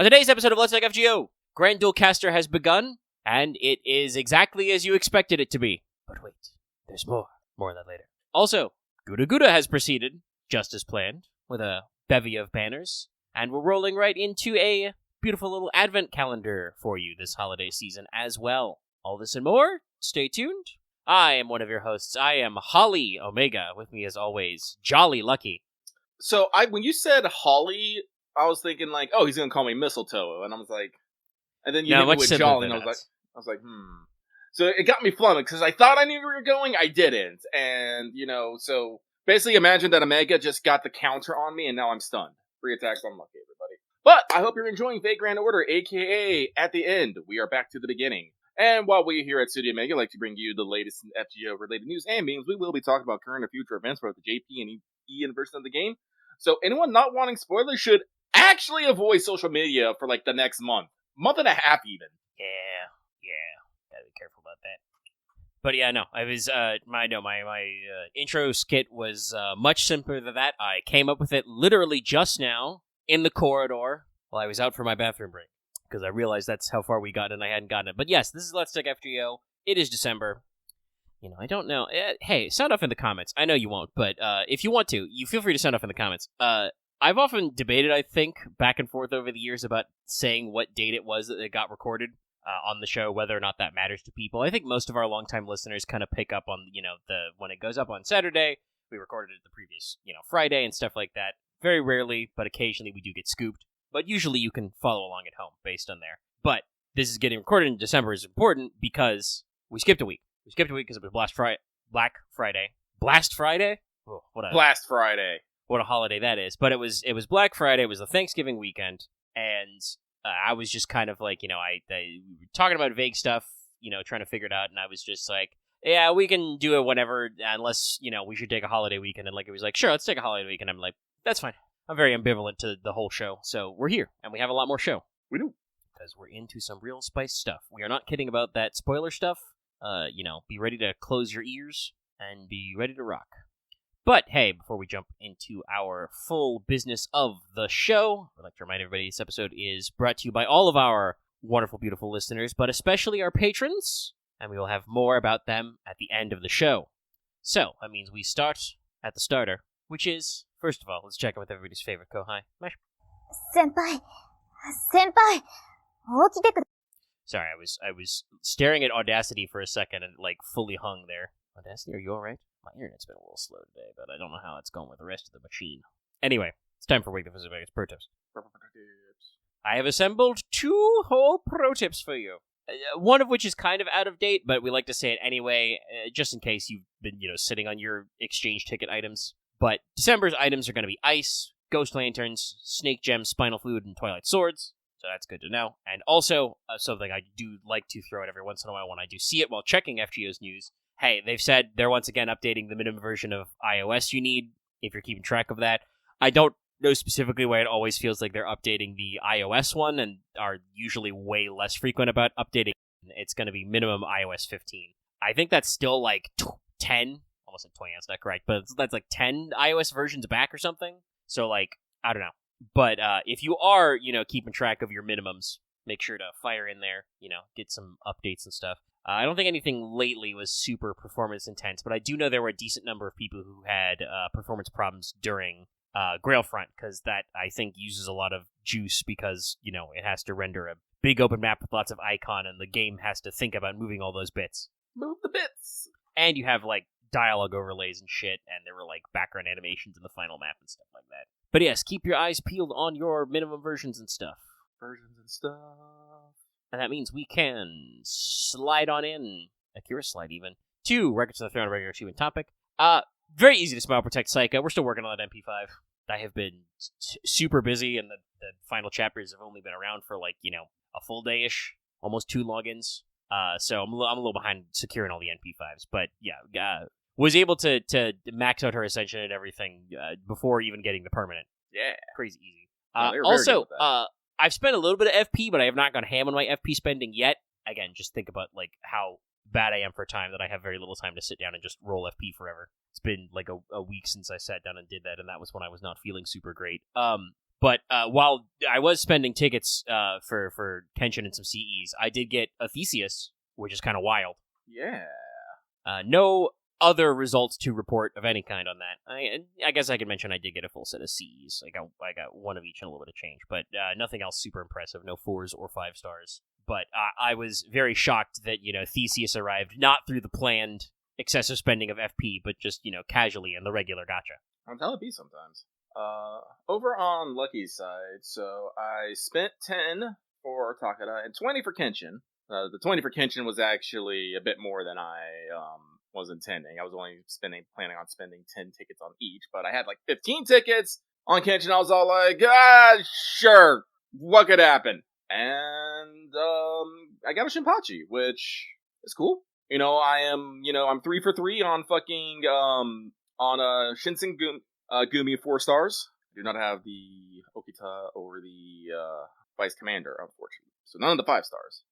On today's episode of Let's Talk FGO, Grand Duel Caster has begun, and it is exactly as you expected it to be. But wait, there's more. More on that later. Also, GUDAGUDA has proceeded, just as planned, with a bevy of banners, and we're rolling right into a beautiful little advent calendar for you this holiday season as well. All this and more, stay tuned. I am one of your hosts. I am Holly Omega. With me as always, Jolly Lucky. So when you said Holly, I was thinking like, oh, he's gonna call me Mistletoe, and I was like, and then you hit me with Jolly, and I was like, So it got me flummoxed because I thought I knew where you were going, I didn't, and so basically imagine that Omega just got the counter on me, and now I'm stunned. 3 attacks, unlucky, everybody. But I hope you're enjoying Vagrant Order, aka at the end, we are back to the beginning. And while we here at Studio Omega like to bring you the latest in FGO-related news and memes, we will be talking about current and future events for the JP and EN version of the game. So anyone not wanting spoilers should actually avoid social media for like the next month and a half even. Yeah, gotta be careful about that. But yeah, no, I was my intro skit was much simpler than that. I came up with it literally just now in the corridor while I was out for my bathroom break because I realized that's how far we got and I hadn't gotten it. But yes, this is Let's Talk FGO. It is December. I don't know. Hey, sound off in the comments. I know you won't, but if you want to, you feel free to sound off in the comments. I've often debated, I think, back and forth over the years about saying what date it was that it got recorded on the show, whether or not that matters to people. I think most of our longtime listeners kind of pick up on, when it goes up on Saturday, we recorded it the previous, Friday and stuff like that. Very rarely, but occasionally we do get scooped. But usually you can follow along at home based on there. But this is getting recorded in December is important because we skipped a week. We skipped a week because it was Black Friday. Blast Friday? Oh, Blast Friday. What a holiday that is. But it was Black Friday. It was the Thanksgiving weekend. And I was just kind of like, we were talking about vague stuff, trying to figure it out. And I was just like, yeah, we can do it whenever, unless, we should take a holiday weekend. And like, it was like, sure, let's take a holiday weekend. I'm like, that's fine. I'm very ambivalent to the whole show. So we're here. And we have a lot more show. We do. Because we're into some real spice stuff. We are not kidding about that spoiler stuff. Be ready to close your ears and be ready to rock. But hey, before we jump into our full business of the show, I'd like to remind everybody this episode is brought to you by all of our wonderful, beautiful listeners, but especially our patrons, and we will have more about them at the end of the show. So, that means we start at the starter, which is, first of all, let's check in with everybody's favorite Kohai, Mesh. Senpai! Sorry, I was staring at Audacity for a second and, fully hung there. Audacity, are you alright? My internet's been a little slow today, but I don't know how it's going with the rest of the machine. Anyway, it's time for Wake the Physics Pro Tips. I have assembled 2 whole pro tips for you. One of which is kind of out of date, but we like to say it anyway, just in case you've been, sitting on your exchange ticket items. But December's items are going to be Ice, Ghost Lanterns, Snake Gems, Spinal Fluid, and Twilight Swords. So that's good to know. And also, something I do like to throw out every once in a while when I do see it while checking FGO's news. Hey, they've said they're once again updating the minimum version of iOS you need, if you're keeping track of that. I don't know specifically why it always feels like they're updating the iOS one and are usually way less frequent about updating. It's going to be minimum iOS 15. I think that's still 10, almost like 20, that's not correct, but that's 10 iOS versions back or something. So, I don't know. But if you are, keeping track of your minimums, make sure to fire in there, get some updates and stuff. I don't think anything lately was super performance intense, but I do know there were a decent number of people who had performance problems during Grailfront, because that, I think, uses a lot of juice because, it has to render a big open map with lots of icon, and the game has to think about moving all those bits. Move the bits! And you have, dialogue overlays and shit, and there were, background animations in the final map and stuff like that. But yes, keep your eyes peeled on your minimum versions and stuff. And that means we can slide on in, a Kira slide even, to Records of the Throne regular achievement topic. Very easy to Smile Protect Psycho. We're still working on that MP5. I have been super busy, and the final chapters have only been around for, a full day-ish, almost 2 logins. So I'm a little behind securing all the MP5s. But, yeah, was able to max out her Ascension and everything before even getting the permanent. Yeah. Crazy easy. Also, I've spent a little bit of FP, but I have not gone ham on my FP spending yet. Again, just think about how bad I am for time that I have very little time to sit down and just roll FP forever. It's been a week since I sat down and did that, and that was when I was not feeling super great. But while I was spending tickets for Kenshin and some CEs, I did get a Theseus, which is kind of wild. Yeah. No other results to report of any kind on that. I guess I could mention I did get a full set of C's. I got one of each and a little bit of change, but nothing else super impressive. No 4s or 5 stars. But I was very shocked that Theseus arrived not through the planned excessive spending of FP, but just casually in the regular gacha. That's how it be sometimes. Over on Lucky's side, so I spent 10 for Takeda and 20 for Kenshin. The 20 for Kenshin was actually a bit more than I was intending. I was only planning on spending 10 tickets on each, but I had like 15 tickets on Kenshin. I was all like, sure, what could happen? And I got a Shinpachi, which is cool. I'm 3 for 3 on fucking on Shinsen Gumi 4 stars. I do not have the Okita or the Vice Commander, unfortunately. So none of the 5 stars.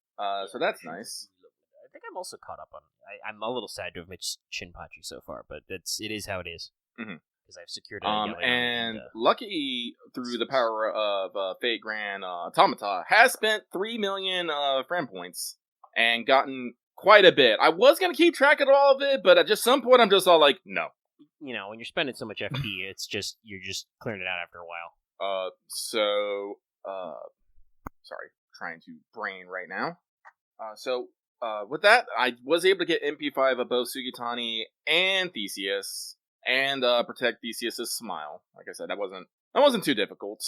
So that's nice. I think I'm also caught up on. I'm a little sad to have missed Shinpachi so far, but it is how it is. Because I've secured it. And Lucky, through the power of Fate Grand Automata, has spent 3 million friend points and gotten quite a bit. I was gonna keep track of all of it, but at just some point, I'm just all like, no. When you're spending so much FP, it's just you're just clearing it out after a while. Sorry, trying to brain right now. With that, I was able to get MP5 of both Sugitani and Theseus, and protect Theseus's smile. Like I said, that wasn't too difficult.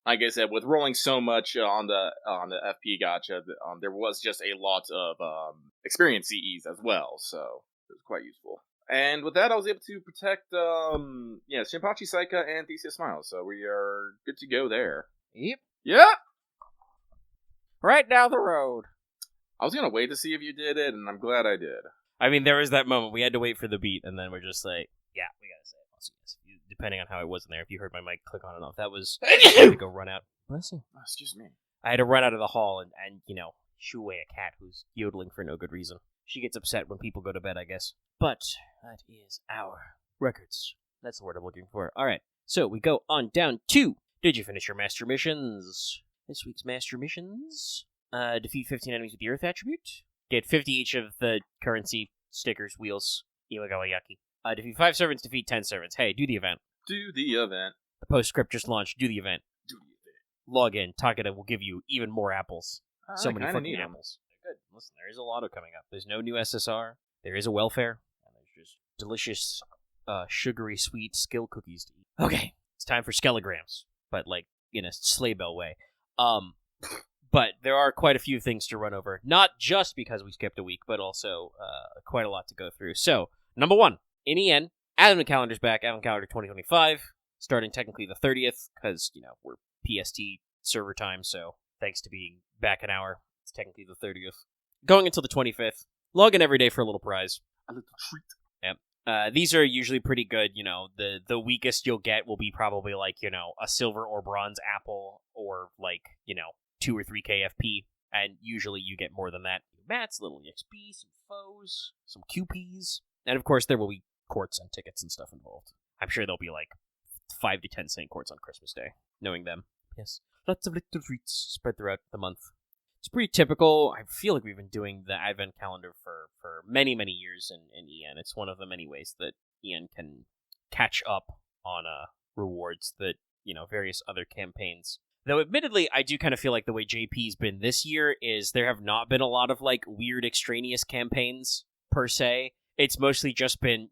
Like I said, with rolling so much on the FP gacha, there was just a lot of experience CEs as well, so it was quite useful. And with that, I was able to protect Shinpachi, Saika, and Theseus Smile, so we are good to go there. Yep. Yeah. Right down the road. I was gonna wait to see if you did it, and I'm glad I did. I mean, there was that moment we had to wait for the beat, and then we're just like, yeah, we gotta say it. Depending on how I was in there, if you heard my mic click on and off, that was I had to go run out. Bless you. Oh, excuse me. I had to run out of the hall and shoo away a cat who's yodeling for no good reason. She gets upset when people go to bed, I guess. But that is our records. That's the word I'm looking for. All right, so we go on down to. Did you finish your master missions? This week's master missions. Defeat 15 enemies with the Earth attribute. Get 50 each of the currency, stickers, wheels, Iwagawayaki. Defeat 5 servants, defeat 10 servants. Hey, do the event. Do the event. The postscript just launched. Do the event. Do the event. Log in. Takeda will give you even more apples. So many fucking apples. Good. Listen, there is a lotto coming up. There's no new SSR. There is a welfare. And there's just delicious, sugary, sweet skill cookies to eat. Okay. It's time for skelograms. But, in a sleigh bell way. But there are quite a few things to run over. Not just because we skipped a week, but also quite a lot to go through. So, number 1, in EN, Advent Calendar's back. Advent Calendar 2025, starting technically the 30th, because, we're PST server time, so thanks to being back an hour, it's technically the 30th. Going until the 25th. Log in every day for a little prize. A little treat. Yep. These are usually pretty good, the weakest you'll get will be probably a silver or bronze apple, or 2 or 3 KFP, and usually you get more than that. Mats, little EXP, some foes, some QPs, and of course there will be quartz and tickets and stuff involved. I'm sure there'll be 5 to 10 Saint quartz on Christmas Day, knowing them. Yes, lots of little treats spread throughout the month. It's pretty typical. I feel like we've been doing the Advent Calendar for many, many years in EN. It's one of the many ways that EN can catch up on rewards that, various other campaigns. Though, admittedly, I do kind of feel like the way JP's been this year is there have not been a lot of, weird extraneous campaigns, per se. It's mostly just been,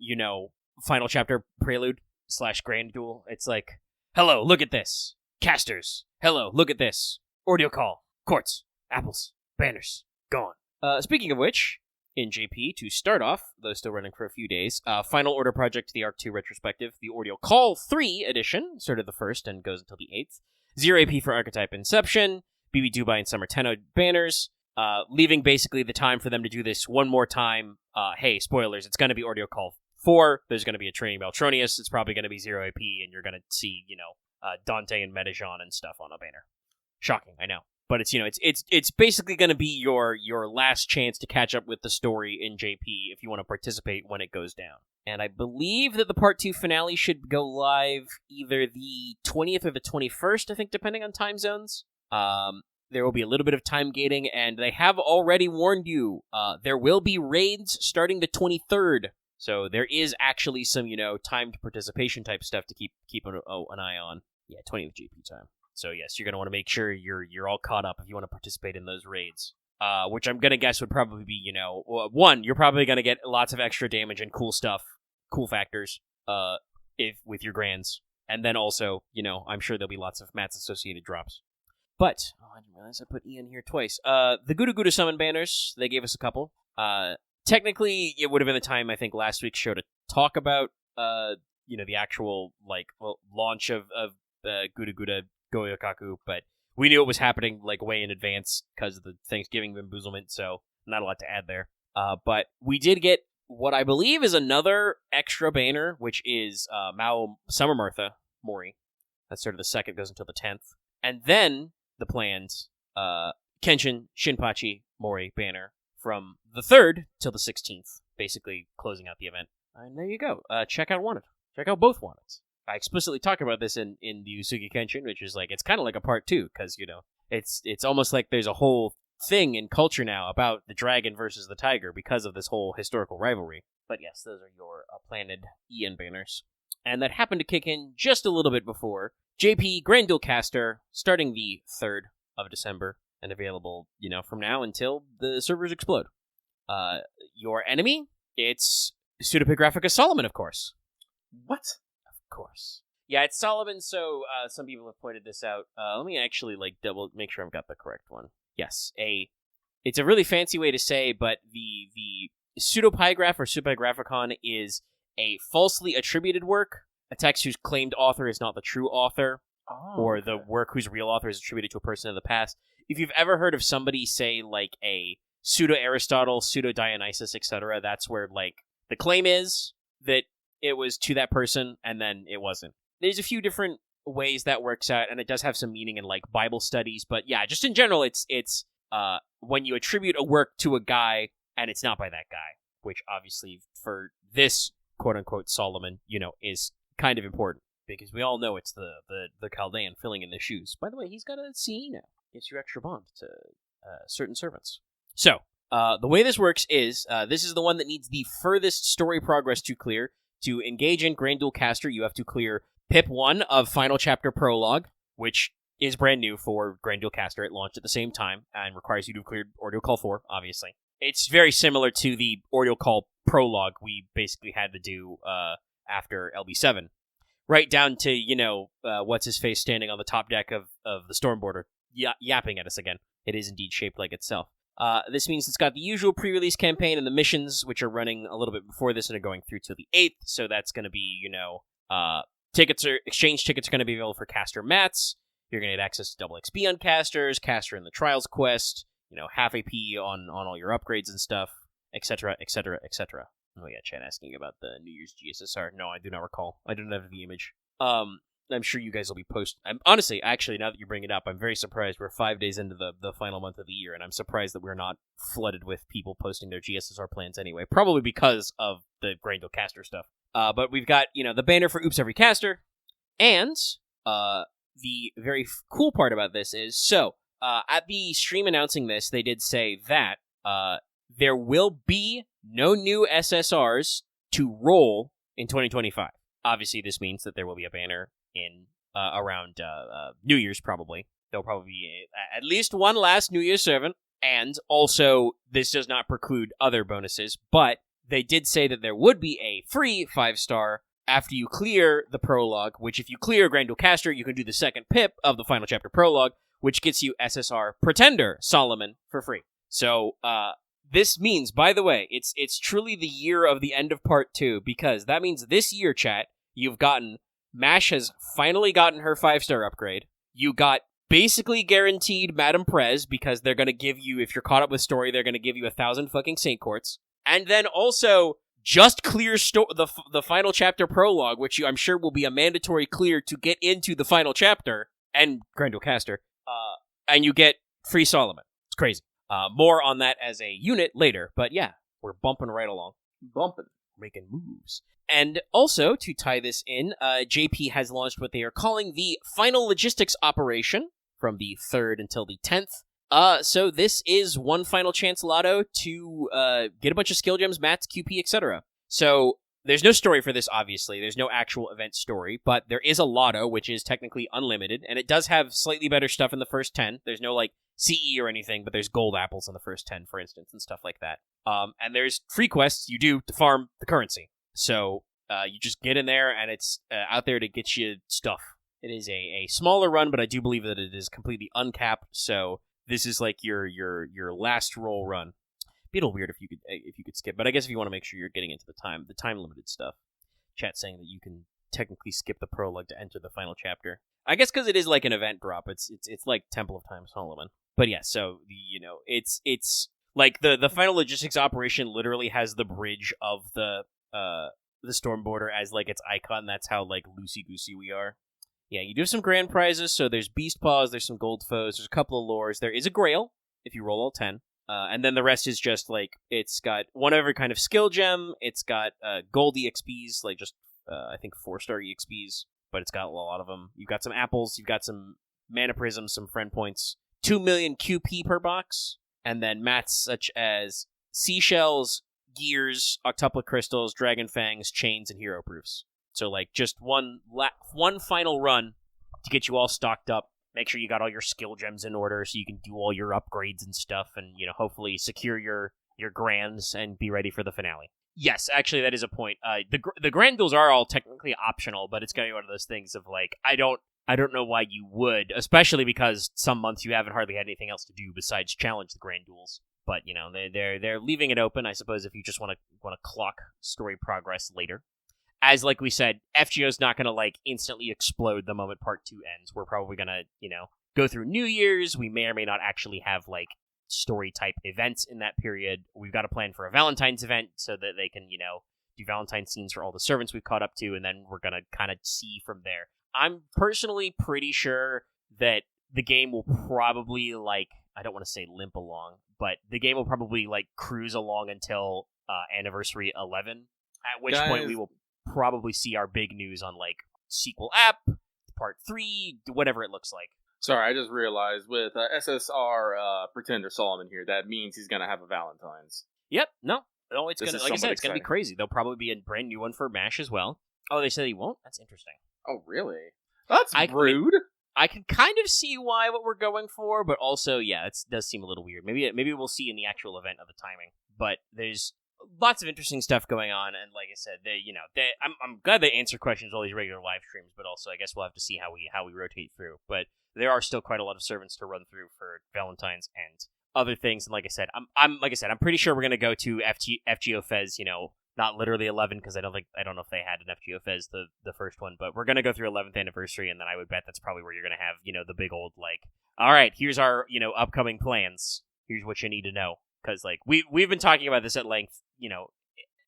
Final Chapter Prelude / Grand Duel. It's like, hello, look at this. Casters. Hello, look at this. Audio call. Quartz. Apples. Banners. Gone. Speaking of which, in JP, to start off, though still running for a few days, Final Order Project, the Arc 2 Retrospective, the Audio Call 3 edition, started the 1st and goes until the 8th. 0 AP for Archetype Inception, BB Dubai and Summer Tenno banners, leaving basically the time for them to do this one more time. Hey, spoilers, it's going to be Audio Call 4, there's going to be a Training Beltronius, it's probably going to be 0 AP, and you're going to see, Dante and Medijon and stuff on a banner. Shocking, I know. But it's, it's basically going to be your last chance to catch up with the story in JP if you want to participate when it goes down. And I believe that the Part 2 finale should go live either the 20th or the 21st, I think, depending on time zones. There will be a little bit of time gating, and they have already warned you, there will be raids starting the 23rd. So there is actually some, timed participation type stuff to keep an eye on. Yeah, 20th GP time. So yes, you're going to want to make sure you're all caught up if you want to participate in those raids. Which I'm going to guess would probably be, one, you're probably going to get lots of extra damage and cool stuff, cool factors, with your grands. And then also, I'm sure there'll be lots of mats associated drops. But, I didn't realize I put Ian here twice. The GUDAGUDA summon banners, they gave us a couple. Technically, it would have been the time, I think, last week's show to talk about, the actual, launch of GUDAGUDA Goryokaku, but we knew it was happening, way in advance because of the Thanksgiving bamboozlement, so not a lot to add there. But we did get what I believe is another extra banner, which is Summer Martha Mori. That's sort of the second, goes until the 10th. And then the planned Kenshin Shinpachi Mori banner from the 3rd till the 16th, basically closing out the event. And there you go. Check out Wanted. Check out both Wanteds. I explicitly talk about this in the Uesugi Kenshin, which is it's kind of like a part 2, because, it's almost like there's a whole thing in culture now about the dragon versus the tiger because of this whole historical rivalry. But yes, those are your planned Ian banners. And that happened to kick in just a little bit before JP Grand Duel Caster, starting the 3rd of December, and available, from now until the servers explode. Your enemy, it's Pseudo-Graphica Solomon, of course. What? Of course. Yeah, it's Solomon, so some people have pointed this out. Let me actually, double make sure I've got the correct one. Yes, it's a really fancy way to say, but the Pseudo-Pygraph or Pseudo-Graphicon is a falsely attributed work, a text whose claimed author is not the true author, or the work whose real author is attributed to a person in the past. If you've ever heard of somebody say, a pseudo-Aristotle, pseudo-Dionysus, etc., that's where, the claim is that it was to that person, and then it wasn't. There's a few different ways that works out, and it does have some meaning in, Bible studies, but yeah, just in general, it's when you attribute a work to a guy, and it's not by that guy, which obviously, for this quote-unquote Solomon, is kind of important, because we all know it's the Chaldean filling in the shoes. By the way, he's got a CE now. Gives you extra bond to certain servants. So, the way this works is, this is the one that needs the furthest story progress to clear. To engage in Grand Duel Caster, you have to clear Pip 1 of Final Chapter Prologue, which is brand new for Grand Duel Caster. It launched at the same time, and requires you to have cleared Ordeal Call 4, obviously. It's very similar to the Ordeal Call Prologue we basically had to do after LB7. Right down to, what's-his-face standing on the top deck of the Stormboarder, yapping at us again. It is indeed shaped like itself. This means it's got the usual pre-release campaign and the missions, which are running a little bit before this and are going through till the 8th, so that's going to be, exchange tickets are going to be available for caster mats. You're going to get access to double XP on casters, caster in the Trials quest, half AP on all your upgrades and stuff, etc., etc., etc. Oh yeah, Chad asking about the New Year's GSSR. No, I do not recall. I don't have the image. I'm sure you guys will be honestly, now that you bring it up, I'm very surprised we're 5 days into the final month of the year, and I'm surprised that we're not flooded with people posting their GSSR plans anyway. Probably because of the Grand Duel Caster stuff. But we've got, the banner for Oops Every Caster, and the very cool part about this is, at the stream announcing this, they did say that there will be no new SSRs to roll in 2025. Obviously, this means that there will be a banner in around New Year's, probably. There'll probably be at least one last New Year's servant, and also, this does not preclude other bonuses, but they did say that there would be a free 5-star after you clear the prologue, which if you clear Grand Duel Caster, you can do the second pip of the Final Chapter Prologue, which gets you SSR Pretender Solomon for free. So, this means, by the way, it's truly the year of the end of Part 2, because that means this year, chat, you've gotten... MASH has finally gotten her 5-star upgrade. You got basically guaranteed Madame Prez, because they're going to give you, if you're caught up with story, they're going to give you 1,000 fucking Saint Courts. And then also, just clear the Final Chapter Prologue, which I'm sure will be a mandatory clear to get into the Final Chapter, and Grand Duel Caster, and you get free Solomon. It's crazy. More on that as a unit later, but yeah, we're bumping right along. Bumping. making moves. And also, to tie this in, JP has launched what they are calling the Final Logistics Operation from the 3rd until the 10th. So this is one final chance lotto to get a bunch of skill gems, mats, QP, etc. So there's no story for this, obviously. There's no actual event story, but there is a lotto, which is technically unlimited, and it does have slightly better stuff in the first 10. There's no, like, CE or anything, but there's gold apples in the first 10, for instance, and stuff like that. And there's free quests you do to farm the currency. So you just get in there, and it's out there to get you stuff. It is a smaller run, but I do believe that it is completely uncapped, so this is like your last roll run. Be a little weird if you could skip, but I guess if you want to make sure you're getting into the time limited stuff. Chat saying that you can technically skip the prologue to enter the final chapter. I guess because it is like an event drop. It's like Temple of Time Solomon. But yeah, so it's like the Final Logistics Operation literally has the bridge of the Storm Border as like its icon. That's how like loosey goosey we are. Yeah, you do have some grand prizes. So there's Beast Paws, there's some Gold Foes, there's a couple of lures. There is a Grail if you roll all 10. And then the rest is just, like, it's got one every kind of skill gem, it's got gold EXPs, like just, I think 4-star EXPs, but it's got a lot of them. You've got some apples, you've got some mana prisms, some friend points, 2 million QP per box, and then mats such as seashells, gears, octuplet crystals, dragon fangs, chains, and hero proofs. So, like, just one final run to get you all stocked up. Make sure you got all your skill gems in order so you can do all your upgrades and stuff and, hopefully secure your grands and be ready for the finale. Yes, actually, that is a point. The grand duels are all technically optional, but it's going to be one of those things of, like, I don't know why you would, especially because some months you haven't hardly had anything else to do besides challenge the grand duels. But, they're leaving it open, I suppose, if you just want to clock story progress later. As, like we said, FGO's not going to, like, instantly explode the moment Part 2 ends. We're probably going to, go through New Year's. We may or may not actually have, like, story-type events in that period. We've got to plan for a Valentine's event so that they can, do Valentine's scenes for all the servants we've caught up to, and then we're going to kind of see from there. I'm personally pretty sure that the game will probably, like, I don't want to say limp along, but the game will probably, like, cruise along until Anniversary 11, at which point we will probably see our big news on, like, sequel app, part 3, whatever it looks like. Sorry, I just realized with SSR Pretender Solomon here, that means he's gonna have a Valentine's. Yep, no, it's gonna, like I said, it's gonna be crazy. There'll probably be a brand new one for MASH as well. Oh, they said he won't? That's interesting. Oh, really? That's rude. I can kind of see what we're going for, but also, yeah, it does seem a little weird. Maybe we'll see in the actual event of the timing. But there's lots of interesting stuff going on, and like I said, I'm glad they answer questions all these regular live streams, but also I guess we'll have to see how we rotate through. But there are still quite a lot of servants to run through for Valentine's and other things. And like I said, I'm pretty sure we're gonna go to FGO Fez. Not literally 11 because I don't know if they had an FGO Fez the first one, but we're gonna go through 11th anniversary, and then I would bet that's probably where you're gonna have the big old like, all right, here's our upcoming plans. Here's what you need to know. Because, like, we've been talking about this at length,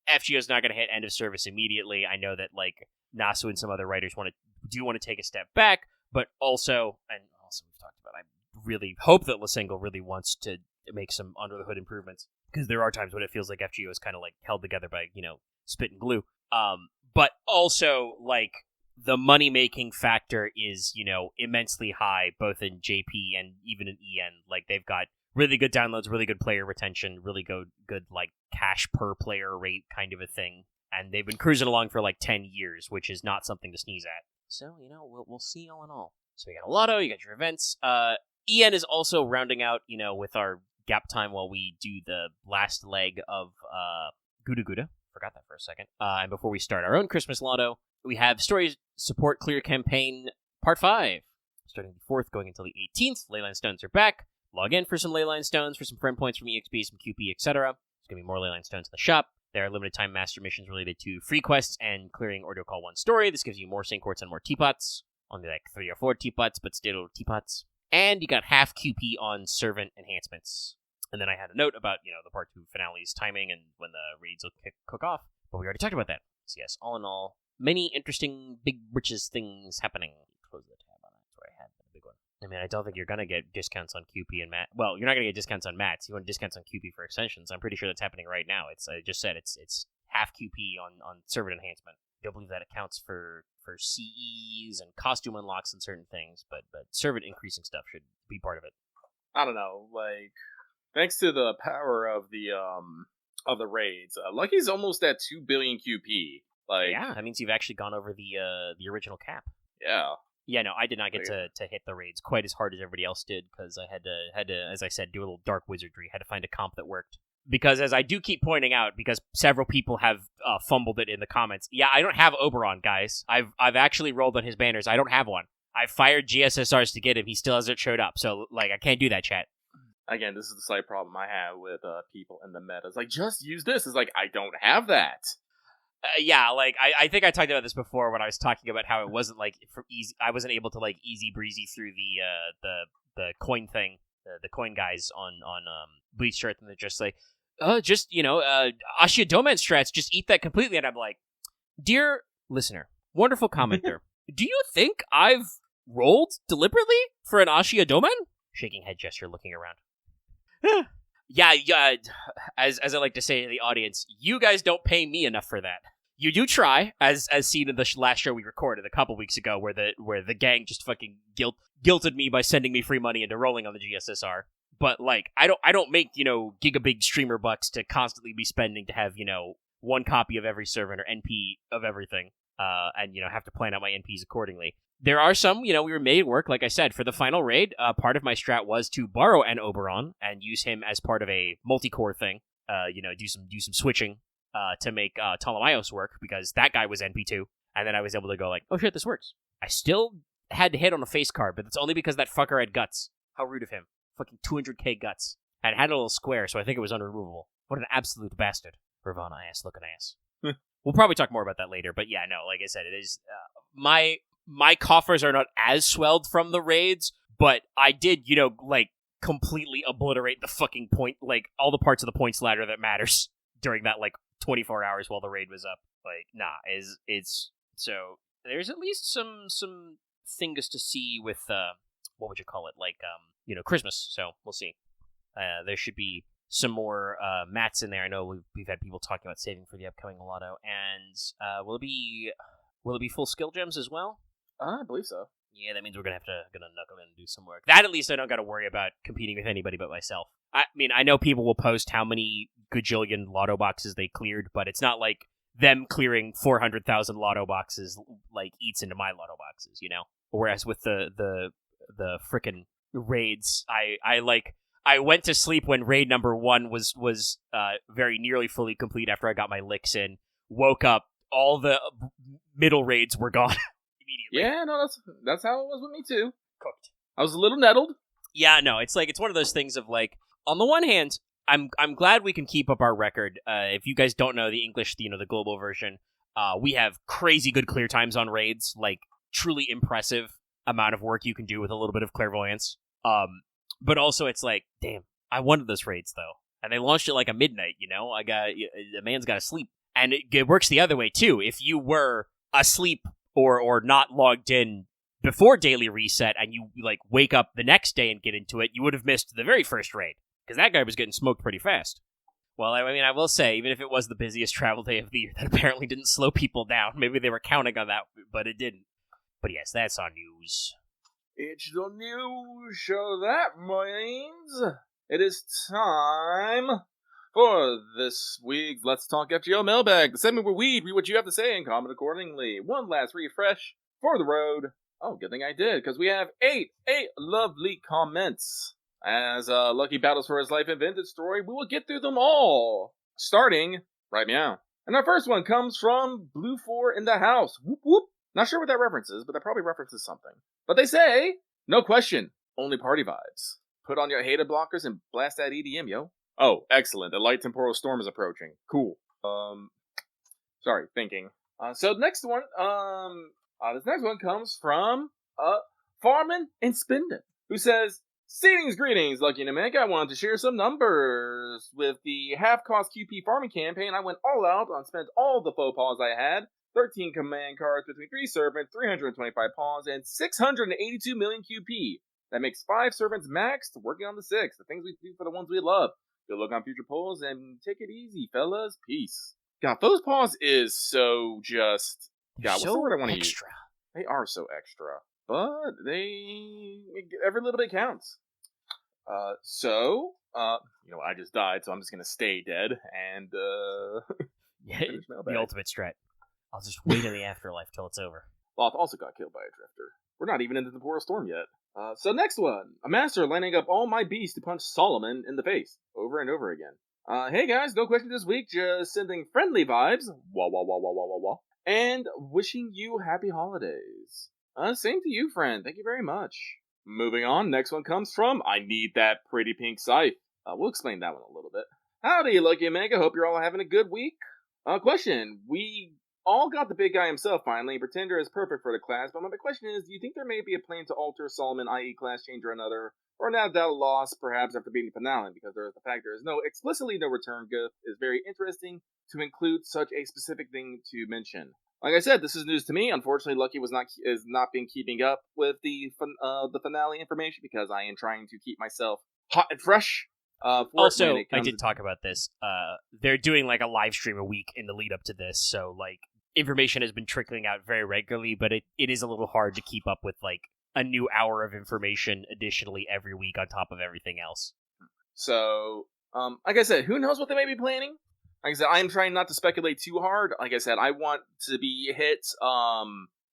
FGO's not going to hit end of service immediately. I know that, like, Nasu and some other writers want to take a step back, but also we've talked about, I really hope that Lysenko really wants to make some under-the-hood improvements, because there are times when it feels like FGO is kind of, like, held together by, spit and glue. But also, like, the money-making factor is, immensely high, both in JP and even in EN. Like, they've got really good downloads, really good player retention, really good like cash per player rate kind of a thing, and they've been cruising along for like 10 years, which is not something to sneeze at. So we'll see all in all. So you got a lotto, you got your events. EN is also rounding out with our gap time while we do the last leg of GUDAGUDA. Forgot that for a second. And before we start our own Christmas lotto, we have Story Support Clear Campaign Part 5, starting the 4th, going until the 18th. Leyline Stones are back. Log in for some Leyline Stones, for some friend points from EXP, some QP, etc. There's going to be more Leyline Stones in the shop. There are limited time master missions related to free quests and clearing Ordo Call 1 story. This gives you more Sync Quartz and more teapots. Only like 3 or 4 teapots, but still teapots. And you got half QP on servant enhancements. And then I had a note about, the Part 2 finale's timing and when the raids will cook off. But we already talked about that. So yes, all in all, many interesting big riches things happening. Close the tab on that. That's where I had the big one. I mean, I don't think you're going to get discounts on QP and MAT. Well, you're not going to get discounts on MATs. You want discounts on QP for extensions. I'm pretty sure that's happening right now. I just said it's half QP on servant enhancement. I don't believe that accounts for CEs and costume unlocks and certain things, but servant increasing stuff should be part of it. I don't know, like, thanks to the power of the raids, Lucky's almost at 2 billion QP. Like, yeah, that means you've actually gone over the original cap. Yeah. Yeah, no, I did not get to hit the raids quite as hard as everybody else did, because I had to, as I said, do a little dark wizardry. Had to find a comp that worked. Because as I do keep pointing out, because several people have fumbled it in the comments, yeah, I don't have Oberon, guys. I've actually rolled on his banners. I don't have one. I fired GSSRs to get him. He still hasn't showed up, so, like, I can't do that, chat. Again, this is the slight problem I have with people in the meta. It's like, just use this. It's like, I don't have that. Yeah, like, I think I talked about this before when I was talking about how it wasn't, like, easy. I wasn't able to, like, easy breezy through the coin thing, the coin guys on Bleach Earth, and they're just like, Ashia Doman strats, just eat that completely. And I'm like, dear listener, wonderful commenter, do you think I've rolled deliberately for an Ashia Doman? Shaking head gesture, looking around. Yeah, as I like to say to the audience, you guys don't pay me enough for that. You do try, as seen in the last show we recorded a couple weeks ago, where the gang just fucking guilted me by sending me free money into rolling on the GSSR. But, like, I don't make, gigabig streamer bucks to constantly be spending to have, one copy of every servant or NP of everything, and, have to plan out my NPs accordingly. There are some, we were made it work, like I said, for the final raid. Part of my strat was to borrow an Oberon and use him as part of a multi-core thing, do some switching to make Ptolemaios work, because that guy was NP2, and then I was able to go like, oh shit, this works. I still had to hit on a face card, but that's only because that fucker had guts. How rude of him. Fucking 200k guts. And it had a little square, so I think it was unremovable. What an absolute bastard. Ravana ass looking ass. We'll probably talk more about that later, but yeah, no, like I said, it is... My coffers are not as swelled from the raids, but I did, completely obliterate the fucking point, like, all the parts of the points ladder that matters during that, 24 hours while the raid was up. Like, it's... So, there's at least some things to see with, what would you call it? Christmas, so we'll see. There should be some more mats in there. I know we've had people talking about saving for the upcoming lotto, and will it be full skill gems as well? I believe so. Yeah, that means we're gonna knuckle in and do some work. That at least I don't got to worry about competing with anybody but myself. I mean, I know people will post how many gajillion lotto boxes they cleared, but it's not like them clearing 400,000 lotto boxes eats into my lotto boxes, Whereas with the frickin' raids, I went to sleep when raid number 1 was very nearly fully complete after I got my licks in. Woke up, all the middle raids were gone immediately. Yeah, no, that's how it was with me too. Cooked. I was a little nettled. Yeah, no, it's one of those things of on the one hand, I'm glad we can keep up our record. If you guys don't know the English, the global version, we have crazy good clear times on raids, truly impressive amount of work you can do with a little bit of clairvoyance. But also it's damn, I wanted those raids though, and they launched it at midnight. A man's got to sleep, and it works the other way too. If you were asleep or not logged in before daily reset, and you wake up the next day and get into it, you would have missed the very first raid, because that guy was getting smoked pretty fast. Well, I mean, I will say, even if it was the busiest travel day of the year, that apparently didn't slow people down. Maybe they were counting on that, but it didn't. But yes, that's our news. It's the news show that means it is time for this week's Let's Talk FGL mailbag, the segment where we read what you have to say and comment accordingly. One last refresh for the road. Oh, good thing I did, because we have eight lovely comments. As Lucky battles for his life and vintage story, we will get through them all, starting right meow. And our first one comes from Blue 4 in the house. Whoop whoop. Not sure what that reference is, but that probably references something. But they say, no question, only party vibes. Put on your hater blockers and blast that EDM, yo. Oh, excellent. The light temporal storm is approaching. Cool. Sorry, thinking. So next one, this next one comes from, Farman and Spindon, who says, Greetings, Lucky and Omega. I wanted to share some numbers. With the half-cost QP farming campaign, I went all out and spent all the faux pawns I had. 13 command cards between 3 servants, 325 pawns, and 682 million QP. That makes 5 servants maxed, working on the 6. The things we do for the ones we love. Good luck on future polls, and take it easy, fellas. Peace. God, those paws is so just... God, what's the word I want to use? They are so extra. But every little bit counts. I just died, so I'm just gonna stay dead, and, the ultimate strat. I'll just wait in the afterlife till it's over. Loth also got killed by a drifter. We're not even into the Temporal Storm yet. So next one. A master lining up all my beasts to punch Solomon in the face, over and over again. Hey guys, no questions this week, just sending friendly vibes, wah wah wah wah wah wah wah, and wishing you happy holidays. Same to you, friend, thank you very much. Moving on, next one comes from I Need That Pretty Pink Scythe. We'll explain that one a little bit. Howdy, Lucky Omega, hope you're all having a good week. Question, we all got the big guy himself finally, Pretender is perfect for the class, but my question is, do you think there may be a plan to alter Solomon, i.e. class change or another, or now doubt a loss, perhaps after beating Finale, because there is the fact there is explicitly no return gift is very interesting to include such a specific thing to mention. Like I said, this is news to me. Unfortunately, Lucky is not been keeping up with the finale information because I am trying to keep myself hot and fresh. Also, I did talk about this. They're doing like a live stream a week in the lead up to this, so like information has been trickling out very regularly, but it is a little hard to keep up with like a new hour of information additionally every week on top of everything else. So, like I said, who knows what they may be planning? Like I said, I am trying not to speculate too hard. Like I said, I want to be hit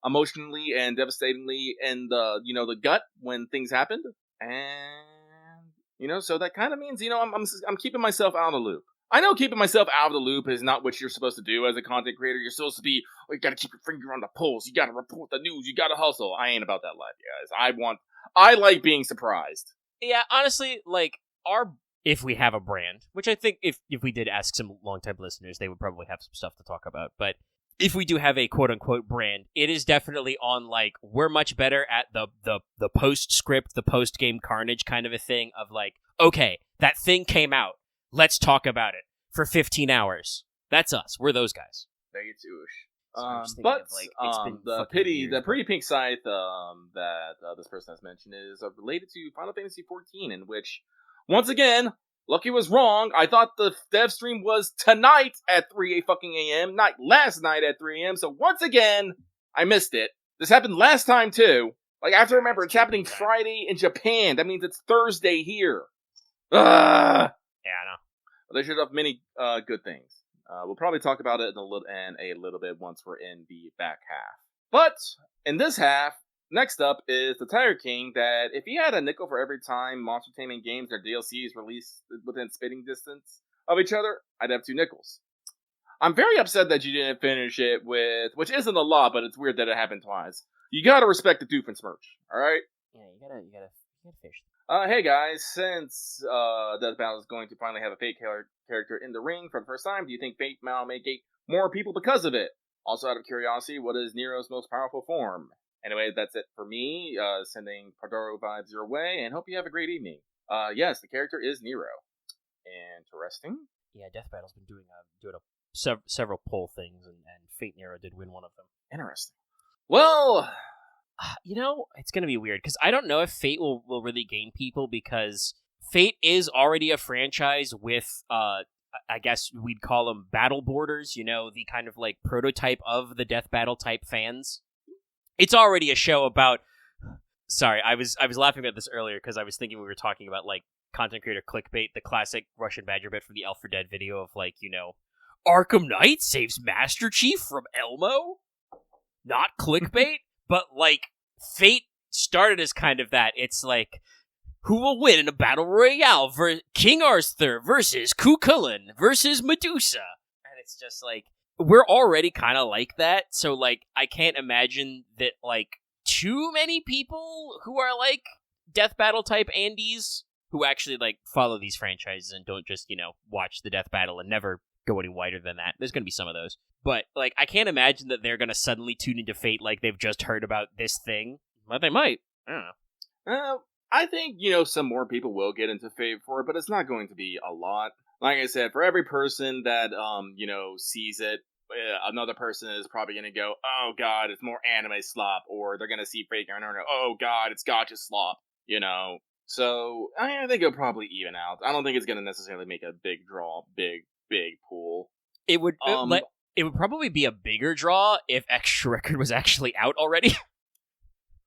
emotionally and devastatingly in the gut when things happened, and so that kind of means I'm keeping myself out of the loop. I know keeping myself out of the loop is not what you're supposed to do as a content creator. You're supposed to be, you got to keep your finger on the pulse. You got to report the news. You got to hustle. I ain't about that life, guys. I like being surprised. Yeah, honestly, like if we have a brand, which I think if we did ask some longtime listeners, they would probably have some stuff to talk about. But if we do have a quote-unquote brand, it is definitely on, like, we're much better at the postscript, the post-game carnage kind of a thing of, like, okay, that thing came out. Let's talk about it for 15 hours. That's us. We're those guys. Thank you, Toosh. The Pretty Pink Scythe that this person has mentioned is related to Final Fantasy XIV, in which, once again, Lucky was wrong. I thought the dev stream was tonight at 3 a.m., not last night at 3 a.m., so once again, I missed it. This happened last time, too. Like, I have to remember, it's happening Friday in Japan. That means it's Thursday here. Ugh! Yeah, I know. But they should have many good things. We'll probably talk about it in a little bit once we're in the back half. But, in this half, next up is the Tiger King, that if he had a nickel for every time Monster Taming games or DLCs released within spitting distance of each other, I'd have 2 nickels. I'm very upset that you didn't finish it with, which isn't a lot, but it's weird that it happened twice. You gotta respect the Doofenshmirtz, alright? Yeah, you gotta fish. Hey guys, since Death Battle is going to finally have a Fate character in the ring for the first time, do you think Fate Mal may get more people because of it? Also, out of curiosity, what is Nero's most powerful form? Anyway, that's it for me. Sending Pardoro vibes your way, and hope you have a great evening. Yes, the character is Nero. Interesting. Yeah, Death Battle's been doing several poll things, and Fate Nero did win one of them. Interesting. Well, it's going to be weird, because I don't know if Fate will really gain people, because Fate is already a franchise with, I guess we'd call them battle boarders, the kind of like prototype of the Death Battle type fans. It's already a show about... Sorry, I was laughing about this earlier because I was thinking we were talking about, like, content creator clickbait, the classic Russian Badger bit from the Elf for Dead video of, like, Arkham Knight saves Master Chief from Elmo? Not clickbait, but, like, Fate started as kind of that. It's like, who will win in a battle royale for King Arthur versus Cuchulainn versus Medusa? And it's just like, we're already kind of like that, so, like, I can't imagine that, like, too many people who are, like, Death Battle type Andes who actually, like, follow these franchises and don't just, watch the Death Battle and never go any wider than that. There's gonna be some of those. But, like, I can't imagine that they're gonna suddenly tune into Fate like they've just heard about this thing. But they might. I don't know. I think, some more people will get into Fate for it, but it's not going to be a lot. Like I said, for every person that, sees it, another person is probably going to go, oh god, it's more anime slop, or they're going to see Fate and oh god, it's gotcha slop, So, I think it'll probably even out. I don't think it's going to necessarily make a big draw, big pool. It would it would probably be a bigger draw if Extra Record was actually out already.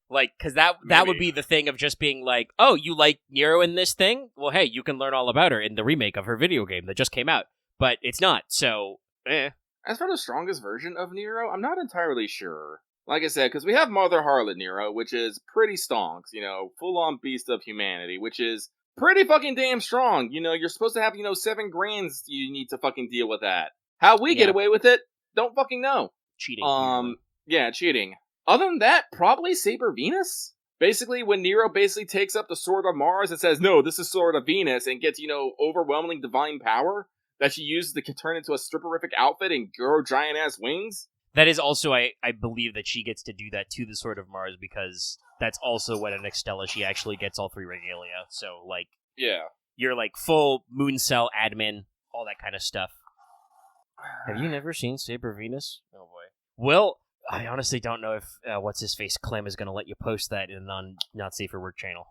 Like, because that would be the thing of just being like, oh, you like Nero in this thing? Well, hey, you can learn all about her in the remake of her video game that just came out. But it's not, so, As for the strongest version of Nero, I'm not entirely sure. Like I said, because we have Mother Harlot Nero, which is pretty stonks, full-on beast of humanity, which is pretty fucking damn strong. You're supposed to have, 7 grands you need to fucking deal with that. How we get away with it, don't fucking know. Cheating. Yeah, cheating. Other than that, probably Saber Venus. Basically, when Nero takes up the Sword of Mars and says, no, this is Sword of Venus, and gets, overwhelming divine power that she uses to turn into a stripperific outfit and grow giant-ass wings. That is also, I believe that she gets to do that to the Sword of Mars, because that's also when in Extella she actually gets all 3 regalia. So, like, yeah, you're, like, full Moon Cell admin, all that kind of stuff. Have you never seen Saber Venus? Oh, boy. Well, I honestly don't know if What's-His-Face Clem is going to let you post that in a not safe for work channel.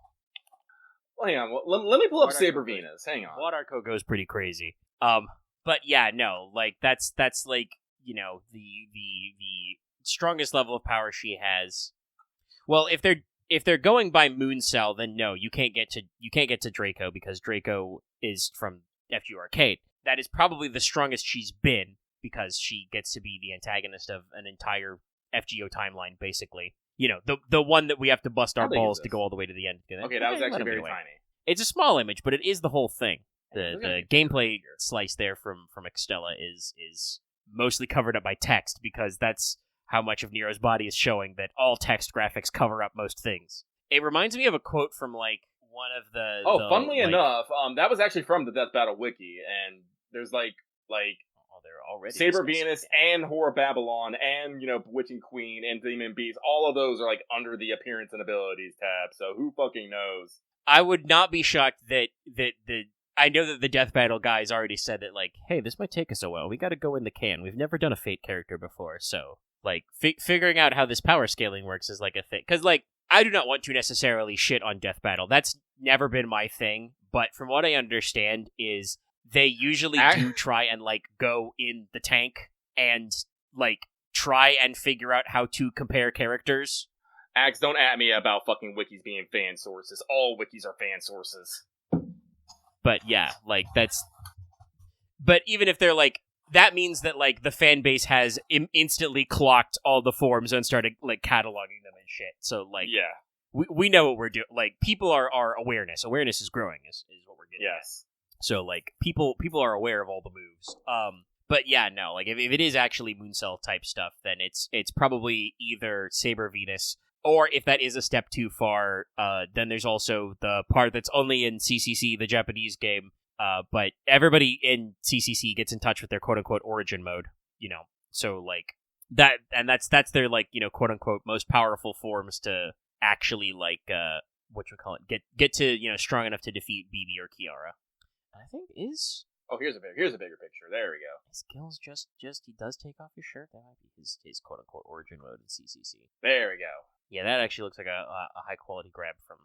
Well, hang on. Let me pull up Saber Venus. Hang on. Wadarko goes pretty crazy. But yeah, no, like that's like, the strongest level of power she has. Well, if they're going by Moon Cell, then no, you can't get to Draco, because Draco is from FGO Arcade. That is probably the strongest she's been, because she gets to be the antagonist of an entire FGO timeline, basically. The one that we have to bust our balls to go all the way to the end. Okay, that was actually very tiny. It's a small image, but it is the whole thing. The gameplay slice there from Extella is mostly covered up by text, because that's how much of Nero's body is showing, that all text graphics cover up most things. It reminds me of a quote from, like, one of the... Oh, funnily enough, that was actually from the Death Battle Wiki, and there's, like they're already Saber Venus and Horror Babylon and, Bewitching Queen and Demon Beast, all of those are, like, under the Appearance and Abilities tab, so who fucking knows? I would not be shocked that I know that the Death Battle guys already said that, like, hey, this might take us a while. We gotta go in the can. We've never done a Fate character before, so, like, figuring out how this power scaling works is, like, a thing. Because, like, I do not want to necessarily shit on Death Battle. That's never been my thing, but from what I understand is they usually do try and, like, go in the tank and, like, try and figure out how to compare characters. Axe, don't at me about fucking wikis being fan sources. All wikis are fan sources. But yeah, like, that's... But even if they're, like... That means that, like, the fan base has instantly clocked all the forms and started, like, cataloging them and shit. So, like... Yeah. We know what we're doing. Like, people are awareness. Awareness is growing, is what we're getting Yes. at. So, like, people are aware of all the moves. But yeah, no, like, if it is actually Mooncell type stuff, then it's probably either Saber Venus, or if that is a step too far, then there's also the part that's only in CCC, the Japanese game, but everybody in CCC gets in touch with their quote-unquote origin mode, so, like, that's their, like, quote-unquote most powerful forms to actually, like, get to, strong enough to defeat BB or Kiara. I think is... Oh, here's a bigger picture. There we go. His skills just he does take off his shirt. That might be his quote-unquote origin mode in CCC. There we go. Yeah, that actually looks like a high-quality grab from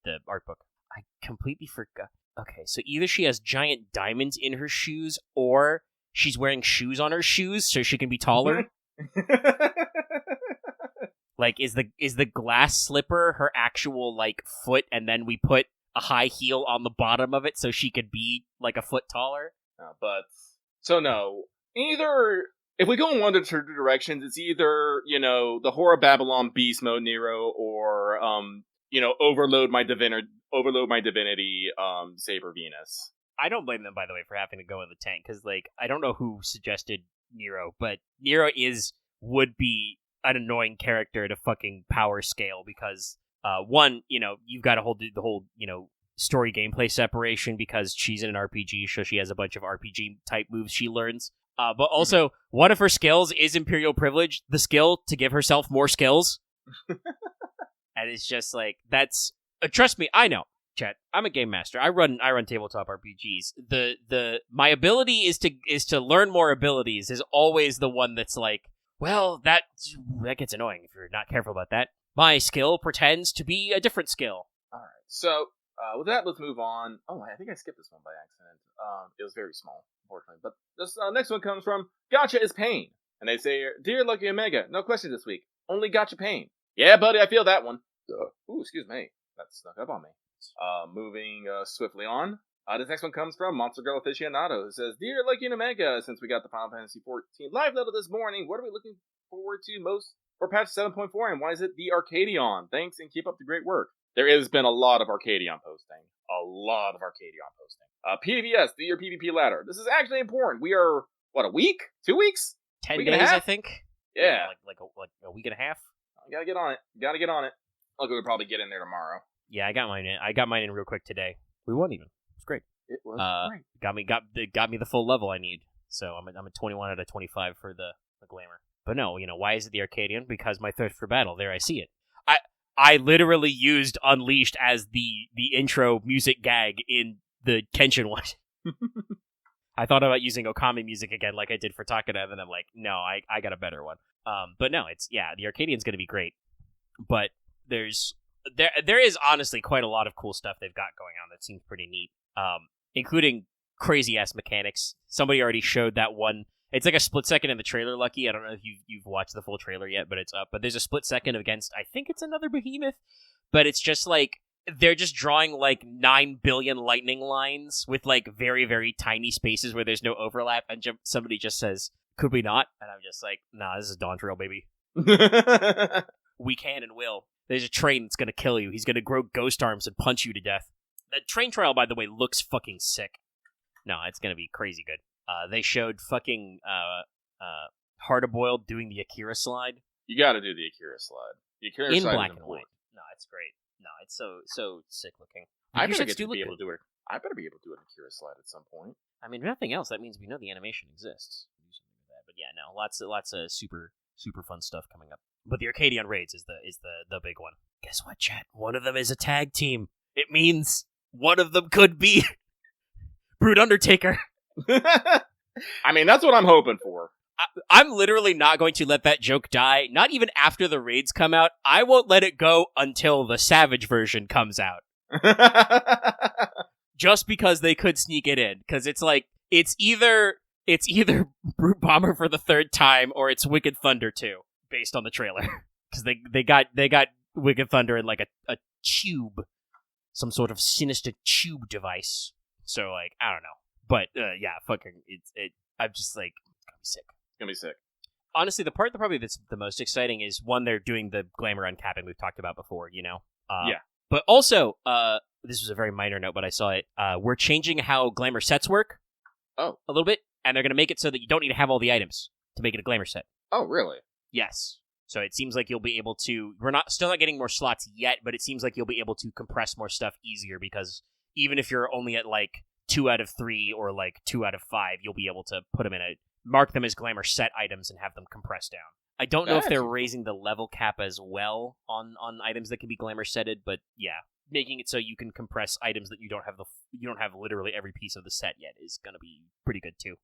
the art book. I completely forgot. Okay, so either she has giant diamonds in her shoes, or she's wearing shoes on her shoes so she can be taller. Like, is the glass slipper her actual, like, foot, and then we put a high heel on the bottom of it so she could be, like, a foot taller? So no. Either, if we go in one of the two directions, it's either, the Horror Babylon Beast Mode Nero, or, Overload My Divinity, Saber Venus. I don't blame them, by the way, for having to go in the tank, because, like, I don't know who suggested Nero, but Nero would be an annoying character to fucking power scale, because... one, you've got to hold the whole, story gameplay separation, because she's in an RPG, so she has a bunch of RPG-type moves she learns. But also, one of her skills is Imperial Privilege, the skill to give herself more skills. And it's just like, that's... trust me, I know, chat. I'm a game master. I run tabletop RPGs. My ability is to learn more abilities is always the one that's like, well, that gets annoying if you're not careful about that. My skill pretends to be a different skill. Alright, so, With that, let's move on. Oh, I think I skipped this one by accident. It was very small, unfortunately. But this next one comes from Gotcha is Pain. And they say, Dear Lucky Omega, no question this week. Only Gotcha Pain. Yeah, buddy, I feel that one. Ooh, excuse me. That snuck up on me. Moving swiftly on. This next one comes from Monster Girl Aficionado, who says, Dear Lucky and Omega, since we got the Final Fantasy XIV live level this morning, what are we looking forward to most for patch 7.4, and why is it the Arcadion? Thanks, and keep up the great work. There has been a lot of Arcadion posting. PvS, do your PvP ladder. This is actually important. We are, what, a week? 2 weeks? 10 days, I think. Yeah. Like a week and a half. I gotta get on it. Look, we'll probably get in there tomorrow. Yeah, I got mine in real quick today. We won even. It's great. It was great. Got me the full level I need. So I'm at 21 out of 25 for the glamour. But no, why is it the Arcadian? Because my thirst for battle. There, I see it. I literally used Unleashed as the intro music gag in the Kenshin one. I thought about using Okami music again like I did for Takeda, and then I'm like, no, I got a better one. But no, the Arcadian's going to be great. But there is honestly quite a lot of cool stuff they've got going on that seems pretty neat, including crazy-ass mechanics. Somebody already showed that one. It's like a split second in the trailer, Lucky. I don't know if you've watched the full trailer yet, but it's up. But there's a split second against, I think it's another behemoth, but it's just like, they're just drawing like 9 billion lightning lines with like very, very tiny spaces where there's no overlap, and somebody just says, could we not? And I'm just like, nah, this is Dawn Trail, baby. We can and will. There's a train that's gonna kill you. He's gonna grow ghost arms and punch you to death. That train trial, by the way, looks fucking sick. No, it's gonna be crazy good. They showed fucking Hard-a-Boiled doing the Akira slide. You gotta do the Akira slide. The Akira in slide black and white. No, it's great. No, it's so sick looking. I better be able to do it. I better be able to do an Akira slide at some point. I mean, if nothing else, that means we know the animation exists. But yeah, no, lots of super fun stuff coming up. But the Arcadian raids is the big one. Guess what, chat? One of them is a tag team. It means one of them could be Brood Undertaker. I mean, that's what I'm hoping for. I'm literally not going to let that joke die, not even after the raids come out. I won't let it go until the Savage version comes out. Just because they could sneak it in. Because it's like, it's either Brute Bomber for the third time, or it's Wicked Thunder 2, based on the trailer. Because they got Wicked Thunder in like a tube. Some sort of sinister tube device. So, like, I don't know. But, yeah, fucking, I'm just like, it's gonna be sick. It's gonna be sick. Honestly, the part that probably that's the most exciting is, one, they're doing the glamour uncapping we've talked about before, Yeah. But also, this was a very minor note, but I saw it, we're changing how glamour sets work. Oh. A little bit, and they're gonna make it so that you don't need to have all the items to make it a glamour set. Oh, really? Yes. So it seems like you'll be able to, still not getting more slots yet, but it seems like you'll be able to compress more stuff easier, because even if you're only at, like, 2 out of 3 or like 2 out of 5, you'll be able to put them mark them as glamour set items and have them compressed down. I don't know if they're raising the level cap as well on items that can be glamour setted, but yeah, making it so you can compress items that you don't have literally every piece of the set yet is gonna be pretty good too.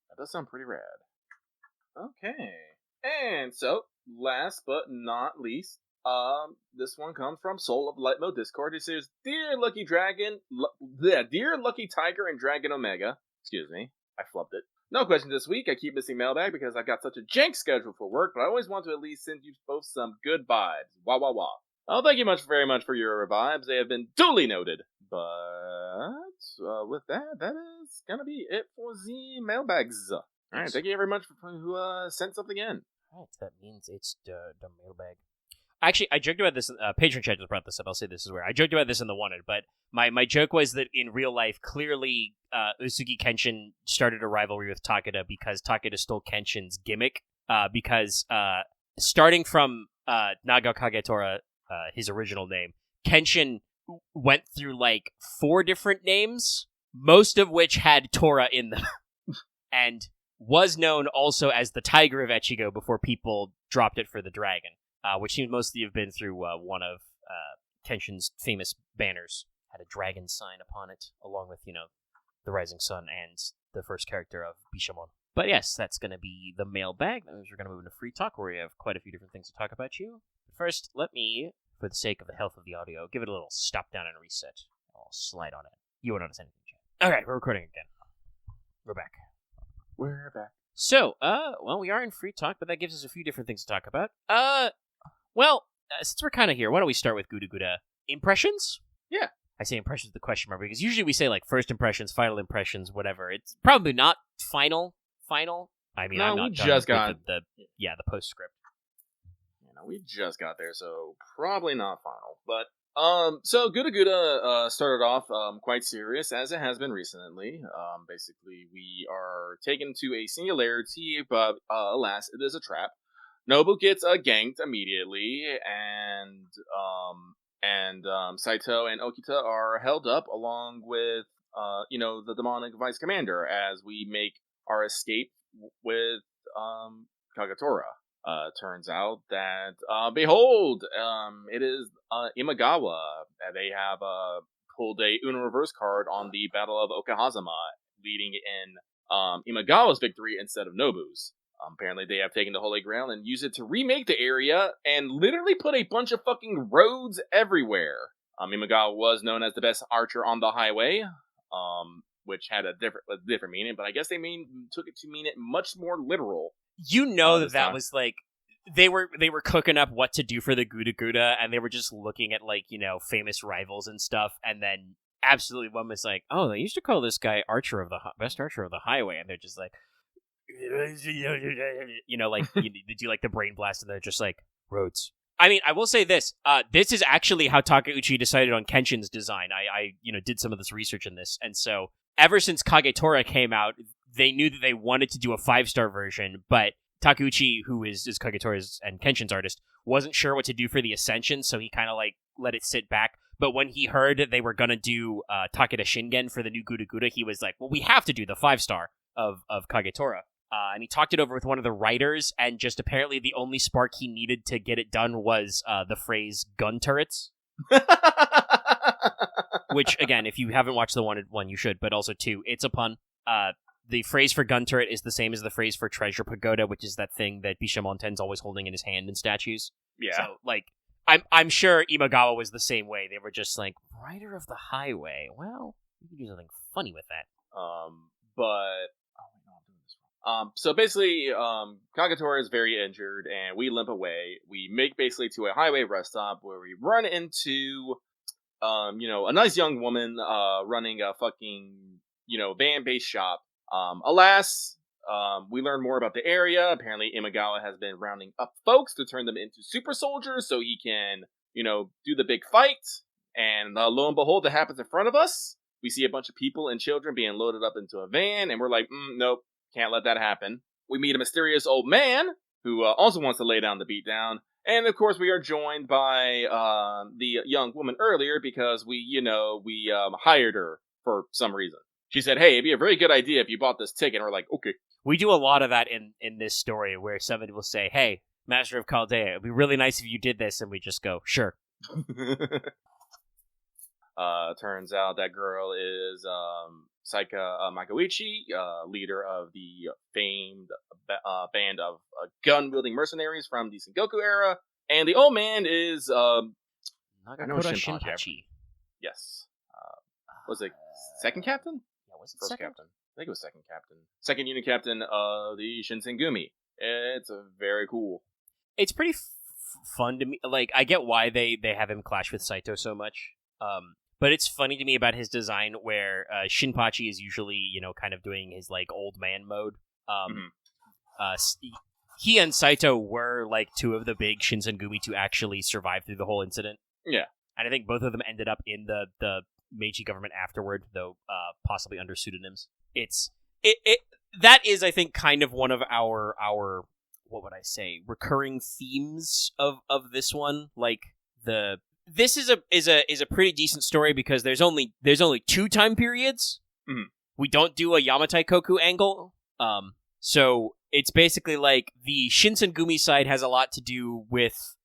That does sound pretty rad. Okay, and so last but not least, this one comes from Soul of Light Mode Discord. It says, Dear Lucky Tiger and Dragon Omega. Excuse me, I flubbed it. No question this week. I keep missing mailbag because I've got such a jank schedule for work, but I always want to at least send you both some good vibes. Wah wah wah. Oh, thank you very much for your vibes. They have been duly noted. But with that is gonna be it for the mailbags. All right, thank you very much for who sent something in. All right, that means it's the mailbag. Actually, I joked about this. Patron chat just brought this up. I'll say this is where I joked about this in the Wanted, but my joke was that in real life, clearly, Uesugi Kenshin started a rivalry with Takeda because Takeda stole Kenshin's gimmick. Because starting from Nagao Kagetora, his original name, Kenshin went through like 4 different names, most of which had Tora in them, and was known also as the Tiger of Echigo before people dropped it for the Dragon. Which seems mostly have been through one of Kenshin's famous banners. Had a dragon sign upon it, along with, the Rising Sun and the first character of Bishamon. But yes, that's going to be the mailbag. That means we're going to move into free talk, where we have quite a few different things to talk about you. First, let me, for the sake of the health of the audio, give it a little stop down and reset. I'll I'll slide on it. You won't notice anything, chat. Okay, we're recording again. We're back. So, we are in free talk, but that gives us a few different things to talk about. Since we're kind of here, why don't we start with GUDAGUDA impressions? Yeah. I say impressions with the question mark because usually we say like first impressions, final impressions, whatever. It's probably not final. I mean, I'm not we just got the postscript. We just got there, so probably not final. But so GUDAGUDA started off quite serious, as it has been recently. Basically, we are taken to a singularity, but alas, it is a trap. Nobu gets ganked immediately, and Saito and Okita are held up along with the demonic vice commander as we make our escape with Kagetora. Turns out that behold, it is Imagawa. They have pulled a Uno reverse card on the Battle of Okahazama, leading in Imagawa's victory instead of Nobu's. Apparently they have taken the Holy Grail and used it to remake the area and literally put a bunch of fucking roads everywhere. Imagawa was known as the best archer on the highway, which had a different meaning, but I guess they took it to mean it much more literal. You know that was like they were cooking up what to do for the GUDAGUDA, and they were just looking at like famous rivals and stuff, and then absolutely one was like, oh, they used to call this guy best archer of the highway, and they're just like, they do like the brain blast, and they're just like roads. I mean, I will say this. This is actually how Takeuchi decided on Kenshin's design. I did some of this research in this, and so ever since Kagetora came out, they knew that they wanted to do a 5-star version, but Takeuchi, who is Kagetora's and Kenshin's artist, wasn't sure what to do for the Ascension, so he kind of like let it sit back. But when he heard that they were gonna do Takeda Shingen for the new GUDAGUDA, he was like, well, we have to do the 5-star of Kagetora. And he talked it over with one of the writers, and just apparently the only spark he needed to get it done was the phrase gun turrets. Which, again, if you haven't watched the one, you should, but also, too, it's a pun. The phrase for gun turret is the same as the phrase for treasure pagoda, which is that thing that Bishamonten's always holding in his hand in statues. Yeah. So, like, I'm sure Imagawa was the same way. They were just like, Rider of the Highway. Well, we can do something funny with that. So basically, Kagetora is very injured, and we limp away. We make basically to a highway rest stop where we run into, a nice young woman, running a fucking, van-based shop. Alas, we learn more about the area. Apparently, Imagawa has been rounding up folks to turn them into super soldiers so he can, do the big fight. And lo and behold, that happens in front of us. We see a bunch of people and children being loaded up into a van, and we're like, nope. Can't let that happen. We meet a mysterious old man who also wants to lay down the beatdown. And of course, we are joined by the young woman earlier because we hired her for some reason. She said, hey, it'd be a very good idea if you bought this ticket. And we're like, okay. We do a lot of that in this story where somebody will say, hey, Master of Chaldea, it'd be really nice if you did this. And we just go, sure. Turns out that girl is Saika Makoichi, leader of the famed band of gun-wielding mercenaries from the Sengoku era, and the old man is Nagakoda Shinpachi. Yes. Was it second captain? Yeah, was it first second? Captain? I think it was second captain. Second unit captain of the Shinsengumi. It's very cool. It's pretty fun to me. Like, I get why they have him clash with Saito so much. But it's funny to me about his design where Shinpachi is usually, kind of doing his, like, old man mode. He and Saito were, like, two of the big Shinsengumi to actually survive through the whole incident. Yeah. And I think both of them ended up in the Meiji government afterward, though possibly under pseudonyms. That is, I think, kind of one of our what would I say, recurring themes of this one. Like, This is a pretty decent story because there's only 2 time periods. Mm-hmm. We don't do a Yamatai Koku angle. So it's basically like the Shinsengumi side has a lot to do with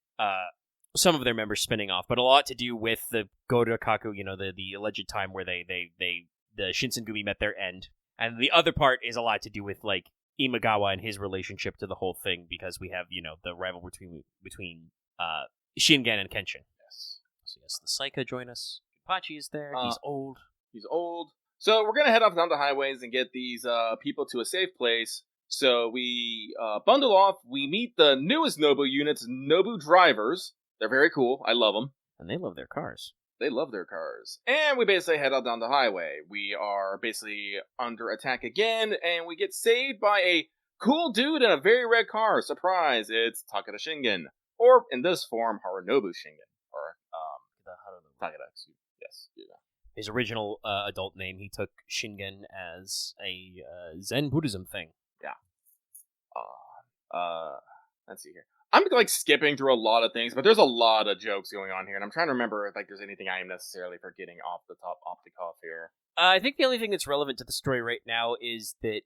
some of their members spinning off, but a lot to do with the Goryokaku, the alleged time where the Shinsengumi met their end. And the other part is a lot to do with like Imagawa and his relationship to the whole thing because we have, the rivalry between Shingen and Kenshin. Yes. So yes, the Saika join us. Shinpachi is there. He's old. He's old. So we're going to head off down the highways and get these people to a safe place. So we bundle off. We meet the newest Nobu units, Nobu drivers. They're very cool. I love them. And they love their cars. They love their cars. And we basically head out down the highway. We are basically under attack again, and we get saved by a cool dude in a very red car. Surprise, it's Takeda Shingen. Or, in this form, Harunobu Shingen. Or, Takeda, excuse me. Yes, you know. His original adult name, he took Shingen as a Zen Buddhism thing. Yeah. Let's see here. I'm like skipping through a lot of things, but there's a lot of jokes going on here, and I'm trying to remember if like there's anything I am necessarily forgetting off the cuff here. I think the only thing that's relevant to the story right now is that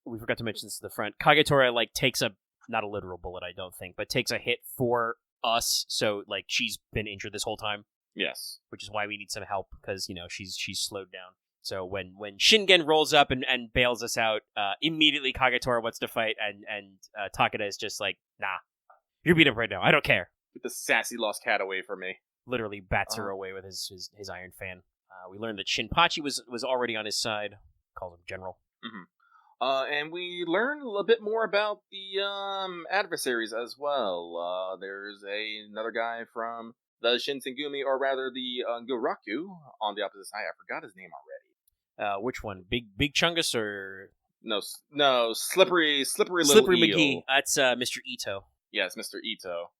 we forgot to mention this at the front. Kagetora like takes not a literal bullet, I don't think, but takes a hit for us. So like she's been injured this whole time. Yes, which is why we need some help because she's slowed down. So when Shingen rolls up and bails us out, immediately Kagetora wants to fight, and Takeda is just like, nah, you're beat up right now. I don't care. Get the sassy lost cat away from me. Literally bats her away with his iron fan. We learned that Shinpachi was already on his side. Calls him General. Mm-hmm. And we learn a little bit more about the adversaries as well. There's another guy from the Shinsengumi, or rather the Guraku, on the opposite side. I forgot his name already. Which one? Big Chungus or no? Slippery little McGee. eel. That's Mr. Ito. Yes, Mr. Ito.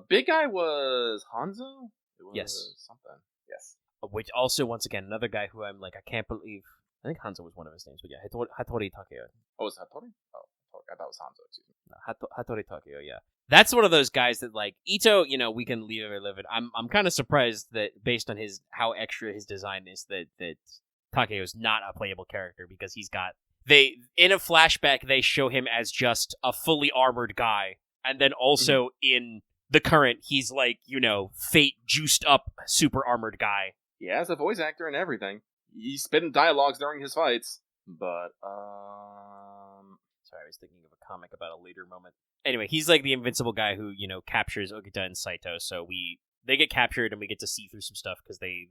Big guy was Hanzo. It was yes, something. Yes. Which also, once again, another guy who I'm like, I can't believe. I think Hanzo was one of his names, but yeah, Hattori Takeo. Oh, was it Hattori? Oh, I thought it was Hanzo. Excuse me. No, Hattori Takeo. Yeah. That's one of those guys that, like, Ito, we can leave it or live it. I'm kind of surprised that, based on how extra his design is, that Takeo is not a playable character, because he's got... in a flashback, they show him as just a fully armored guy, and then also in the current, he's like, fate juiced up super armored guy. He has a voice actor and everything. He's spitting dialogues during his fights, but, Sorry, I was thinking of a comic about a later moment. Anyway, he's like the invincible guy who, captures Ogata and Saito, so they get captured and we get to see through some stuff because they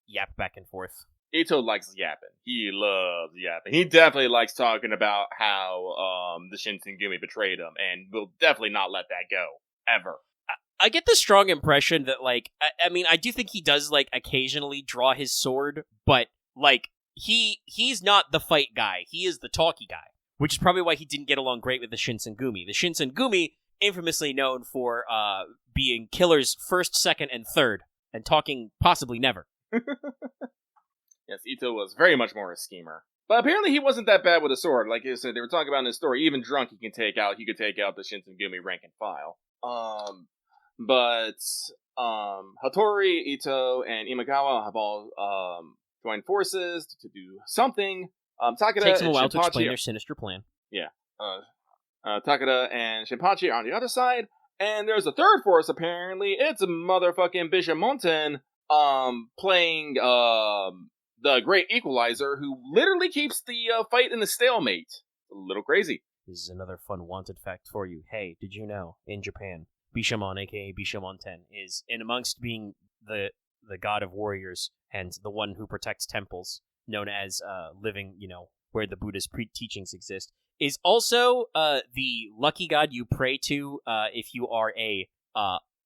yap back and forth. Ito likes yapping. He loves yapping. He definitely likes talking about how the Shinsengumi betrayed him, and will definitely not let that go. Ever. I get the strong impression that, like, I mean, I do think he does, like, occasionally draw his sword, but, like, he's not the fight guy. He is the talky guy. Which is probably why he didn't get along great with the Shinsengumi. The Shinsengumi, infamously known for being killers first, second, and third, and talking possibly never. Yes, Ito was very much more a schemer. But apparently he wasn't that bad with a sword. Like you said, they were talking about in his story, even drunk he could take out the Shinsengumi rank and file. But Hattori, Ito, and Imagawa have all joined forces to do something. Takeda takes them a while Shinpachi to explain their sinister plan. Yeah. Takeda and Shinpachi are on the other side, and there's a third force, apparently. It's a motherfucking Bishamonten, playing, the Great Equalizer, who literally keeps the, fight in a stalemate. A little crazy. This is another fun wanted fact for you. Hey, did you know, in Japan, Bishamon, aka Bishamonten, is, in amongst being the god of warriors, and the one who protects temples, known as living, where the Buddha's teachings exist, is also the lucky god you pray to if you are a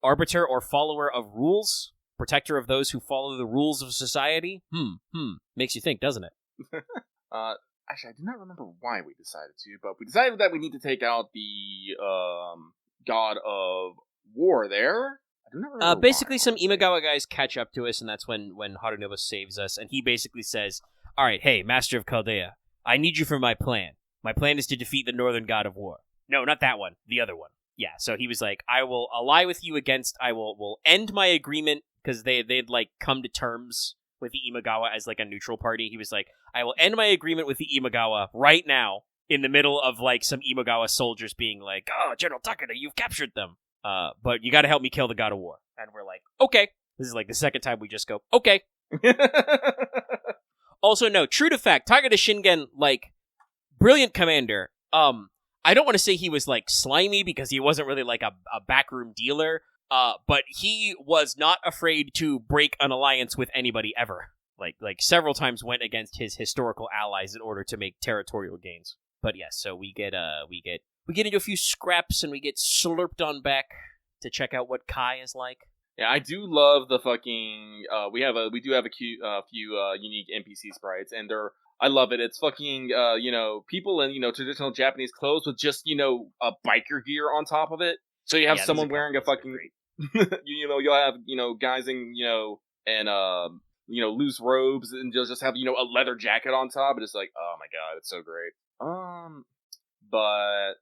arbiter or follower of rules, protector of those who follow the rules of society. Makes you think, doesn't it? Actually, I do not remember why we decided to, but we decided that we need to take out the god of war there. I do not remember basically, why. some Imagawa guys catch up to us, and that's when Harunobu saves us, and he basically says, alright, hey, Master of Chaldea, I need you for my plan. My plan is to defeat the Northern God of War. No, not that one. The other one. Yeah, so he was like, I will ally with you against... I will end my agreement, because they'd, like, come to terms with the Imagawa as, like, a neutral party. He was like, I will end my agreement with the Imagawa right now, in the middle of, like, some Imagawa soldiers being like, oh, General Takeda, you've captured them. But you gotta help me kill the God of War. And we're like, okay. This is, like, the second time we just go, okay. Also, no, true to fact, Takeda Shingen, like, brilliant commander. I don't want to say he was, like, slimy, because he wasn't really, like, a backroom dealer, But he was not afraid to break an alliance with anybody ever. Like several times went against his historical allies in order to make territorial gains. But yes, so we get into a few scraps and we get slurped on back to check out what Kai is like. Yeah, I do love the fucking. We do have a few unique NPC sprites, and I love it. It's fucking people in traditional Japanese clothes with just a biker gear on top of it. So you have someone wearing a fucking. You'll have guys in and loose robes, and you'll just have a leather jacket on top. It's like, oh my god, it's so great. But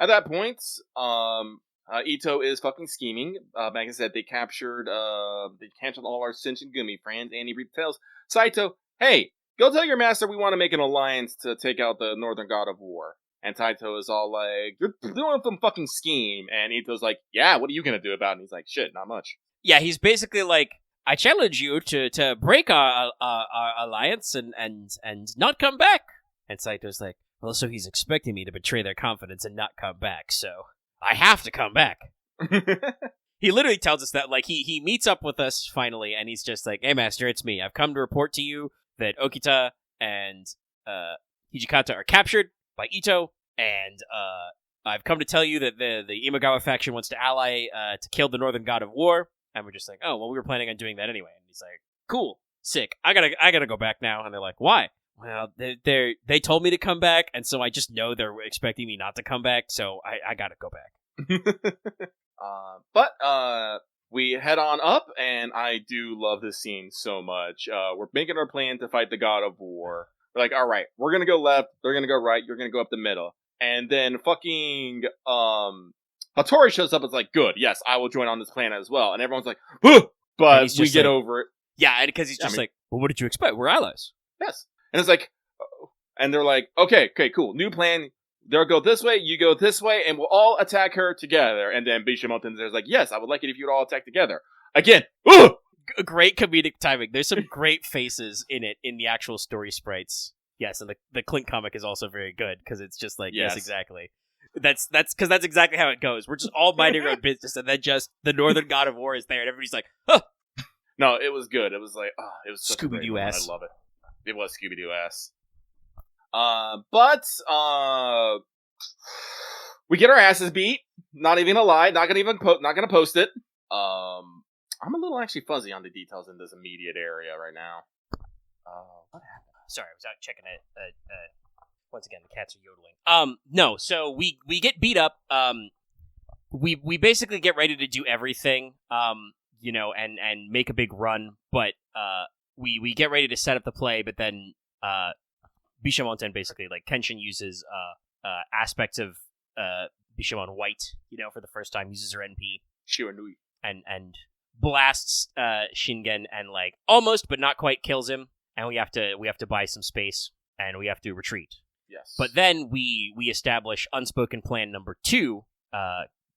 at that point, Ito is fucking scheming. Like I said, they canceled all our Shinshin Gumi friends, and he tells Saito, hey, go tell your master we want to make an alliance to take out the Northern God of War. And Taito is all like, you're doing some fucking scheme. And Ito's like, yeah, what are you going to do about it? And he's like, shit, not much. Yeah, he's basically like, I challenge you to break our alliance and not come back. And Saito's like, well, so he's expecting me to betray their confidence and not come back, so I have to come back. He literally tells us that, like, he meets up with us finally, and he's just like, hey, master, it's me. I've come to report to you that Okita and Hijikata are captured by Ito, and I've come to tell you that the Imagawa faction wants to ally to kill the Northern God of War. And we're just like, oh, well, we were planning on doing that anyway. And he's like, cool, sick. I gotta go back now. And they're like, why? Well, they told me to come back, and so I just know they're expecting me not to come back, so I gotta go back. But we head on up, and I do love this scene so much. We're making our plan to fight the God of War. We're like, all right, we're gonna go left, they're gonna go right, you're gonna go up the middle. And then fucking Hattori shows up and is like, good, yes, I will join on this plan as well. And everyone's like, huh! But we get over it. Yeah, because he's just like, well, what did you expect? We're allies. Yes. And it's like, and they're like, okay, cool, new plan. They'll go this way, you go this way, and we'll all attack her together. And then Bishamoto is like, yes, I would like it if you'd all attack together. Again, great comedic timing. There's some great faces in it, in the actual story sprites. Yes, and the Clink comic is also very good, because it's just like, yes, exactly. That's because that's exactly how it goes. We're just all minding our own business, and then just the Northern God of War is there, and everybody's like, huh! No, it was good. It was like, it was Scooby-Doo ass. I love it. It was Scooby-Doo ass. But we get our asses beat. Not even gonna lie. Not gonna post it. I'm a little actually fuzzy on the details in this immediate area right now. What happened? Sorry, I was out checking it. Once again, the cats are yodeling. No, so we get beat up. We basically get ready to do everything. And make a big run, but we get ready to set up the play, but then Bishamonten basically, like, Kenshin uses aspects of Bishamon White, for the first time, uses her NP. Shiranui. And blasts Shingen and, like, almost but not quite kills him, and we have to buy some space, and we have to retreat. Yes. But then we establish unspoken plan number 2,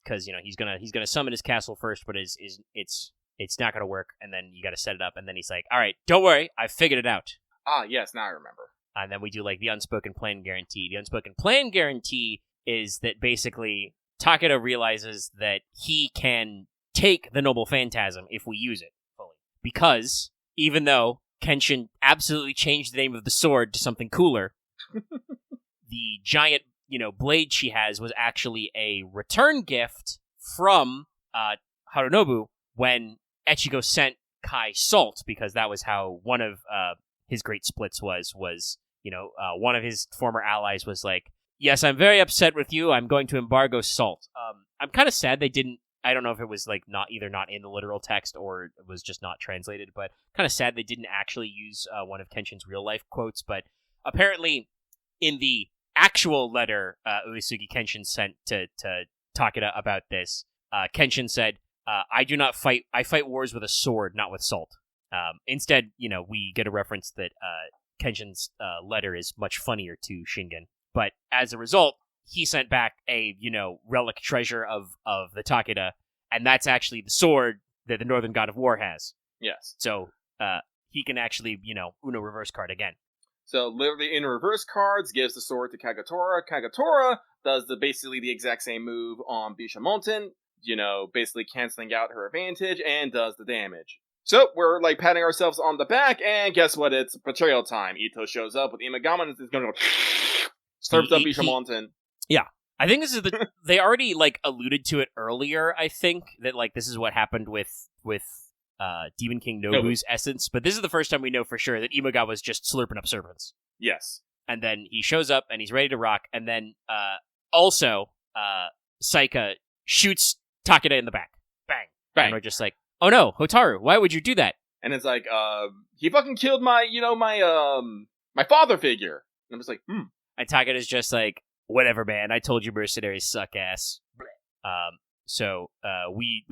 because he's gonna summon his castle first, but it's not gonna work, and then you gotta set it up, and then he's like, all right, don't worry, I figured it out. Ah, yes, now I remember. And then we do, like, the unspoken plan guarantee. The unspoken plan guarantee is that basically Takeda realizes that he can take the Noble Phantasm if we use it fully. Because even though Kenshin absolutely changed the name of the sword to something cooler, the giant, blade she has was actually a return gift from Harunobu when Echigo sent Kai salt, because that was how one of his great splits was one of his former allies was like, yes, I'm very upset with you, I'm going to embargo salt. I'm kind of sad they didn't, I don't know if it was like not in the literal text or it was just not translated, but kind of sad they didn't actually use one of Kenshin's real life quotes. But apparently in the actual letter Uesugi Kenshin sent to Takeda about this, Kenshin said, I do not fight, I fight wars with a sword, not with salt. Instead, we get a reference that Kenshin's letter is much funnier to Shingen. But as a result, he sent back a, relic treasure of the Takeda, and that's actually the sword that the Northern God of War has. Yes. So he can actually, Uno reverse card again. So literally in reverse cards, gives the sword to Kagetora. Kagetora does basically the exact same move on Bishamonten. basically canceling out her advantage and does the damage. So we're like patting ourselves on the back, and guess what? It's betrayal time. Ito shows up with Imagama and is going to go serves up Ishamonten. Yeah. I think this is they already like alluded to it earlier, I think, that like this is what happened with Demon King Nobu's essence, but this is the first time we know for sure that Imagawa was just slurping up serpents. Yes. And then he shows up and he's ready to rock, and then also Saika shoots Takeda in the back. Bang. Bang. And we're just like, oh no, Hotaru, why would you do that? And it's like, he fucking killed my father figure. And I'm just like, And Takeda's just like, whatever, man. I told you mercenaries suck ass. So we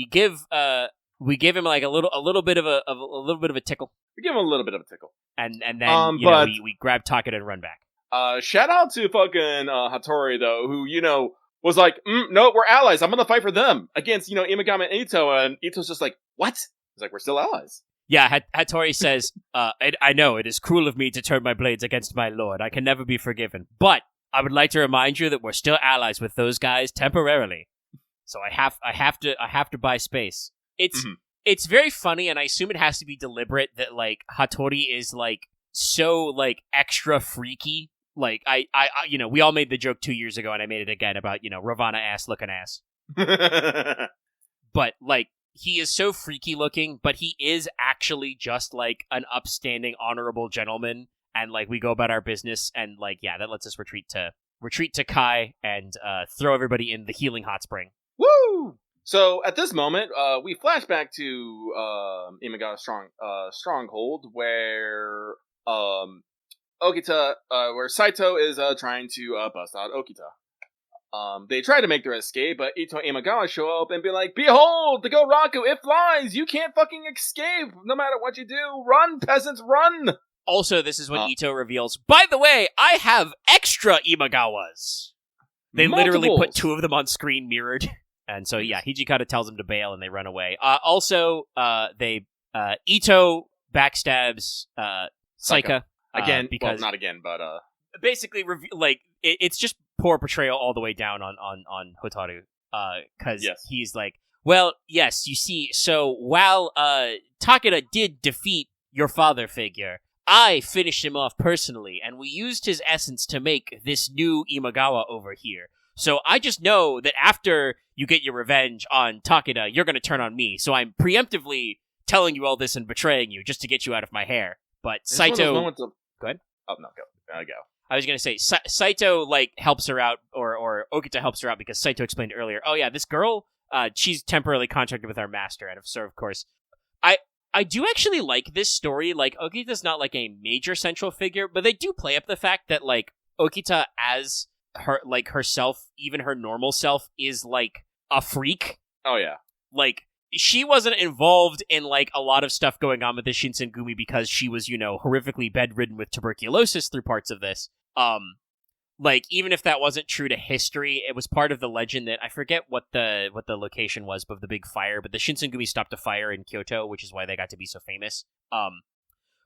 give him like a little bit of a tickle. We give him a little bit of a tickle, and then we grab Takeda and run back. Shout out to fucking Hattori though, who was like, no, we're allies. I'm gonna fight for them against Imagama and Ito, and Ito's just like, what? He's like, we're still allies. Yeah, Hattori says, I know it is cruel of me to turn my blades against my lord. I can never be forgiven, but I would like to remind you that we're still allies with those guys temporarily. So I have to buy space. It's very funny, and I assume it has to be deliberate that like Hattori is like so like extra freaky. Like I we all made the joke 2 years ago, and I made it again about Ravana ass looking ass. But like he is so freaky looking, but he is actually just like an upstanding, honorable gentleman. And like we go about our business, and like that lets us retreat to Kai and throw everybody in the healing hot spring. Woo! So at this moment, we flash back to Imaga's stronghold, where Okita, where Saito is trying to bust out Okita. They try to make their escape, but Ito and Imagawa show up and be like, "Behold, the Goraku! It flies! You can't fucking escape! No matter what you do, run, peasants, run!" Also, this is when Ito reveals, by the way, I have extra Imagawas. They literally put 2 of them on screen mirrored. And so, Hijikata tells them to bail and they run away. Also, Ito backstabs Saika. Again, because not again, but... Basically, it's just poor portrayal all the way down on Hotaru. Because he's like, well, yes, you see, so while Takeda did defeat your father figure, I finished him off personally, and we used his essence to make this new Imagawa over here. So I just know that after you get your revenge on Takeda, you're going to turn on me. So I'm preemptively telling you all this and betraying you just to get you out of my hair. But Saito... Go ahead. Oh, no, go. I was going to say, Saito helps her out, or Okita helps her out because Saito explained earlier, oh yeah, this girl, she's temporarily contracted with our master, and so of course... I do actually like this story. Like, Okita's not like a major central figure, but they do play up the fact that like Okita as her herself, even her normal self, is like a freak. Oh yeah. Like she wasn't involved in like a lot of stuff going on with the Shinsengumi because she was, horrifically bedridden with tuberculosis through parts of this. Like even if that wasn't true to history, it was part of the legend that I forget what the location was of the big fire, but the Shinsengumi stopped a fire in Kyoto, which is why they got to be so famous.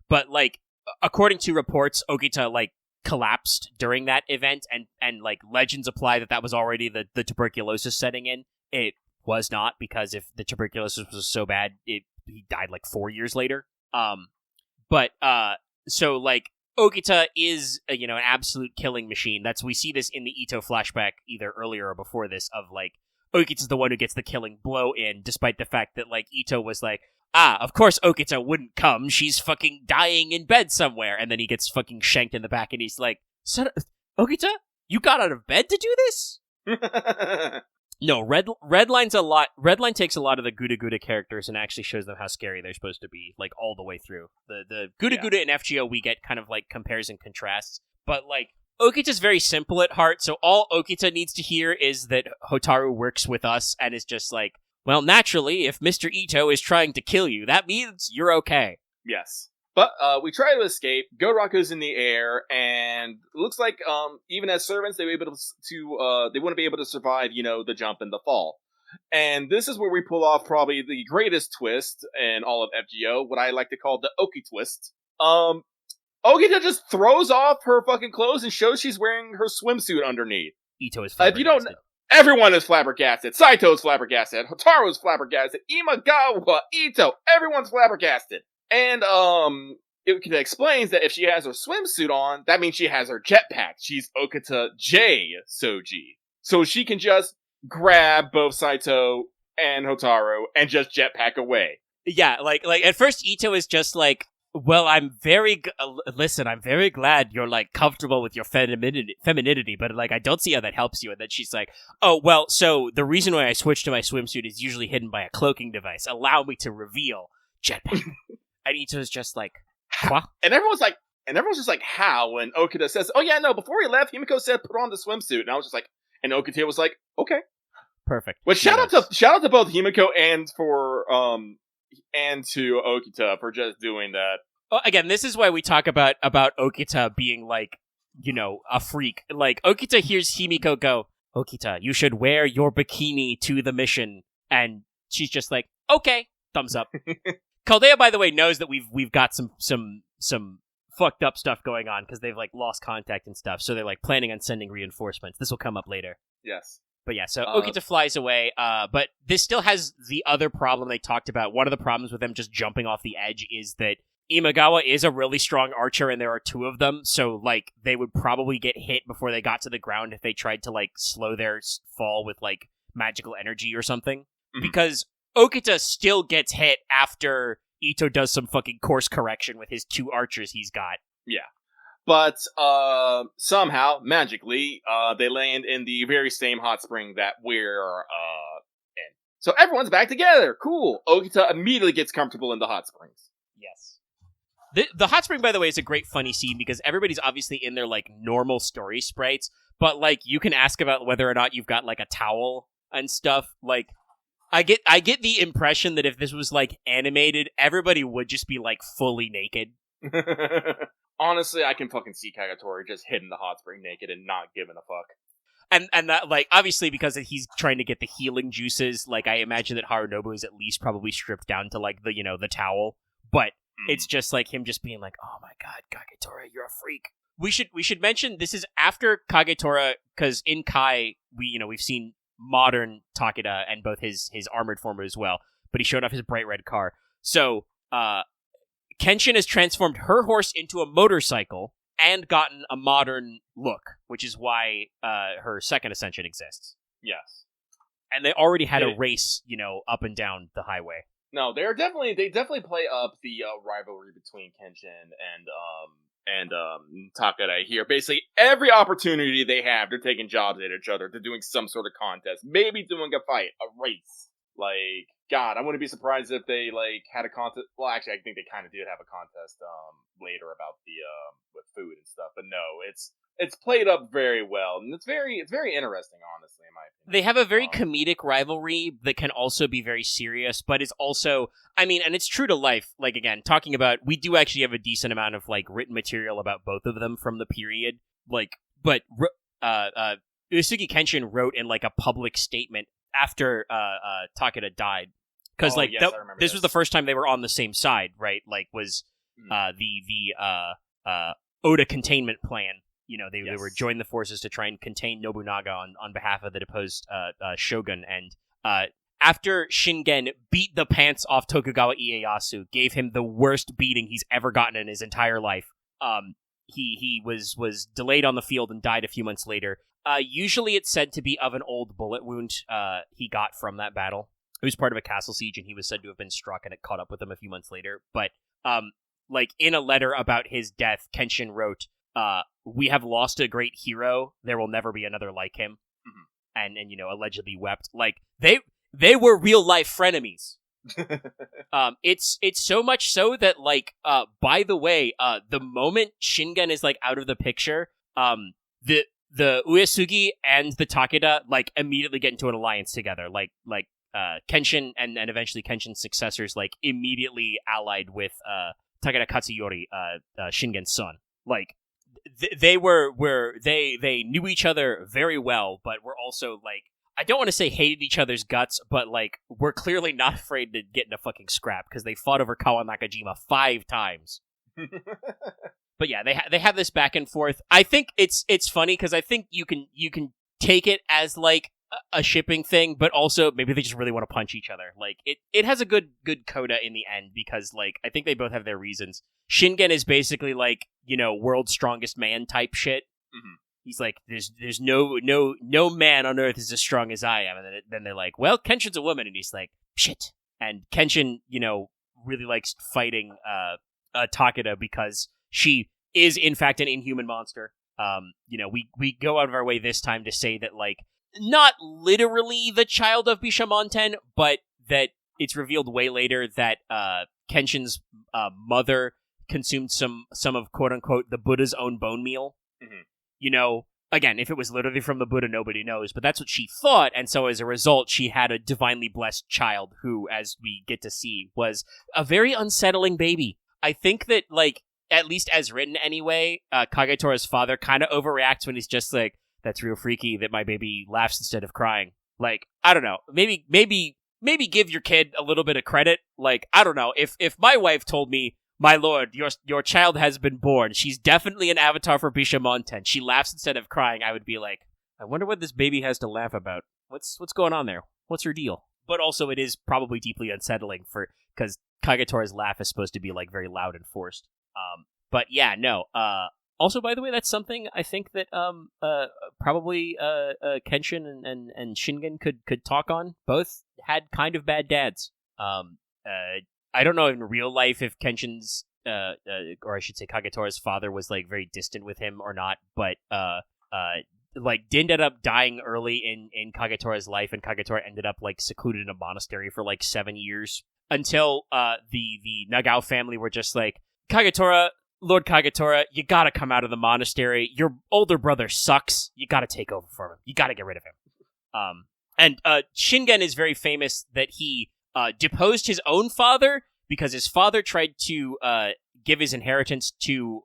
But like according to reports, Okita like collapsed during that event, and like legends apply that was already the tuberculosis setting in. It was not, because if the tuberculosis was so bad, he died like 4 years later. So like Okita is an absolute killing machine. We see this in the Ito flashback either earlier or before this, of like Okita's the one who gets the killing blow in, despite the fact that like Ito was like, of course Okita wouldn't come. She's fucking dying in bed somewhere. And then he gets fucking shanked in the back, and he's like, Okita, you got out of bed to do this? No, Redline takes a lot of the GUDAGUDA characters and actually shows them how scary they're supposed to be, like all the way through. The GUDAGUDA in FGO we get kind of like compares and contrasts, but like Okita's very simple at heart, so all Okita needs to hear is that Hotaru works with us and is just like, well, naturally, if Mr. Ito is trying to kill you, that means you're okay. Yes. But we try to escape. Goraku's in the air, and it looks like even as servants, they wouldn't be able to survive, the jump and the fall. And this is where we pull off probably the greatest twist in all of FGO, what I like to call the Oki twist. Okita just throws off her fucking clothes and shows she's wearing her swimsuit underneath. Ito is flabbergasted. Everyone is flabbergasted. Saito's flabbergasted. Hotaro's flabbergasted. Imagawa, Ito, everyone's flabbergasted. And, it explains that if she has her swimsuit on, that means she has her jetpack. She's Okita J Soji. So she can just grab both Saito and Hotaru and just jetpack away. Yeah, like at first Ito is just like, well, I'm very glad you're, like, comfortable with your femininity, but, like, I don't see how that helps you. And then she's like, oh, well, so the reason why I switched to my swimsuit is usually hidden by a cloaking device. Allow me to reveal jetpack. And Ito's just like, what? And everyone's just like, how? And Okita says, oh yeah, no, before he left, Himiko said put on the swimsuit. And I was just like, and Okita was like, okay. Perfect. Well, shout out to both Himiko and to Okita for just doing that. Oh, again, this is why we talk about Okita being, like, you know, a freak. Like, Okita hears Himiko go, Okita, you should wear your bikini to the mission. And she's just like, okay, thumbs up. Chaldea, by the way, knows that we've got some fucked up stuff going on because they've, like, lost contact and stuff. So they're, like, planning on sending reinforcements. This will come up later. Yes. But yeah, so Okita flies away, but this still has the other problem they talked about. One of the problems with them just jumping off the edge is that Imagawa is a really strong archer, and there are two of them, so, like, they would probably get hit before they got to the ground if they tried to, like, slow their fall with, like, magical energy or something. Mm-hmm. Because Okita still gets hit after Ito does some fucking course correction with his two archers he's got. Yeah. But, somehow, magically, they land in the very same hot spring that we're, in. So everyone's back together! Cool! Okita immediately gets comfortable in the hot springs. Yes. The hot spring, by the way, is a great funny scene because everybody's obviously in their, like, normal story sprites, but, like, you can ask about whether or not you've got, like, a towel and stuff. Like, I get the impression that if this was, like, animated, everybody would just be, like, fully naked. Honestly, I can fucking see Kagetora just hitting the hot spring naked and not giving a fuck. And that, like, obviously because he's trying to get the healing juices, like, I imagine that Harunobu is at least probably stripped down to, like, the, you know, the towel. But it's just, like, him just being like, oh my god, Kagetora, you're a freak. We should mention this is after Kagetora, because in Kai, we've seen modern Takeda and both his armored form as well, but he showed off his bright red car. So, Kenshin has transformed her horse into a motorcycle and gotten a modern look, which is why her second ascension exists. Yes. And they already had a race, up and down the highway. No, they definitely play up the rivalry between Kenshin and Takeda here. Basically, every opportunity they have, they're taking jobs at each other. They're doing some sort of contest, maybe doing a fight, a race. Like, God, I wouldn't be surprised if they, like, had a contest. Well, actually, I think they kind of did have a contest later about the with food and stuff. But no, it's played up very well, and it's very interesting, honestly, in my opinion. They have a very comedic rivalry that can also be very serious, but is also, I mean, and it's true to life. Like, again, talking about, we do actually have a decent amount of, like, written material about both of them from the period. Like, but Uesugi Kenshin wrote in, like, a public statement after Takeda died, because this was the first time they were on the same side, right? Like, was the Oda containment plan. They were joined the forces to try and contain Nobunaga on behalf of the deposed shogun. And after Shingen beat the pants off Tokugawa Ieyasu, gave him the worst beating he's ever gotten in his entire life, he was delayed on the field and died a few months later. Usually it's said to be of an old bullet wound he got from that battle. It was part of a castle siege, and he was said to have been struck, and it caught up with him a few months later. But, in a letter about his death, Kenshin wrote, we have lost a great hero. There will never be another like him. Mm-hmm. And allegedly wept. Like, they were real-life frenemies. It's so much so that, like, by the way, the moment Shingen is, like, out of the picture, the Uesugi and the Takeda, like, immediately get into an alliance together. Like Kenshin and eventually Kenshin's successors, like, immediately allied with Takeda Katsuyori, Shingen's son. Like, they knew each other very well, but were also, like, I don't want to say hated each other's guts, but, like, were clearly not afraid to get in a fucking scrap, because they fought over Kawanakajima 5 times. But yeah, they have this back and forth. I think it's funny because I think you can take it as, like, a shipping thing, but also maybe they just really want to punch each other. Like, it has a good coda in the end, because, like, I think they both have their reasons. Shingen is basically, like, world's strongest man type shit. Mm-hmm. He's like, there's no man on earth is as strong as I am. And then they're like, well, Kenshin's a woman. And he's like, shit. And Kenshin, really likes fighting Takeda because she is, in fact, an inhuman monster. We go out of our way this time to say that, like, not literally the child of Bishamonten, but that it's revealed way later that Kenshin's mother consumed some of, quote-unquote, the Buddha's own bone meal. Mm-hmm. Again, if it was literally from the Buddha, nobody knows, but that's what she thought, and so as a result, she had a divinely blessed child who, as we get to see, was a very unsettling baby. I think that, like, at least as written anyway, Kagetora's father kind of overreacts when he's just like, that's real freaky that my baby laughs instead of crying. Like, I don't know. Maybe give your kid a little bit of credit. Like, I don't know. If my wife told me, my lord, your child has been born, she's definitely an avatar for Bishamonten, she laughs instead of crying, I would be like, I wonder what this baby has to laugh about. What's going on there? What's her deal? But also it is probably deeply unsettling because Kagetora's laugh is supposed to be, like, very loud and forced. But yeah, no. Also, by the way, that's something I think that probably Kenshin and Shingen could talk on. Both had kind of bad dads. I don't know in real life if Kenshin's, or I should say Kagetora's father was, like, very distant with him or not, but like, did end up dying early in Kagetora's life, and Kagetora ended up, like, secluded in a monastery for, like, 7 years, until the Nagao family were just like, Kagetora, Lord Kagetora, you gotta come out of the monastery. Your older brother sucks. You gotta take over for him. You gotta get rid of him. And Shingen is very famous that he deposed his own father because his father tried to give his inheritance to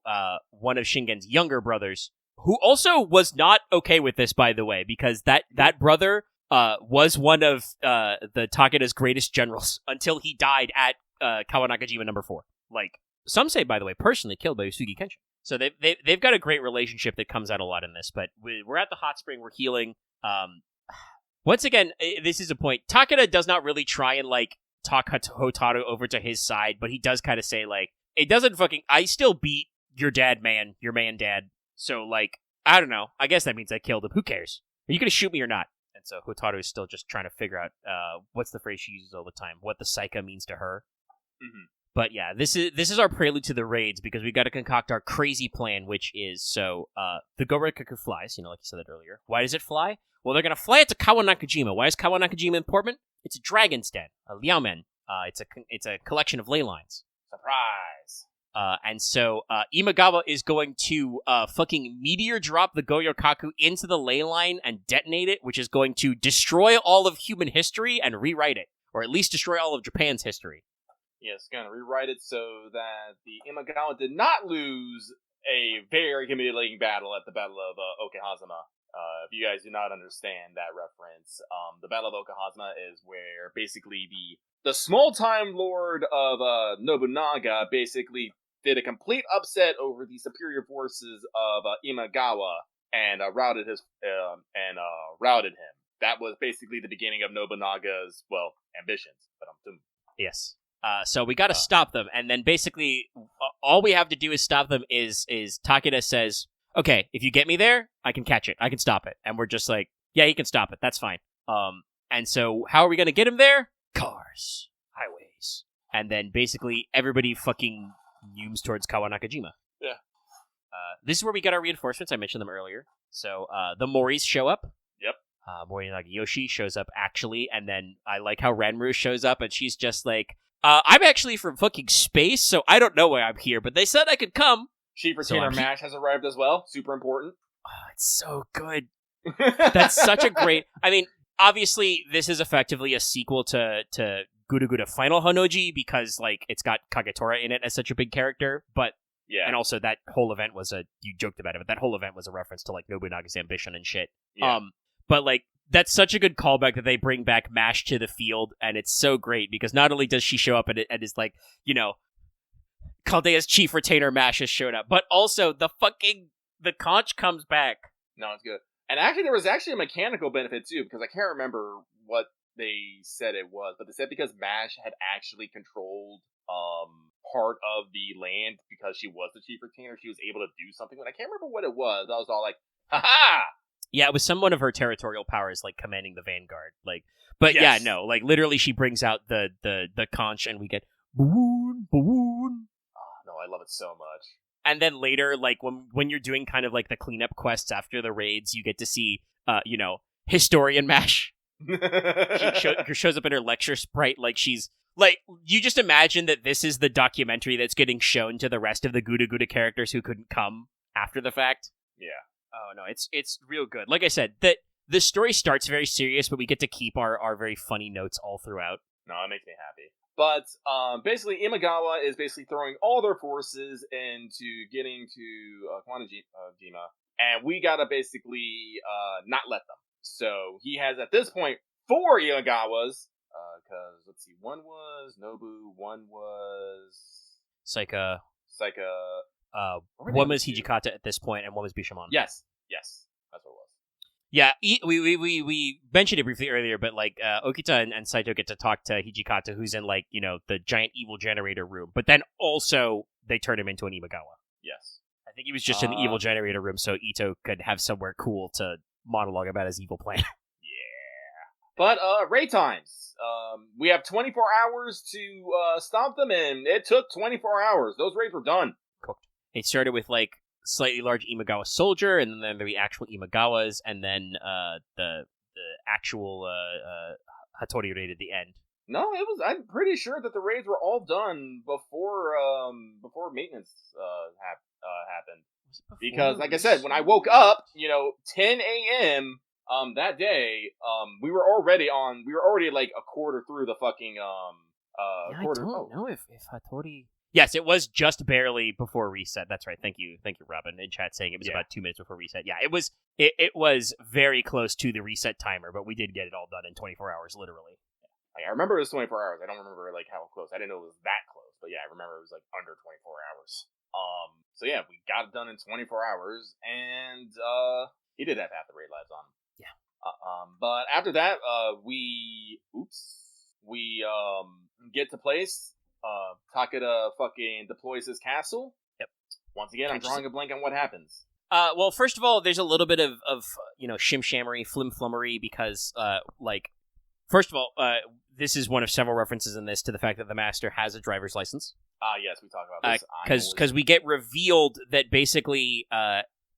one of Shingen's younger brothers, who also was not okay with this, by the way, because that brother was one of the Takeda's greatest generals until he died at Kawanakajima number 4. Like, some say, by the way, personally killed by Uesugi Kenshin. So they've got a great relationship that comes out a lot in this. But we're at the hot spring. We're healing. Once again, this is a point. Takeda does not really try and, like, talk Hotaru over to his side, but he does kind of say, like, it doesn't fucking... I still beat your dad, man. Your man dad. So, like, I don't know. I guess that means I killed him. Who cares? Are you going to shoot me or not? And so Hotaru is still just trying to figure out what's the phrase she uses all the time, what the Saika means to her. Mm-hmm. But yeah, this is our prelude to the raids, because we got to concoct our crazy plan, which is, so, the Goryokaku flies, like you said that earlier. Why does it fly? Well, they're going to fly it to Kawanakajima. Why is Kawanakajima important? It's a dragon's den, a liaomen. It's a collection of ley lines. Surprise! And so, Imagawa is going to, fucking meteor drop the Goryokaku into the ley line and detonate it, which is going to destroy all of human history and rewrite it. Or at least destroy all of Japan's history. Yes, going to rewrite it so that the Imagawa did not lose a very humiliating battle at the Battle of Okehazama. If you guys do not understand that reference, the Battle of Okehazama is where basically the small-time lord of Nobunaga basically did a complete upset over the superior forces of Imagawa and routed him. That was basically the beginning of Nobunaga's, well, ambitions. Yes. So we got to stop them, and then basically all we have to do is stop them. Is Takeda says, "Okay, if you get me there, I can catch it. I can stop it." And we're just like, "Yeah, he can stop it. That's fine." And so how are we gonna get him there? Cars, highways, and then basically everybody fucking zooms towards Kawanakajima. Yeah. This is where we got our reinforcements. I mentioned them earlier. So the Moris show up. Yep. Mori Nagayoshi shows up actually, and then I like how Renru shows up, and she's just like, I'm actually from fucking space, so I don't know why I'm here, but they said I could come. Chief Retainer Mash has arrived as well. Super important. Oh, it's so good. That's such a great... I mean, obviously, this is effectively a sequel to GUDAGUDA Final Honoji, because, like, it's got Kagetora in it as such a big character, but... Yeah. And also, that whole event was you joked about it, but that whole event was a reference to, like, Nobunaga's ambition and shit. Yeah. But, like, that's such a good callback that they bring back MASH to the field, and it's so great, because not only does she show up and is like, Caldea's chief retainer MASH has showed up, but also the conch comes back. No, it's good. And actually, there was actually a mechanical benefit, too, because I can't remember what they said it was, but they said because MASH had actually controlled part of the land because she was the chief retainer, she was able to do something. But I can't remember what it was. I was all like, ha-ha! Yeah, it was one of her territorial powers, like commanding the vanguard. Like, but yes. Yeah, no, like literally, she brings out the conch, and we get boon. Oh no, I love it so much. And then later, like when you're doing kind of like the cleanup quests after the raids, you get to see, historian Mash. She shows up in her lecture sprite, like she's like, you just imagine that this is the documentary that's getting shown to the rest of the GUDAGUDA characters who couldn't come after the fact. Yeah. Oh no, it's real good. Like I said, the story starts very serious, but we get to keep our very funny notes all throughout. No, it makes me happy. But basically, Imagawa is basically throwing all their forces into getting to Kawanajima, and we gotta basically not let them. So he has at this point 4 Imagawas. Because let's see, one was Nobu, one was Saika. One was Hijikata at this point, and one was Bishamon. Yes, that's what it was. Yeah, we mentioned it briefly earlier, but like Okita and Saito get to talk to Hijikata, who's in like the giant evil generator room, but then also they turn him into an Imagawa. Yes, I think he was just in the evil generator room, so Ito could have somewhere cool to monologue about his evil plan. But raid times. We have 24 hours to stop them, and it took 24 hours. Those raids were done. Cooked. It started with like slightly large Imagawa soldier, and then the actual Imagawas, and then the actual Hattori raid at the end. No, it was. I'm pretty sure that the raids were all done before maintenance happened. Because, like I said, when I woke up, 10 a.m. That day, we were already like a quarter through the fucking I don't know if Hattori. Yes, it was just barely before reset. That's right. Thank you, Robin, in chat saying it was about 2 minutes before reset. Yeah, it was. It was very close to the reset timer, but we did get it all done in 24 hours, literally. I remember it was 24 hours. I don't remember like how close. I didn't know it was that close, but yeah, I remember it was like under 24 hours. So yeah, we got it done in 24 hours, and he did have half the raid lives on him. Yeah. But after that, we get to place. Takeda fucking deploys his castle. Yep. Once again, I'm drawing a blank on what happens. Well, first of all, there's a little bit of shimshammery, flimflummery, because first of all, this is one of several references in this to the fact that the master has a driver's license. Yes, we talked about this. Because we get revealed that basically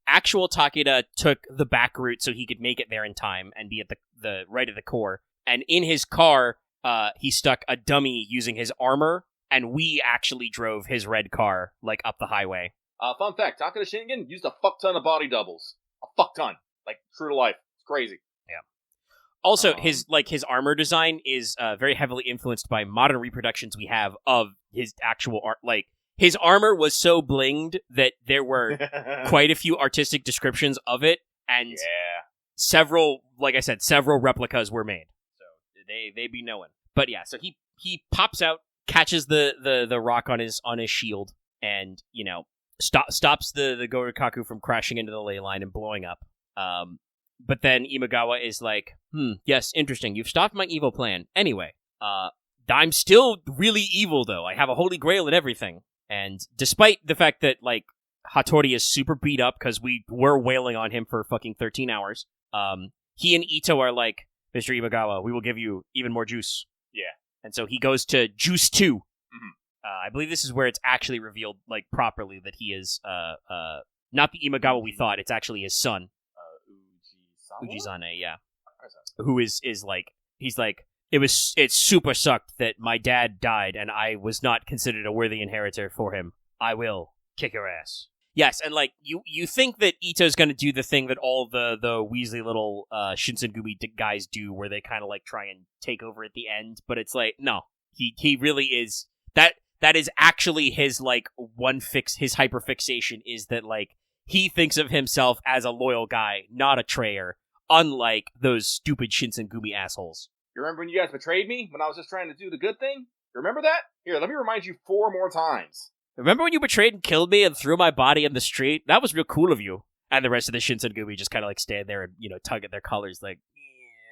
actual Takeda took the back route so he could make it there in time and be at the right of the core. And in his car, he stuck a dummy using his armor, and we actually drove his red car like up the highway. Fun fact, Takeda Shingen used a fuck ton of body doubles. A fuck ton. Like, true to life. It's crazy. Yeah. Also, his armor design is very heavily influenced by modern reproductions we have of his actual art. Like, his armor was so blinged that there were quite a few artistic descriptions of it, and several replicas were made. So they be knowing. But yeah, so he pops out, catches the rock on his shield, and stops the Goryokaku from crashing into the ley line and blowing up. But then Imagawa is like, yes, interesting. You've stopped my evil plan. Anyway, I'm still really evil, though. I have a holy grail and everything. And despite the fact that, like, Hattori is super beat up because we were wailing on him for fucking 13 hours, he and Ito are like, Mr. Imagawa, we will give you even more juice. Yeah. And so he goes to Juice 2. Mm-hmm. I believe this is where it's actually revealed, like, properly that he is, not the Imagawa we thought. It's actually his son. Ujizane, yeah. Who is like, he's like, it super sucked that my dad died and I was not considered a worthy inheritor for him. I will kick your ass. Yes, and like, you think that Ito's gonna do the thing that all the Weasley little Shinsengumi guys do, where they kind of like try and take over at the end, but it's like, no. He really is, that is actually his like his hyperfixation is that like, he thinks of himself as a loyal guy, not a trayer, unlike those stupid Shinsengumi assholes. You remember when you guys betrayed me when I was just trying to do the good thing? You remember that? Here, let me remind you 4 more times. Remember when you betrayed and killed me and threw my body in the street? That was real cool of you. And the rest of the Shinsengumi just kind of like stand there and, tug at their collars like,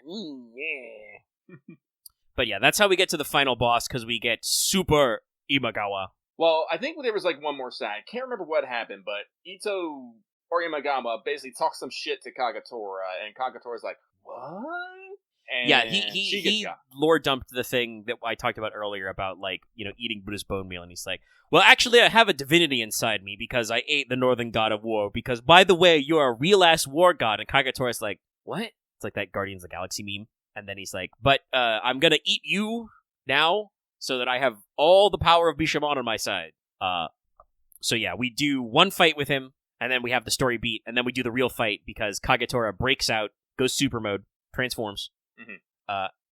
yeah. But yeah, that's how we get to the final boss, because we get Super Imagawa. Well, I think there was like one more side. I can't remember what happened, but Ito or Imagawa basically talks some shit to Kagatora, and Kagatora's like, what? And yeah, he lore dumped the thing that I talked about earlier about, like, eating Buddha's bone meal, and he's like, well, actually, I have a divinity inside me because I ate the Northern God of War, because, by the way, you're a real-ass war god. And Kagatora's like, what? It's like that Guardians of the Galaxy meme. And then he's like, but I'm gonna eat you now so that I have all the power of Bishamon on my side. So yeah, we do one fight with him, and then we have the story beat, and then we do the real fight because Kagatora breaks out, goes super mode, transforms,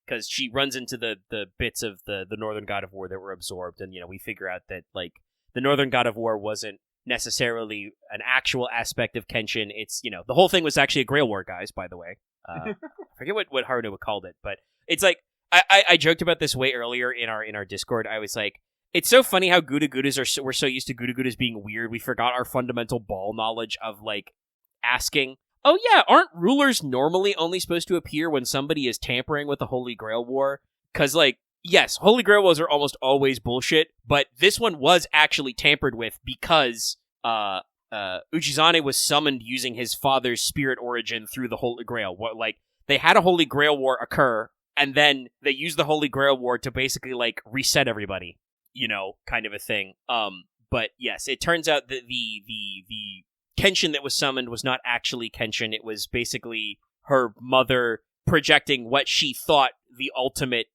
because she runs into the bits of the Northern God of War that were absorbed, and we figure out that, like, the Northern God of War wasn't necessarily an actual aspect of Kenshin. It's, the whole thing was actually a Grail War, guys, by the way. I forget what Harunobu called it, but it's like, I joked about this way earlier in our Discord. I was like, it's so funny how GUDAGUDAs we're so used to GUDAGUDAs being weird, we forgot our fundamental ball knowledge of, like, asking, oh yeah, aren't rulers normally only supposed to appear when somebody is tampering with the Holy Grail War? Because, like, yes, Holy Grail Wars are almost always bullshit, but this one was actually tampered with because, Ujizane was summoned using his father's spirit origin through the Holy Grail. Like, they had a Holy Grail War occur, and then they used the Holy Grail War to basically, like, reset everybody, kind of a thing. But yes, it turns out that the Kenshin that was summoned was not actually Kenshin. It was basically her mother projecting what she thought the ultimate,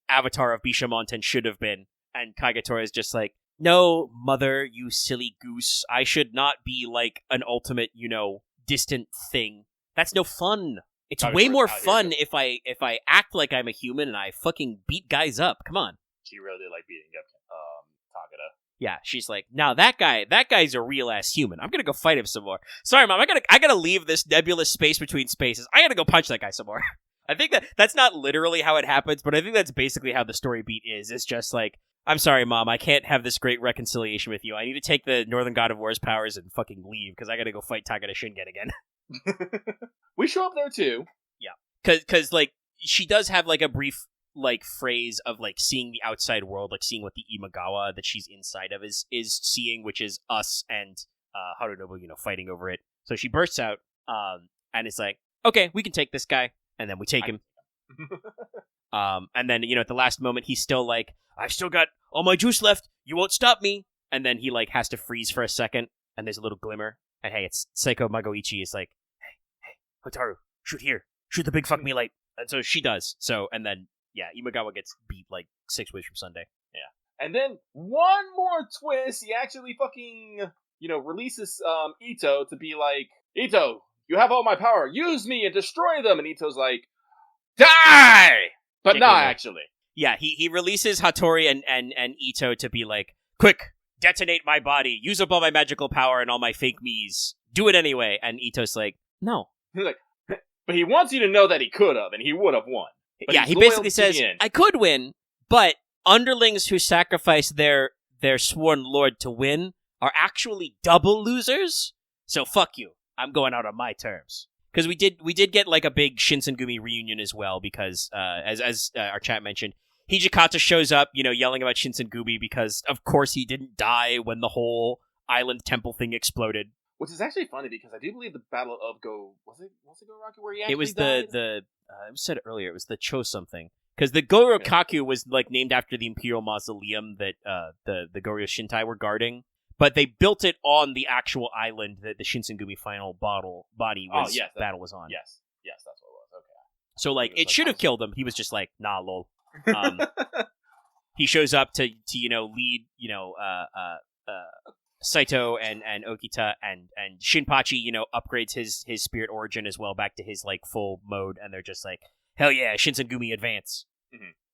avatar of Bishamonten should have been. And Kagatora is just like, no, mother, you silly goose. I should not be like an ultimate, distant thing. That's no fun. It's way more fun if I act like I'm a human and I fucking beat guys up. Come on. She really did like beating up Takeda. Yeah, she's like, now that guy's a real ass human. I'm gonna go fight him some more. Sorry, Mom, I gotta leave this nebulous space between spaces. I gotta go punch that guy some more. I think that's not literally how it happens, but I think that's basically how the story beat is. It's just like, I'm sorry, Mom, I can't have this great reconciliation with you. I need to take the Northern God of War's powers and fucking leave, because I gotta go fight Takeda Shingen again. We show up there, too. Yeah. Because, like, she does have, like, a brief, like, phrase of, like, seeing the outside world, like, seeing what the Imagawa that she's inside of is seeing, which is us and Harunobu, fighting over it. So she bursts out, and it's like, okay, we can take this guy. And then we take him. And then, at the last moment, he's still like, I've still got all my juice left. You won't stop me. And then he, like, has to freeze for a second. And there's a little glimmer. And hey, it's Seiko Magoichi. It's like, hey, Hotaru, shoot here. Shoot the big fuck me light. And so she does. So, and then, yeah, Imagawa gets beat like 6 ways from Sunday. Yeah. And then one more twist. He actually fucking, releases Ito to be like, Ito, you have all my power. Use me and destroy them. And Ito's like, die! But not actually. Yeah, he releases Hattori and Ito to be like, quick, detonate my body. Use up all my magical power and all my fake me's. Do it anyway. And Ito's like, no. He's like, but he wants you to know that he could have, and he would have won. But yeah, he basically says, I could win, but underlings who sacrifice their sworn lord to win are actually double losers. So fuck you. I'm going out on my terms. Because we did get like a big Shinsengumi reunion as well, because as our chat mentioned, Hijikata shows up, yelling about Shinsengumi because of course he didn't die when the whole island temple thing exploded. Which is actually funny because I do believe the Battle of was it Goryokaku where he actually died? It was died? I said it earlier, it was the Cho something. Because the Goryokaku was like named after the Imperial Mausoleum that the Goryo Shintai were guarding. But they built it on the actual island that the Shinsengumi final body battle was on. Yes, that's what it was. Okay. So like it should have killed him. He was just like, nah, lol. He shows up to lead Saito and Okita and Shinpachi upgrades his spirit origin as well back to his like full mode, and they're just like, hell yeah, Shinsengumi advance.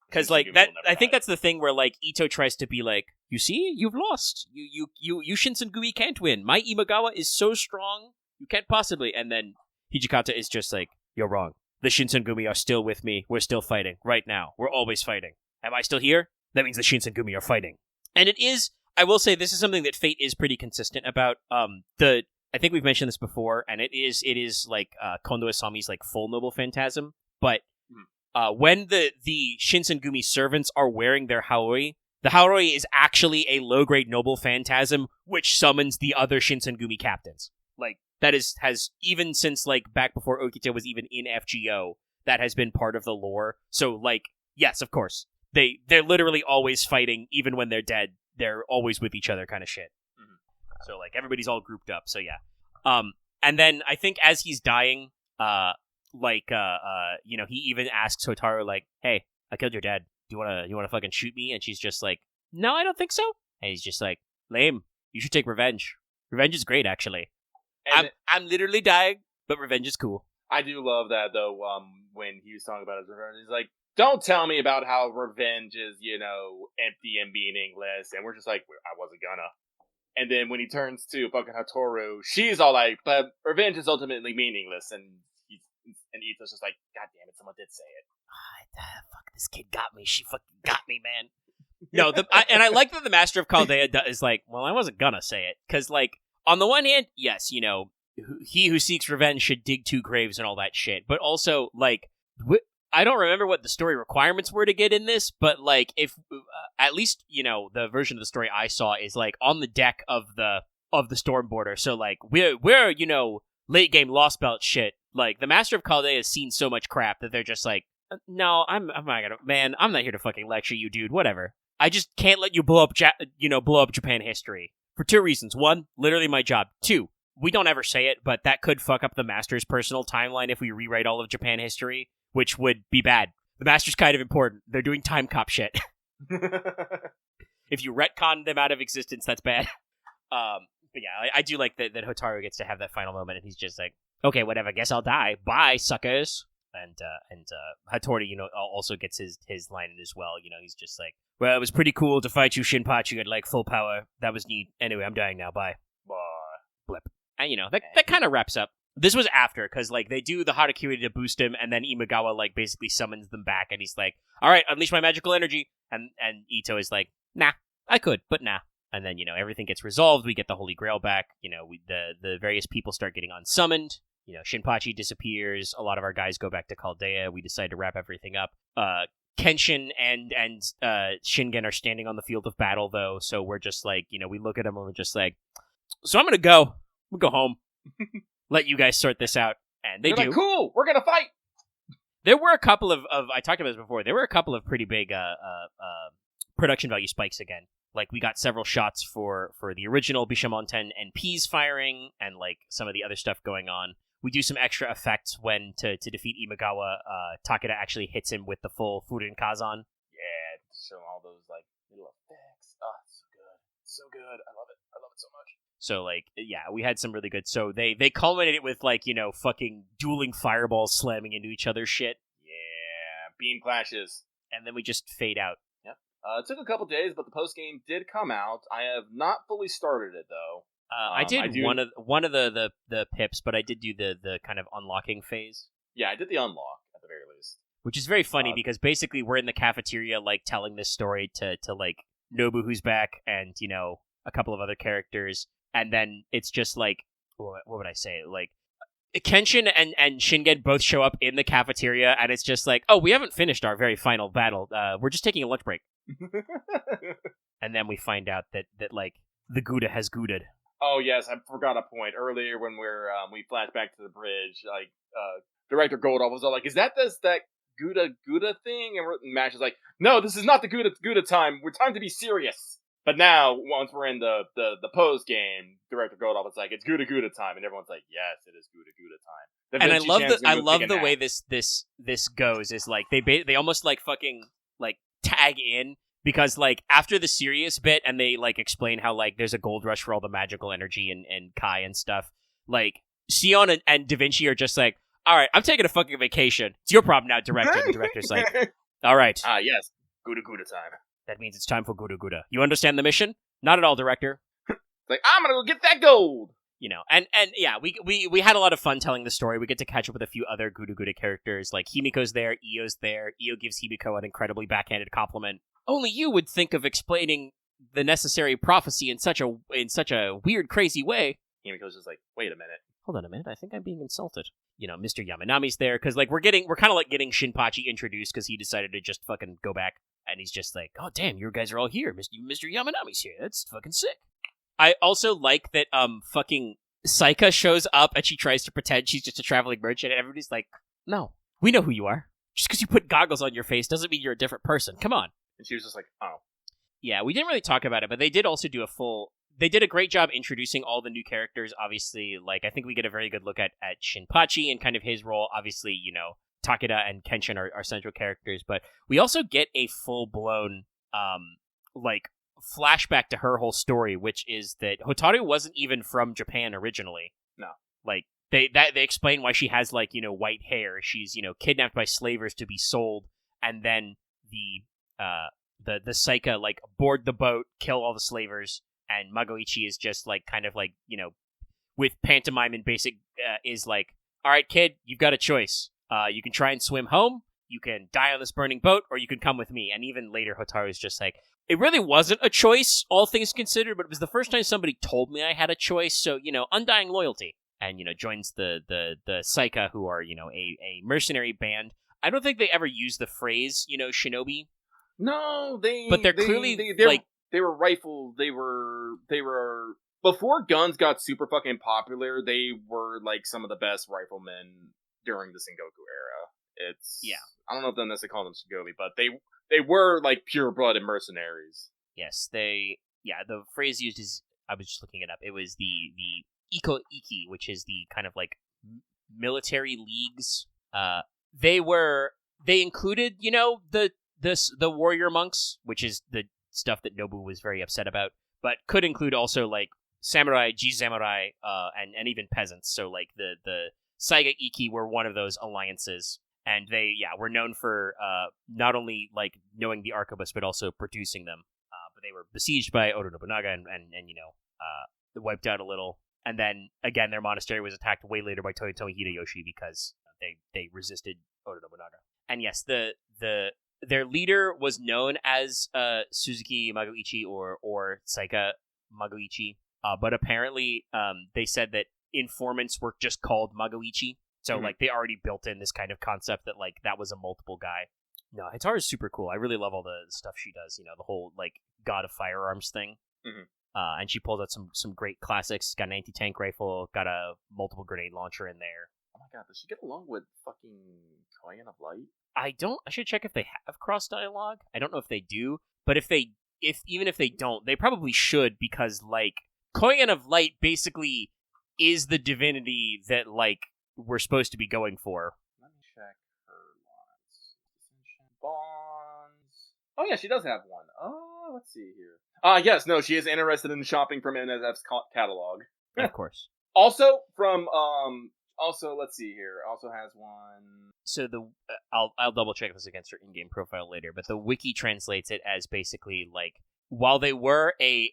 Because like that, I think that's the thing where like Ito tries to be like, you see, you've lost. You Shinsengumi can't win. My Imagawa is so strong, you can't possibly. And then Hijikata is just like, you're wrong. The Shinsengumi are still with me. We're still fighting right now. We're always fighting. Am I still here? That means the Shinsengumi are fighting. And it is, I will say, this is something that Fate is pretty consistent about. The I think we've mentioned this before, and it is like Kondo Asami's like full noble phantasm, but when the Shinsengumi servants are wearing their haori, the haori is actually a low-grade noble phantasm, which summons the other Shinsengumi captains. Like, that has, even since, like, back before Okita was even in FGO, that has been part of the lore. So, like, yes, of course. They're literally always fighting, even when they're dead. They're always with each other kind of shit. Mm-hmm. So, like, everybody's all grouped up, so yeah. And then, I think as he's dying, you know, he even asks Hotaru, like, hey, I killed your dad. Do you wanna fucking shoot me? And she's just like, no, I don't think so. And he's just like, lame. You should take revenge. Revenge is great, actually. I'm literally dying, but revenge is cool. I do love that, though, when he was talking about his revenge. He's like, don't tell me about how revenge is, you know, empty and meaningless. And we're just like, I wasn't gonna. And then when he turns to fucking Hotaru, she's all like, but revenge is ultimately meaningless. And Ito's just like, God damn it, someone did say it. Fuck, this kid got me. She fucking got me, man. No, and I like that the Master of Chaldea is like, well, I wasn't gonna say it. Because, like, on the one hand, yes, you know, he who seeks revenge should dig 2 graves and all that shit. But also, like, I don't remember what the story requirements were to get in this, but, like, if, at least, you know, the version of the story I saw is, like, on the deck of the Storm Border. So, like, we're you know, late game Lost Belt shit. Like, the Master of Chaldea has seen so much crap that they're just like, no, I'm not gonna, man, I'm not here to fucking lecture you, dude, whatever. I just can't let you blow up Japan history. For 2 reasons. 1, literally my job. 2, we don't ever say it, but that could fuck up the Master's personal timeline if we rewrite all of Japan history, which would be bad. The Master's kind of important. They're doing time cop shit. If you retcon them out of existence, that's bad. But yeah, I do like that Hotaru gets to have that final moment, and he's just like, okay, whatever, guess I'll die. Bye, suckers. And Hattori, you know, also gets his line in as well. You know, he's just like, well, it was pretty cool to fight you, Shinpachi, at, like, full power. That was neat. Anyway, I'm dying now. Bye. Bye. Blip. And, you know, that kind of wraps up. This was after, because, like, they do the Harakiri to boost him, and then Imagawa, like, basically summons them back, and he's like, all right, unleash my magical energy. And Ito is like, nah, I could, but nah. And then, you know, everything gets resolved. We get the Holy Grail back. You know, the various people start getting unsummoned. You know, Shinpachi disappears. A lot of our guys go back to Chaldea. We decide to wrap everything up. Kenshin and Shingen are standing on the field of battle, though. So we're just like, you know, we look at them and we're just like, so I'm gonna go. We'll go home. Let you guys sort this out. And they do. Like, cool. We're gonna fight. There were a couple of I talked about this before. There were a couple of pretty big production value spikes again. Like, we got several shots for the original Bishamonten and Peas firing, and, like, some of the other stuff going on. We do some extra effects when, to defeat Imagawa, Takeda actually hits him with the full Furin Kazan. Yeah, showing all those, like, little effects. Oh, it's so good. It's so good. I love it. I love it so much. So, like, yeah, we had some really good... So they culminated with, like, you know, fucking dueling fireballs slamming into each other's shit. Yeah, beam clashes. And then we just fade out. Yep. It took a couple days, but the post-game did come out. I have not fully started it, though. I did one of the pips, but I did do the kind of unlocking phase. Yeah, I did the unlock at the very least. Which is very funny because basically we're in the cafeteria, like, telling this story to like Nobu, who's back, and, you know, a couple of other characters, and then it's just like, what would I say? Like, Kenshin and Shingen both show up in the cafeteria, and it's just like, oh, we haven't finished our very final battle. We're just taking a lunch break. And then we find out that like the Guda has Guda'd. Oh yes, I forgot a point earlier when we flash back to the bridge. Like, Director Goldolf was all like, "Is that Guda thing?" And Mash is like, "No, this is not the Guda time. We're time to be serious." But now, once we're in the post game, Director Goldolf is like, "It's Guda time," and everyone's like, "Yes, it is Guda time." And I love the way this goes. Is like they almost like fucking like tag in. Because, like, after the serious bit, and they, like, explain how, like, there's a gold rush for all the magical energy and Kai and stuff, like, Sion and Da Vinci are just like, all right, I'm taking a fucking vacation. It's your problem now, Director. The Director's like, all right. Yes. Guda time. That means it's time for Guda. You understand the mission? Not at all, Director. It's like, I'm gonna go get that gold! You know, and yeah, we had a lot of fun telling the story. We get to catch up with a few other Guda characters, like Himiko's there, Io's there. Io gives Himiko an incredibly backhanded compliment. Only you would think of explaining the necessary prophecy in such a weird, crazy way. Himiko's just like, wait a minute. Hold on a minute, I think I'm being insulted. Mr. Yamanami's there, because, we're kind of, getting Shinpachi introduced, because he decided to just fucking go back, and he's just like, oh, damn, you guys are all here. Mr. Yamanami's here. That's fucking sick. I also like that, fucking Saika shows up, and she tries to pretend she's just a traveling merchant, and everybody's like, no, we know who you are. Just because you put goggles on your face doesn't mean you're a different person. Come on. And she was just like, oh. Yeah, we didn't really talk about it, but they did also do they did a great job introducing all the new characters. Obviously, I think we get a very good look at Shinpachi and kind of his role. Obviously, Takeda and Kenshin are central characters, but we also get a full-blown, flashback to her whole story, which is that Hotaru wasn't even from Japan originally. No. They explain why she has, white hair. She's, kidnapped by slavers to be sold, and then the Saika, board the boat, kill all the slavers, and Magoichi is just, with pantomime and basic, is like, all right, kid, you've got a choice. You can try and swim home, you can die on this burning boat, or you can come with me. And even later, Hotaru's just like, it really wasn't a choice, all things considered, but it was the first time somebody told me I had a choice, so, undying loyalty. And, joins the Saika, who are, a mercenary band. I don't think they ever use the phrase, shinobi. No, but they're clearly they were rifle. They were before guns got super fucking popular. They were some of the best riflemen during the Sengoku era. I don't know if they necessarily call them Shigobi, but they were pure blooded mercenaries. Yes, the phrase used is, I was just looking it up. It was the Iko Iki, which is the kind of military leagues. They included the warrior monks, which is the stuff that Nobu was very upset about, but could include also samurai, Ji-samurai, and even peasants. So the Saiga Iki were one of those alliances, and they were known for not only knowing the arquebus but also producing them. But they were besieged by Oda Nobunaga and wiped out a little. And then again, their monastery was attacked way later by Toyotomi Hideyoshi because they resisted Oda Nobunaga. And yes, their leader was known as Suzuki Magoichi or Saika Magoichi, but apparently they said that informants were just called Magoichi, so they already built in this kind of concept that that was a multiple guy. No, Hitaru's super cool. I really love all the stuff she does. The whole God of Firearms thing, and she pulls out some great classics. Got an anti-tank rifle, got a multiple grenade launcher in there. Oh my god, does she get along with fucking Koyan of Light? I should check if they have cross dialogue. I don't know if they do, but even if they don't, they probably should, because Koyan of Light basically is the divinity that we're supposed to be going for. Let me check her lines. Bonds. Oh yeah, she does have one. Oh, let's see here. Yes, no, she is interested in shopping from NSF's catalog. Of course. Also from Also, let's see here. Also has one. So I'll double check this against her in-game profile later, but the wiki translates it as basically while they were a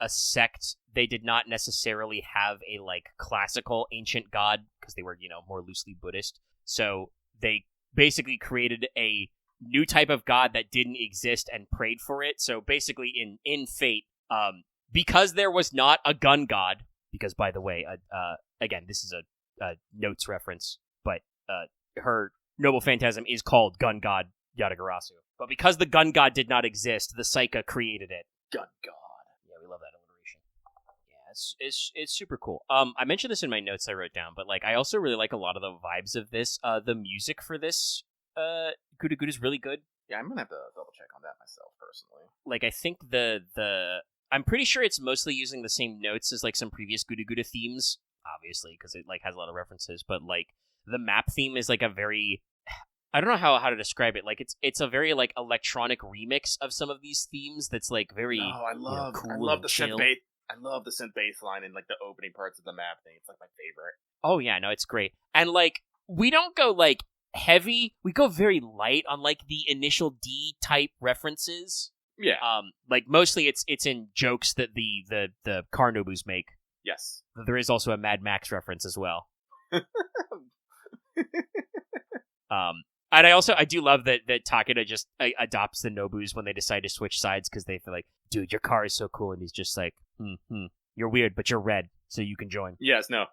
sect, they did not necessarily have a classical ancient god because they were more loosely Buddhist. So they basically created a new type of god that didn't exist and prayed for it. So basically, in Fate, because there was not a gun god. Because by the way, again, this is a notes reference, but her noble phantasm is called Gun God Yadagarasu. But because the Gun God did not exist, the Saika created it. Gun God. Yeah, we love that alliteration. Yeah, it's super cool. I mentioned this in my notes I wrote down, but I also really like a lot of the vibes of this. The music for this GUDAGUDA is really good. Yeah, I'm gonna have to double check on that myself personally. I think I'm pretty sure it's mostly using the same notes as some previous GUDAGUDA themes. Obviously, because it has a lot of references, but the map theme is a very, I don't know how to describe it. It's a very electronic remix of some of these themes. That's very. Oh, I love the synth bass. I love the synth bass line in the opening parts of the map thing. It's my favorite. Oh yeah, no, it's great. And we don't go heavy. We go very light on the initial D type references. Yeah. Mostly it's in jokes that the car nobus make. Yes. There is also a Mad Max reference as well. And I do love that Takeda just adopts the Nobus when they decide to switch sides because they feel dude, your car is so cool, and he's just you're weird, but you're red. so you can join. Yes, no.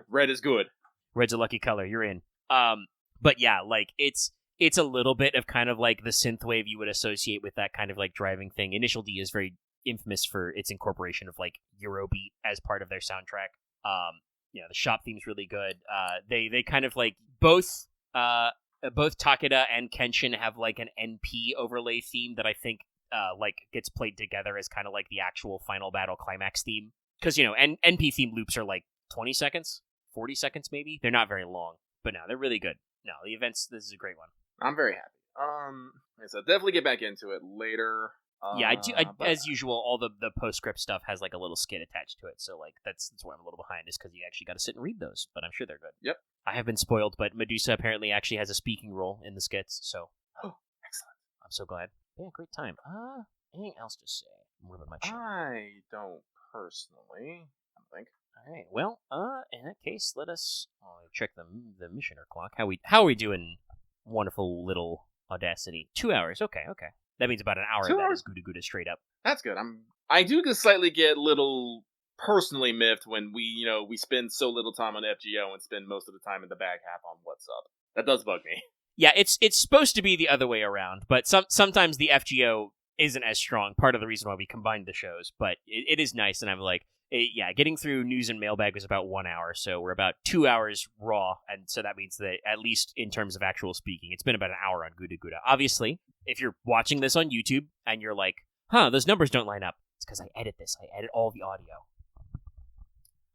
Red is good. Red's a lucky color. You're in. But yeah, like it's a little bit of kind of like the synthwave you would associate with that kind of like driving thing. Initial D is very infamous for its incorporation of like Eurobeat as part of their soundtrack. The shop theme's really good. They kind of like both Takeda and Kenshin have like an NP overlay theme that I think like gets played together as kind of like the actual final battle climax theme. Because, NP theme loops are like 20 seconds, 40 seconds maybe. They're not very long, but no, they're really good. No, the events, this is a great one. I'm very happy. So definitely get back into it later. Yeah, as usual, all the postscript stuff has like a little skit attached to it, so like that's why I'm a little behind, is because you actually got to sit and read those, but I'm sure they're good. Yep. I have been spoiled, but Medusa apparently actually has a speaking role in the skits, so... Oh, excellent. I'm so glad. Yeah, great time. Anything else to say? I'm rubbing my chin. I don't personally, I think. Alright, well, in that case, let us check the missioner clock. How are we doing, wonderful little Audacity? 2 hours, okay. That means about an hour of that is GUDAGUDA straight up. That's good. I do slightly get little personally miffed when we spend so little time on FGO and spend most of the time in the back half on What's Up. That does bug me. Yeah, it's supposed to be the other way around, but sometimes the FGO isn't as strong. Part of the reason why we combined the shows, but it is nice, and I'm like, getting through news and mailbag was about 1 hour, so we're about 2 hours raw, and so that means that, at least in terms of actual speaking, it's been about an hour on GUDAGUDA. Obviously, if you're watching this on YouTube, and you're like, those numbers don't line up, it's because I edit this. I edit all the audio.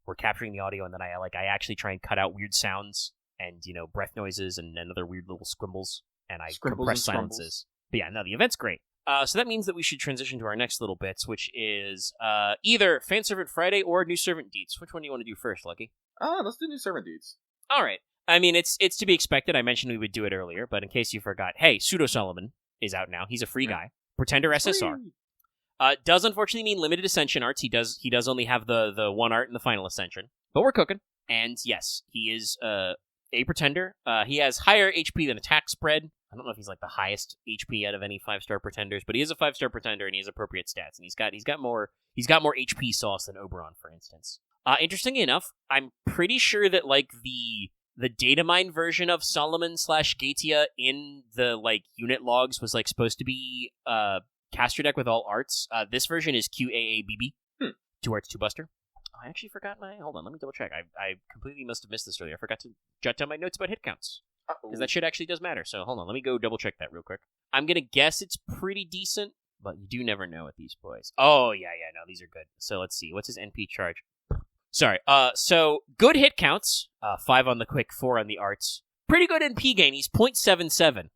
We're capturing the audio, and then I actually try and cut out weird sounds, and, breath noises, and other weird little scribbles, and I compress silences. But yeah, no, the event's great. So that means that we should transition to our next little bits, which is either Fan Servant Friday or New Servant Deeds. Which one do you want to do first, Lucky? Let's do New Servant Deeds. All right. I mean, it's to be expected. I mentioned we would do it earlier, but in case you forgot, hey, Pseudo-Solomon is out now. He's a free guy. Pretender SSR. Does unfortunately mean limited Ascension arts. He does only have the one art in the final Ascension, but we're cooking. And yes, he is a Pretender. He has higher HP than attack spread. I don't know if he's like the highest HP out of any 5-star pretenders, but he is a 5-star pretender and he has appropriate stats, and he's got more HP sauce than Oberon, for instance. Interestingly enough, I'm pretty sure that like the datamine version of Solomon / Gatia in the like unit logs was like supposed to be caster deck with all arts. This version is QAABB. 2 arts, 2 buster. I actually forgot hold on, let me double check. I completely must have missed this earlier. I forgot to jot down my notes about hit counts. Because that shit actually does matter, so hold on, let me go double check that real quick. I'm gonna guess it's pretty decent, but you do never know with these boys. Oh, yeah, no, these are good. So let's see, what's his NP charge? Sorry, so good hit counts, 5 on the quick, 4 on the arts. Pretty good NP gain, he's 0.77.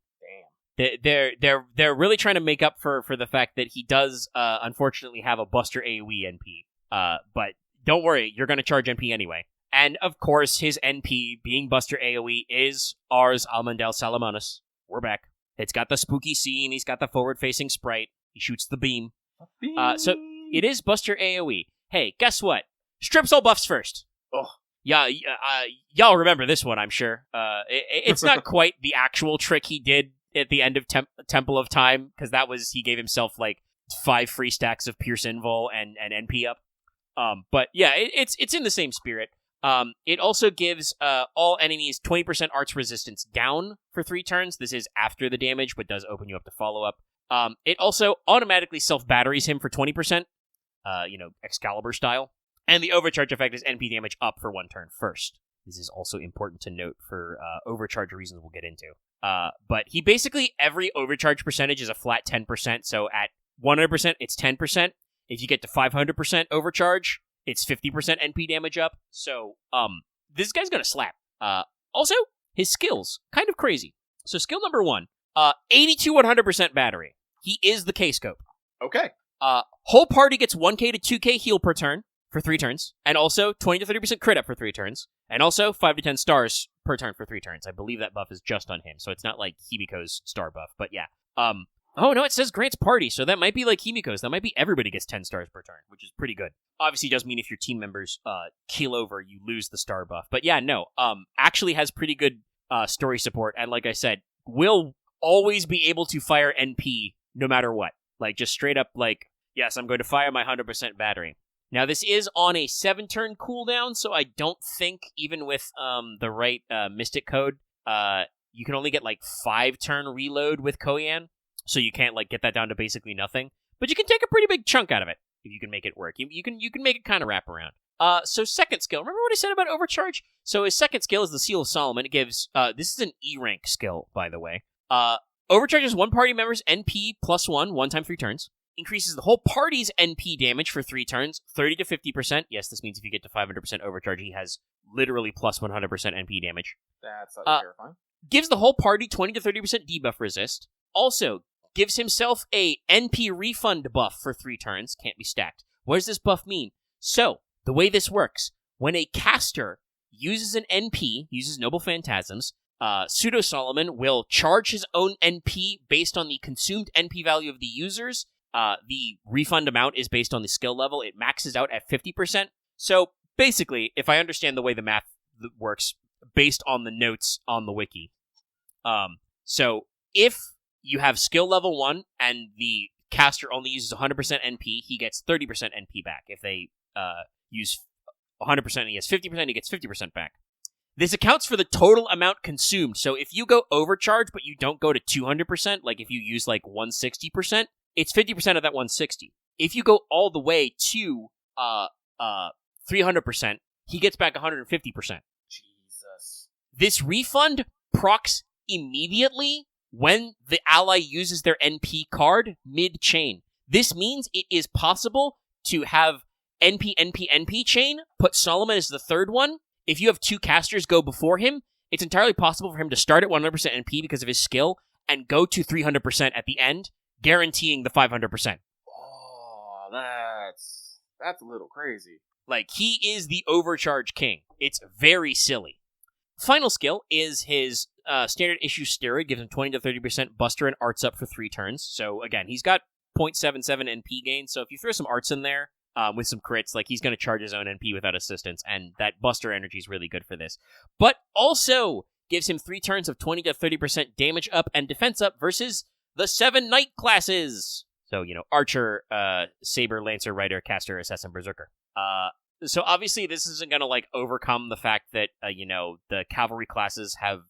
Damn. They're really trying to make up for the fact that he does, unfortunately, have a Buster AoE NP. But don't worry, you're gonna charge NP anyway. And, of course, his NP, being Buster AoE, is Ars Almandel Salamanus. We're back. It's got the spooky scene, he's got the forward-facing sprite, he shoots the beam. So, it is Buster AoE. Hey, guess what? Strips all buffs first. Oh. Yeah, y'all remember this one, I'm sure. It's not quite the actual trick he did at the end of Temple of Time, because that was, he gave himself, like, 5 free stacks of Pierce Invul and NP up. But, yeah, it's in the same spirit. It also gives all enemies 20% arts resistance down for 3 turns. This is after the damage, but does open you up to follow-up. It also automatically self-batteries him for 20%, Excalibur style. And the overcharge effect is NP damage up for 1 turn first. This is also important to note for overcharge reasons we'll get into. But he basically, every overcharge percentage is a flat 10%, so at 100% it's 10%. If you get to 500% overcharge, it's 50% NP damage up, so, this guy's gonna slap. Also, his skills, kind of crazy. So skill number 1, 80 to 100% battery. He is the K-scope. Okay. Whole party gets 1k to 2k heal per turn for 3 turns, and also 20 to 30% crit up for 3 turns, and also 5 to 10 stars per turn for 3 turns. I believe that buff is just on him, so it's not like Himiko's star buff, but yeah. Oh, no, it says grants party, so that might be like Himiko's. That might be everybody gets 10 stars per turn, which is pretty good. Obviously, does mean if your team members keel over, you lose the star buff. But yeah, no, actually has pretty good story support, and like I said, will always be able to fire NP no matter what. Like, just straight up, like, yes, I'm going to fire my 100% battery. Now, this is on a 7-turn cooldown, so I don't think, even with the right Mystic Code, you can only get, 5-turn reload with Koyan, so you can't, get that down to basically nothing. But you can take a pretty big chunk out of it, if you can make it work. You can make it kind of wrap around. So second skill, remember what I said about Overcharge? So his second skill is the Seal of Solomon. It gives, this is an E-rank skill, by the way. Overcharges one party member's NP +1, 1 time 3 turns. Increases the whole party's NP damage for 3 turns, 30 to 50%. Yes, this means if you get to 500% overcharge, he has literally plus 100% NP damage. That's terrifying. Gives the whole party 20 to 30% debuff resist. Also, gives himself a NP refund buff for 3 turns. Can't be stacked. What does this buff mean? So, the way this works, when a caster uses an NP, uses Noble Phantasms, Pseudo-Solomon will charge his own NP based on the consumed NP value of the users. The refund amount is based on the skill level. It maxes out at 50%. So, basically, if I understand the way the math works, based on the notes on the wiki, so if you have skill level 1 and the caster only uses 100% NP, he gets 30% NP back. If they use 100% and he has 50%, he gets 50% back. This accounts for the total amount consumed. So if you go overcharge, but you don't go to 200%, like if you use 160%, it's 50% of that 160. If you go all the way to 300%, he gets back 150%. Jesus. This refund procs immediately when the ally uses their NP card mid-chain. This means it is possible to have NP chain, put Solomon as the third one. If you have 2 casters go before him, it's entirely possible for him to start at 100% NP because of his skill and go to 300% at the end, guaranteeing the 500%. Oh, that's a little crazy. He is the overcharge king. It's very silly. Final skill is his standard issue steroid, gives him 20 to 30% buster and arts up for 3 turns. So again, he's got 0.77 NP gain, so if you throw some arts in there, with some crits, he's going to charge his own NP without assistance, and that buster energy is really good for this. But also gives him 3 turns of 20 to 30% damage up and defense up versus the 7 knight classes. So, Archer, Saber, Lancer, Rider, Caster, Assassin, Berserker. So obviously this isn't going to, overcome the fact that, the cavalry classes have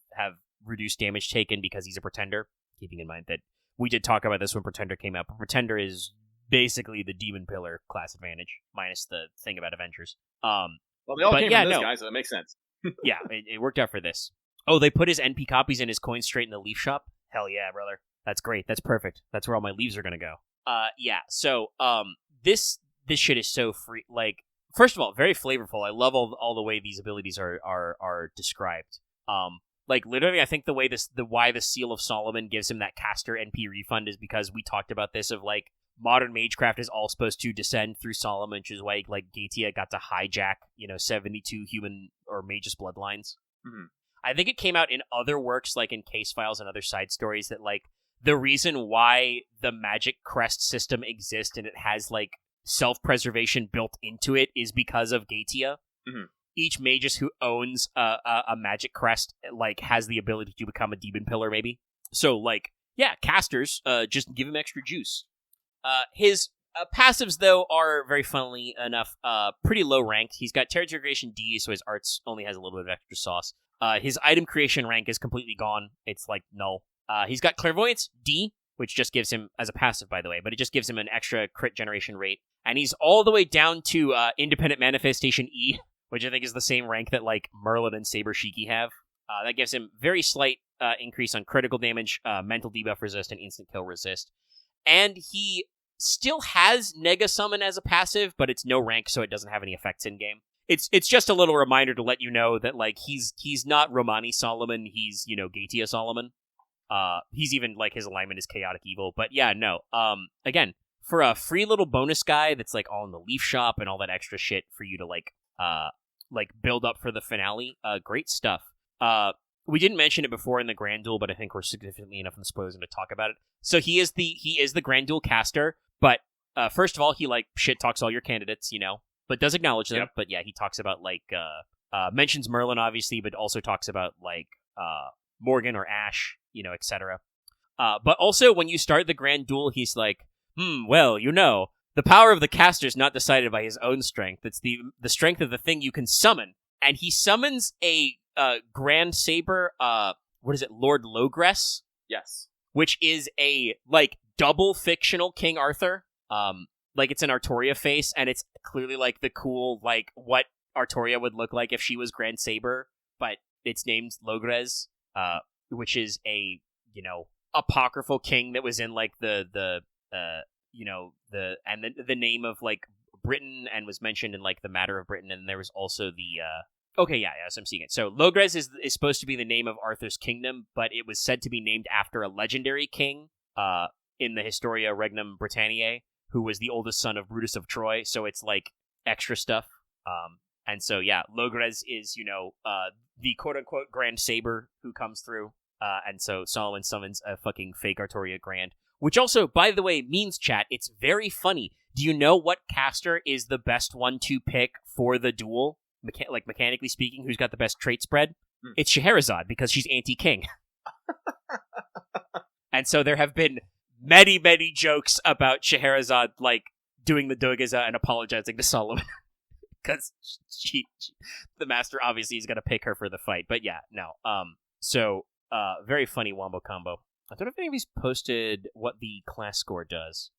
reduced damage taken because he's a Pretender, keeping in mind that we did talk about this when Pretender came out, but Pretender is basically the Demon Pillar class advantage, minus the thing about Avengers. Well, they all came from this guy, so it makes sense. Yeah, it worked out for this. Oh, they put his NP copies in his coin straight in the leaf shop? Hell yeah, brother. That's great. That's perfect. That's where all my leaves are gonna go. Yeah, so, this shit is so free. First of all, very flavorful. I love all the way these abilities are described. Literally, I think why the Seal of Solomon gives him that caster NP refund is because we talked about this of, modern Magecraft is all supposed to descend through Solomon, which is why, Gatia got to hijack, 72 human or magus bloodlines. Mm-hmm. I think it came out in other works, in Case Files and other side stories, that, the reason why the Magic Crest system exists and it has, self-preservation built into it is because of Gatia. Mm-hmm. Each magus who owns a Magic Crest, has the ability to become a Demon Pillar, maybe. So, yeah, casters, just give him extra juice. His passives, though, are, very funnily enough, pretty low ranked. He's got Territory Creation D, so his arts only has a little bit of extra sauce. His item creation rank is completely gone. It's, null. He's got Clairvoyance D, which just gives him, as a passive, by the way, but it just gives him an extra crit generation rate. And he's all the way down to Independent Manifestation E, which I think is the same rank that, Merlin and Saber Shiki have. That gives him very slight increase on critical damage, mental debuff resist, and instant kill resist. And he still has Nega Summon as a passive, but it's no rank, so it doesn't have any effects in-game. It's just a little reminder to let you know that, he's not Romani Solomon, he's, Gatia Solomon. He's even, his alignment is Chaotic Evil. But yeah, no. Again, for a free little bonus guy that's, all in the Leaf Shop and all that extra shit for you to, build up for the finale, great stuff. We didn't mention it before in the Grand Duel, but I think we're significantly enough in the spoilers to talk about it. So he is the Grand Duel caster, but first of all, he shit talks all your candidates, but does acknowledge them. Yep. But yeah, he talks about mentions Merlin obviously, but also talks about Morgan or Ash, etc. But also when you start the Grand Duel, he's well, The power of the caster is not decided by his own strength. It's the strength of the thing you can summon. And he summons a Grand Saber, what is it, Lord Logress? Yes. Which is a, like, double fictional King Arthur. Like, it's an Artoria face, and it's clearly, like, the cool, like, what Artoria would look like if she was Grand Saber, but it's named Logrez, which is a, you know, apocryphal king that was in, like, the name of, like, Britain, and was mentioned in, like, the Matter of Britain, and there was also the, okay, yeah, so I'm seeing it. So, Logrez is supposed to be the name of Arthur's kingdom, but it was said to be named after a legendary king, in the Historia Regnum Britanniae, who was the oldest son of Brutus of Troy, so it's, like, extra stuff. And so, yeah, Logrez is, you know, the quote-unquote Grand Saber who comes through, and so Solomon summons a fucking fake Artoria Grand, which also, by the way, means, chat, it's very funny. Do you know what caster is the best one to pick for the duel? Mechanically speaking, who's got the best trait spread? It's Scheherazade, because she's anti-king. And so there have been many, many jokes about Scheherazade, like, doing the Dogaza and apologizing to Solomon. Because the master obviously is going to pick her for the fight. But yeah, no. So, very funny wombo combo. I don't know if anybody's posted what the class score does.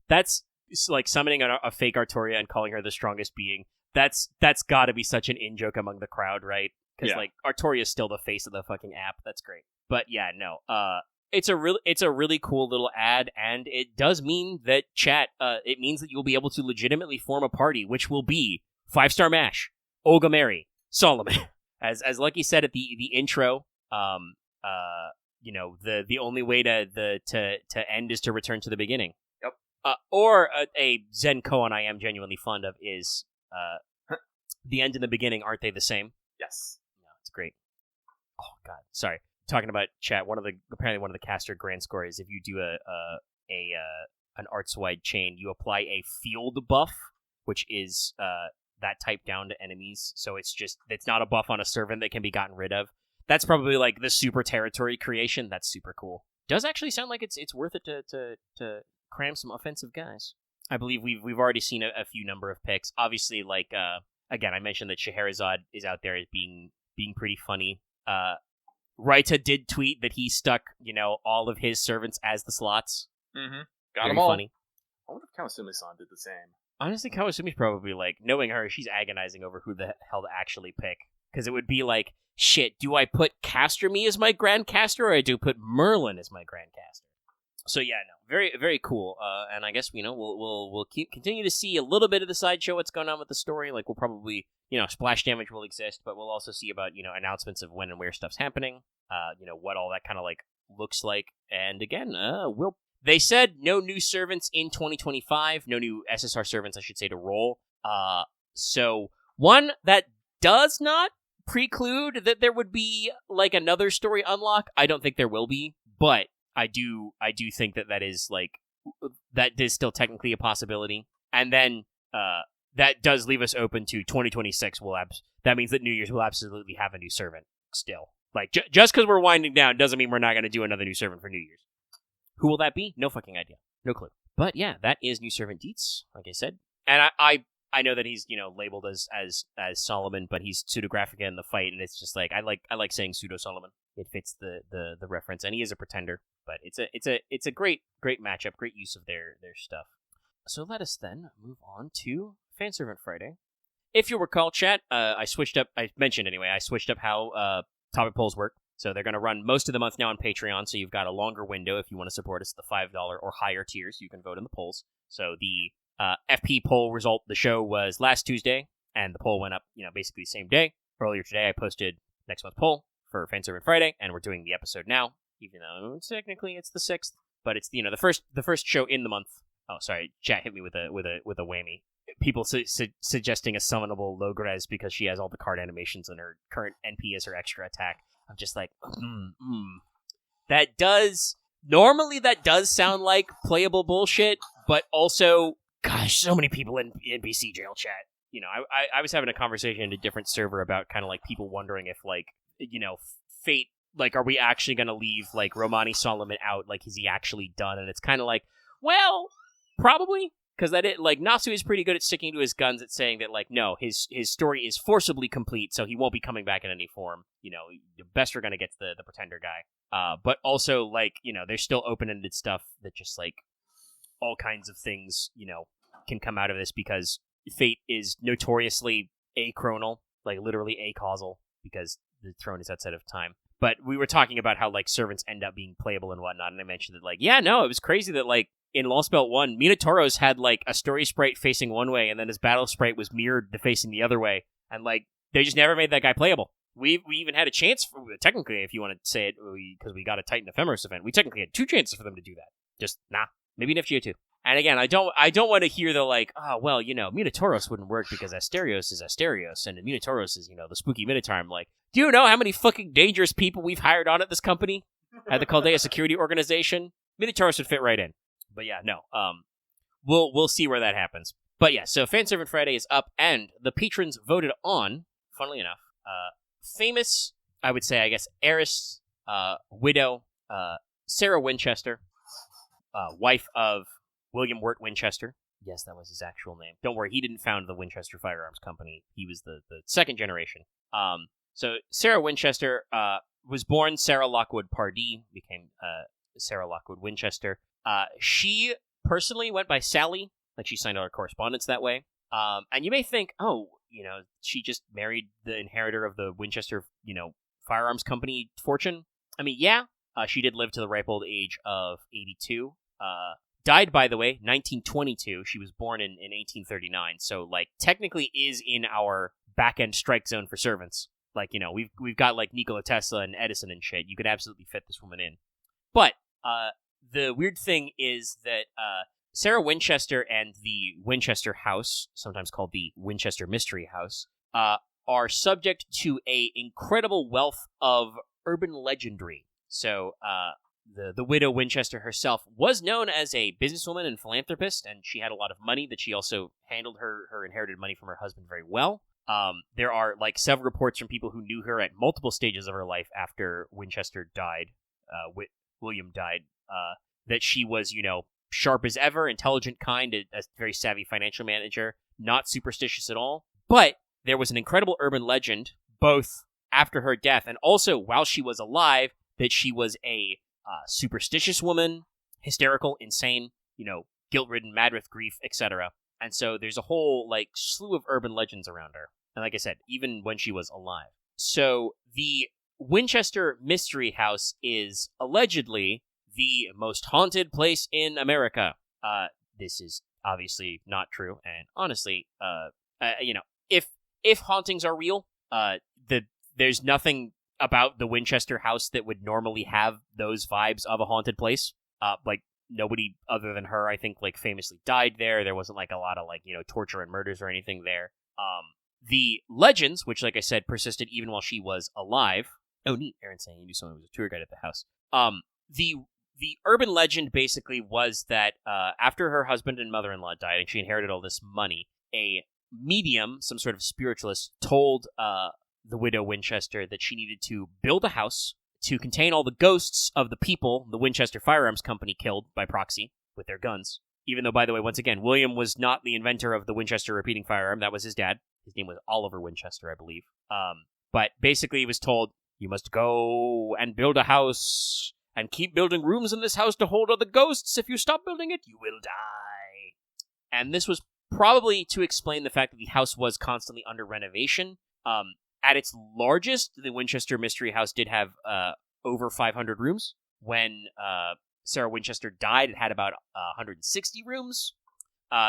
That's, like, summoning a fake Artoria and calling her the strongest being. That's got to be such an in-joke among the crowd, right? Because, like, Artoria's still the face of the fucking app. That's great. But yeah, no. It's a really cool little ad, and it does mean that, chat, it means that you'll be able to legitimately form a party, which will be 5-star Mash, Olga Mary, Solomon. As Lucky said at the intro, you know, the only way to end is to return to the beginning. Yep. Or a Zen koan I am genuinely fond of is the end and the beginning, aren't they the same? Yes. No, it's great. Oh god, sorry. Talking about, chat, apparently one of the caster grand score is if you do an arts wide chain, you apply a field buff, which is that type down to enemies. So it's not a buff on a servant that can be gotten rid of. That's probably like the super territory creation. That's super cool. Does actually sound like it's worth it to cram some offensive guys. I believe we've already seen a few number of picks. Obviously, like again, I mentioned that Scheherazade is out there as being pretty funny. Raita did tweet that he stuck, you know, all of his servants as the slots. Mm-hmm. Got them all. Funny. I wonder if Kawasumi-san did the same. Honestly, Kawasumi's probably, like, knowing her, she's agonizing over who the hell to actually pick. Because it would be like, shit, do I put Caster Me as my Grand Caster, or do I put Merlin as my Grand Caster? So yeah, no, very, very cool. And I guess, you know, we'll continue to see a little bit of the sideshow, what's going on with the story. Like, we'll probably, you know, splash damage will exist, but we'll also see about, you know, announcements of when and where stuff's happening. You know, what all that kind of, like, looks like. And again, they said no new servants in 2025, no new SSR servants, I should say, to roll. So one, that does not preclude that there would be, like, another story unlock. I don't think there will be, but I do think that is, like, that is still technically a possibility. And then that does leave us open to 2026. That means that New Year's will absolutely have a new servant still. Like, just because we're winding down doesn't mean we're not going to do another new servant for New Year's. Who will that be? No fucking idea. No clue. But yeah, that is new servant deets, like I said. And I know that he's, you know, labeled as Solomon, but he's pseudographica in the fight, and it's just like I like saying pseudo Solomon. It fits the reference, and he is a pretender. But it's a great matchup, great use of their stuff. So let us then move on to Fanservant Friday. If you recall, chat, I switched up how topic polls work. So they're going to run most of the month now on Patreon, so you've got a longer window if you want to support us at the $5 or higher tiers. You can vote in the polls. So the FP poll result, the show was last Tuesday, and the poll went up, you know, basically the same day. Earlier today, I posted next month's poll for Fanservant Friday, and we're doing the episode now, even though technically it's the 6th, but it's, you know, the first show in the month. Oh, sorry, chat hit me with a whammy. People suggesting a summonable Logrez because she has all the card animations and her current NP as her extra attack. I'm just like, that does sound like playable bullshit, but also, gosh, so many people in NPC jail chat. You know, I was having a conversation in a different server about kind of like people wondering if, like, you know, Fate, like, are we actually going to leave, like, Romani Solomon out? Like, is he actually done? And it's kind of like, well, probably, Because that Nasu is pretty good at sticking to his guns at saying that, like, no, his story is forcibly complete, so he won't be coming back in any form. You know, Bester gonna get the pretender guy. But also, like, you know, there's still open-ended stuff that just, like, all kinds of things, you know, can come out of this because fate is notoriously achronal, like, literally acausal, because the throne is outside of time. But we were talking about how, like, servants end up being playable and whatnot, and I mentioned that, like, yeah, no, it was crazy that, like, in Lost Belt 1, Minotauros had, like, a story sprite facing one way, and then his battle sprite was mirrored to facing the other way, and, like, they just never made that guy playable. We even had a chance, technically, if you want to say it, because we got a Titan Ephemeris event, we technically had 2 chances for them to do that. Just, nah, maybe next year too. And again, I don't want to hear the, like, oh, well, you know, Minotauros wouldn't work because Asterios is Asterios, and Minotauros is, you know, the spooky Minotaur. I'm like, do you know how many fucking dangerous people we've hired on at this company? At the Chaldea Security Organization? Minotauros would fit right in. But yeah, no. We'll see where that happens. But yeah, so Fanservant Friday is up, and the patrons voted on, funnily enough, famous, I would say, I guess, heiress, widow, Sarah Winchester, wife of William Wirt Winchester. Yes, that was his actual name. Don't worry, he didn't found the Winchester Firearms Company. He was the second generation. So Sarah Winchester was born Sarah Lockwood Pardee, became Sarah Lockwood Winchester. She personally went by Sally, like she signed all her correspondence that way. And you may think, oh, you know, she just married the inheritor of the Winchester, you know, Firearms Company fortune. I mean, yeah, she did live to the ripe old age of 82. Died, by the way, 1922. She was born in 1839. So, like, technically is in our back-end strike zone for servants. Like, you know, we've got, like, Nikola Tesla and Edison and shit. You could absolutely fit this woman in. But the weird thing is that Sarah Winchester and the Winchester House, sometimes called the Winchester Mystery House, are subject to a incredible wealth of urban legendary. So, the widow Winchester herself was known as a businesswoman and philanthropist, and she had a lot of money that she also handled her inherited money from her husband very well. There are, like, several reports from people who knew her at multiple stages of her life after Winchester died, William died, that she was, you know, sharp as ever, intelligent, kind, a very savvy financial manager, not superstitious at all. But there was an incredible urban legend, both after her death and also while she was alive, that she was a superstitious woman, hysterical, insane, you know, guilt-ridden, mad with grief, etc. And so there's a whole, like, slew of urban legends around her. And like I said, even when she was alive. So the Winchester Mystery House is allegedly the most haunted place in America. This is obviously not true, and honestly, you know, if hauntings are real, there's nothing about the Winchester house that would normally have those vibes of a haunted place. Like, nobody other than her, I think, like, famously died there. There wasn't, like, a lot of, like, you know, torture and murders or anything there. The legends, which, like I said, persisted even while she was alive. Oh, neat. Aaron's saying you knew someone who was a tour guide at the house. The urban legend basically was that after her husband and mother-in-law died and she inherited all this money, a medium, some sort of spiritualist, told the widow Winchester that she needed to build a house to contain all the ghosts of the people the Winchester Firearms Company killed by proxy with their guns. Even though, by the way, once again, William was not the inventor of the Winchester repeating firearm. That was his dad. His name was Oliver Winchester, I believe. But basically he was told, you must go and build a house and keep building rooms in this house to hold other ghosts. If you stop building it, you will die. And this was probably to explain the fact that the house was constantly under renovation. At its largest, the Winchester Mystery House did have over 500 rooms. When Sarah Winchester died, it had about 160 rooms.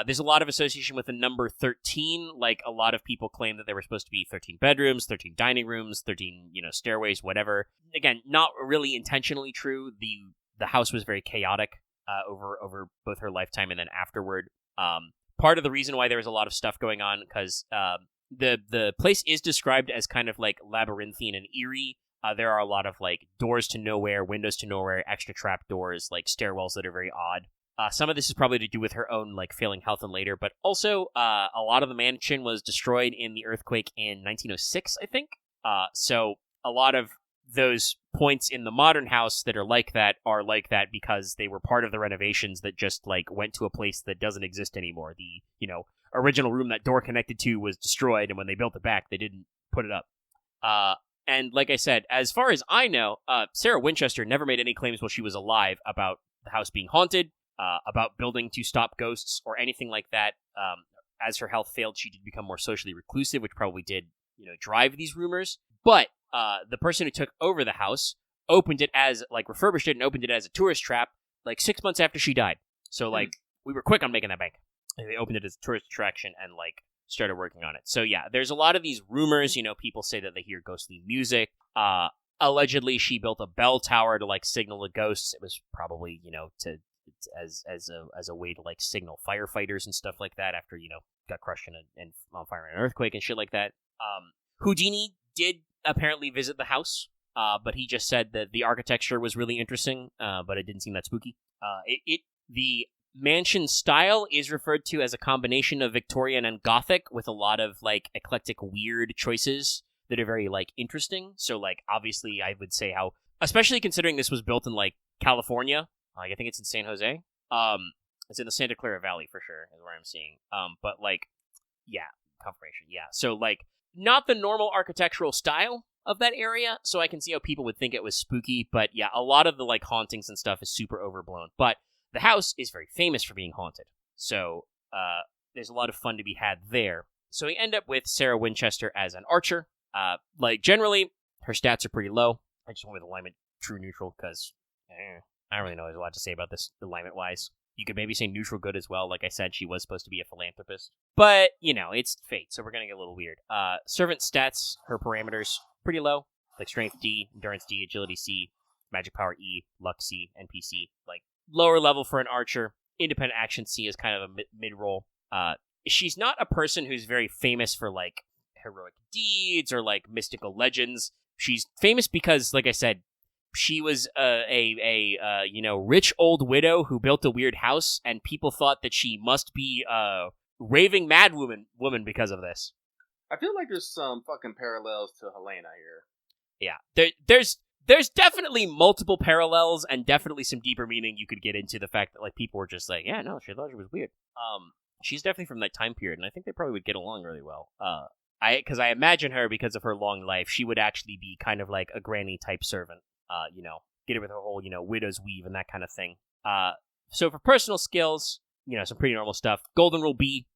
There's a lot of association with the number 13. Like, a lot of people claim that there were supposed to be 13 bedrooms, 13 dining rooms, 13, you know, stairways, whatever. Again, not really intentionally true. The house was very chaotic over both her lifetime and then afterward. Part of the reason why there was a lot of stuff going on, because the place is described as kind of, like, labyrinthine and eerie. There are a lot of, like, doors to nowhere, windows to nowhere, extra trap doors, like, stairwells that are very odd. Some of this is probably to do with her own, like, failing health and later, but also a lot of the mansion was destroyed in the earthquake in 1906, I think. So a lot of those points in the modern house that are like that because they were part of the renovations that just, like, went to a place that doesn't exist anymore. The, original room that door connected to was destroyed, and when they built it back, they didn't put it up. And like I said, as far as I know, Sarah Winchester never made any claims while she was alive about the house being haunted, about building to stop ghosts, or anything like that. As her health failed, she did become more socially reclusive, which probably did, drive these rumors. But the person who took over the house opened it as, like, refurbished it and opened it as a tourist trap, like, 6 months after she died. So, like, we were quick on making that bank. And they opened it as a tourist attraction and, like, started working on it. So, yeah, there's a lot of these rumors. People say that they hear ghostly music. Allegedly, she built a bell tower to, like, signal the ghosts. It was probably, as a way to, like, signal firefighters and stuff like that after, got crushed on fire in an earthquake and shit like that. Houdini did apparently visit the house, but he just said that the architecture was really interesting, but it didn't seem that spooky. The mansion style is referred to as a combination of Victorian and Gothic, with a lot of, like, eclectic, weird choices that are very, like, interesting. So, like, obviously, I would say how, especially considering this was built in, like, California, like, I think it's in San Jose. It's in the Santa Clara Valley for sure, is where I'm seeing. But, like, yeah, confirmation, yeah. So, like, not the normal architectural style of that area, so I can see how people would think it was spooky, but yeah, a lot of the, like, hauntings and stuff is super overblown. But the house is very famous for being haunted, so there's a lot of fun to be had there. So we end up with Sarah Winchester as an archer. Like, generally, her stats are pretty low. I just went with alignment true neutral, because I don't really know there's a lot to say about this alignment-wise. You could maybe say neutral good as well. Like I said, she was supposed to be a philanthropist. But, it's fate, so we're going to get a little weird. Servant stats, her parameters, pretty low. Like strength D, endurance D, agility C, magic power E, luck C, NPC. Like, lower level for an archer. Independent action C is kind of a mid-roll. She's not a person who's very famous for, like, heroic deeds or, like, mystical legends. She's famous because, like I said, she was a rich old widow who built a weird house, and people thought that she must be a raving mad woman because of this. I feel like there's some fucking parallels to Helena here. Yeah, there's definitely multiple parallels and definitely some deeper meaning you could get into the fact that, like, people were just like, yeah, no, she thought she was weird. She's definitely from that time period, and I think they probably would get along really well. Because I imagine her, because of her long life, she would actually be kind of like a granny type servant. Get her with her whole, widow's weave and that kind of thing. So for personal skills, some pretty normal stuff. Golden Rule B,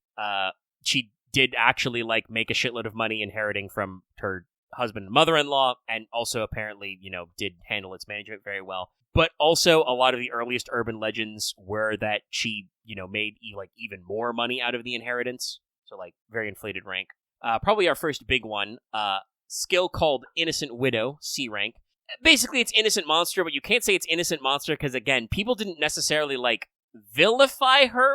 she did actually, like, make a shitload of money inheriting from her husband and mother-in-law, and also apparently, did handle its management very well. But also, a lot of the earliest urban legends were that she, made, like, even more money out of the inheritance. So, like, very inflated rank. Probably our first big one, skill called Innocent Widow, C rank. Basically, it's Innocent Monster, but you can't say it's Innocent Monster because, again, people didn't necessarily, like, vilify her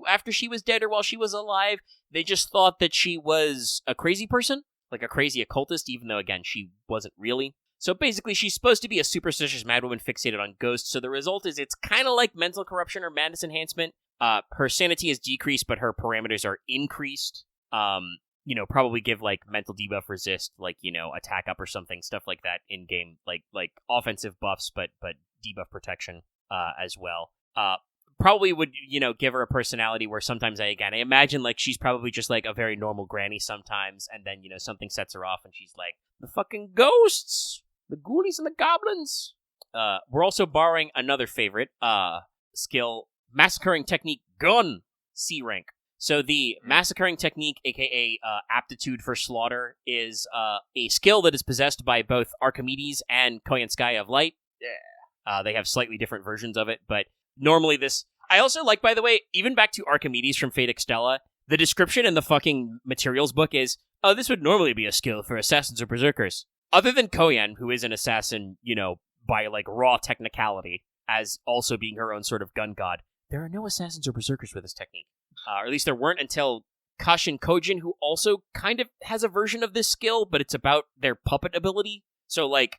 after she was dead or while she was alive. They just thought that she was a crazy person, like a crazy occultist, even though, again, she wasn't really. So basically, she's supposed to be a superstitious madwoman fixated on ghosts, so the result is it's kind of like mental corruption or madness enhancement. Her sanity is decreased, but her parameters are increased. Probably give, like, mental debuff resist, like, attack up or something, stuff like that in game, like offensive buffs, but debuff protection as well. Probably would, give her a personality where sometimes I imagine, like, she's probably just, like, a very normal granny sometimes, and then, something sets her off and she's like, the fucking ghosts, the ghoulies and the goblins. We're also borrowing another favorite skill, Massacring Technique Gun, C rank. So the Massacring Technique, aka Aptitude for Slaughter, is a skill that is possessed by both Archimedes and Koyan Sky of Light. Yeah. They have slightly different versions of it, but normally this... I also like, by the way, even back to Archimedes from Fate Extella, the description in the fucking materials book is, oh, this would normally be a skill for assassins or berserkers. Other than Koyan, who is an assassin, by, like, raw technicality, as also being her own sort of gun god, there are no assassins or berserkers with this technique. Or at least there weren't until Kashin Kojin, who also kind of has a version of this skill, but it's about their puppet ability. So, like,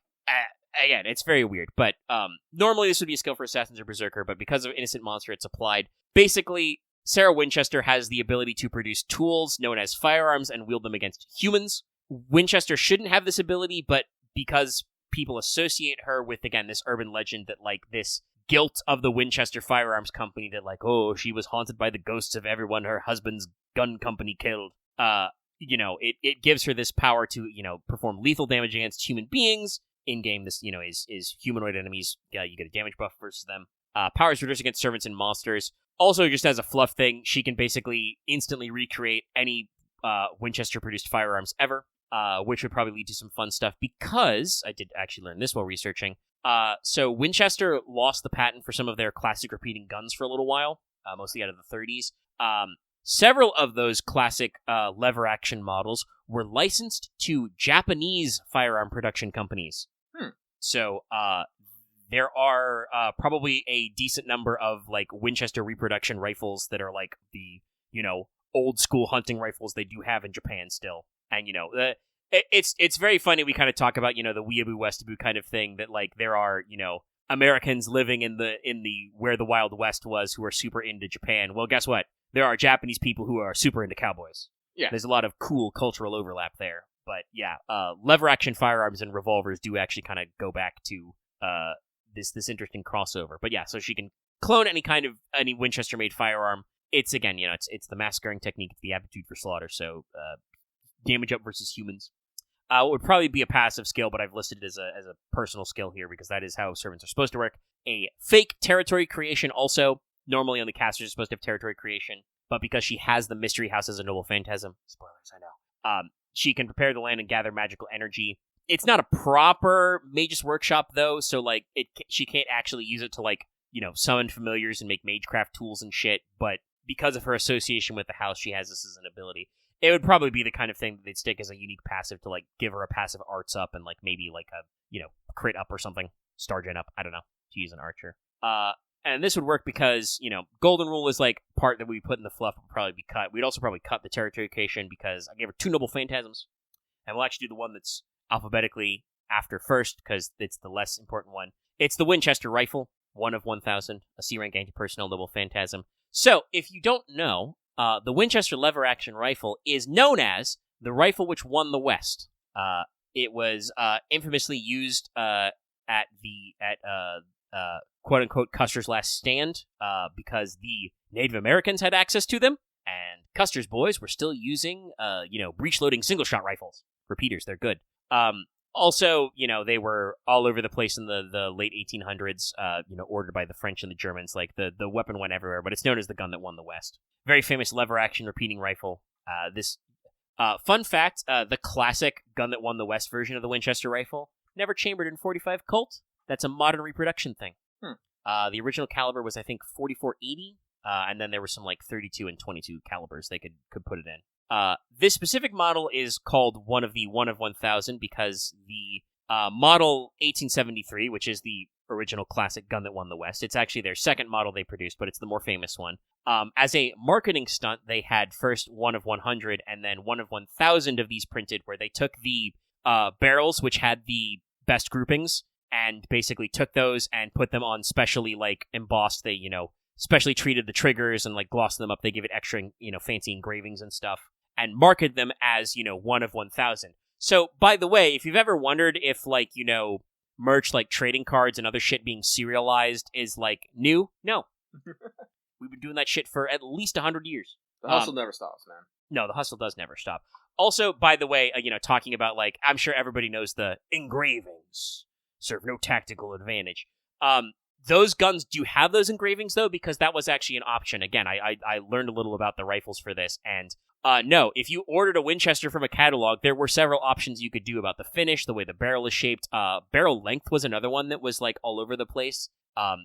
again, it's very weird. But normally this would be a skill for assassins or berserker, but because of Innocent Monster, it's applied. Basically, Sarah Winchester has the ability to produce tools known as firearms and wield them against humans. Winchester shouldn't have this ability, but because people associate her with, again, this urban legend that, like, this guilt of the Winchester Firearms Company that, like, oh, she was haunted by the ghosts of everyone her husband's gun company killed. It gives her this power to, perform lethal damage against human beings. In-game, this, is humanoid enemies. You get a damage buff versus them. Powers reduced against servants and monsters. Also, just as a fluff thing, she can basically instantly recreate any Winchester-produced firearms ever, which would probably lead to some fun stuff, because I did actually learn this while researching. So Winchester lost the patent for some of their classic repeating guns for a little while, mostly out of the 30s. Several of those classic lever-action models were licensed to Japanese firearm production companies. So there are probably a decent number of, like, Winchester reproduction rifles that are, like, the, old-school hunting rifles they do have in Japan still. And, it's very funny. We kind of talk about, the weeaboo westaboo kind of thing, that, like, there are, Americans living in the where the Wild West was who are super into Japan. Well, guess what? There are Japanese people who are super into cowboys. Yeah. There's a lot of cool cultural overlap there. But yeah, lever-action firearms and revolvers do actually kind of go back to this interesting crossover. But yeah, so she can clone any Winchester-made firearm. It's, again, it's the massacring technique, it's the aptitude for slaughter, so damage up versus humans. It would probably be a passive skill, but I've listed it as a personal skill here, because that is how servants are supposed to work. A fake territory creation also. Normally, only casters are supposed to have territory creation, but because she has the mystery house as a noble phantasm, spoilers, I know, she can prepare the land and gather magical energy. It's not a proper Mage's Workshop, though, so, like, she can't actually use it to, like, summon familiars and make magecraft tools and shit, but because of her association with the house, she has this as an ability. It would probably be the kind of thing that they'd stick as a unique passive to, like, give her a passive arts up and, like, maybe, like, a, crit up or something. Stargen up, I don't know, to use an archer. And this would work because, Golden Rule is, like, part that we put in the fluff would probably be cut. We'd also probably cut the territory creation because I gave her 2 noble phantasms. And we'll actually do the one that's alphabetically after first, because it's the less important one. It's the Winchester Rifle, 1 of 1,000, a C-rank anti-personnel noble phantasm. So, if you don't know, the Winchester lever-action rifle is known as the rifle which won the West. It was infamously used at quote-unquote Custer's Last Stand, because the Native Americans had access to them, and Custer's boys were still using, breech-loading single-shot rifles. Repeaters, they're good. Also, they were all over the place in the late 1800s, ordered by the French and the Germans. Like, the weapon went everywhere, but it's known as the gun that won the West. Very famous lever-action repeating rifle. Fun fact, the classic gun that won the West version of the Winchester rifle, never chambered in .45 Colt. That's a modern reproduction thing. The original caliber was, I think, 44-80, and then there were some, like, 32 and 22 calibers they could put it in. This specific model is called one of 1,000 because the model 1873, which is the original classic gun that won the West, it's actually their second model they produced, but it's the more famous one. As a marketing stunt, they had first 1 of 100 and then 1 of 1,000 of these printed, where they took the barrels, which had the best groupings, and basically took those and put them on specially, like, embossed. They, specially treated the triggers and, like, glossed them up. They give it extra, fancy engravings and stuff, and marketed them as, 1 of 1,000. So, by the way, if you've ever wondered if, like, merch like trading cards and other shit being serialized is, like, new, no. We've been doing that shit for at least 100 years. The hustle never stops, man. No, the hustle does never stop. Also, by the way, talking about, like, I'm sure everybody knows the engravings serve no tactical advantage. Those guns do have those engravings, though, because that was actually an option. Again, I learned a little about the rifles for this, and no, if you ordered a Winchester from a catalog, there were several options you could do about the finish, the way the barrel is shaped. Barrel length was another one that was, like, all over the place.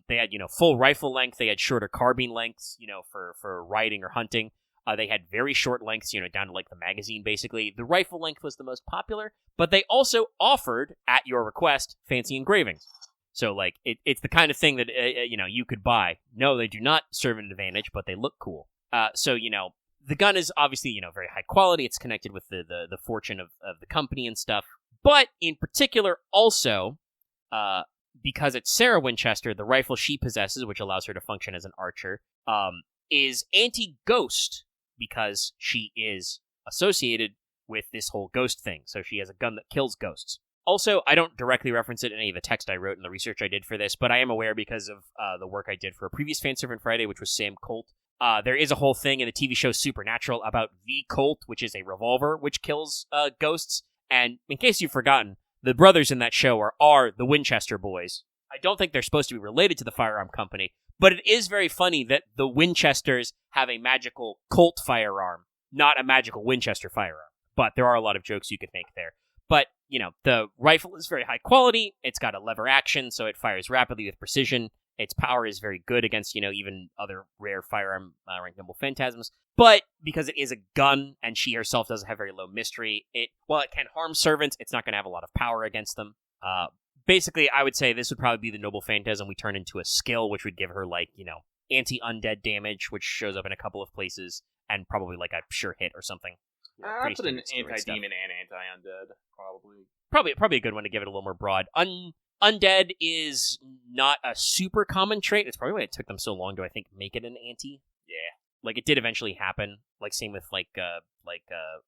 They had, full rifle length. They had shorter carbine lengths, for riding or hunting. They had very short lengths, down to, like, the magazine, basically. The rifle length was the most popular, but they also offered, at your request, fancy engravings. So, like, it's the kind of thing that, you could buy. No, they do not serve an advantage, but they look cool. So, the gun is obviously, very high quality. It's connected with the fortune of the company and stuff. But, in particular, also, because it's Sarah Winchester, the rifle she possesses, which allows her to function as an archer, is anti-ghost, because she is associated with this whole ghost thing. So she has a gun that kills ghosts. Also, I don't directly reference it in any of the text I wrote and the research I did for this, but I am aware because of the work I did for a previous Fanservant Friday, which was Sam Colt. There is a whole thing in the TV show Supernatural about the Colt, which is a revolver which kills ghosts. And in case you've forgotten, the brothers in that show are the Winchester boys. I don't think they're supposed to be related to the firearm company, but it is very funny that the Winchesters have a magical Colt firearm, not a magical Winchester firearm. But there are a lot of jokes you could make there. But, the rifle is very high quality. It's got a lever action, so it fires rapidly with precision. Its power is very good against, even other rare firearm ranked noble phantasms. But because it is a gun, and she herself doesn't have very low mystery, while it can harm servants, it's not going to have a lot of power against them. Basically, I would say this would probably be the noble phantasm we turn into a skill, which would give her, anti-undead damage, which shows up in a couple of places, and probably, a sure hit or something. I put an anti-demon and anti-undead, probably. Probably a good one to give it a little more broad. Undead is not a super common trait. It's probably why it took them so long to, I think, make it an anti. Yeah. It did eventually happen. Same with,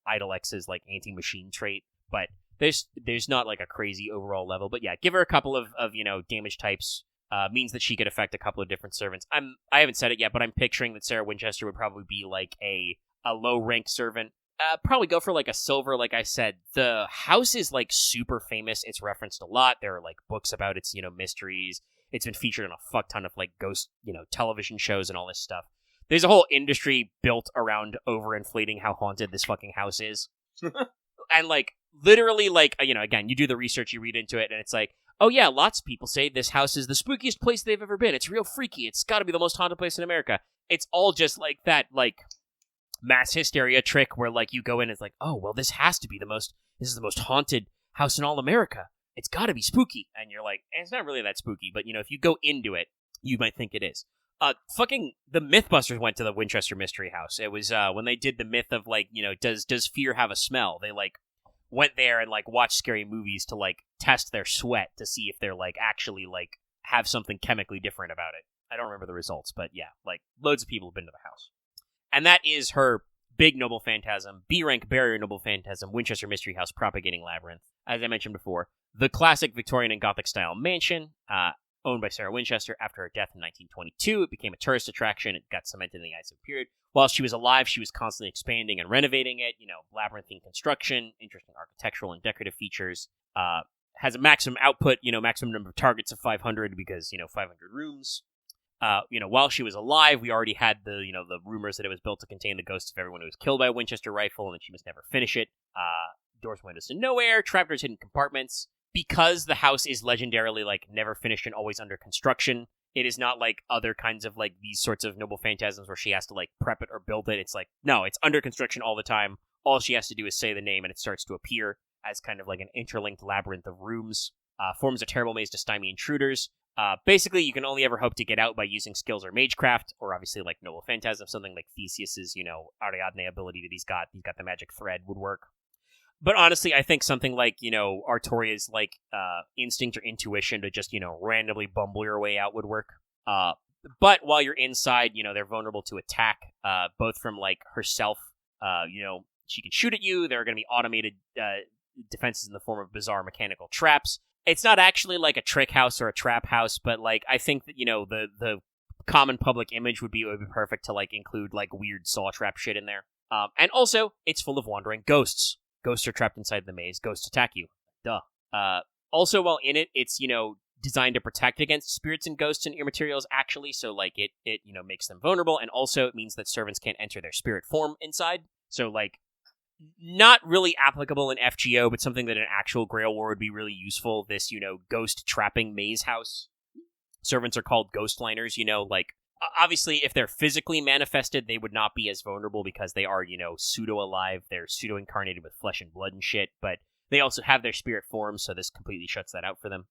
Idol X's, anti-machine trait. But there's not, a crazy overall level. But yeah, give her a couple of damage types. Means that she could affect a couple of different servants. I haven't said it yet, but I'm picturing that Sarah Winchester would probably be, a low-ranked servant. Probably go for a silver. Like I said, the house is super famous. It's referenced a lot. There are books about its mysteries. It's been featured in a fuck ton of ghost television shows and all this stuff. There's a whole industry built around overinflating how haunted this fucking house is. And literally again, you do the research, you read into it, and it's oh yeah, lots of people say this house is the spookiest place they've ever been. It's real freaky. It's got to be the most haunted place in America. It's all just that mass hysteria trick where you go in and it's oh well, this is the most haunted house in all America, it's gotta be spooky, and you're it's not really that spooky, but if you go into it you might think it is. Fucking the Mythbusters went to the Winchester Mystery House. It was when they did the myth of does fear have a smell, they went there and watched scary movies to test their sweat to see if they're actually have something chemically different about it. I don't remember the results, but yeah, loads of people have been to the house. And that is her big noble phantasm, B-rank barrier noble phantasm, Winchester Mystery House propagating labyrinth. As I mentioned before, the classic Victorian and Gothic style mansion, owned by Sarah Winchester after her death in 1922. It became a tourist attraction. It got cemented in the ice of period. While she was alive, she was constantly expanding and renovating it. Labyrinthine construction, interesting architectural and decorative features. Has a maximum output, maximum number of targets of 500 because, 500 rooms. While she was alive, we already had the rumors that it was built to contain the ghosts of everyone who was killed by a Winchester rifle and that she must never finish it. Doors, windows to nowhere, trapdoors, hidden compartments. Because the house is legendarily, never finished and always under construction, it is not like other kinds of, these sorts of noble phantasms where she has to, prep it or build it. It's no, it's under construction all the time. All she has to do is say the name and it starts to appear as kind of an interlinked labyrinth of rooms. Forms a terrible maze to stymie intruders. Basically, you can only ever hope to get out by using skills or magecraft, or obviously noble phantasm, something like Theseus's, Ariadne ability that he's got. He's got the magic thread would work. But honestly, I think something Artoria's instinct or intuition to just, randomly bumble your way out would work. But while you're inside, they're vulnerable to attack, both from herself, she can shoot at you. There are going to be automated defenses in the form of bizarre mechanical traps. It's not actually a trick house or a trap house, but I think that the common public image would be perfect to include weird saw trap shit in there. And also it's full of wandering ghosts. Ghosts are trapped inside the maze. Ghosts attack you. Duh. Also, while in it, it's designed to protect against spirits and ghosts and immaterials. Actually, so it makes them vulnerable, and also it means that servants can't enter their spirit form inside. So not really applicable in FGO, but something that in actual Grail War would be really useful. This, ghost trapping maze house. Servants are called ghost liners, obviously, if they're physically manifested, they would not be as vulnerable because they are, pseudo-alive. They're pseudo-incarnated with flesh and blood and shit, but they also have their spirit forms, so this completely shuts that out for them.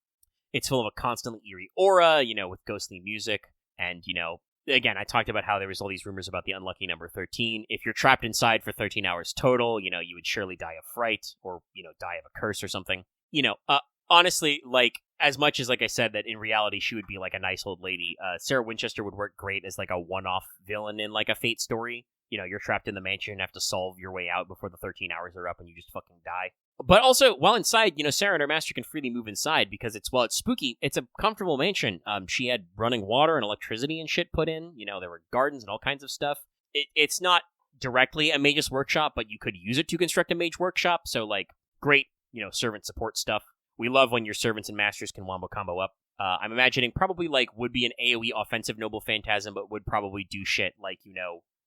It's full of a constantly eerie aura, with ghostly music, and, again, I talked about how there was all these rumors about the unlucky number 13. If you're trapped inside for 13 hours total, you would surely die of fright or, die of a curse or something. Honestly, as much as, I said, that in reality she would be a nice old lady, Sarah Winchester would work great as a one-off villain in a Fate story. You're trapped in the mansion and have to solve your way out before the 13 hours are up and you just fucking die. But also, while inside, Sarah and her master can freely move inside because it's spooky. It's a comfortable mansion. She had running water and electricity and shit put in. There were gardens and all kinds of stuff. It's not directly a mage's workshop, but you could use it to construct a mage workshop. So, great, servant support stuff. We love when your servants and masters can wombo combo up. I'm imagining probably, would be an AoE offensive Noble Phantasm, but would probably do shit like,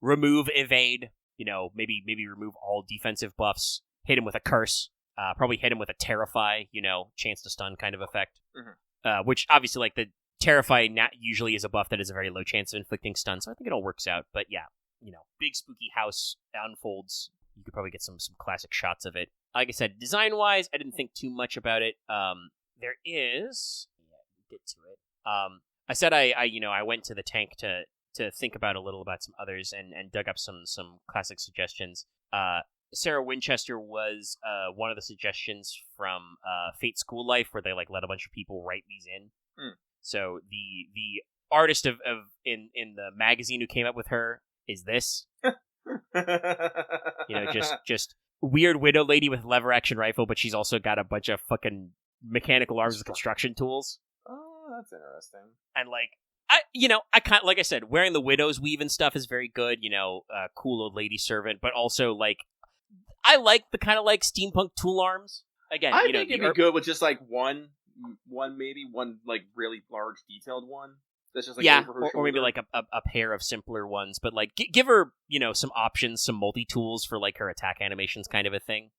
remove evade, maybe remove all defensive buffs, hit him with a curse. Probably hit him with a Terrify, chance to stun kind of effect. Mm-hmm. Which, obviously, the Terrify usually is a buff that has a very low chance of inflicting stun, so I think it all works out. But yeah, big spooky house unfolds. You could probably get some classic shots of it. Like I said, design-wise, I didn't think too much about it. There is... Yeah, we'll get to it. I said I went to the tank to think about a little about some others and dug up some classic suggestions. Sarah Winchester was one of the suggestions from Fate School Life, where they let a bunch of people write these in. Mm. So the artist of in the magazine who came up with her is this. Just weird widow lady with lever action rifle, but she's also got a bunch of fucking mechanical arms with construction tools. Oh, that's interesting. And I kind of, like I said, wearing the widow's weave and stuff is very good. Cool old lady servant, but also I like the kind of steampunk tool arms. Again, I think it'd be good with just one really large detailed one. That's just over her or maybe a pair of simpler ones. But give her some options, some multi tools for her attack animations, kind of a thing.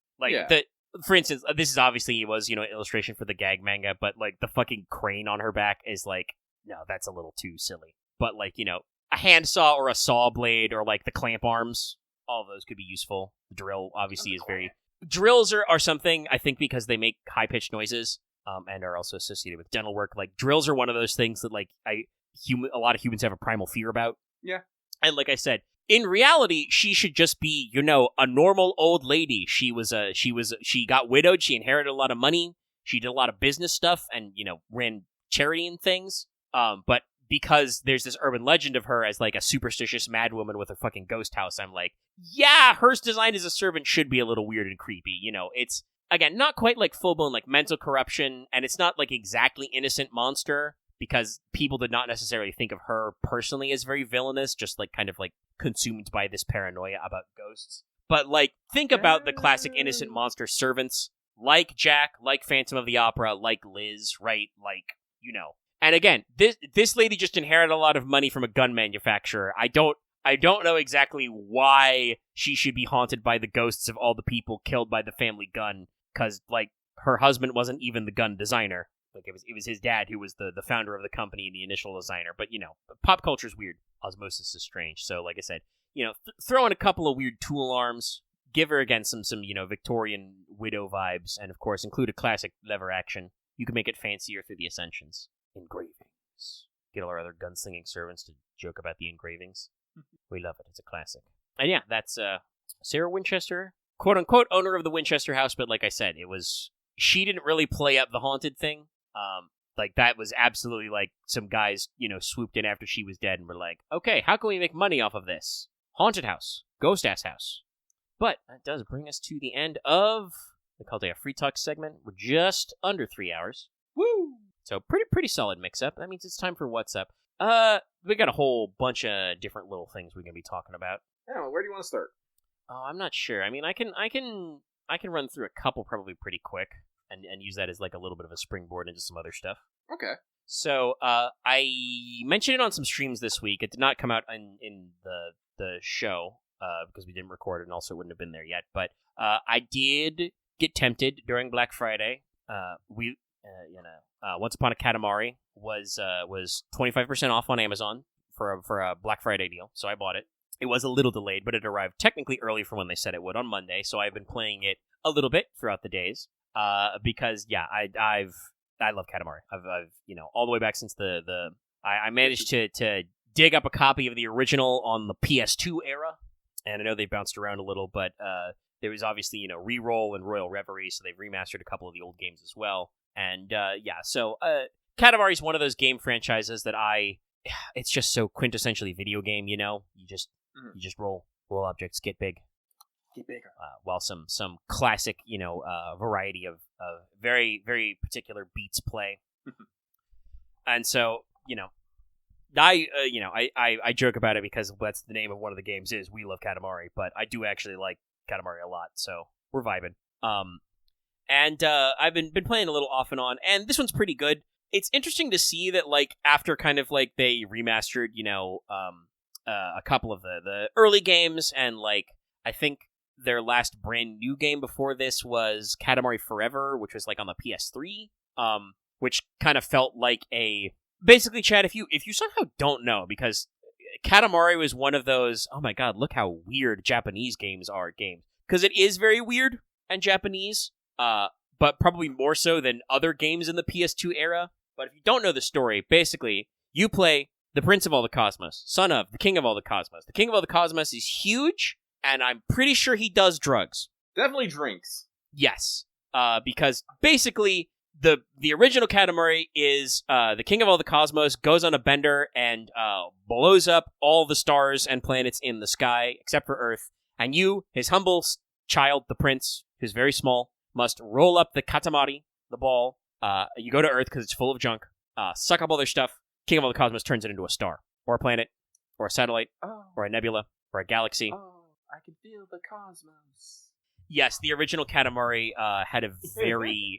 For instance, this is obviously was an illustration for the gag manga, but the fucking crane on her back is no, that's a little too silly. But a handsaw or a saw blade or the clamp arms. All of those could be useful. The drill obviously is very... Drills are something, I think, because they make high-pitched noises and are also associated with dental work. Drills are one of those things that a lot of humans have a primal fear about. Yeah. And like I said, in reality, she should just be, a normal old lady. She got widowed, she inherited a lot of money, she did a lot of business stuff and, ran charity and things. But because there's this urban legend of her as a superstitious madwoman with a fucking ghost house, I'm yeah, her design as a servant should be a little weird and creepy. It's, again, not quite full-blown mental corruption, and it's not exactly innocent monster, because people did not necessarily think of her personally as very villainous, just consumed by this paranoia about ghosts. But think about the classic innocent monster servants, like Jack, like Phantom of the Opera, like Liz, right? And again, this lady just inherited a lot of money from a gun manufacturer. I don't know exactly why she should be haunted by the ghosts of all the people killed by the family gun, because her husband wasn't even the gun designer. It was his dad who was the founder of the company and the initial designer. But pop culture's weird. Osmosis is strange. So like I said, throw in a couple of weird tool arms, give her again some Victorian widow vibes, and of course include a classic lever action. You can make it fancier through the Ascensions. Engravings. Get all our other gunslinging servants to joke about the engravings. We love it. It's a classic. And yeah, that's Sarah Winchester, quote-unquote owner of the Winchester house, but like I said, she didn't really play up the haunted thing. That was absolutely some guys, swooped in after she was dead and were okay, how can we make money off of this? Haunted house. Ghost-ass house. But that does bring us to the end of the Call Day a Free Talk segment. We're just under 3 hours. Woo! So pretty solid mix-up. That means it's time for What's Up. We got a whole bunch of different little things we're going to be talking about. Yeah, well, where do you want to start? Oh, I'm not sure. I mean, I can run through a couple probably pretty quick and use that as a little bit of a springboard into some other stuff. Okay. So, I mentioned it on some streams this week. It did not come out in the show, because we didn't record it and also wouldn't have been there yet. But, I did get tempted during Black Friday. Once Upon a Katamari was 25% off on Amazon for a Black Friday deal, so I bought it. It was a little delayed, but it arrived technically early from when they said it would on Monday, so I've been playing it a little bit throughout the days. Because I love Katamari. I've all the way back since I managed to dig up a copy of the original on the PS2 era, and I know they bounced around a little, but there was obviously Reroll and Royal Reverie, so they've remastered a couple of the old games as well. And so Katamari is one of those game franchises that it's just so quintessentially video game. You just roll objects, get big. Get bigger. While some classic, variety of very, very particular beats play. And so, I joke about it because that's the name of one of the games is We Love Katamari, but I do actually like Katamari a lot, so we're vibing. And I've been playing a little off and on, and this one's pretty good. It's interesting to see that, like, after kind of, like, they remastered, a couple of the early games, and, like, I think their last brand new game before this was Katamari Forever, which was, like, on the PS3, which kind of felt like a... Basically, Chad, if you somehow don't know, because Katamari was one of those, oh my god, look how weird Japanese games are games. Because it is very weird and Japanese, but probably more so than other games in the PS2 era. But if you don't know the story, basically, you play the Prince of all the Cosmos, son of the King of all the Cosmos. The King of all the Cosmos is huge, and I'm pretty sure he does drugs. Definitely drinks. Yes, because basically... The original Katamari is the King of all the Cosmos goes on a bender and blows up all the stars and planets in the sky, except for Earth. And you, his humble child, the prince, who's very small, must roll up the Katamari, the ball. You go to Earth because it's full of junk. Suck up all their stuff. King of all the Cosmos turns it into a star, or a planet, or a satellite, or a nebula, or a galaxy. Oh, I can feel the cosmos. Yes, the original Katamari had a very...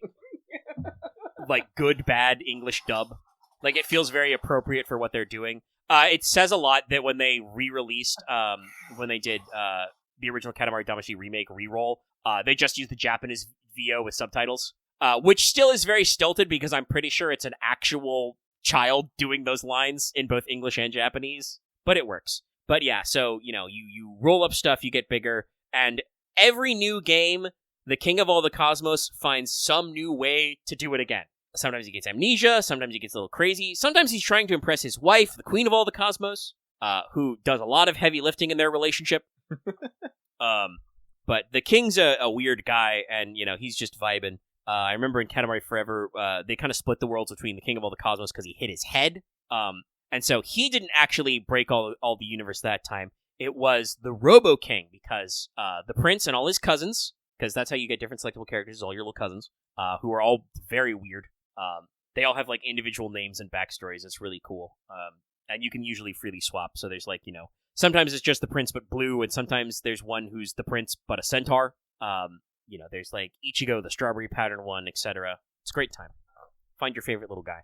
like good bad English dub. Like it feels very appropriate for what they're doing. It says a lot that when they re-released when they did the original Katamari Damacy remake reroll, they just used the Japanese VO with subtitles, which still is very stilted because I'm pretty sure it's an actual child doing those lines in both English and Japanese, but it works. But yeah, so you roll up stuff, you get bigger, and every new game the King of all the Cosmos finds some new way to do it again. Sometimes he gets amnesia, sometimes he gets a little crazy, sometimes he's trying to impress his wife, the Queen of all the Cosmos, who does a lot of heavy lifting in their relationship. But the King's a weird guy, and, he's just vibing. I remember in Katamari Forever, they kind of split the worlds between the King of all the Cosmos because he hit his head. And so he didn't actually break all the universe that time. It was the Robo King, because the prince and all his cousins... because that's how you get different selectable characters, all your little cousins, who are all very weird. They all have, like, individual names and backstories. It's really cool. And you can usually freely swap. So there's, like, sometimes it's just the prince but blue, and sometimes there's one who's the prince but a centaur. There's, like, Ichigo, the strawberry pattern one, etc. It's a great time. Find your favorite little guy.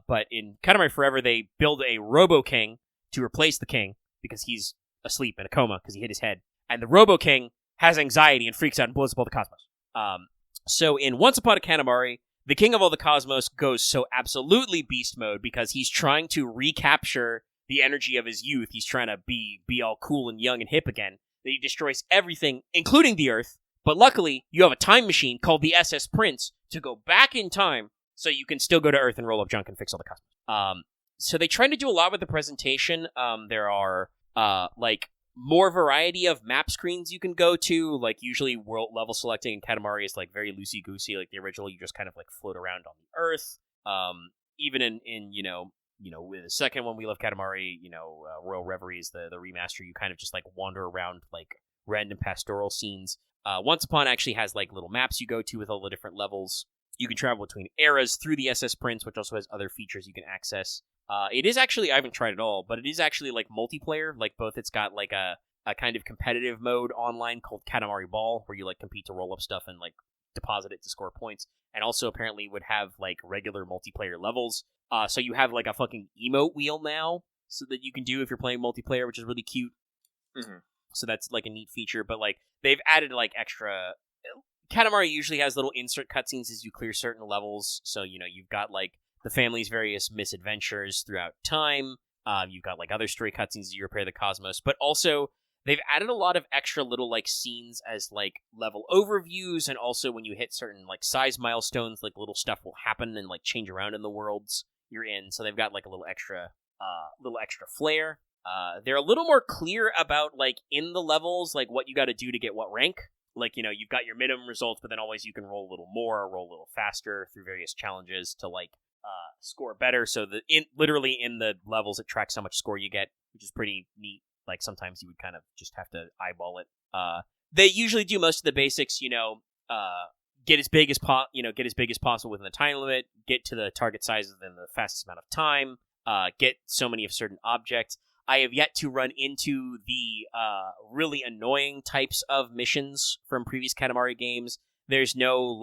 But in Katamari Forever, they build a Robo King to replace the king, because he's asleep in a coma because he hit his head. And the Robo King has anxiety and freaks out and blows up all the cosmos. So in Once Upon a Katamari, the King of all the Cosmos goes so absolutely beast mode because he's trying to recapture the energy of his youth. He's trying to be all cool and young and hip again. That he destroys everything, including the Earth. But luckily, you have a time machine called the SS Prince to go back in time so you can still go to Earth and roll up junk and fix all the cosmos. So they try to do a lot with the presentation. There are, more variety of map screens you can go to. Like, usually world level selecting in Katamari is, like, very loosey-goosey. Like, the original, you just kind of, like, float around on the Earth. Even in with the second one, We Love Katamari, Royal Reveries, the remaster, you kind of just, like, wander around, like, random pastoral scenes. Once Upon actually has, like, little maps you go to with all the different levels. You can travel between eras through the SS Prince, which also has other features you can access. It is actually, I haven't tried it all, but it is actually, like, multiplayer. Like, both it's got, like, a kind of competitive mode online called Katamari Ball, where you, like, compete to roll up stuff and, like, deposit it to score points. And also, apparently, would have, like, regular multiplayer levels. So you have, like, a fucking emote wheel now, so that you can do if you're playing multiplayer, which is really cute. Mm-hmm. So that's, like, a neat feature. But, like, they've added, like, extra... Katamari usually has little insert cutscenes as you clear certain levels. So, you've got, like, the family's various misadventures throughout time. You've got, like, other story cutscenes as you repair the cosmos. But also, they've added a lot of extra little, like, scenes as, like, level overviews. And also, when you hit certain, like, size milestones, like, little stuff will happen and, like, change around in the worlds you're in. So they've got, like, a little extra flair. They're a little more clear about, like, in the levels, like, what you got to do to get what rank. Like, you've got your minimum results, but then always you can roll a little more or roll a little faster through various challenges to, like, score better. So literally in the levels, it tracks how much score you get, which is pretty neat. Like, sometimes you would kind of just have to eyeball it. They usually do most of the basics, get as big as possible within the time limit, get to the target size within the fastest amount of time, get so many of certain objects. I have yet to run into the really annoying types of missions from previous Katamari games. There's no,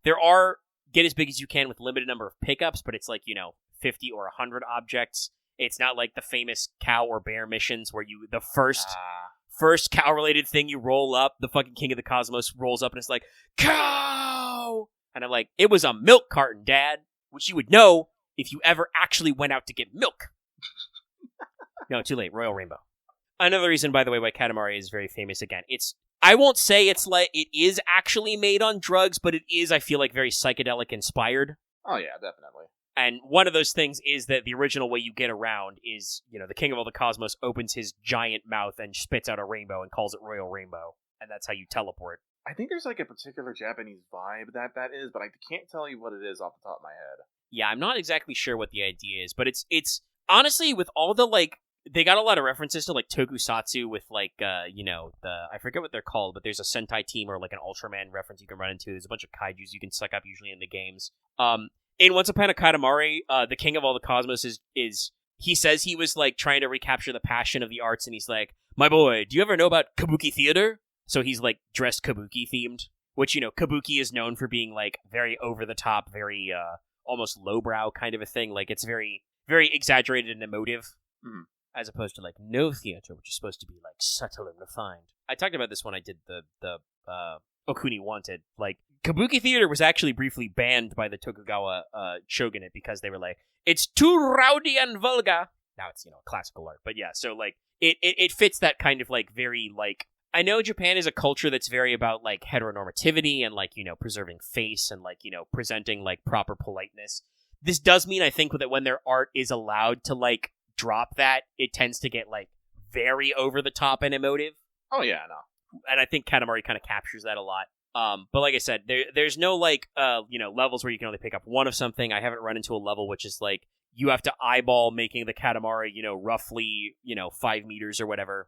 there are get as big as you can with limited number of pickups, but it's 50 or 100 objects. It's not like the famous cow or bear missions where the first cow-related thing you roll up, the fucking King of the Cosmos rolls up and it's like, cow! And I'm like, it was a milk carton, Dad, which you would know if you ever actually went out to get milk. No, too late. Royal Rainbow. Another reason, by the way, why Katamari is very famous again. I won't say it is actually made on drugs, but it is, I feel like, very psychedelic inspired. Oh yeah, definitely. And one of those things is that the original way you get around is, the King of all the Cosmos opens his giant mouth and spits out a rainbow and calls it Royal Rainbow. And that's how you teleport. I think there's a particular Japanese vibe that is, but I can't tell you what it is off the top of my head. Yeah, I'm not exactly sure what the idea is, but it's honestly, with all the, they got a lot of references to, tokusatsu with, I forget what they're called, but there's a Sentai team or, an Ultraman reference you can run into. There's a bunch of kaijus you can suck up usually in the games. In Once Upon a Katamari, the King of all the Cosmos is he says he was, trying to recapture the passion of the arts, and he's like, my boy, do you ever know about kabuki theater? So he's, dressed kabuki-themed, which, kabuki is known for being, very over-the-top, very, almost lowbrow kind of a thing. It's very, very exaggerated and emotive. Mm. As opposed to, no theater, which is supposed to be, subtle and refined. I talked about this when I did the Okuni Wanted. Kabuki theater was actually briefly banned by the Tokugawa shogunate because they were it's too rowdy and vulgar. Now it's, classical art. But yeah, so, it fits that kind of, very, I know Japan is a culture that's very about, heteronormativity and, preserving face and, presenting, proper politeness. This does mean, I think, that when their art is allowed to, drop that, it tends to get very over the top and emotive. Oh yeah, no. And I think Katamari kind of captures that a lot. But like I said, there's no levels where you can only pick up one of something. I haven't run into a level which is you have to eyeball making the Katamari, roughly 5 meters or whatever.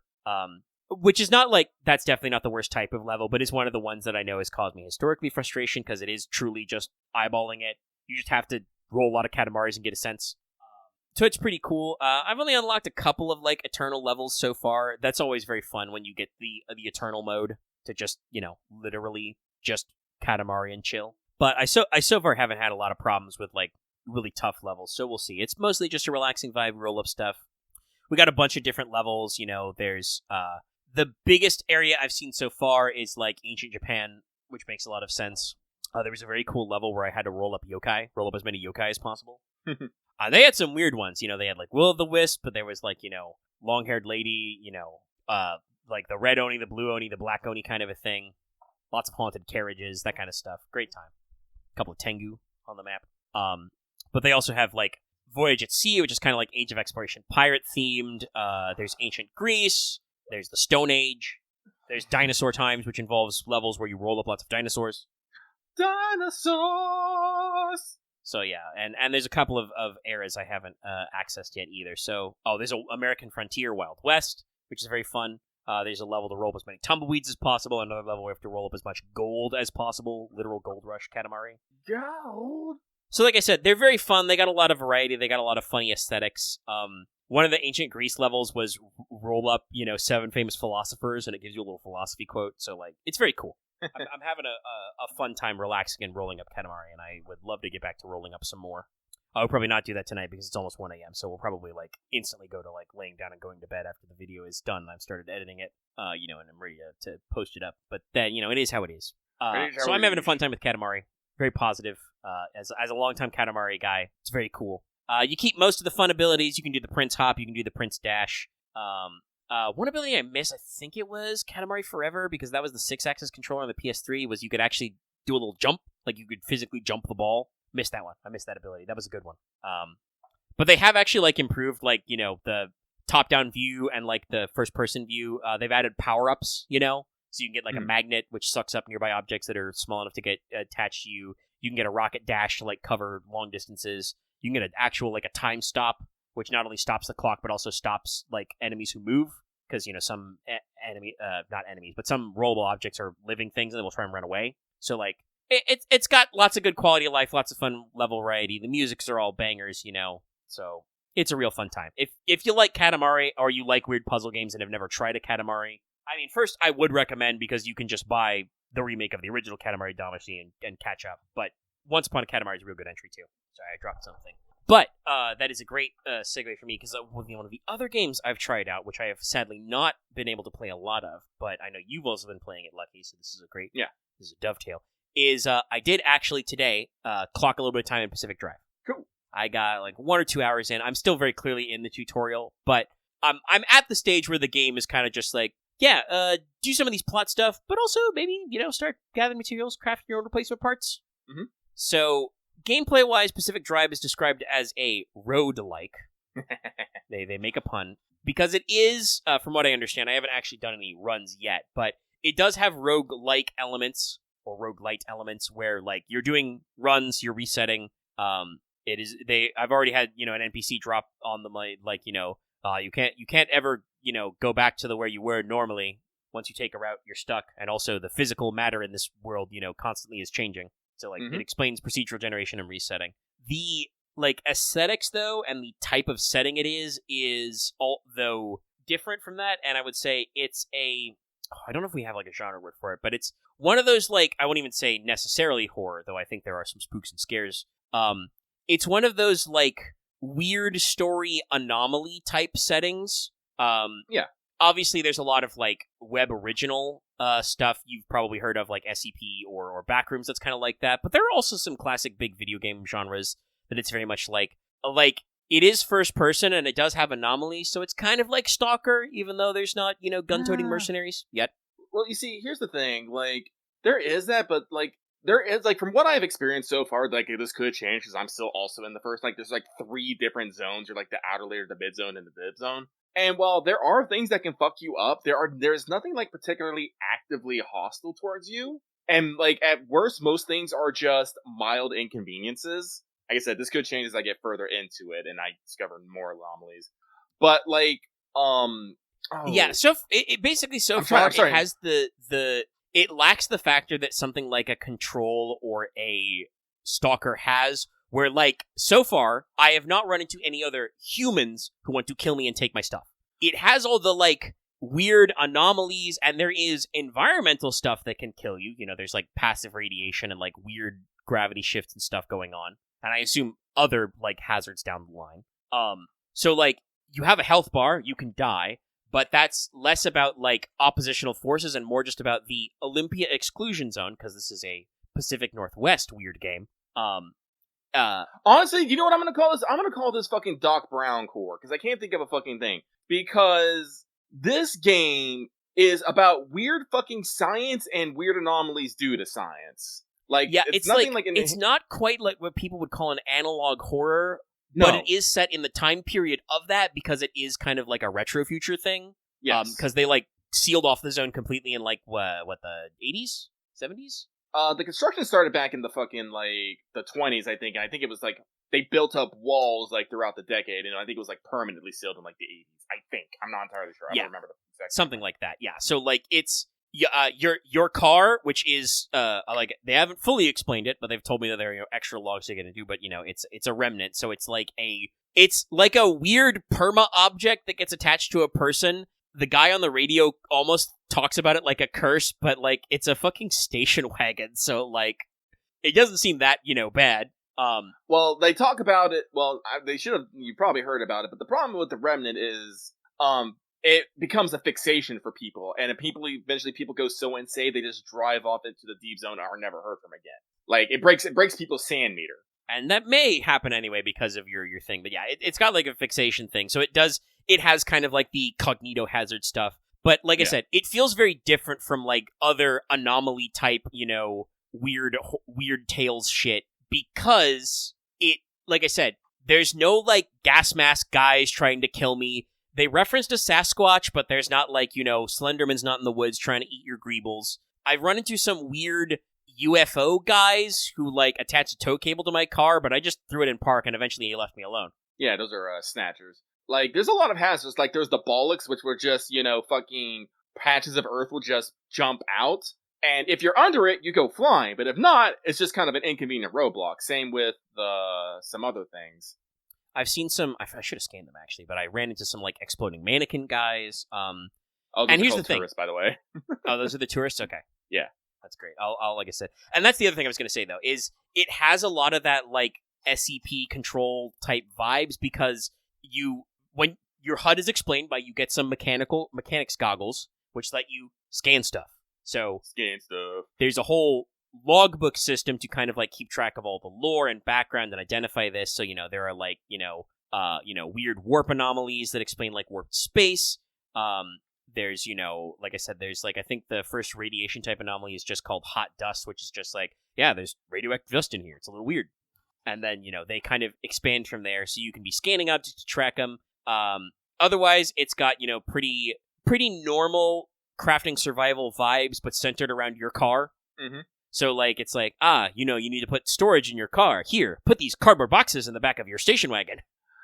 Which is not that's definitely not the worst type of level, but is one of the ones that I know has caused me historically frustration because it is truly just eyeballing it. You just have to roll a lot of Katamaris and get a sense. So it's pretty cool. I've only unlocked a couple of eternal levels so far. That's always very fun when you get the eternal mode to just literally just Katamari and chill. But I so far haven't had a lot of problems with really tough levels. So we'll see. It's mostly just a relaxing vibe, roll up stuff. We got a bunch of different levels. There's the biggest area I've seen so far is ancient Japan, which makes a lot of sense. There was a very cool level where I had to roll up as many yokai as possible. They had some weird ones, they had Will of the Wisp, but there was long-haired lady, the red Oni, the blue Oni, the black Oni kind of a thing. Lots of haunted carriages, that kind of stuff. Great time. A couple of Tengu on the map. But they also have Voyage at Sea, which is kind of Age of Exploration pirate themed. There's Ancient Greece. There's the Stone Age. There's Dinosaur Times, which involves levels where you roll up lots of dinosaurs. Dinosaurs! So yeah, and there's a couple of eras I haven't accessed yet either. So, there's an American Frontier Wild West, which is very fun. There's a level to roll up as many tumbleweeds as possible, another level where you have to roll up as much gold as possible, literal gold rush Katamari. Gold! So like I said, they're very fun, they got a lot of variety, they got a lot of funny aesthetics. One of the Ancient Greece levels was roll up, 7 famous philosophers, and it gives you a little philosophy quote, so it's very cool. I'm having a fun time relaxing and rolling up Katamari, and I would love to get back to rolling up some more. I'll probably not do that tonight because it's almost 1 a.m., so we'll probably instantly go to laying down and going to bed after the video is done and I've started editing it, and I'm ready to post it up. But then, it is how it is. So I'm having a fun time with Katamari. Very positive. As a longtime Katamari guy, it's very cool. You keep most of the fun abilities. You can do the Prince Hop, you can do the Prince Dash. One ability I missed, I think it was Katamari Forever, because that was the 6-axis controller on the PS3, was you could actually do a little jump, you could physically jump the ball. Missed that one. I missed that ability. That was a good one. But they have actually improved the top-down view and the first-person view. They've added power-ups, so you can get a magnet which sucks up nearby objects that are small enough to get attached to you. You can get a rocket dash to cover long distances. You can get an actual a time stop, which not only stops the clock but also stops enemies who move, because some not enemies, but some rollable objects are living things, and they will try and run away. So, like, it's got lots of good quality of life, lots of fun level variety. The musics are all bangers, so it's a real fun time. If you like Katamari, or you like weird puzzle games and have never tried a Katamari, I mean, first, I would recommend, because you can just buy the remake of the original Katamari Damacy and catch up, but Once Upon a Katamari is a real good entry, too. Sorry, I dropped something. But that is a great segue for me, because one of the other games I've tried out, which I have sadly not been able to play a lot of, but I know you've also been playing it, Lucky, so this is this is a dovetail, is I did actually today clock a little bit of time in Pacific Drive. Cool. I got like 1 or 2 hours in. I'm still very clearly in the tutorial, but I'm at the stage where the game is kind of just like, do some of these plot stuff, but also maybe, start gathering materials, crafting your own replacement parts. Mm-hmm. So, gameplay-wise, Pacific Drive is described as a road-like. They make a pun. Because it is, from what I understand, I haven't actually done any runs yet, but it does have rogue-like elements, or roguelite elements, where, like, you're doing runs, you're resetting. I've already had, an NPC drop on them, like, you can't ever, go back to where you were normally. Once you take a route, you're stuck. And also the physical matter in this world, constantly is changing. So, like, It explains procedural generation and resetting. The, like, aesthetics, though, and the type of setting it is although different from that. And I would say it's I don't know if we have, like, a genre word for it, but it's one of those, like, I won't even say necessarily horror, though I think there are some spooks and scares. It's one of those, like, weird story anomaly type settings. Obviously, there's a lot of, like, web original stuff you've probably heard of, like SCP or Backrooms that's kind of like that. But there are also some classic big video game genres that it's very much like it is first person and it does have anomalies, so it's kind of like Stalker, even though there's not, gun-toting mercenaries yet. Well, you see, here's the thing. Like, there is that, but, like, there is, like, from what I've experienced so far, like, this could change because I'm still also in the first, like, there's, like, 3 different zones. You're, like, the outer layer, the mid zone, and the dip zone. And while there are things that can fuck you up, there's nothing, like, particularly actively hostile towards you. And, like, at worst, most things are just mild inconveniences. Like I said, this could change as I get further into it and I discover more anomalies. But, like, yeah, so it basically so far it has it lacks the factor that something like a Control or a Stalker has, where, like, so far, I have not run into any other humans who want to kill me and take my stuff. It has all the, like, weird anomalies, and there is environmental stuff that can kill you. There's, like, passive radiation and, like, weird gravity shifts and stuff going on. And I assume other, like, hazards down the line. So, like, you have a health bar, you can die, but that's less about, like, oppositional forces and more just about the Olympia Exclusion Zone, because this is a Pacific Northwest weird game. Honestly, you know what I'm gonna call this? I'm gonna call this fucking Doc Brown Core, because I can't think of a fucking thing. Because this game is about weird fucking science and weird anomalies due to science. Like, yeah, it's nothing like it's not quite like what people would call an analog horror, but it is set in the time period of that because it is kind of like a retro future thing. Yes. Because they, like, sealed off the zone completely in, like, what the 80s? 70s? The construction started back in the fucking, like, the 20s, I think. And I think it was, like, they built up walls, like, throughout the decade, and I think it was, like, permanently sealed in, like, the 80s. I think. I'm not entirely sure. I don't remember the exact something like that, yeah. So, like, it's your car, which is, like, they haven't fully explained it, but they've told me that there are, extra logs they're gonna do, but, it's a remnant, so it's like a weird perma object that gets attached to a person. The guy on the radio almost talks about it like a curse, but, like, it's a fucking station wagon, so, like, it doesn't seem that, bad. Well, they talk about it, they should have, you probably heard about it, but the problem with the Remnant is, it becomes a fixation for people, and eventually people go so insane, they just drive off into the deep zone and are never heard from again. Like, it breaks people's sand meter. And that may happen anyway because of your thing, but yeah, it's got, like, a fixation thing, so it has kind of, like, the cognito hazard stuff. But, like I said, it feels very different from, like, other anomaly type, weird Tales shit, because it, like I said, there's no, like, gas mask guys trying to kill me. They referenced a Sasquatch, but there's not, like, Slenderman's not in the woods trying to eat your greebles. I've run into some weird UFO guys who, like, attached a tow cable to my car, but I just threw it in park and eventually he left me alone. Yeah, those are snatchers. Like, there's a lot of hazards. Like, there's the Bollocks, which were just, fucking patches of earth will just jump out. And if you're under it, you go flying. But if not, it's just kind of an inconvenient roadblock. Same with some other things. I've seen some. I should have scanned them actually, but I ran into some like exploding mannequin guys. And here's the thing, tourists, by the way. Oh, those are the tourists. Okay, yeah, that's great. I'll like I said, and that's the other thing I was going to say though is it has a lot of that like SCP control type vibes because when your HUD is explained by you get some mechanics goggles which let you scan stuff. So there's a whole logbook system to kind of like keep track of all the lore and background and identify this. So, there are like, weird warp anomalies that explain like warped space. There's, like I said, there's like, I think the first radiation type anomaly is just called hot dust, which is just like, yeah, there's radioactive dust in here. It's a little weird. And then, they kind of expand from there so you can be scanning objects to track them. Otherwise, it's got, pretty normal crafting survival vibes, but centered around your car. Mm-hmm. So, like, it's like, you need to put storage in your car. Here, put these cardboard boxes in the back of your station wagon.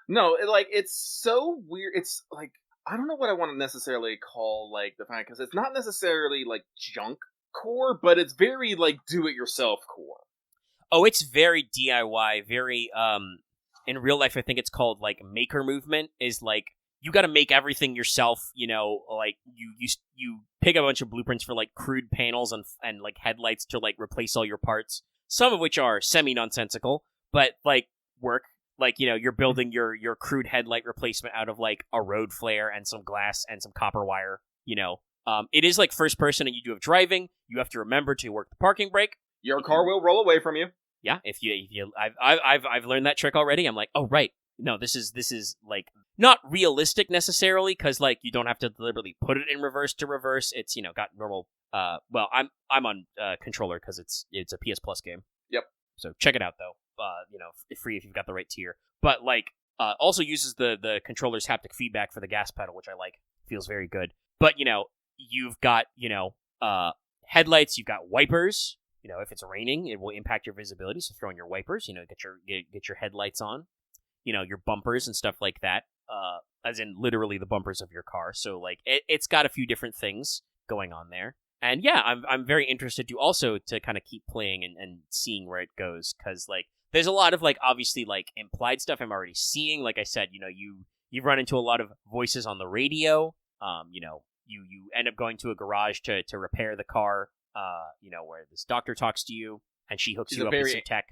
No, it's so weird. It's, like, I don't know what I want to necessarily call, like, the fact, because it's not necessarily, like, junk core, but it's very, like, do-it-yourself core. Oh, it's very DIY, very, in real life, I think it's called, like, maker movement, is, like, you gotta make everything yourself, like, you pick a bunch of blueprints for, like, crude panels and like, headlights to, like, replace all your parts, some of which are semi-nonsensical, but, like, work. Like, you're building your crude headlight replacement out of, like, a road flare and some glass and some copper wire, It is, like, first person and you do have driving. You have to remember to work the parking brake. Your car will roll away from you. Yeah, if you I've learned that trick already. I'm like, oh, right. No, this is like not realistic necessarily because like you don't have to deliberately put it in reverse to reverse. It's got normal. Well, I'm on controller because it's a PS Plus game. Yep. So check it out though. Free if you've got the right tier. But like also uses the controller's haptic feedback for the gas pedal, which I like. Feels very good. But you've got headlights. You've got wipers. If it's raining, it will impact your visibility. So throw in your wipers. Get your headlights on. Your bumpers and stuff like that, as in literally the bumpers of your car. So, like, it's got a few different things going on there. And, yeah, I'm very interested to kind of keep playing and seeing where it goes. Because, like, there's a lot of, like, obviously, like, implied stuff I'm already seeing. Like I said, you run into a lot of voices on the radio. You end up going to a garage to repair the car, where this doctor talks to you, and she hooks you up with some tech.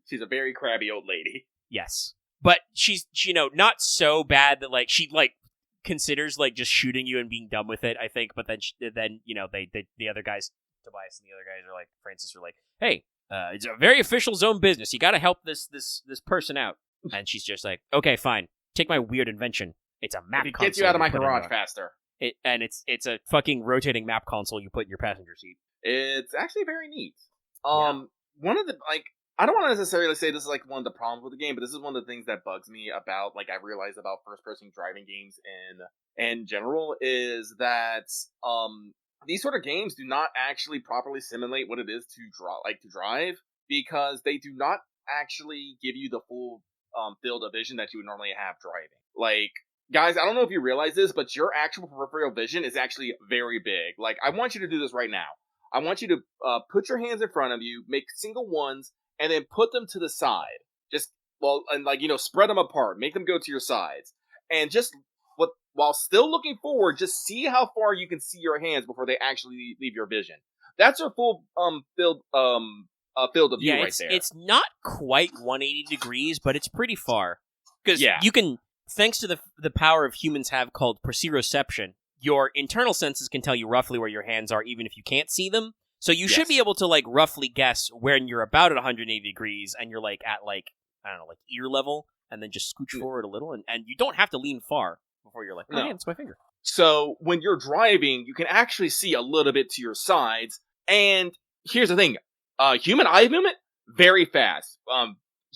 She's a very crabby old lady. Yes. But she's, not so bad that, like, she, like, considers, like, just shooting you and being done with it, I think. But then, the other guys, Tobias and the other guys are like, Francis are like, hey, it's a very official zone business. You gotta help this person out. And she's just like, okay, fine. Take my weird invention. It's a map console. Get you out of my garage faster. It's a fucking rotating map console you put in your passenger seat. It's actually very neat. One of the, like, I don't want to necessarily say this is, like, one of the problems with the game, but this is one of the things that bugs me about, like, I realize about first-person driving games in general, is that, these sort of games do not actually properly simulate what it is to drive, because they do not actually give you the full, field of vision that you would normally have driving. Like, guys, I don't know if you realize this, but your actual peripheral vision is actually very big. Like, I want you to do this right now. I want you to, put your hands in front of you, make single ones, and then put them to the side. Spread them apart. Make them go to your sides. And while still looking forward, just see how far you can see your hands before they actually leave your vision. That's your full field of view right there. It's not quite 180 degrees, but it's pretty far. Because you can, thanks to the power of humans have called proprioception, your internal senses can tell you roughly where your hands are, even if you can't see them. So you should be able to, like, roughly guess when you're about at 180 degrees and you're, like, at, like, I don't know, like, ear level, and then just scooch forward a little, and you don't have to lean far before you're like, oh, yeah, it's my finger. So when you're driving, you can actually see a little bit to your sides, and here's the thing. Human eye movement, very fast.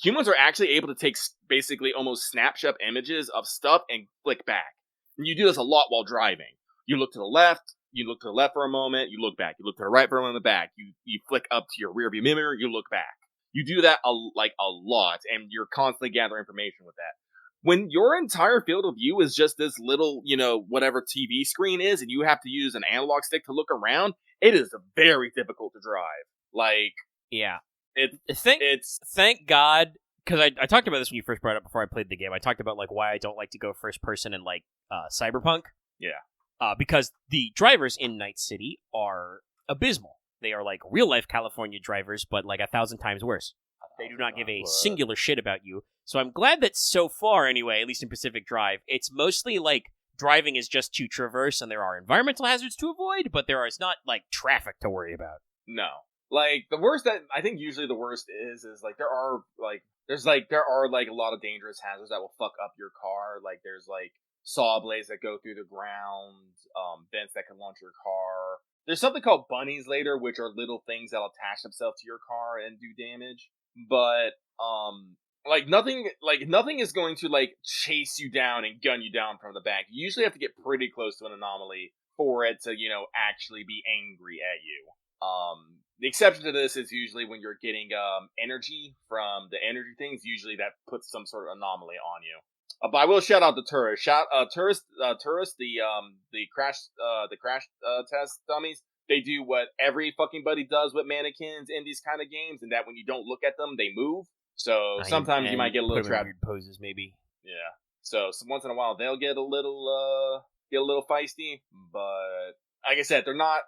Humans are actually able to take basically almost snapshot images of stuff and flick back. And you do this a lot while driving. You look to the left, you look to the left for a moment, you look back. You look to the right for a moment, back. You flick up to your rearview mirror, you look back. You do that a lot, and you're constantly gathering information with that. when your entire field of view is just this little, whatever TV screen is, and you have to use an analog stick to look around, it is very difficult to drive. Like, yeah. It's thank God, because I talked about this when you first brought it up before I played the game. I talked about like why I don't like to go first person in like Cyberpunk. Yeah. Because the drivers in Night City are abysmal. They are like real life California drivers, but like 1,000 times worse. They do not give a singular shit about you. So I'm glad that so far, anyway, at least in Pacific Drive, it's mostly like driving is just to traverse, and there are environmental hazards to avoid, but there is not like traffic to worry about. No. Like, the worst that, I think usually the worst is like, there are a lot of dangerous hazards that will fuck up your car. Like, there's like saw blades that go through the ground, vents that can launch your car. There's something called bunnies later, which are little things that'll attach themselves to your car and do damage. But, nothing is going to like chase you down and gun you down from the back. You usually have to get pretty close to an anomaly for it to, actually be angry at you. The exception to this is usually when you're getting energy from the energy things. Usually that puts some sort of anomaly on you. But I will shout out the tourists. The crash test dummies. They do what every fucking buddy does with mannequins in these kind of games, and that when you don't look at them, they move. So sometimes you might get a little trapped. Weird poses, maybe. Yeah. So once in a while they'll get a little feisty, but. Like I said, they're not,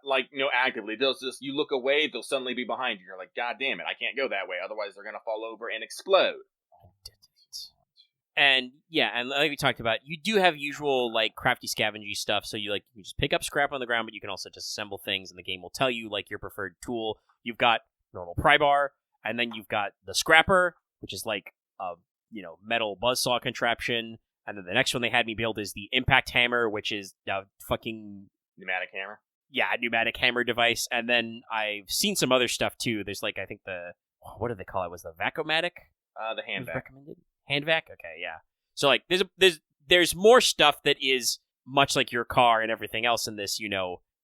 actively. They'll just, you look away, they'll suddenly be behind you. You're like, God damn it, I can't go that way. Otherwise, they're going to fall over and explode. And, yeah, and like we talked about, you do have usual, like, crafty scavengy stuff. So you just pick up scrap on the ground, but you can also just assemble things, and the game will tell you, like, your preferred tool. You've got normal pry bar, and then you've got the scrapper, which is, like, a, metal buzzsaw contraption. And then the next one they had me build is the impact hammer, which is fucking... Pneumatic hammer? Yeah, pneumatic hammer device. And then I've seen some other stuff, too. There's, I think what did they call it? Was the Vac-O-Matic? The hand vac. Recommended? Hand vac? Okay, yeah. So, there's more stuff that is much like your car and everything else in this,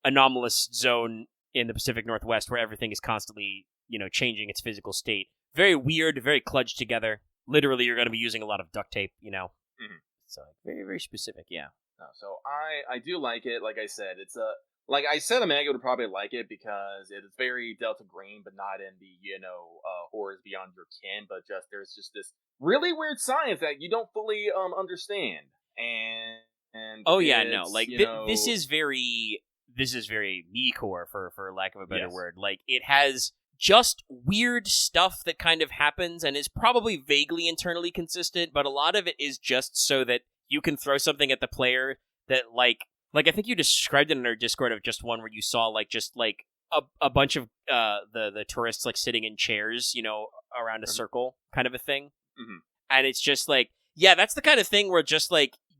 anomalous zone in the Pacific Northwest where everything is constantly, changing its physical state. Very weird, very kludged together. Literally, you're going to be using a lot of duct tape, Mm-hmm. So, very, very specific, yeah. So I do like it. Like I said, it's I said Omega would probably like it because it is very Delta Green, but not in the horrors beyond your kin. But there's just this really weird science that you don't fully understand. And oh yeah, no, this is very me-core for lack of a better word. Like, it has just weird stuff that kind of happens and is probably vaguely internally consistent, but a lot of it is just so that you can throw something at the player that, like I think you described it in our Discord of just one where you saw, a bunch of the tourists, sitting in chairs, around a circle kind of a thing. Mm-hmm. And it's just, yeah, that's the kind of thing where just,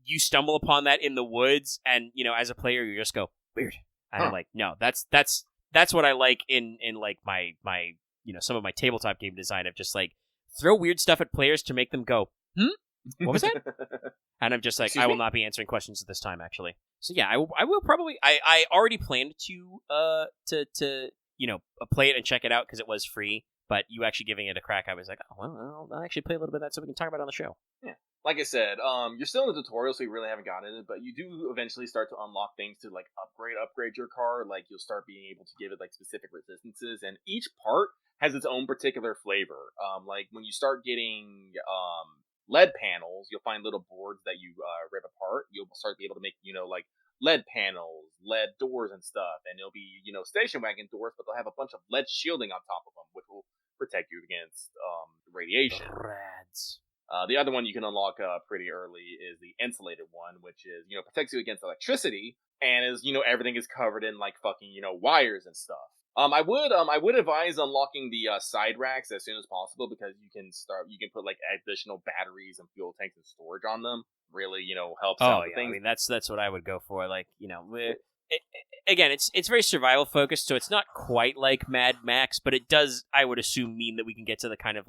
you stumble upon that in the woods and, as a player, you just go, weird. And I'm like, no, that's what I like in my some of my tabletop game design of just, throw weird stuff at players to make them go, what was that? And I'm just like, I will not be answering questions at this time, actually. So yeah, I will probably. I already planned to play it and check it out because it was free. But you actually giving it a crack, I was like, oh well, I'll actually play a little bit of that so we can talk about it on the show. Yeah, like I said, you're still in the tutorial, so you really haven't gotten it. But you do eventually start to unlock things to upgrade your car. Like, you'll start being able to give it specific resistances, and each part has its own particular flavor. Like when you start getting LED panels, you'll find little boards that you rip apart. You'll start to be able to make, LED panels, LED doors and stuff. And it'll be, station wagon doors, but they'll have a bunch of LED shielding on top of them, which will protect you against radiation. Rads. The other one you can unlock pretty early is the insulated one, which is, protects you against electricity and is, everything is covered in fucking, wires and stuff. I would advise unlocking the side racks as soon as possible because you can put additional batteries and fuel tanks and storage on them. Really, helps out yeah. things. I mean, that's what I would go for. Again, it's very survival focused, so it's not quite like Mad Max, but it does, I would assume, mean that we can get to the kind of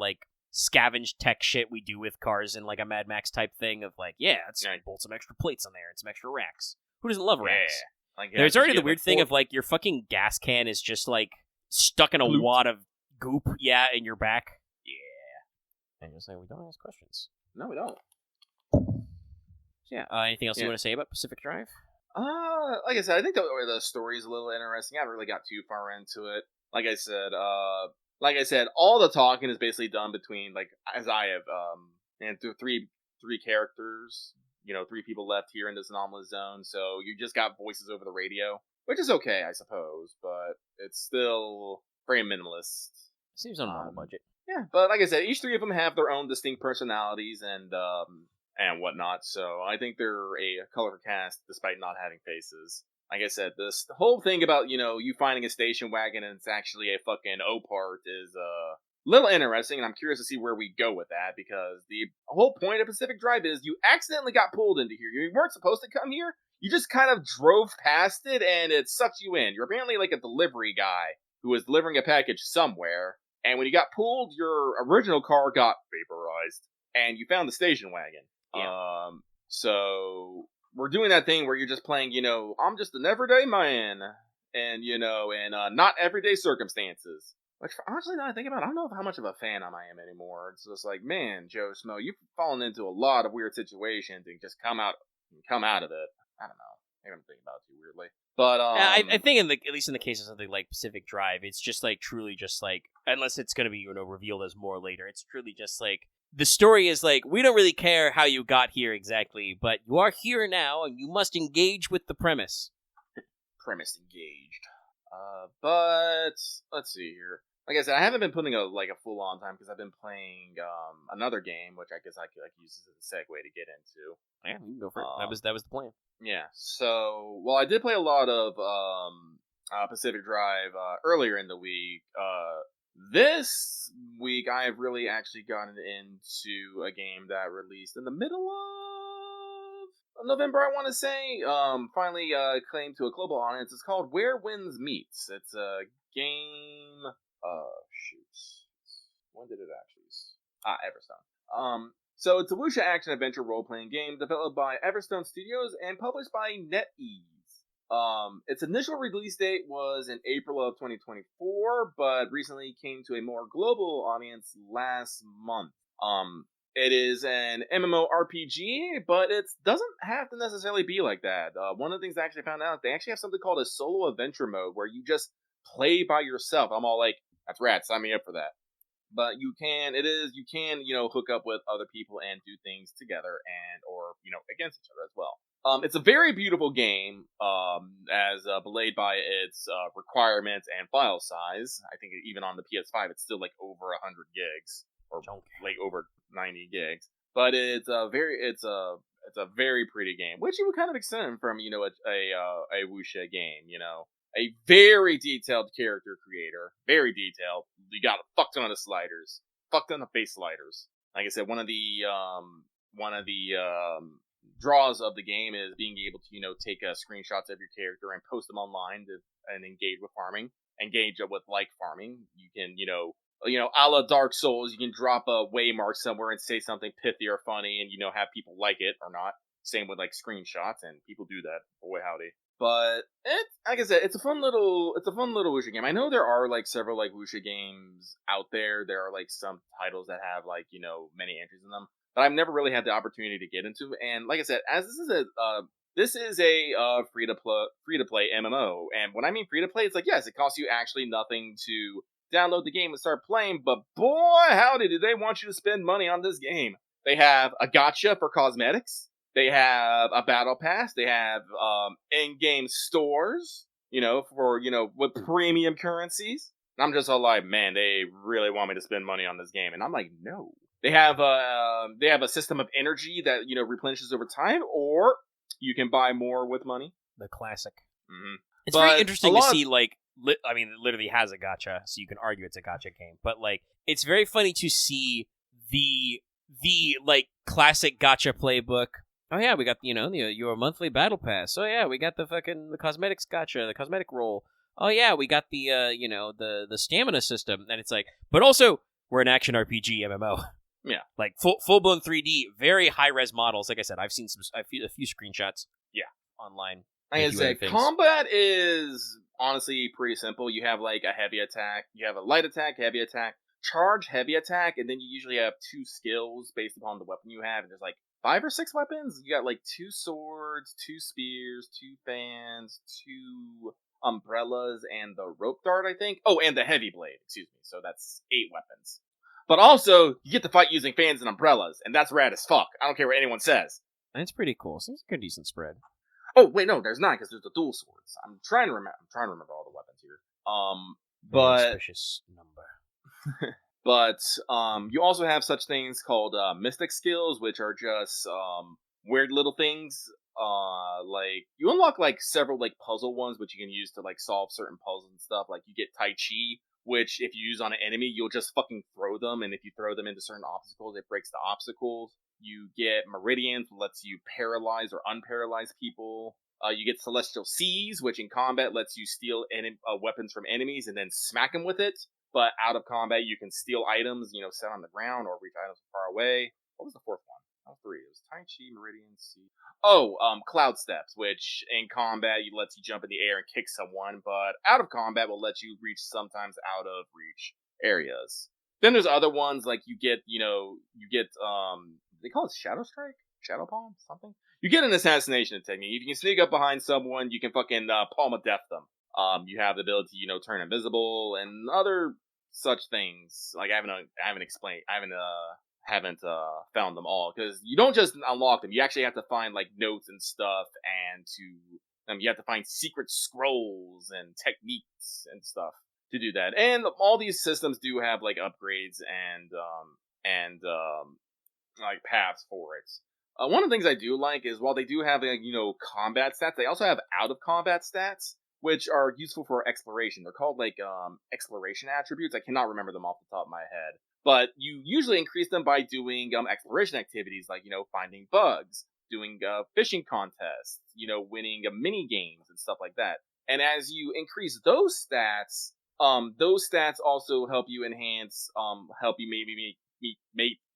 scavenge tech shit we do with cars in a Mad Max type thing of let's bolt some extra plates on there and some extra racks. Who doesn't love racks? Yeah. There's already the weird thing of your fucking gas can is just stuck in a wad of goop, in your back. Yeah. And you're saying we don't ask questions. No, we don't. So yeah, anything else you want to say about Pacific Drive? Like I said, I think the story is a little interesting. I haven't really got too far into it. Like I said, all the talking is basically done between, like, as I have, and three characters. 3 people left here in this anomalous zone, so you just got voices over the radio, which is okay, I suppose, but it's still very minimalist. Seems on normal budget. Yeah, but like I said, each 3 of them have their own distinct personalities and whatnot, so I think they're a colorful cast despite not having faces. Like I said, the whole thing about, you finding a station wagon and it's actually a fucking O-part is a little interesting, and I'm curious to see where we go with that, because the whole point of Pacific Drive is you accidentally got pulled into here. You weren't supposed to come here. You just kind of drove past it, and it sucked you in. You're apparently like a delivery guy who was delivering a package somewhere, and when you got pulled, your original car got vaporized, and you found the station wagon. Yeah. So we're doing that thing where you're just playing, I'm just an everyday man, and, not everyday circumstances. Which, honestly, now I think about it, I don't know how much of a fan I am anymore. It's just like, man, Joe Smo, you've fallen into a lot of weird situations and just come out of it. I don't know. Maybe I'm thinking about it too weirdly. But, I think at least in the case of something like Pacific Drive, it's just like, truly just like, unless it's going to be, revealed as more later, it's truly just like, the story is like, we don't really care how you got here exactly, but you are here now, and you must engage with the premise. Premise engaged. But, let's see here. Like I said, I haven't been putting a full-on time because I've been playing another game, which I guess I could use as a segue to get into. Yeah, you can go for it. That was the plan. Yeah. So, I did play a lot of Pacific Drive earlier in the week. This week, I have really actually gotten into a game that released in the middle of November, I want to say. Finally claimed to a global audience. It's called Where Winds Meets. It's a game. Shoot. When did it actually? Everstone. So it's a wuxia action adventure role-playing game developed by Everstone Studios and published by NetEase. Its initial release date was in April of 2024, but recently came to a more global audience last month. It is an MMORPG, but it doesn't have to necessarily be like that. One of the things I actually found out, they actually have something called a solo adventure mode where you just play by yourself. I'm all like, that's rad, sign me up for that. But you can hook up with other people and do things together or against each other as well. It's a very beautiful game, as belayed by its requirements and file size. I think even on the PS5, it's still like over 100 gigs, or like over 90 gigs. But it's a very pretty game, which you would kind of expect from a wuxia game. A very detailed character creator. Very detailed. You got a fuck ton of sliders. Fuck ton of face sliders. Like I said, one of the draws of the game is being able to, take screenshots of your character and post them online and engage with farming. Engage with farming. You can, a la Dark Souls, you can drop a waymark somewhere and say something pithy or funny and, have people like it or not. Same with screenshots, and people do that. Boy howdy. But like I said, it's a fun little wuxia game. I know there are several wuxia games out there. There are some titles that have many entries in them, but I've never really had the opportunity to get into. And like I said, as this is a free to play MMO, and when I mean free to play, it's yes, it costs you actually nothing to download the game and start playing. But boy, howdy, do they want you to spend money on this game? They have a gacha for cosmetics. They have a battle pass. They have in-game stores, with premium currencies. And I'm just all like, man, they really want me to spend money on this game, and I'm like, no. They have a system of energy that replenishes over time, or you can buy more with money. The classic. Mm-hmm. It's very interesting to see it literally has a gacha, so you can argue it's a gacha game. But it's very funny to see the classic gacha playbook. Oh yeah, we got your monthly battle pass. Oh yeah, we got the cosmetics gacha, the cosmetic roll. Oh yeah, we got the the stamina system, and it's but also we're an action RPG MMO. Yeah, full blown 3D, very high res models. Like I said, I've seen a few screenshots. Yeah, online. Like I said, combat is honestly pretty simple. You have a heavy attack, you have a light attack, heavy attack, charge, heavy attack, and then you usually have 2 skills based upon the weapon you have, and there's 5 or 6 weapons. You got like 2 swords, 2 spears, 2 fans, 2 umbrellas, and the rope dart, I think. Oh, and the heavy blade, excuse me. So that's 8 weapons. But also, you get to fight using fans and umbrellas, and that's rad as fuck. I don't care what anyone says. That's pretty cool. Seems like a decent spread. Oh, wait, no, there's 9, because there's the dual swords. I'm trying to remember all the weapons here. But... auspicious number. But you also have such things called mystic skills, which are just weird little things. Like you unlock like several like puzzle ones, which you can use to like solve certain puzzles and stuff. Like you get Tai Chi, which if you use on an enemy, you'll just fucking throw them, and if you throw them into certain obstacles, it breaks the obstacles. You get Meridians, which lets you paralyze or unparalyze people. You get Celestial Seas, which in combat lets you steal weapons from enemies and then smack them with it. But out of combat, you can steal items, set on the ground or reach items far away. What was the 4th one? That was 3. It was Tai Chi, Meridian, Sea. Oh, Cloud Steps, which in combat lets you jump in the air and kick someone, but out of combat will let you reach sometimes out of reach areas. Then there's other ones like you get, they call it Shadow Strike? Shadow Palm? Something? You get an assassination technique. If you can sneak up behind someone, you can fucking Palm of Death them. You have the ability to, turn invisible and other such things. Like I haven't found them all because you don't just unlock them. You actually have to find like notes and stuff, and you have to find secret scrolls and techniques and stuff to do that. And all these systems do have like upgrades and like paths for it. One of the things I do like is while they do have combat stats, they also have out of combat stats, which are useful for exploration. They're called like exploration attributes. I cannot remember them off the top of my head. But you usually increase them by doing exploration activities like, finding bugs, doing fishing contests, winning mini games and stuff like that. And as you increase those stats also help you enhance, help you maybe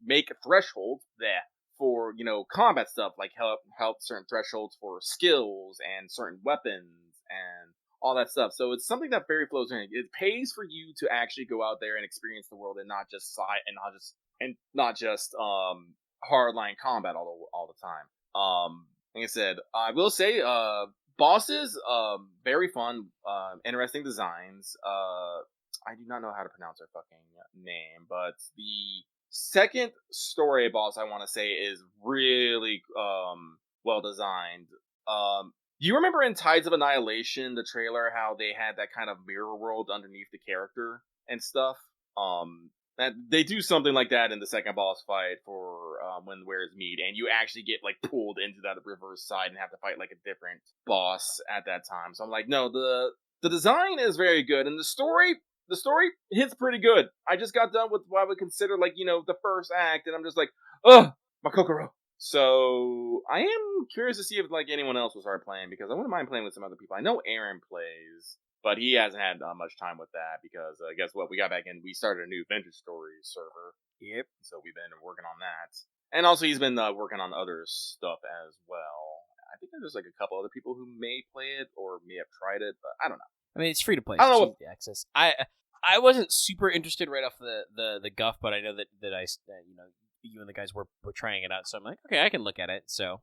make thresholds for, combat stuff, like help certain thresholds for skills and certain weapons and all that stuff. So it's something that very flows in. It pays for you to actually go out there and experience the world and not just hardline combat all the time. Like I said, I will say, bosses, very fun, interesting designs. I do not know how to pronounce her fucking name, but the second story boss I want to say is really well designed. Do you remember in Tides of Annihilation, the trailer, how they had that kind of mirror world underneath the character and stuff? That they do something like that in the second boss fight for when Where's Meat, and you actually get like pulled into that reverse side and have to fight like a different boss at that time. So I'm like, no, the design is very good, and the story hits pretty good. I just got done with what I would consider like, the first act, and I'm just like, ugh, my Kokoro. So I am curious to see if like anyone else will start playing, because I wouldn't mind playing with some other people. I know Aaron plays, but he hasn't had much time with that because guess what? We got back in. We started a new Vintage Stories server. Yep. So we've been working on that, and also he's been working on other stuff as well. I think there's like a couple other people who may play it or may have tried it, but I don't know. I mean, it's free to play. I don't know the access. I wasn't super interested right off the guff, but I know that you and the guys were trying it out, so I'm like, okay, I can look at it. So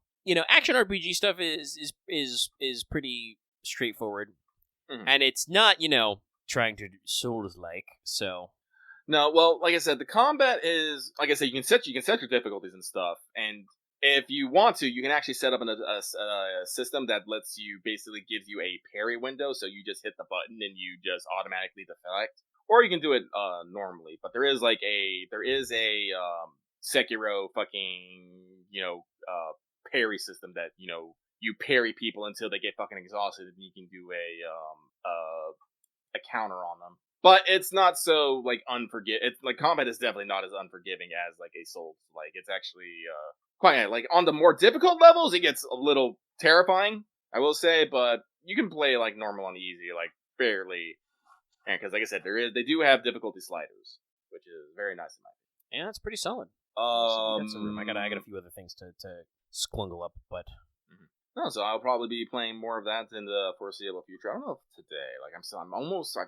action RPG stuff is pretty straightforward, and it's not trying to Souls-like. So no, well, like I said, the combat is like I said, you can set your difficulties and stuff, and if you want to, you can actually set up a system that lets you basically gives you a parry window, so you just hit the button and you just automatically deflect, or you can do it normally. But there is a Sekiro fucking parry system that you parry people until they get fucking exhausted, and you can do a counter on them. But it's not so like It's like combat is definitely not as unforgiving as like a Souls. Like it's actually quite like on the more difficult levels, it gets a little terrifying, I will say. But you can play like normal and easy, like fairly, and because like I said, they do have difficulty sliders, which is very nice in my opinion. Yeah, it's pretty solid. I got a few other things to squungle up, but no. So I'll probably be playing more of that in the foreseeable future. I don't know if today. Like I've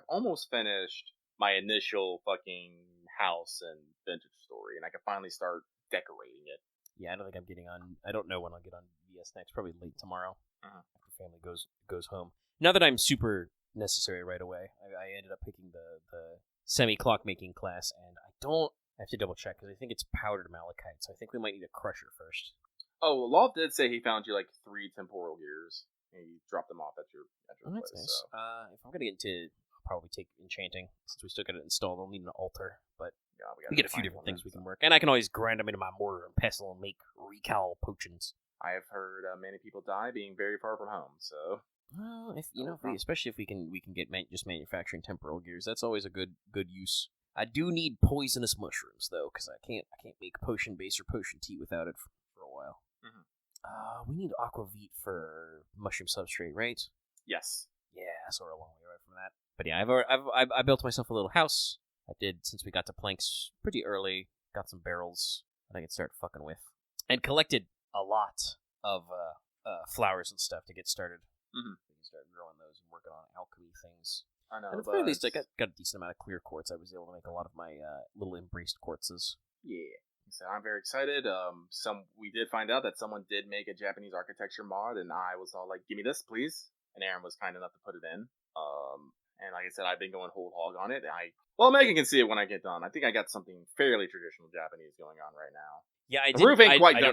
almost finished my initial fucking house and Vintage Story, and I can finally start decorating it. Yeah, I don't think I'm getting on. I don't know when I'll get on VS Next. Probably late tomorrow after family goes home. Not that I'm super necessary right away. I ended up picking the semi-clockmaking class, and I have to double check because I think it's powdered malachite, so I think we might need a crusher first. Oh, well, Loft did say he found you like 3 temporal gears, and he dropped them off at your place. That's nice. So. If I'm gonna get into, I'll probably take enchanting since we still got it installed. I'll need an altar, but we get a few different things we can work, and I can always grind them into my mortar and pestle and make recal potions. I have heard many people die being very far from home, so. Well, especially if we can get just manufacturing temporal gears, that's always a good use. I do need poisonous mushrooms though, because I can't make potion base or potion tea without it for a while. Mm-hmm. We need aquavit for mushroom substrate, right? Yes. Yeah, so we're a long way away from that. But yeah, I built myself a little house. I did since we got to planks pretty early. Got some barrels that I could start fucking with, and collected a lot of flowers and stuff to get started. Mm-hmm. We can start growing those and working on alchemy things. I know. And at the very least, I got a decent amount of clear quartz. I was able to make a lot of my little embraced quartzes. Yeah. So I'm very excited. We did find out that someone did make a Japanese architecture mod, and I was all like, "Give me this, please." And Aaron was kind enough to put it in. And like I said, I've been going whole hog on it. Megan can see it when I get done. I think I got something fairly traditional Japanese going on right now. Yeah, I don't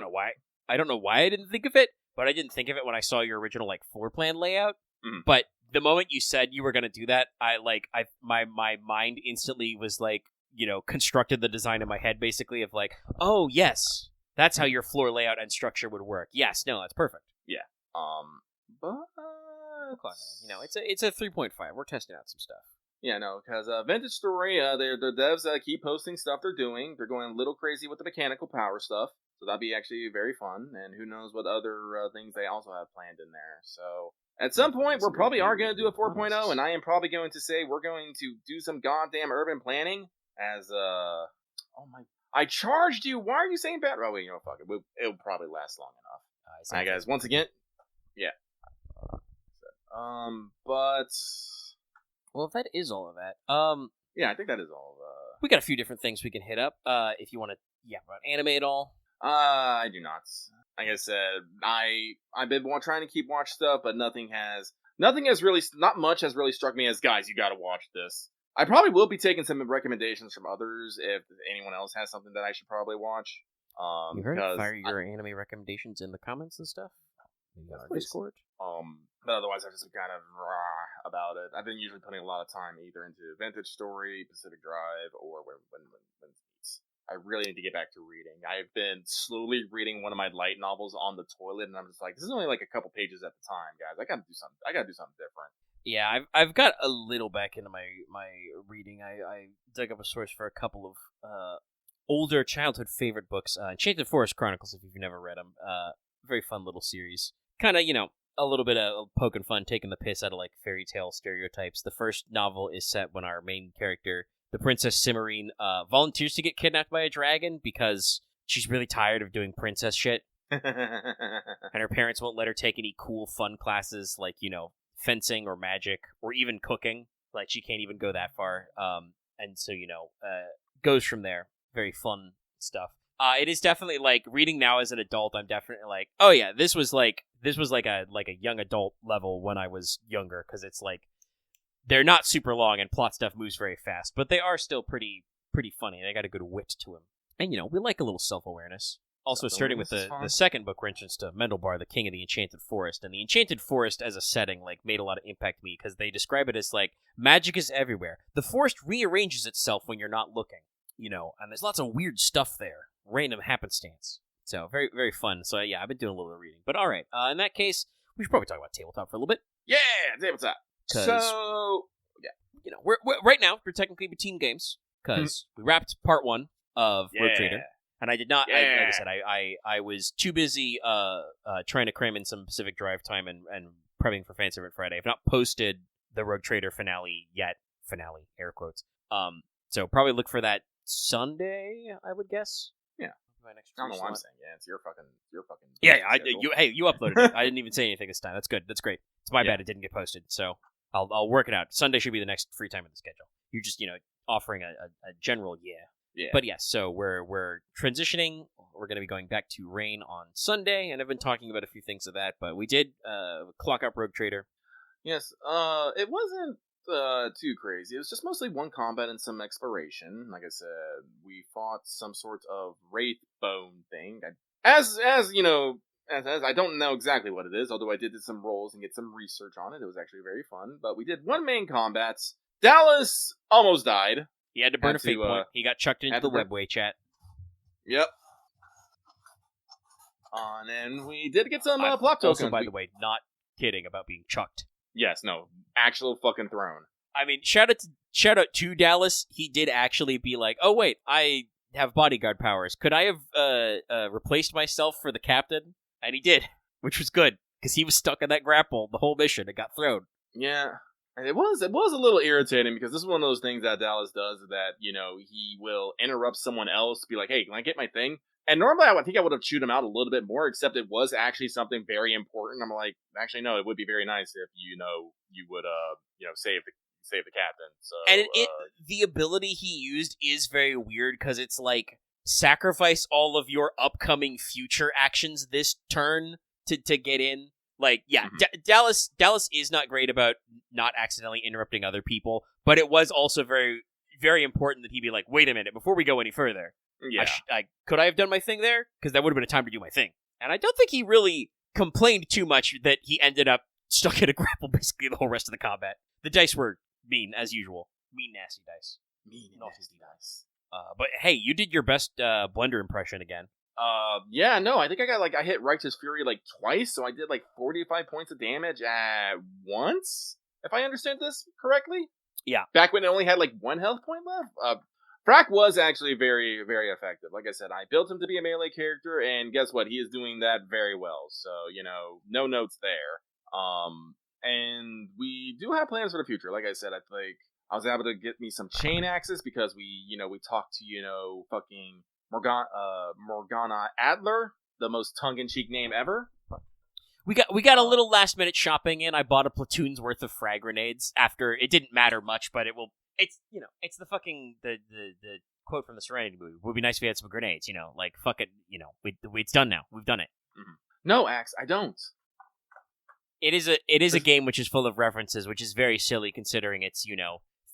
know why. I don't know why I didn't think of it, but I didn't think of it when I saw your original floor plan layout. Mm. But the moment you said you were going to do that, my mind instantly was constructed the design in my head basically of oh yes, that's how your floor layout and structure would work. Yes, no, that's perfect. Yeah. But it's a 3.5. We're testing out some stuff. Yeah, no, because Vintage Story, the devs keep posting stuff they're doing. They're going a little crazy with the mechanical power stuff, so that'll be actually very fun. And who knows what other things they also have planned in there. So at some point, we're probably are going to do a 4.0, and I am probably going to say we're going to do some goddamn urban planning as I charged you. Why are you saying bad? Oh wait, fuck it. It'll probably last long enough. All right, guys. Once again, yeah. But. Well, if that is all of that, yeah, I think that is all. We got a few different things we can hit up. If you want to, about anime at all. I do not. Like I said, I've been trying to keep watch stuff, but not much has really struck me as, guys, you gotta watch this. I probably will be taking some recommendations from others if anyone else has something that I should probably watch. You heard of fire your anime recommendations in the comments and stuff? Maybe on our Discord? But otherwise, I've just been kind of raw about it. I've been usually putting a lot of time either into Vintage Story, Pacific Drive, or when it's. I really need to get back to reading. I've been slowly reading one of my light novels on the toilet, and I'm just like, this is only like a couple pages at the time, guys. I gotta do something different. Yeah, I've got a little back into my reading. I dug up a source for a couple of older childhood favorite books. Enchanted Forest Chronicles, if you've never read them. Very fun little series. Kind of, a little bit of poking fun, taking the piss out of fairy tale stereotypes. The first novel is set when our main character, the Princess Cimarine, volunteers to get kidnapped by a dragon because she's really tired of doing princess shit. And her parents won't let her take any cool, fun classes like, fencing or magic or even cooking. She can't even go that far. And so, goes from there. Very fun stuff. It is definitely reading now as an adult. I'm definitely oh yeah, this was like a young adult level when I was younger, because it's they're not super long and plot stuff moves very fast, but they are still pretty funny. They got a good wit to them, and we like a little self-awareness. Also, starting with the second book, we're introduced to Mendelbar, the king of the Enchanted Forest, and the Enchanted Forest as a setting made a lot of impact to me because they describe it as magic is everywhere. The forest rearranges itself when you're not looking, and there's lots of weird stuff there. Random happenstance. So, very, very fun. So, yeah, I've been doing a little bit of reading. But, all right. In that case, we should probably talk about tabletop for a little bit. Yeah, tabletop. So, yeah. We're right now, we're technically between games, because we wrapped part 1 of Road Trader. And I did not, like I said, I was too busy trying to cram in some Pacific Drive time and prepping for Fan Servant Friday. I've not posted the Road Trader finale yet. Finale, air quotes. So, probably look for that Sunday, I would guess. Yeah. I don't know what I'm saying. Yeah, it's your fucking. Yeah, you uploaded it. I didn't even say anything this time. That's good. That's great. It's my bad it didn't get posted. So I'll work it out. Sunday should be the next free time in the schedule. You're just offering a general Yeah. But yes, so we're transitioning. We're going to be going back to Rain on Sunday, and I've been talking about a few things of that, but we did clock up Rogue Trader. Yes, it wasn't too crazy. It was just mostly one combat and some exploration. Like I said, we fought some sort of wraith bone thing. As you know, as I don't know exactly what it is, although I did some rolls and get some research on it. It was actually very fun. But we did one main combat. Dallas almost died. He had to burn a fate point. He got chucked into the webway chat. Yep. And we did get some plot tokens. Also, by the way, not kidding about being chucked. Yes, no, actual fucking throne. I mean, shout out to Dallas. He did actually be like, "Oh wait, I have bodyguard powers. Could I have replaced myself for the captain?" And he did, which was good because he was stuck in that grapple the whole mission and got thrown. Yeah, and it was a little irritating because this is one of those things that Dallas does that he will interrupt someone else to be like, "Hey, can I get my thing?" And normally, I think I would have chewed him out a little bit more, except it was actually something very important. I'm like, actually, no, it would be very nice if you would save the captain. So, and the ability he used is very weird because it's like sacrifice all of your upcoming future actions this turn to get in. Like, yeah, Dallas is not great about not accidentally interrupting other people, but it was also very, very important that he be like, wait a minute, before we go any further. Yeah. Could I have done my thing there? Because that would have been a time to do my thing. And I don't think he really complained too much that he ended up stuck in a grapple basically the whole rest of the combat. The dice were mean, as usual. Mean, nasty dice. Mean, nasty dice. But hey, you did your best Blender impression again. Yeah, no, I think I hit Righteous Fury like twice, so I did like 45 points of damage at once, if I understand this correctly. Yeah. Back when it only had like 1 health point left. Frack was actually very, very effective. Like I said, I built him to be a melee character, and guess what? He is doing that very well. So, no notes there. And we do have plans for the future. Like I said, I think I was able to get me some chain axes because we talked to, fucking Morgana Adler, the most tongue-in-cheek name ever. We got a little last-minute shopping in. I bought a platoon's worth of frag grenades after it didn't matter much, but it's the fucking the quote from the Serenity movie. Would be nice if we had some grenades, like fuck it, it's done now. We've done it. Mm-hmm. No, Axe, I don't. It is a game which is full of references, which is very silly considering it's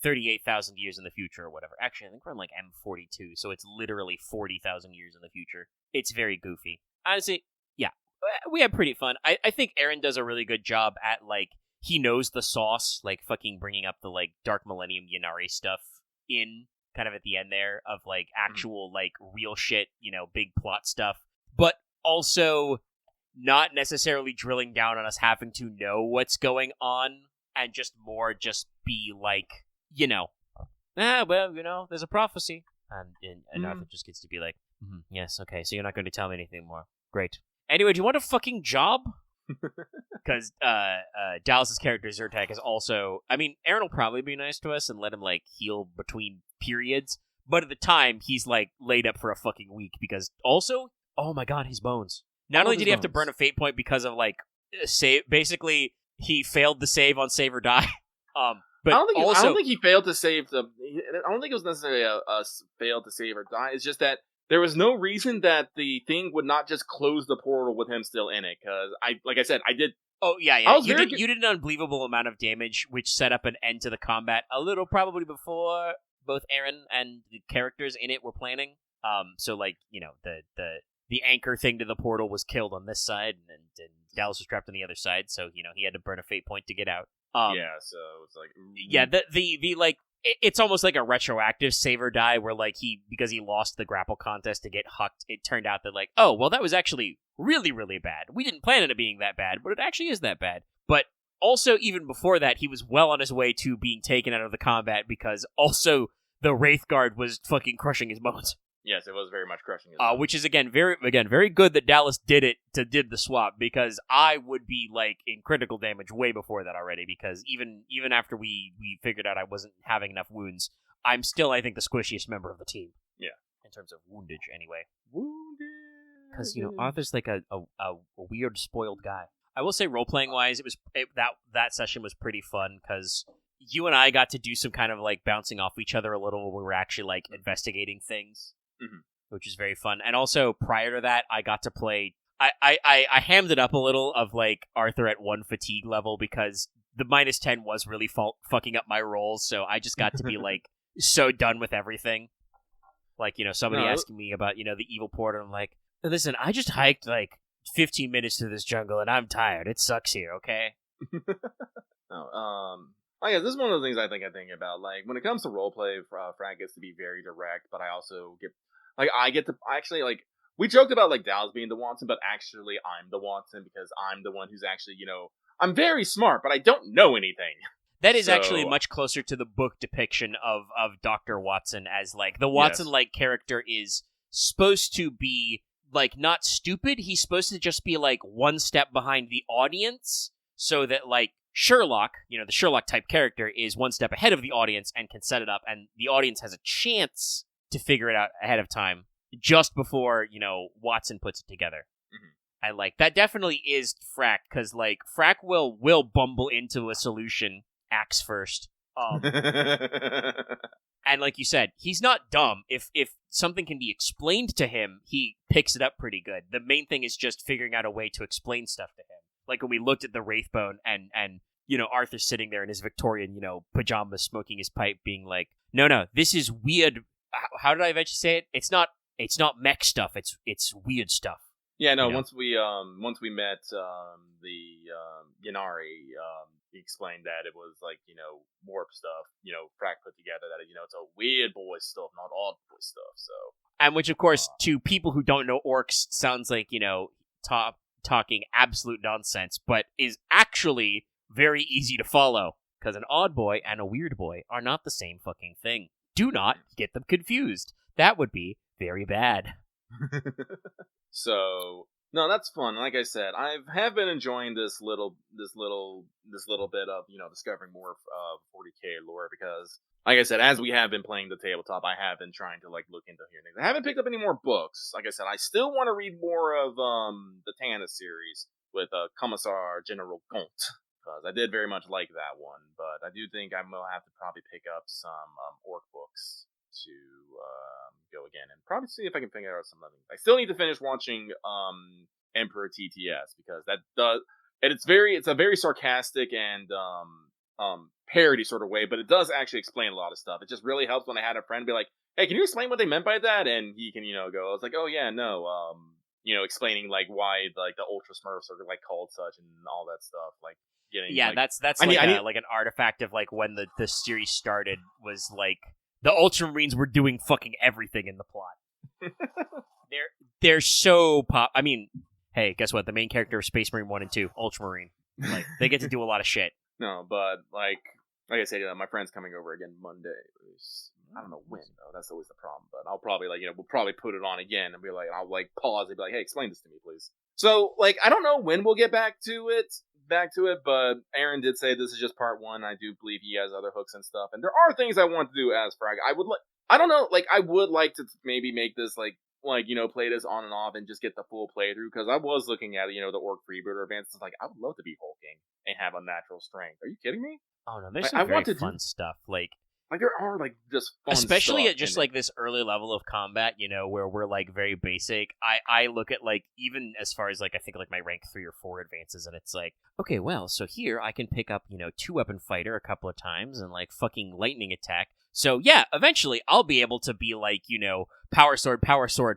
38,000 years in the future or whatever. Actually, I think we're on like M42, so it's literally 40,000 years in the future. It's very goofy. Honestly, yeah, we had pretty fun. I think Aaron does a really good job at like. He knows the sauce, like fucking bringing up the like Dark Millennium Yanari stuff in kind of at the end there of like actual like real shit, big plot stuff, but also not necessarily drilling down on us having to know what's going on and just be like, there's a prophecy. And Arthur just gets to be like, yes, okay, so you're not going to tell me anything more. Great. Anyway, do you want a fucking job? Because Dallas's character Zyrtec is also... I mean, Aaron will probably be nice to us and let him, like, heal between periods, but at the time, he's, like, laid up for a fucking week because also... Oh my god, his bones. Not only did he have to burn a fate point because of, like, basically, he failed the save on Save or Die. But I don't think he failed to save the... I don't think it was necessarily a failed to save or die. It's just that there was no reason that the thing would not just close the portal with him still in it, because like I said, I did... Oh, yeah. You did an unbelievable amount of damage, which set up an end to the combat a little probably before both Aaron and the characters in it were planning. So, like, the anchor thing to the portal was killed on this side, and Dallas was trapped on the other side, so, he had to burn a fate point to get out. Yeah, so it's like... Yeah, the like... It's almost like a retroactive save or die where, like, because he lost the grapple contest to get hucked, it turned out that, like, oh, well, that was actually really, really bad. We didn't plan on it being that bad, but it actually is that bad. But also, even before that, he was well on his way to being taken out of the combat because also the Wraith Guard was fucking crushing his bones. Yes, it was very much crushing his bones. Which is, very good that Dallas did the swap, because I would be, like, in critical damage way before that already, because even after we figured out I wasn't having enough wounds, I'm still, I think, the squishiest member of the team. Yeah. In terms of woundage, anyway. Wounded! Because, Arthur's, like, a weird, spoiled guy. I will say, role-playing-wise, that session was pretty fun, because you and I got to do some kind of like bouncing off each other a little when we were actually like investigating things, which is very fun. And also prior to that, I got to play. I hammed it up a little of like Arthur at 1 fatigue level because the -10 was really fucking up my rolls. So I just got to be like so done with everything. Like, somebody asking me about, the evil portal. I'm like, listen, I just hiked like 15 minutes through this jungle and I'm tired. It sucks here, okay? I guess this is one of the things I think about. Like, when it comes to roleplay, Frank gets to be very direct, but I also get to actually, like, we joked about, like, Dallas being the Watson, but actually I'm the Watson because I'm the one who's actually, I'm very smart, but I don't know anything. That is actually much closer to the book depiction of Dr. Watson as, like, the Watson-like character is supposed to be, like, not stupid. He's supposed to just be, like, one step behind the audience so that, like, Sherlock, the Sherlock-type character, is one step ahead of the audience and can set it up, and the audience has a chance to figure it out ahead of time just before, Watson puts it together. And, like, that definitely is Frack, because, like, Frack will bumble into a solution axe first. And like you said, he's not dumb. If something can be explained to him, he picks it up pretty good. The main thing is just figuring out a way to explain stuff to him. Like when we looked at the Wraithbone and Arthur sitting there in his Victorian, pajamas, smoking his pipe, being like, no, this is weird. How did I eventually say it? It's not mech stuff. It's weird stuff. Yeah, no. Once we met the Yanari, he explained that it was like warp stuff. Frack put together that it's a weird boy stuff, not odd boy stuff. So, and which of course to people who don't know orcs sounds like talking absolute nonsense, but is actually very easy to follow because an odd boy and a weird boy are not the same fucking thing. Do not get them confused. That would be very bad. So, no, that's fun. Like I said, I have been enjoying this little bit of discovering more of 40K lore because, like I said, as we have been playing the tabletop, I have been trying to like look into hearing things. I haven't picked up any more books. Like I said, I still want to read more of the Tana series with Commissar General Gaunt because I did very much like that one. But I do think I will have to probably pick up some orc books to go again and probably see if I can figure out some other things. I still need to finish watching Emperor TTS because that does, and it's a very sarcastic and parody sort of way, but it does actually explain a lot of stuff. It just really helps when I had a friend be like, "Hey, can you explain what they meant by that?" And he can go. I was like, "Oh yeah, no." Explaining like why like the Ultra Smurfs are like called such and all that stuff. Like getting that's like an artifact of like when the series started was like. The Ultramarines were doing fucking everything in the plot. They're so pop. I mean, hey, guess what? The main character of Space Marine 1 and 2, Ultramarine. Like, they get to do a lot of shit. No, but like I said, my friend's coming over again Monday. I don't know when though. That's always the problem. But I'll probably we'll probably put it on again and be like, I'll like pause and be like, hey, explain this to me, please. So like, I don't know when we'll get back to it, but Aaron did say this is just part 1. I do believe he has other hooks and stuff, and there are things I want to do as Frag. I would like to maybe make this play this on and off and just get the full playthrough because I was looking at the Orc Freebooter advances. Like, I would love to be hulking and have a natural strength. Are you kidding me? Oh no, there's some very fun stuff. Like there are just fun especially stuff at just like this early level of combat, where we're like very basic. I look at like even as far as like I think like my rank 3 or 4 advances, and it's like, okay, well, so here I can pick up 2-weapon fighter a couple of times and like fucking lightning attack. So yeah, eventually I'll be able to be like power sword,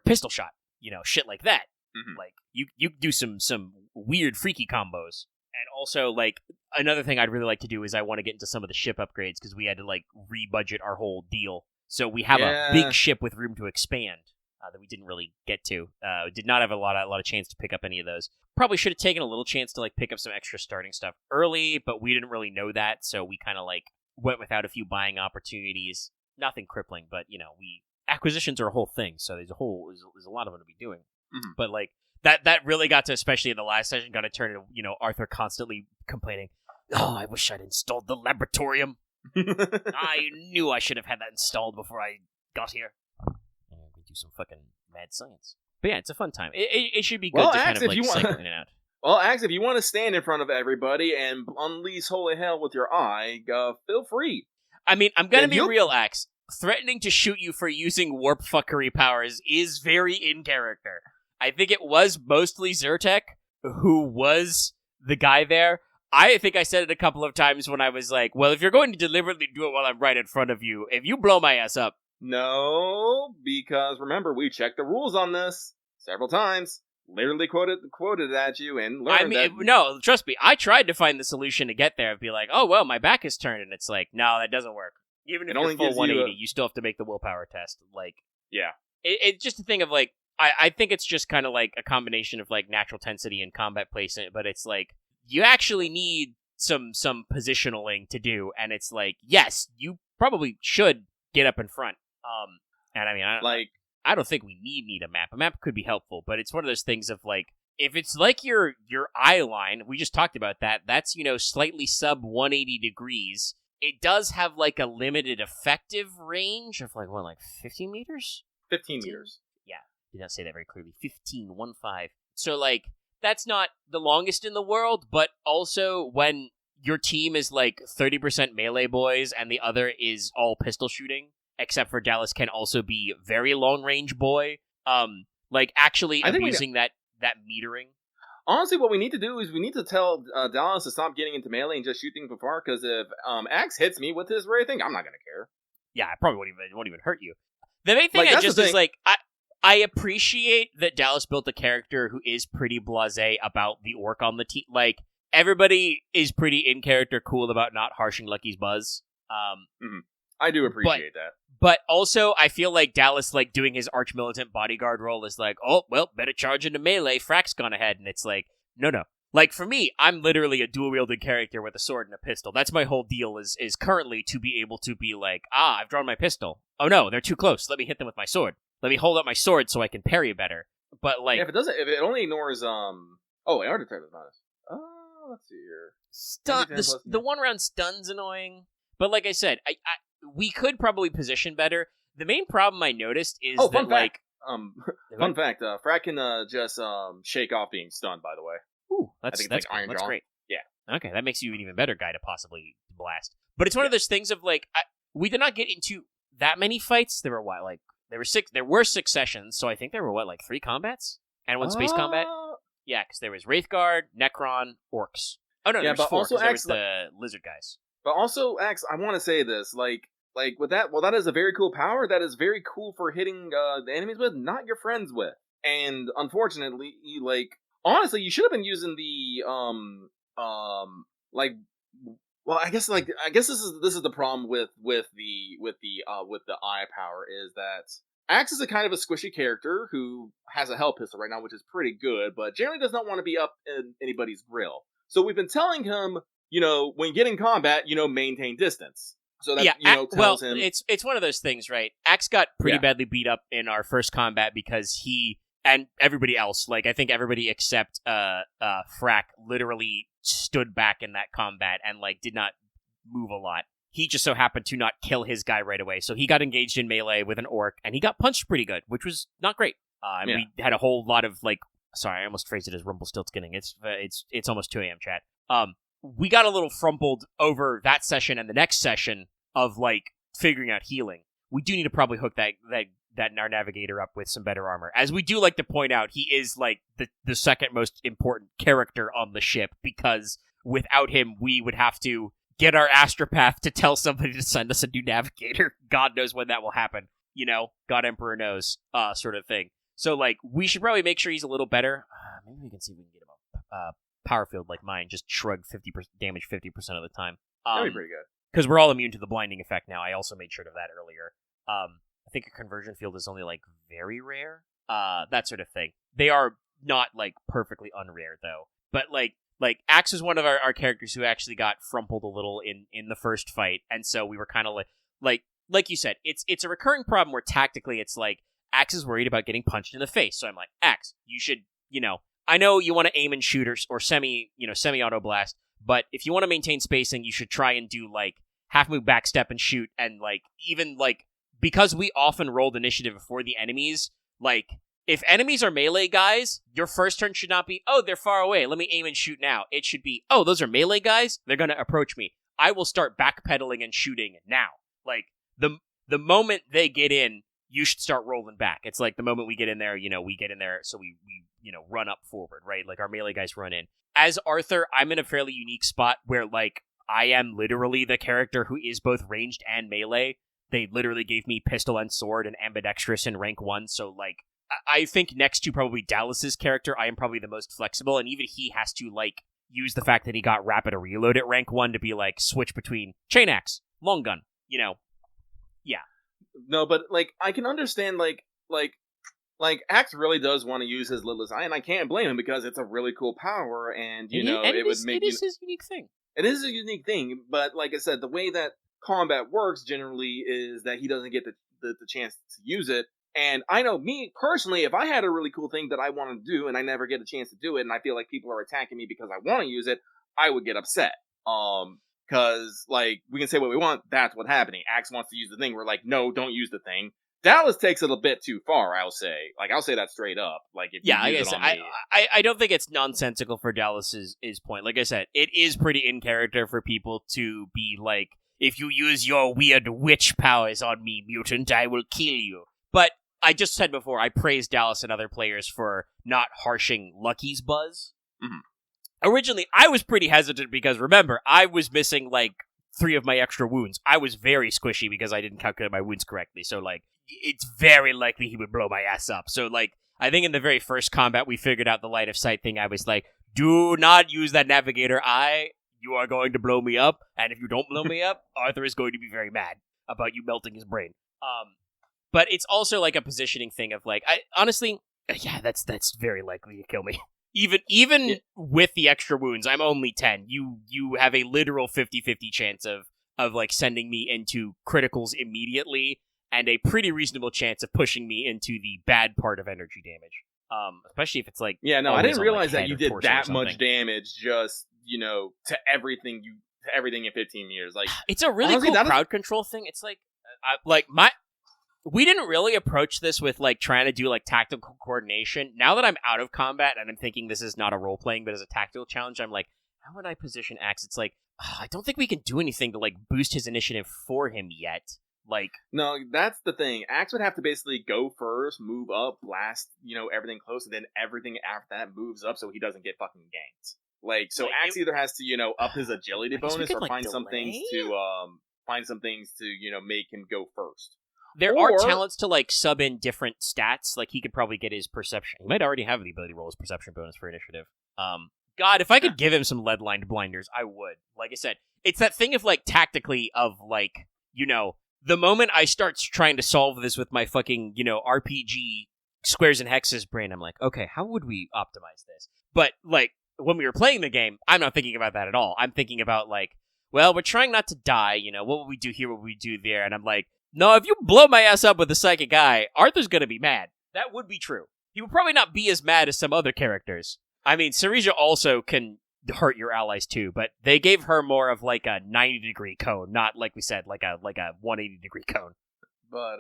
pistol shot, shit like that. Mm-hmm. Like you do some weird freaky combos. And also, like, another thing I'd really like to do is I want to get into some of the ship upgrades because we had to, like, rebudget our whole deal. So we have a big ship with room to expand that we didn't really get to. Did not have a lot of chance to pick up any of those. Probably should have taken a little chance to, like, pick up some extra starting stuff early, but we didn't really know that, so we kind of, like, went without a few buying opportunities. Nothing crippling, but, acquisitions are a whole thing, so there's a lot of them to be doing. Mm-hmm. But, like, That really got to, especially in the last session, got to turn into, Arthur constantly complaining, "Oh, I wish I'd installed the laboratorium. I knew I should have had that installed before I got here." And we do some fucking mad science. But yeah, it's a fun time. It should be good to kind of, like, cycle in and out. Well, Axe, if you want to stand in front of everybody and unleash holy hell with your eye, feel free. I mean, I'm gonna be real, Axe. Threatening to shoot you for using warp fuckery powers is very in character. I think it was mostly Zyrtec who was the guy there. I think I said it a couple of times when I was like, well, if you're going to deliberately do it while I'm right in front of you, if you blow my ass up. No, because remember, we checked the rules on this several times. Literally quoted at you and learned No, trust me, I tried to find the solution to get there and be like, oh, well, my back is turned, and it's like, no, that doesn't work. Even if you're full 180, you still have to make the willpower test. Like, yeah. It's just a thing of, like, I think it's just kind of like a combination of, like, natural tensity and combat placement, but it's like, you actually need some positionaling to do, and it's like, yes, you probably should get up in front. And I mean, I don't think we need a map. A map could be helpful, but it's one of those things of, like, if it's like your eye line, we just talked about that, that's, slightly sub 180 degrees. It does have, like, a limited effective range of, like, 15 meters? 15 meters. Yeah, did not say that very clearly. 15. So, like, that's not the longest in the world, but also when your team is, like, 30% melee boys and the other is all pistol shooting, except for Dallas can also be very long-range boy, like, actually abusing that metering. Honestly, what we need to do is we need to tell Dallas to stop getting into melee and just shoot things from far, because if Axe hits me with his ray thing, I'm not going to care. Yeah, I probably won't even hurt you. The main thing is, like, I appreciate that Dallas built a character who is pretty blasé about the orc on the team. Like, everybody is pretty in-character cool about not harshing Lucky's buzz. I do appreciate that. But also, I feel like Dallas, like, doing his arch-militant bodyguard role is like, oh, well, better charge into melee, Frack's gone ahead, and it's like, no. Like, for me, I'm literally a dual-wielding character with a sword and a pistol. That's my whole deal, is currently to be able to be like, I've drawn my pistol. Oh no, they're too close, let me hit them with my sword. Let me hold up my sword so I can parry better. But, like... Yeah, if it only ignores, Oh, I already tried this minus. Let's see here. The one-round stun's annoying. But like I said, we could probably position better. The main problem I noticed is fun fact, Frack can just shake off being stunned, by the way. Ooh, that's great. Yeah. Okay, that makes you an even better guy to possibly blast. But it's one of those things of, like, we did not get into that many fights. There were 6 sessions, so I think there were, 3 combats? And 1 space combat? Yeah, because there was Wraithguard, Necron, Orcs. Oh, no, there was 4, because there was the lizard guys. But also, Axe, I want to say this, like with that, well, that is a very cool power. That is very cool for hitting the enemies with, not your friends with. And unfortunately, honestly, you should have been using the well, I guess this is the problem with the eye power, is that Axe is a kind of a squishy character who has a hell pistol right now, which is pretty good, but generally does not want to be up in anybody's grill. So we've been telling him, when you get in combat, maintain distance. So that, tells him... It's one of those things, right? Axe got pretty badly beat up in our first combat because he, and everybody else, like, I think everybody except Frack literally stood back in that combat and, like, did not move a lot. He just so happened to not kill his guy right away, so he got engaged in melee with an orc, and he got punched pretty good, which was not great. We had a whole lot of, like... Sorry, I almost phrased it as Rumpelstiltskinning. It's almost 2 a.m. chat. We got a little frumpled over that session and the next session of, like, figuring out healing. We do need to probably hook our navigator up with some better armor. As we do like to point out, he is, like, the second most important character on the ship, because without him, we would have to get our astropath to tell somebody to send us a new navigator. God knows when that will happen. God Emperor knows, sort of thing. So, like, we should probably make sure he's a little better. Maybe we can see if we can get him a power field like mine, just shrug 50% damage 50% of the time. That'd be pretty good. Because we're all immune to the blinding effect now. I also made sure of that earlier. I think a conversion field is only, like, very rare. That sort of thing. They are not, like, perfectly unrare, though. But, like Axe is one of our characters who actually got frumpled a little in the first fight, and so we were kind of like you said, it's a recurring problem where tactically it's like, Axe is worried about getting punched in the face. So I'm like, Axe, you should, I know you want to aim and shoot or semi-auto blast, but if you want to maintain spacing, you should try and do, like, half move back step and shoot, and, like, even, like, because we often rolled initiative before the enemies, like, if enemies are melee guys, your first turn should not be, oh, they're far away, let me aim and shoot now. It should be, oh, those are melee guys, they're gonna approach me. I will start backpedaling and shooting now. Like, the moment they get in, you should start rolling back. It's like the moment we get in there, we get in there, so we run up forward, right? Like, our melee guys run in. As Arthur, I'm in a fairly unique spot where, like, I am literally the character who is both ranged and melee. They literally gave me pistol and sword and ambidextrous in rank 1, so, like, I think next to probably Dallas's character, I am probably the most flexible, and even he has to, like, use the fact that he got rapid reload at rank 1 to be, like, switch between chain axe, long gun, yeah. No, but, like, I can understand, like, Axe really does want to use his Lidless Eye, and I can't blame him because it's a really cool power, and, it would make... It is his unique thing. It is a unique thing, but, like I said, the way that combat works generally is that he doesn't get the chance to use it, and I know, me, personally, if I had a really cool thing that I wanted to do, and I never get a chance to do it, and I feel like people are attacking me because I want to use it, I would get upset. Because, like, we can say what we want, that's what's happening. Axe wants to use the thing, we're like, no, don't use the thing. Dallas takes it a bit too far, I'll say. Like, I'll say that straight up. Like, if yeah, you use it on me. I don't think it's nonsensical for Dallas's point. Like I said, it is pretty in character for people to be like, if you use your weird witch powers on me, mutant, I will kill you. But I just said before, I praised Dallas and other players for not harshing Lucky's buzz. Mm-hmm. Originally, I was pretty hesitant because, remember, I was missing, like, 3 of my extra wounds. I was very squishy because I didn't calculate my wounds correctly, so, like, it's very likely he would blow my ass up. So, like, I think in the very first combat we figured out the line of sight thing. I was like, do not use that navigator eye. You are going to blow me up, and if you don't blow me up, Arthur is going to be very mad about you melting his brain. But it's also, like, a positioning thing of, like, honestly, yeah, that's very likely to kill me. Even with the extra wounds, I'm only 10. You have a literal 50-50 chance of like sending me into criticals immediately, and a pretty reasonable chance of pushing me into the bad part of energy damage. Especially if it's like I didn't realize that you did that much damage just to everything in 15 years. Like, it's a really cool crowd control thing. It's like we didn't really approach this with, like, trying to do, like, tactical coordination. Now that I'm out of combat and I'm thinking this is not a role-playing, but as a tactical challenge, I'm like, how would I position Axe? It's like, I don't think we can do anything to, like, boost his initiative for him yet. Like... No, that's the thing. Axe would have to basically go first, move up, blast, everything close, and then everything after that moves up so he doesn't get fucking ganked. Like, so Axe either has to, up his agility bonus or find some things to make him go first. There are talents to, like, sub in different stats. Like, he could probably get his perception. He might already have the ability to roll his perception bonus for initiative. God, if I could give him some lead-lined blinders, I would. Like I said, it's that thing of, like, tactically of, like, the moment I start trying to solve this with my fucking, RPG squares and hexes brain, I'm like, okay, how would we optimize this? But, like, when we were playing the game, I'm not thinking about that at all. I'm thinking about, like, well, we're trying not to die, what would we do here, what would we do there? And I'm like, no, if you blow my ass up with a psychic eye, Arthur's gonna be mad. That would be true. He would probably not be as mad as some other characters. I mean, Ceresia also can hurt your allies too, but they gave her more of like a 90-degree cone, not, like we said, like a 180-degree cone. But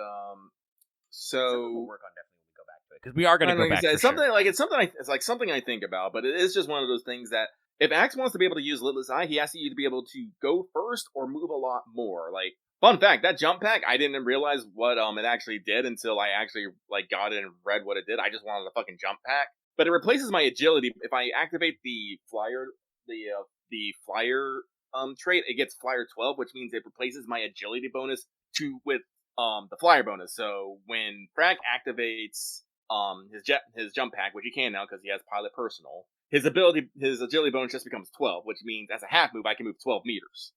so we'll work on definitely when we go back to it, because we are going to go back. It's something I think about, but it is just one of those things that if Axe wants to be able to use Lidless Eye, he has to be able to go first or move a lot more. Like, fun fact, that jump pack, I didn't realize what it actually did until I actually got it and read what it did. I just wanted a fucking jump pack. But it replaces my agility. If I activate the flyer trait, it gets flyer 12, which means it replaces my agility bonus with the flyer bonus. So when Frack activates his jump pack, which he can now because he has pilot personal, his agility bonus just becomes 12, which means as a half move I can move 12 meters.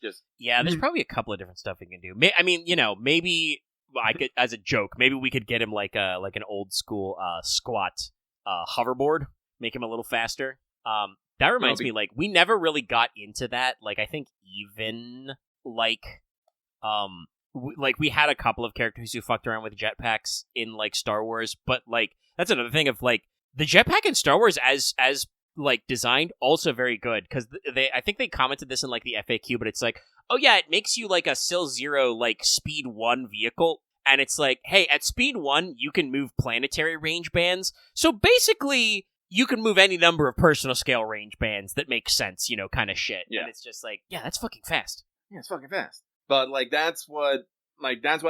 There's probably a couple of different stuff we can do. I mean, maybe I could, as a joke, maybe we could get him like an old school squat hoverboard, make him a little faster. That reminds me, like, we never really got into that. Like, I think even we had a couple of characters who fucked around with jetpacks in like Star Wars, but like that's another thing of like the jetpack in Star Wars as like designed also very good, because I think they commented this in like the FAQ, but it's like, oh yeah, it makes you like a Sil Zero like speed 1 vehicle, And it's like, hey, at speed 1, you can move planetary range bands. So basically, you can move any number of personal scale range bands that make sense, kind of shit. Yeah. And it's just like, yeah, that's fucking fast. Yeah, it's fucking fast. But, that's what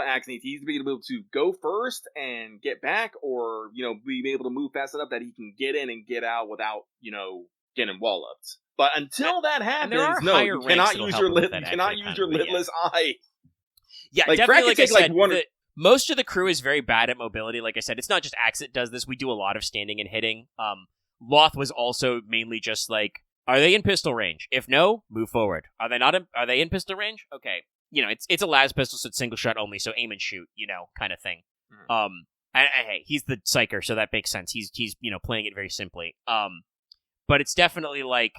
Axe needs. He needs to be able to go first and get back, or, be able to move fast enough that he can get in and get out without, getting wall-ups. But until that happens, no, you cannot use your lidless eye. Yeah, definitely, like I said, most of the crew is very bad at mobility. Like I said, it's not just Axe that does this. We do a lot of standing and hitting. Loth was also mainly just like, are they in pistol range? If no, move forward. Are they not? Are they in pistol range? Okay. It's a las pistol, so it's single shot only, so aim and shoot, kind of thing. And hey, he's the psyker, so that makes sense. He's playing it very simply. But it's definitely like,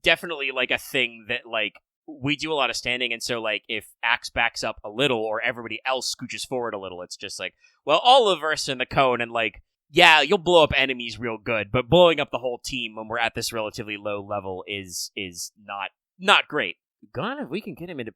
definitely like a thing that like we do a lot of standing, and so like if Axe backs up a little or everybody else scooches forward a little, it's just like, well, all of us in the cone, and like, yeah, you'll blow up enemies real good, but blowing up the whole team when we're at this relatively low level is not great. God, if we can get him into,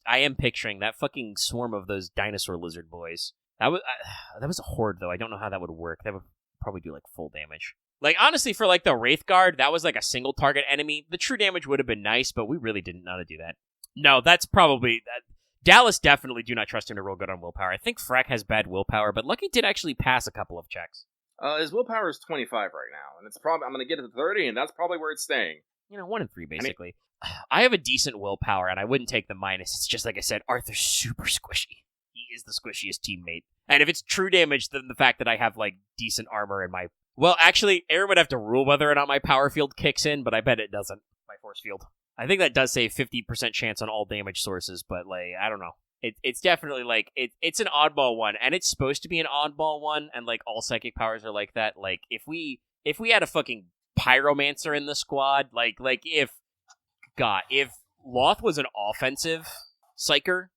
I am picturing that fucking swarm of those dinosaur lizard boys. That was a horde, though. I don't know how that would work. That would probably do like full damage. Like, honestly, for like the Wraith Guard, that was like a single target enemy. The true damage would have been nice, but we really didn't know how to do that. No, that's probably Dallas. Definitely do not trust him to roll good on willpower. I think Frack has bad willpower, but Lucky did actually pass a couple of checks. His willpower is 25 right now, and it's probably I'm going to get it to 30, and that's probably where it's staying. 1 and 3 basically. I have a decent willpower, and I wouldn't take the minus. It's just like I said, Arthur's super squishy. He is the squishiest teammate. And if it's true damage, then the fact that I have like decent armor in my... Well, actually, Aaron would have to rule whether or not my power field kicks in, but I bet it doesn't. My force field. I think that does say 50% chance on all damage sources, but like, I don't know. It's definitely like, it's an oddball one, and it's supposed to be an oddball one, and like all psychic powers are like that. Like, if we had a fucking pyromancer in the squad, like if Loth was an offensive psyker,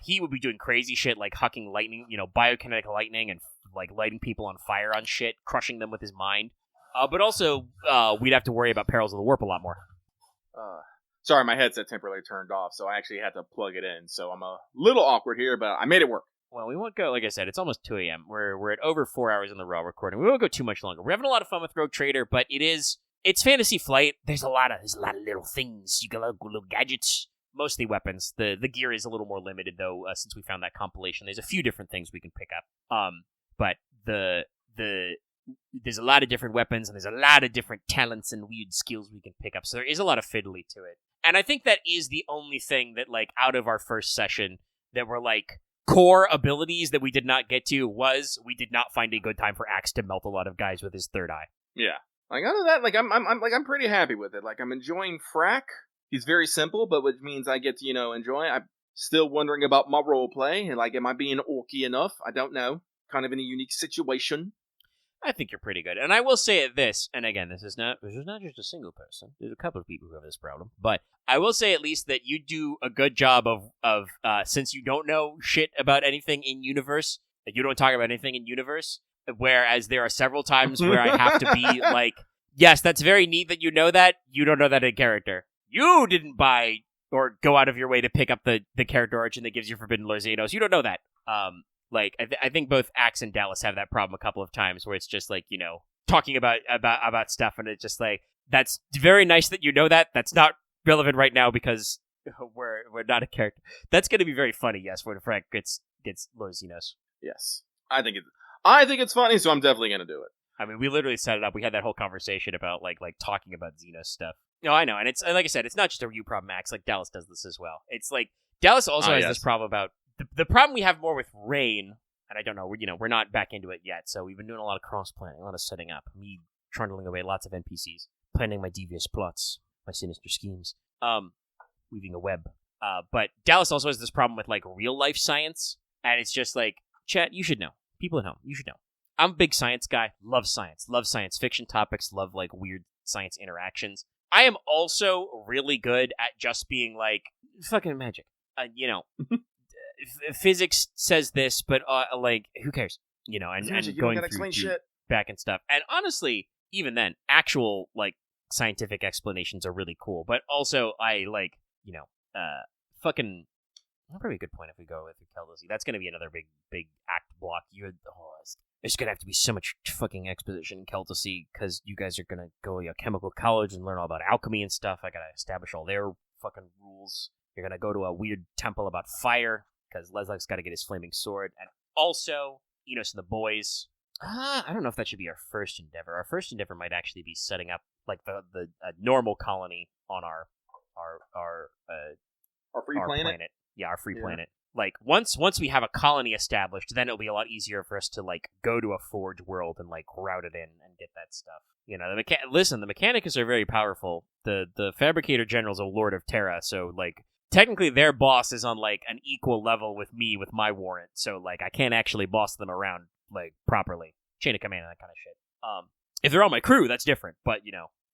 he would be doing crazy shit like hucking lightning, biokinetic lightning, and like lighting people on fire on shit, crushing them with his mind. But also, we'd have to worry about perils of the warp a lot more. Sorry, my headset temporarily turned off, so I actually had to plug it in. So I'm a little awkward here, but I made it work. Well, we won't go, like I said, it's almost 2 a.m. We're at over 4 hours in the raw recording. We won't go too much longer. We're having a lot of fun with Rogue Trader, but it's Fantasy Flight. There's a lot of little things. You got little gadgets. Mostly weapons. The gear is a little more limited, though, since we found that compilation. There's a few different things we can pick up. But there's a lot of different weapons, and there's a lot of different talents and weird skills we can pick up. So there is a lot of fiddly to it. And I think that is the only thing that, like, out of our first session that were, like, core abilities that we did not get to was we did not find a good time for Axe to melt a lot of guys with his third eye. Yeah. Like, other than that, like, I'm pretty happy with it. Like, I'm enjoying Frack. He's very simple, but which means I get to, enjoy. I'm still wondering about my role play, and like, am I being orky enough? I don't know. Kind of in a unique situation. I think you're pretty good. And I will say this, and again, this is not just a single person. There's a couple of people who have this problem. But I will say at least that you do a good job of since you don't know shit about anything in universe, you don't talk about anything in universe, whereas there are several times where I have to be like, yes, that's very neat that you know that. You don't know that in character. You didn't buy or go out of your way to pick up the character origin that gives you Forbidden Lore Xenos. You don't know that. Like, I think both Axe and Dallas have that problem a couple of times where it's just like, talking about stuff, and it's just like, that's very nice that you know that. That's not relevant right now because we're not a character. That's going to be very funny, yes, when Frank gets Lore Xenos. Yes. I think it's funny, so I'm definitely going to do it. I mean, we literally set it up. We had that whole conversation about like talking about Xenos stuff. No, I know, and it's like I said, it's not just a you problem, Max. Like Dallas does this as well. It's like Dallas also has this problem about the problem we have more with Rain, and I don't know. We're not back into it yet, so we've been doing a lot of cross planning, a lot of setting up, me trundling away lots of NPCs, planning my devious plots, my sinister schemes, weaving a web. But Dallas also has this problem with like real life science, and it's just like, chat, you should know. People at home, you should know. I'm a big science guy. Love science fiction topics. Love like weird science interactions. I am also really good at just being like, fucking magic. Physics says this, but like, who cares? And going through shit back and stuff. And honestly, even then, actual like scientific explanations are really cool. But also, I like, fucking That's probably a good point if we go with Kel'Thuzzi. That's going to be another big act block. There's going to have to be so much fucking exposition in Kel'Thuzzi because you guys are going to go to chemical college and learn all about alchemy and stuff. I got to establish all their fucking rules. You're going to go to a weird temple about fire because Leslak's got to get his flaming sword. And also, Enos and the boys. I don't know if that should be our first endeavor. Our first endeavor might actually be setting up like the normal colony on our free planet. Yeah, our free planet. Like once we have a colony established, then it'll be a lot easier for us to like go to a forge world and like route it in and get that stuff. The Mechanicus are very powerful. The Fabricator General's a Lord of Terra, so like technically their boss is on like an equal level with me with my warrant. So like I can't actually boss them around like properly, chain of command and that kind of shit. If they're on my crew, that's different. But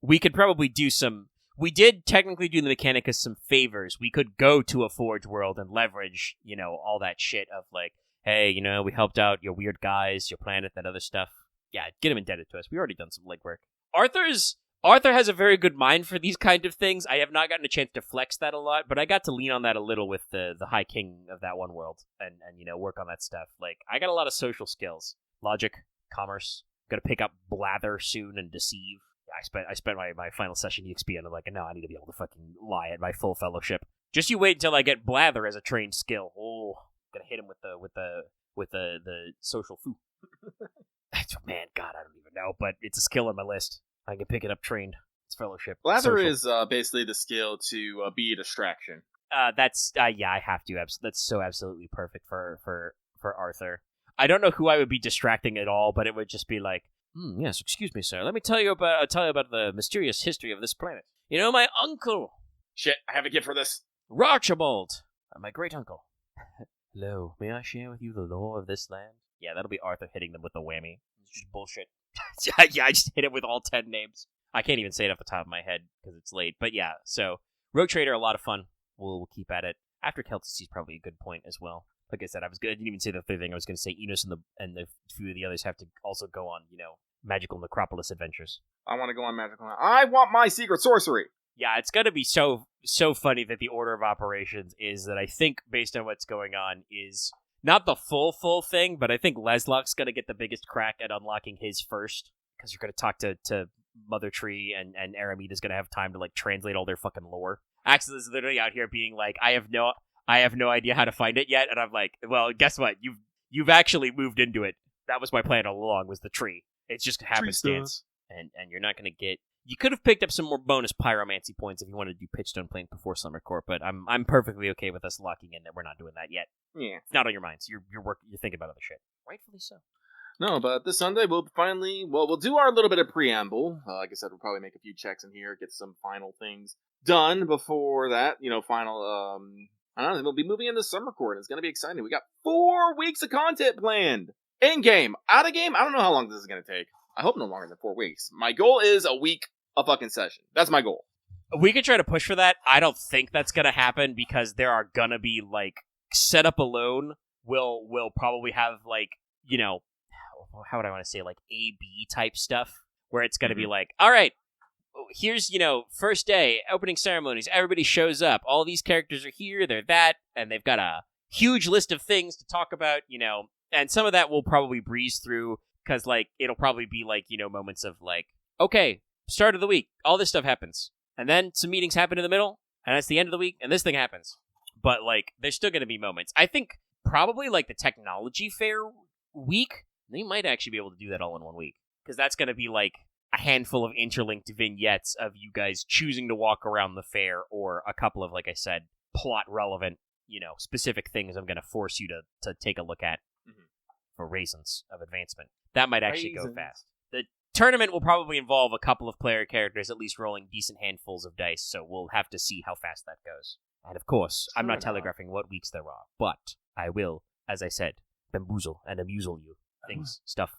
we could probably do some. We did technically do the Mechanicus some favors. We could go to a Forge world and leverage, all that shit of like, hey, we helped out your weird guys, your planet, that other stuff. Yeah, get him indebted to us. We already done some legwork. Arthur has a very good mind for these kind of things. I have not gotten a chance to flex that a lot, but I got to lean on that a little with the High King of that one world and work on that stuff. Like, I got a lot of social skills. Logic, commerce. Gonna pick up Blather soon and Deceive. I spent my final session EXP and I'm like, no, I need to be able to fucking lie at my full fellowship. Just you wait until I get Blather as a trained skill. Oh, gonna hit him with the social foo. Man, God, I don't even know, but it's a skill on my list. I can pick it up trained. It's fellowship. Blather is basically the skill to be a distraction. I have to. That's so absolutely perfect for Arthur. I don't know who I would be distracting at all, but it would just be like, yes, excuse me, sir. Let me tell you about the mysterious history of this planet. My uncle. Shit, I have a gift for this. Archibald, my great uncle. Hello, may I share with you the lore of this land? Yeah, that'll be Arthur hitting them with the whammy. It's just bullshit. Yeah, I just hit it with all 10 names. I can't even say it off the top of my head because it's late. But yeah, so Rogue Trader, a lot of fun. We'll keep at it. After Kel'Thuzzi is probably a good point as well. Like I said, I didn't even say the third thing. I was going to say Enos and the few of the others have to also go on, magical necropolis adventures. I want to go on magical. I want my secret sorcery. Yeah, it's going to be so funny that the order of operations is that I think, based on what's going on, is not the full thing, but I think Leslak's going to get the biggest crack at unlocking his first, because you're going to talk to Mother Tree, and Arameda's going to have time to like translate all their fucking lore. Axel is literally out here being like, I have no idea how to find it yet, and I'm like, well, guess what? You've actually moved into it. That was my plan all along, was the tree. It's just happenstance, and you're not going to get. You could have picked up some more bonus pyromancy points if you wanted to do Pitchstone Plain before Summer Court, but I'm perfectly okay with us locking in that we're not doing that yet. Yeah, it's not on your minds. You're thinking about other shit, rightfully so. No, but this Sunday we'll do our little bit of preamble. Like I said, we'll probably make a few checks in here, get some final things done before that. Final. I don't know. We'll be moving into Summer Court. It's going to be exciting. We got 4 weeks of content planned. In game, out of game. I don't know how long this is going to take. I hope no longer than 4 weeks. My goal is a week a fucking session. That's my goal. We could try to push for that. I don't think that's going to happen because there are going to be like setup alone. We'll probably have like, how would I want to say, like A/B type stuff where it's going to be like, all right, here's, first day, opening ceremonies, everybody shows up. All these characters are here, they're that, and they've got a huge list of things to talk about, and some of that we'll probably breeze through because, like, it'll probably be like, moments of like, okay, start of the week, all this stuff happens. And then some meetings happen in the middle, and that's the end of the week, and this thing happens. But, like, there's still going to be moments. I think probably, like, the technology fair week, they might actually be able to do that all in 1 week. Because that's going to be, like, a handful of interlinked vignettes of you guys choosing to walk around the fair, or a couple of, like I said, plot-relevant, specific things I'm going to force you to take a look at for reasons of advancement. That might actually go fast. The tournament will probably involve a couple of player characters at least rolling decent handfuls of dice, so we'll have to see how fast that goes. And of course, I'm not telegraphing what weeks there are, but I will, as I said, bamboozle and amusel you. Things, stuff,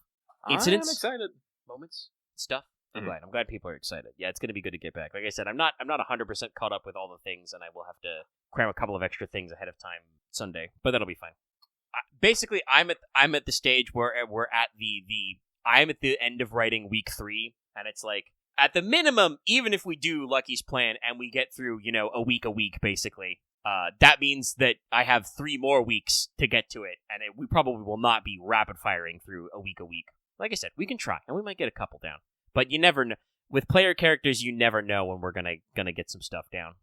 incidents. I'm excited. Moments, stuff. I'm glad people are excited. Yeah, it's going to be good to get back. Like I said, I'm not 100% caught up with all the things, and I will have to cram a couple of extra things ahead of time Sunday, but that'll be fine. Basically, I'm at the stage where we're at I'm at the end of writing week 3, and it's like, at the minimum, even if we do Lucky's plan and we get through, a week, basically, that means that I have 3 more weeks to get to it, and we probably will not be rapid firing through a week. Like I said, we can try, and we might get a couple down. But you never know. With player characters, you never know when we're gonna get some stuff down.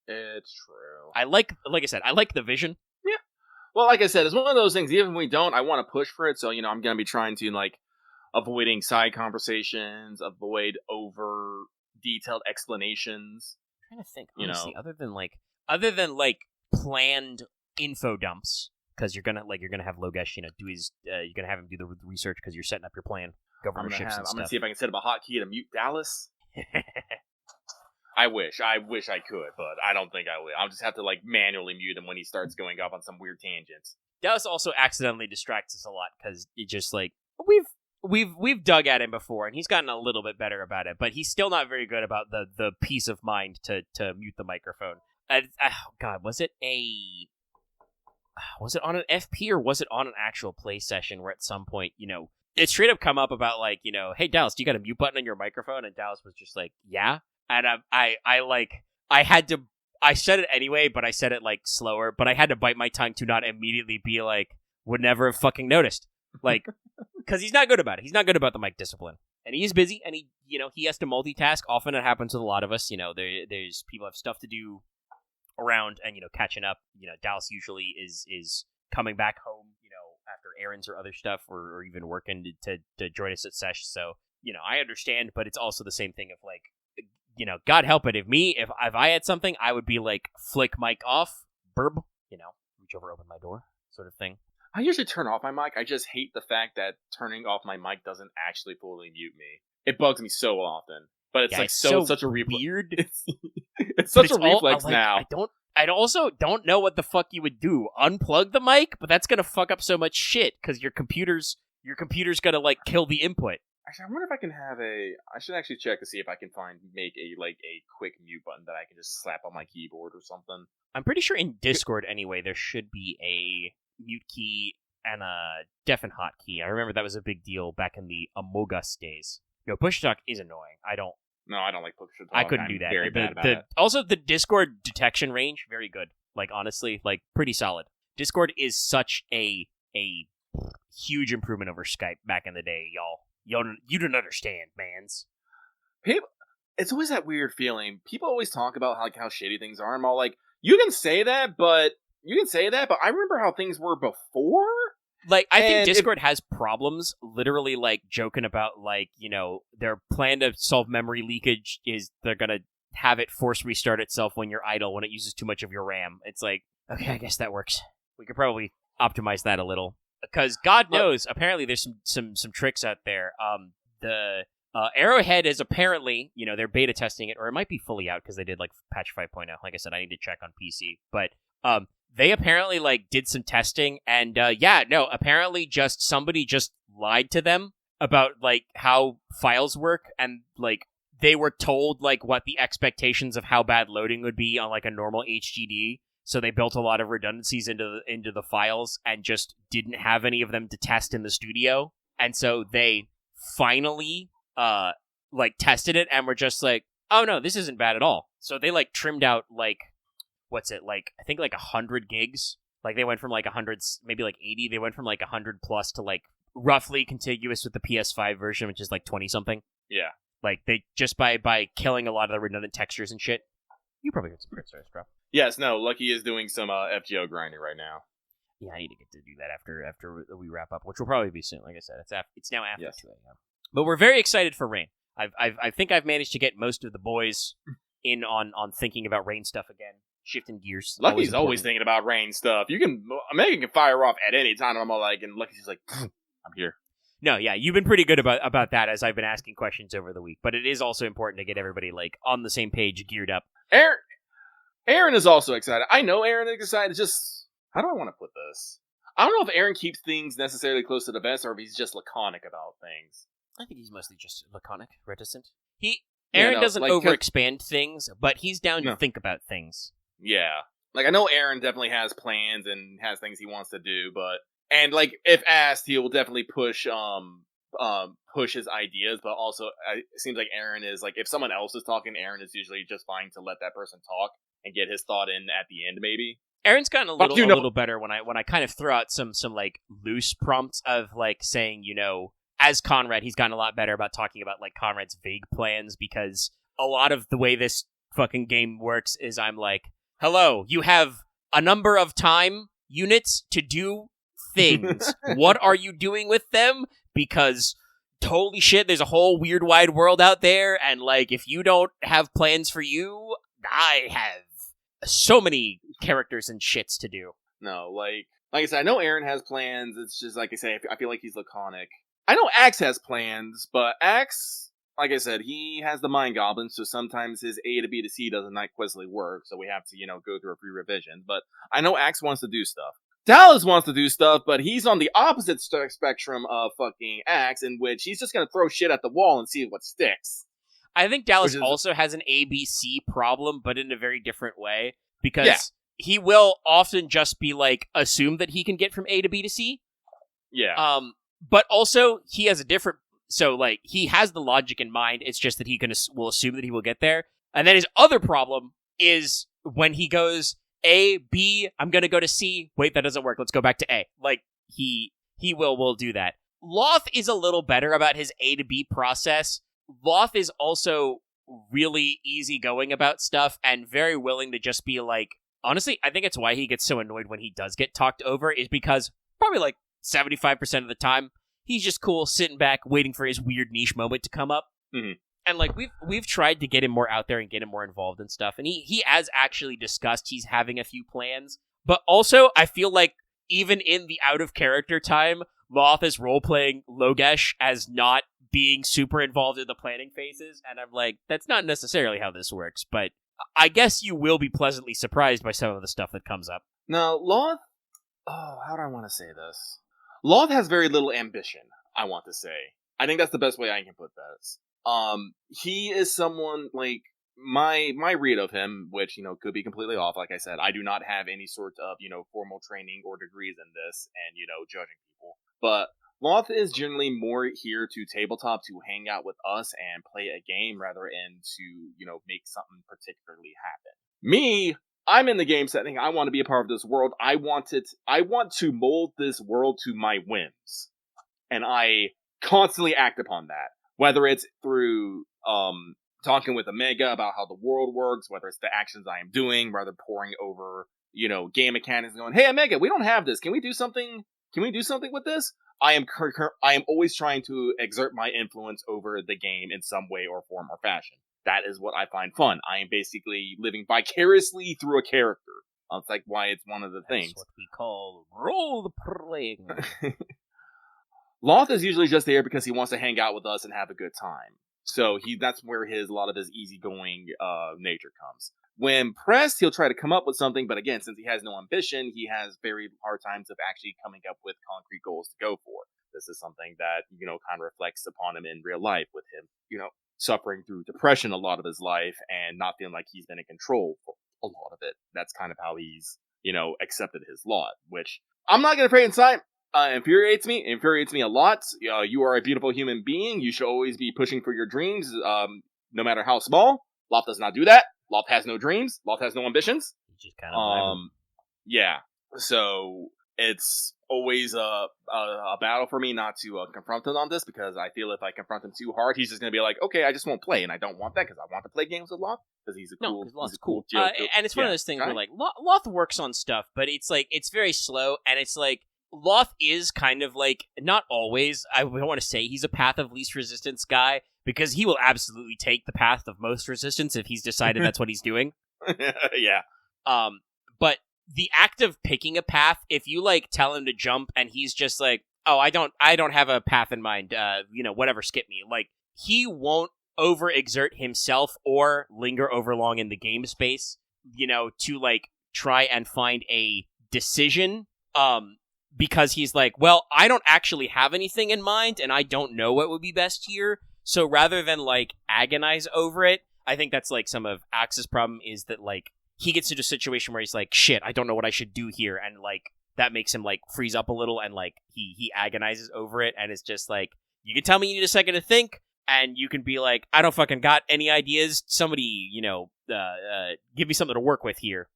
It's true. Like I said, I like the vision. Yeah. Well, like I said, it's one of those things. Even when we don't, I want to push for it. So I'm gonna be trying to avoiding side conversations, avoid over detailed explanations. I'm trying to think, honestly, other than planned info dumps, because you're gonna have Logesh, do his, you're gonna have him do the research because you're setting up your plan, governorships and stuff. I'm gonna see if I can set up a hotkey to mute Dallas. I wish I could, but I don't think I will. I'll just have to manually mute him when he starts going off on some weird tangents. Dallas also accidentally distracts us a lot because it just we've dug at him before, and he's gotten a little bit better about it, but he's still not very good about the peace of mind to mute the microphone. Oh God, was it on an FP or was it on an actual play session where at some point, it straight up come up about hey Dallas, do you got a mute button on your microphone? And Dallas was just like, yeah. And I said it anyway, but I said it slower, but I had to bite my tongue to not immediately be would never have fucking noticed. Because he's not good about it. He's not good about the mic discipline. And he is busy, and he has to multitask. Often it happens with a lot of us. There's people have stuff to do around and, catching up. Dallas usually is coming back home, after errands or other stuff or even working to join us at sesh. So, I understand, but it's also the same thing of God help it. If I had something, I would be flick mic off, burb, reach over, open my door sort of thing. I usually turn off my mic. I just hate the fact that turning off my mic doesn't actually fully mute me. It bugs me so often. But it's such a weird. It's such a reflex now. I also don't know what the fuck you would do. Unplug the mic, but that's gonna fuck up so much shit because your computer's gonna kill the input. Actually, I wonder if I can have I should actually check to see if I can make a quick mute button that I can just slap on my keyboard or something. I'm pretty sure in Discord anyway there should be a mute key and a deaf and hot key. I remember that was a big deal back in the Among Us days. Push talk is annoying. I don't like push talk. I couldn't do that. Very bad about it. Also, the Discord detection range, very good. Honestly, pretty solid. Discord is such a huge improvement over Skype back in the day, y'all. You don't understand, mans. It's always that weird feeling. People always talk about how shitty things are. I'm all you can say that, but I remember how things were before. I think Discord has problems, literally, joking about, their plan to solve memory leakage is they're gonna have it force restart itself when you're idle, when it uses too much of your RAM. It's okay, I guess that works. We could probably optimize that a little. Because God knows, apparently there's some tricks out there. The Arrowhead is apparently, they're beta testing it, or it might be fully out because they did, patch 5.0. Like I said, I need to check on PC. But, they apparently did some testing, and apparently somebody just lied to them about how files work, and they were told what the expectations of how bad loading would be on a normal HDD. So they built a lot of redundancies into the files and just didn't have any of them to test in the studio. And so they finally tested it and were just oh no, this isn't bad at all. So they trimmed out what's it, I think 100 gigs. They went from 100, maybe 80. They went from 100 plus to roughly contiguous with the PS5 version, which is 20 something. Yeah. They just by killing a lot of the redundant textures and shit. You probably heard some good stories, bro. Yes, no, Lucky is doing some FGO grinding right now. Yeah, I need to get to do that after we wrap up, which will probably be soon. Like I said, it's now after 2 a.m. But we're very excited for Rain. I think I've managed to get most of the boys in on thinking about Rain stuff again. Shifting gears. Lucky's always thinking about Rain stuff. Megan can fire off at any time. And I'm all and Lucky's just I'm here. No, yeah, you've been pretty good about that as I've been asking questions over the week. But it is also important to get everybody on the same page, geared up. Aaron is also excited. I know Aaron is excited. It's just, how do I want to put this? I don't know if Aaron keeps things necessarily close to the vest or if he's just laconic about things. I think he's mostly just laconic, reticent. Aaron doesn't over-expand things, but he's down to think about things. Yeah. I know Aaron definitely has plans and has things he wants to do, and if asked, he will definitely push his ideas, but also it seems like Aaron is if someone else is talking, Aaron is usually just fine to let that person talk. and get his thought in at the end, maybe. Aaron's gotten a little better when I kind of throw out some like loose prompts of like saying, as Conrad, he's gotten a lot better about talking about like Conrad's vague plans, because a lot of the way this fucking game works is I'm like, hello, you have a number of time units to do things. What are you doing with them? Because holy shit, there's a whole weird wide world out there, and like if you don't have plans for you, I have so many characters and shits to do. No, like I said, I know Aaron has plans. It's just like I say, I feel like he's laconic. I know Axe has plans, but Axe, like I said, he has the Mind Goblin, so sometimes his A to B to C doesn't quite work, so we have to, go through a free revision. But I know Axe wants to do stuff. Dallas wants to do stuff, but he's on the opposite spectrum of fucking Axe, in which he's just gonna throw shit at the wall and see what sticks. I think Dallas also has an ABC problem, but in a very different way, because he will often just be like, assume that he can get from A to B to C. Yeah. But also, he has a different, so like, he has the logic in mind, it's just that he will assume that he will get there. And then his other problem is when he goes, A, B, I'm gonna go to C, wait, that doesn't work, let's go back to A. Like, he will do that. Loth is a little better about his A to B process. Loth is also really easygoing about stuff and very willing to just be like, honestly, I think it's why he gets so annoyed when he does get talked over, is because probably like 75% of the time, he's just cool sitting back waiting for his weird niche moment to come up. Mm-hmm. And like we've tried to get him more out there and get him more involved in stuff, and he has actually discussed he's having a few plans. But also, I feel like even in the out of character time, Loth is role playing Logesh as not being super involved in the planning phases, and I'm like, that's not necessarily how this works, but I guess you will be pleasantly surprised by some of the stuff that comes up. No, Loth, how do I want to say this? Loth has very little ambition, I want to say. I think that's the best way I can put this. He is someone, like, my read of him, which, could be completely off, like I said, I do not have any sort of, formal training or degrees in this, and, judging people, but Loth is generally more here to tabletop, to hang out with us and play a game rather than to, make something particularly happen. Me, I'm in the game setting. I want to be a part of this world. I want to mold this world to my whims. And I constantly act upon that. Whether it's through, talking with Omega about how the world works, whether it's the actions I am doing, rather pouring over, game mechanics and going, hey, Omega, we don't have this. Can we do something? Can we do something with this? I am always trying to exert my influence over the game in some way or form or fashion. That is what I find fun. I am basically living vicariously through a character. That's like why it's one of the things. That's what we call role playing. Loth is usually just there because he wants to hang out with us and have a good time. So that's where a lot of his easygoing nature comes. When pressed, he'll try to come up with something, but again, since he has no ambition, he has very hard times of actually coming up with concrete goals to go for. This is something that, kind of reflects upon him in real life, with him, suffering through depression a lot of his life and not feeling like he's been in control for a lot of it. That's kind of how he's, accepted his lot, which I'm not going to pray inside. Infuriates me a lot. You are a beautiful human being. You should always be pushing for your dreams, no matter how small. Loth does not do that. Loth has no dreams. Loth has no ambitions. Just kind of yeah. So it's always a battle for me not to confront him on this, because I feel if I confront him too hard, he's just going to be like, okay, I just won't play, and I don't want that because I want to play games with Loth because he's a cool. No, Loth's cool. And it's one of those things where like Loth works on stuff, but it's like it's very slow, and it's like Loth is kind of like, not always, I don't want to say he's a path of least resistance guy, because he will absolutely take the path of most resistance if he's decided that's what he's doing. Yeah. But the act of picking a path, if you like tell him to jump and he's just like, oh, I don't have a path in mind, whatever, skip me. Like, he won't overexert himself or linger over long in the game space, to like try and find a decision. Because he's like, well, I don't actually have anything in mind, and I don't know what would be best here. So rather than, like, agonize over it, I think that's, like, some of Axe's problem is that, like, he gets into a situation where he's like, shit, I don't know what I should do here, and, like, that makes him, like, freeze up a little, and, like, he agonizes over it, and it's just like, you can tell me you need a second to think, and you can be like, I don't fucking got any ideas. Somebody, give me something to work with here.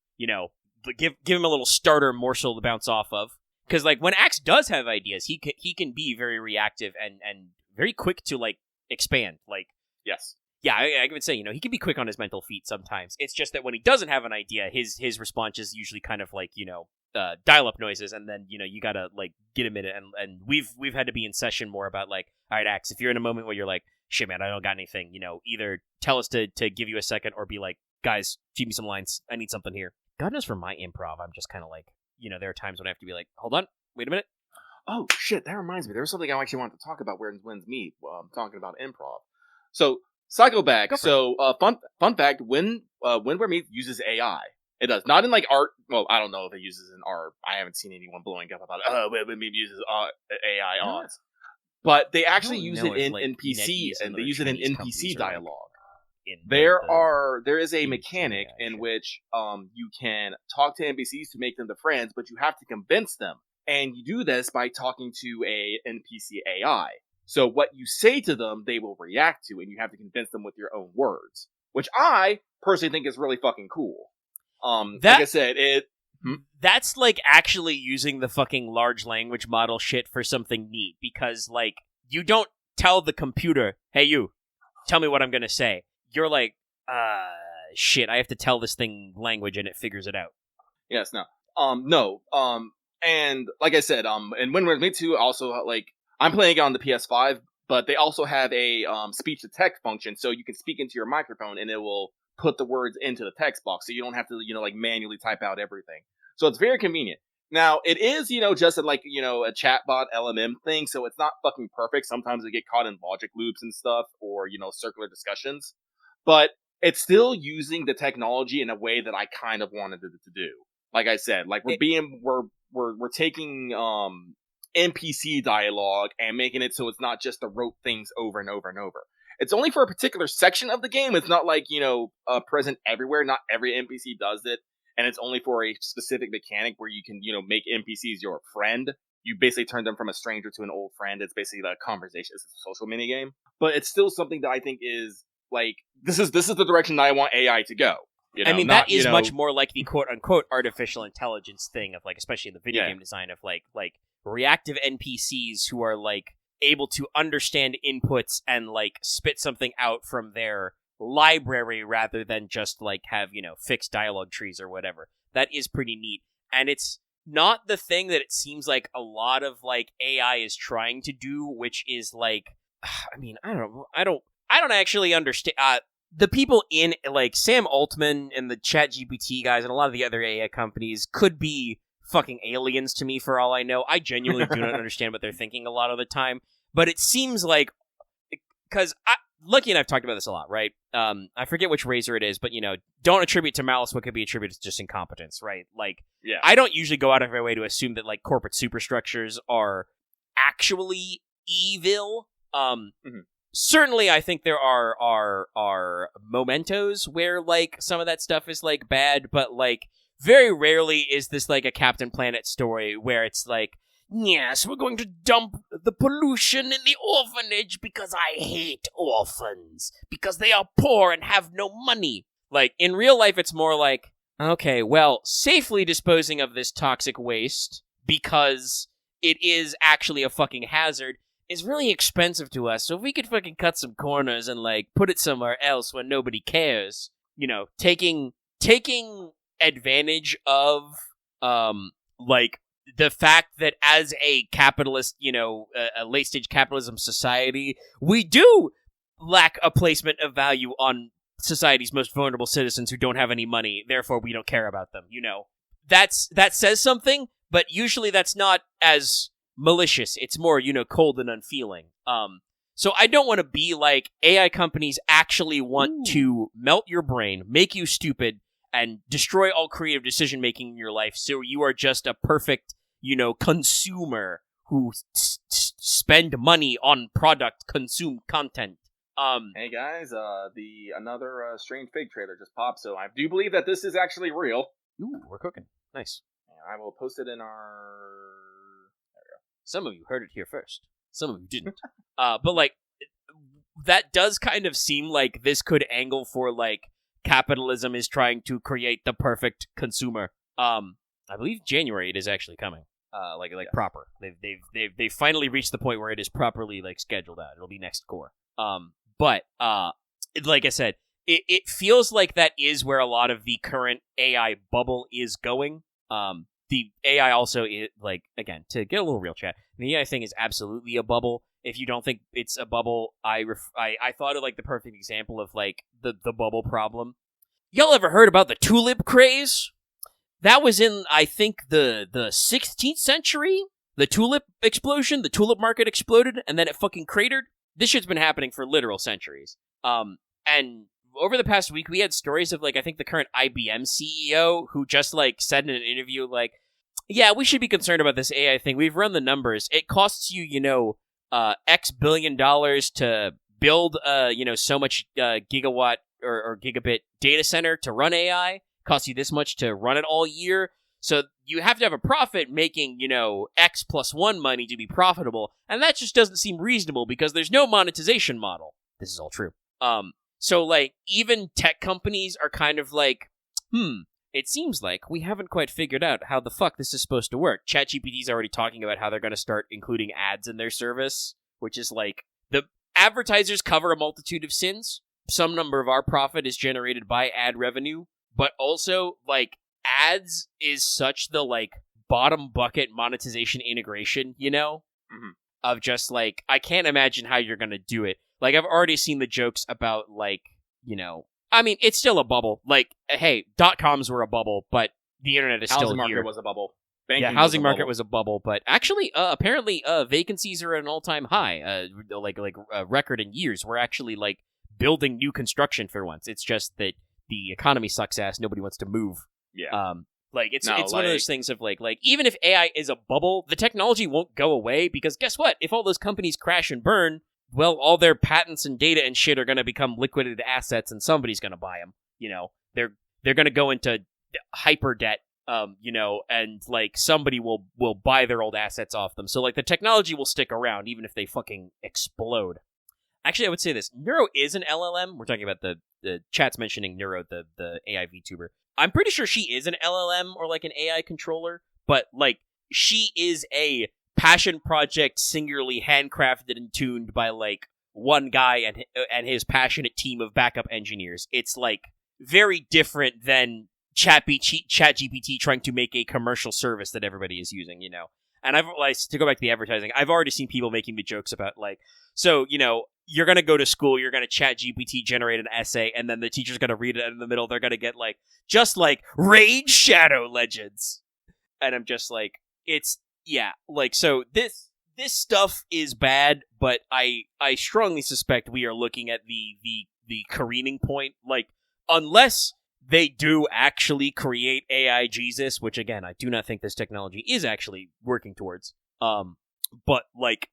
Give him a little starter morsel to bounce off of. Because, like, when Axe does have ideas, he can be very reactive and very quick to, like, expand. Like, yes. Yeah, I would say, he can be quick on his mental feet sometimes. It's just that when he doesn't have an idea, his response is usually kind of like, dial-up noises, and then, you gotta, like, get him in it. And we've had to be in session more about, like, all right, Axe, if you're in a moment where you're like, shit, man, I don't got anything, either tell us to give you a second or be like, guys, give me some lines. I need something here. God knows for my improv, I'm just kind of like, there are times when I have to be like, hold on, wait a minute. Oh, shit, that reminds me. There was something I actually wanted to talk about where wins meet. Talking about improv. So, Psycho back. So, fun fact: when Where Meat uses AI, it does not in like art. Well, I don't know if it uses in art. I haven't seen anyone blowing up about Where Meat uses AI odds, but they actually use it in NPC, and they use it in NPC dialogue. There is a mechanic in which you can talk to NPCs to make them the friends, but you have to convince them, and you do this by talking to a NPC AI. So what you say to them, they will react to, and you have to convince them with your own words, which I personally think is really fucking cool. Like I said, that's like actually using the fucking large language model shit for something neat, because like you don't tell the computer, hey you, tell me what I'm gonna say. You're like, shit, I have to tell this thing language and it figures it out. Yes, no. And like I said, and when we're made to also, like, I'm playing it on the PS5, but they also have a speech-to-text function, so you can speak into your microphone and it will put the words into the text box, so you don't have to, like, manually type out everything. So it's very convenient. Now, it is, just a chatbot LMM thing, so it's not fucking perfect. Sometimes they get caught in logic loops and stuff, or, circular discussions. But it's still using the technology in a way that I kind of wanted it to do. Like I said, like we're taking NPC dialogue and making it so it's not just the rote things over and over and over. It's only for a particular section of the game. It's not like, present everywhere. Not every NPC does it. And it's only for a specific mechanic where you can, make NPCs your friend. You basically turn them from a stranger to an old friend. It's basically a conversation. It's a social minigame. But it's still something that I think is, like, this is the direction that I want AI to go. That is much more like the quote-unquote artificial intelligence thing of, like, especially in the video game design of, like reactive NPCs who are, like, able to understand inputs and, like, spit something out from their library rather than just, like, have, fixed dialogue trees or whatever. That is pretty neat. And it's not the thing that it seems like a lot of, like, AI is trying to do, which is, like, I don't actually understand. The people in, like, Sam Altman and the ChatGPT guys and a lot of the other AI companies could be fucking aliens to me for all I know. I genuinely do not understand what they're thinking a lot of the time. But it seems like, because Lucky and I've talked about this a lot, right? I forget which razor it is, but, don't attribute to malice what could be attributed to just incompetence, right? Like, I don't usually go out of my way to assume that, like, corporate superstructures are actually evil. Certainly, I think there are mementos where, like, some of that stuff is, like, bad, but, like, very rarely is this, like, a Captain Planet story where it's like, yes, we're going to dump the pollution in the orphanage because I hate orphans, because they are poor and have no money. Like, in real life, it's more like, okay, well, safely disposing of this toxic waste, because it is actually a fucking hazard, is really expensive to us, so if we could fucking cut some corners and, like, put it somewhere else where nobody cares, taking advantage of, like, the fact that as a capitalist, a late-stage capitalism society, we do lack a placement of value on society's most vulnerable citizens who don't have any money, therefore we don't care about them, That says something, but usually that's not as malicious. It's more, cold and unfeeling. So I don't want to be like, AI companies actually want to melt your brain, make you stupid, and destroy all creative decision-making in your life, so you are just a perfect, consumer who spend money on product, consume content. Hey guys, another Strange Fig trailer just popped, so I do believe that this is actually real. Ooh, we're cooking. Nice. And I will post it in our... Some of you heard it here first. Some of you didn't. But, like, that does kind of seem like this could angle for, like, capitalism is trying to create the perfect consumer. I believe January it is actually coming. Proper. They've finally reached the point where it is properly, like, scheduled out. It'll be next core. But like I said, it feels like that is where a lot of the current AI bubble is going. The AI also is, like, again, to get a little real chat, the AI thing is absolutely a bubble. If you don't think it's a bubble, I thought of, like, the perfect example of, like, the bubble problem. Y'all ever heard about the tulip craze? That was in, I think, the 16th century. The tulip explosion, the tulip market exploded, and then it fucking cratered. This shit's been happening for literal centuries. And over the past week, we had stories of, like, I think the current IBM CEO who just, like, said in an interview, like, yeah, we should be concerned about this AI thing. We've run the numbers. It costs you, X billion dollars to build, so much gigawatt or gigabit data center to run AI. Costs you this much to run it all year. So you have to have a profit making, X plus 1 money to be profitable. And that just doesn't seem reasonable because there's no monetization model. This is all true. So, like, even tech companies are kind of like, it seems like we haven't quite figured out how the fuck this is supposed to work. ChatGPT's already talking about how they're going to start including ads in their service, which is like, the advertisers cover a multitude of sins. Some number of our profit is generated by ad revenue, but also, like, ads is such the, like, bottom bucket monetization integration, of just, like, I can't imagine how you're going to do it. Like, I've already seen the jokes about, like, I mean, it's still a bubble. Like, hey, .coms were a bubble, but the internet is still here. Housing market was a bubble. Housing market was a bubble, but actually, apparently, vacancies are at an all-time high, record in years. We're actually, like, building new construction for once. It's just that the economy sucks ass. Nobody wants to move. Yeah. It's one of those things of, like, even if AI is a bubble, the technology won't go away, because guess what? If all those companies crash and burn, well, all their patents and data and shit are going to become liquidated assets, and somebody's going to buy them. They're going to go into hyper debt, and, like, somebody will buy their old assets off them. So, like, the technology will stick around, even if they fucking explode. Actually, I would say this. Neuro is an LLM. We're talking about the chat's mentioning Neuro, the AI VTuber. I'm pretty sure she is an LLM or, like, an AI controller, but, like, she is a passion project singularly handcrafted and tuned by, like, one guy and his passionate team of backup engineers. It's, like, very different than ChatGPT trying to make a commercial service that everybody is using, And to go back to the advertising, I've already seen people making the jokes about, like, so, you're going to go to school, you're going to ChatGPT generate an essay, and then the teacher's going to read it, and in the middle they're going to get, like, just, like, Raid Shadow Legends. And I'm just like, so this stuff is bad, but I strongly suspect we are looking at the careening point. Like, unless they do actually create AI Jesus, which, again, I do not think this technology is actually working towards. But, like,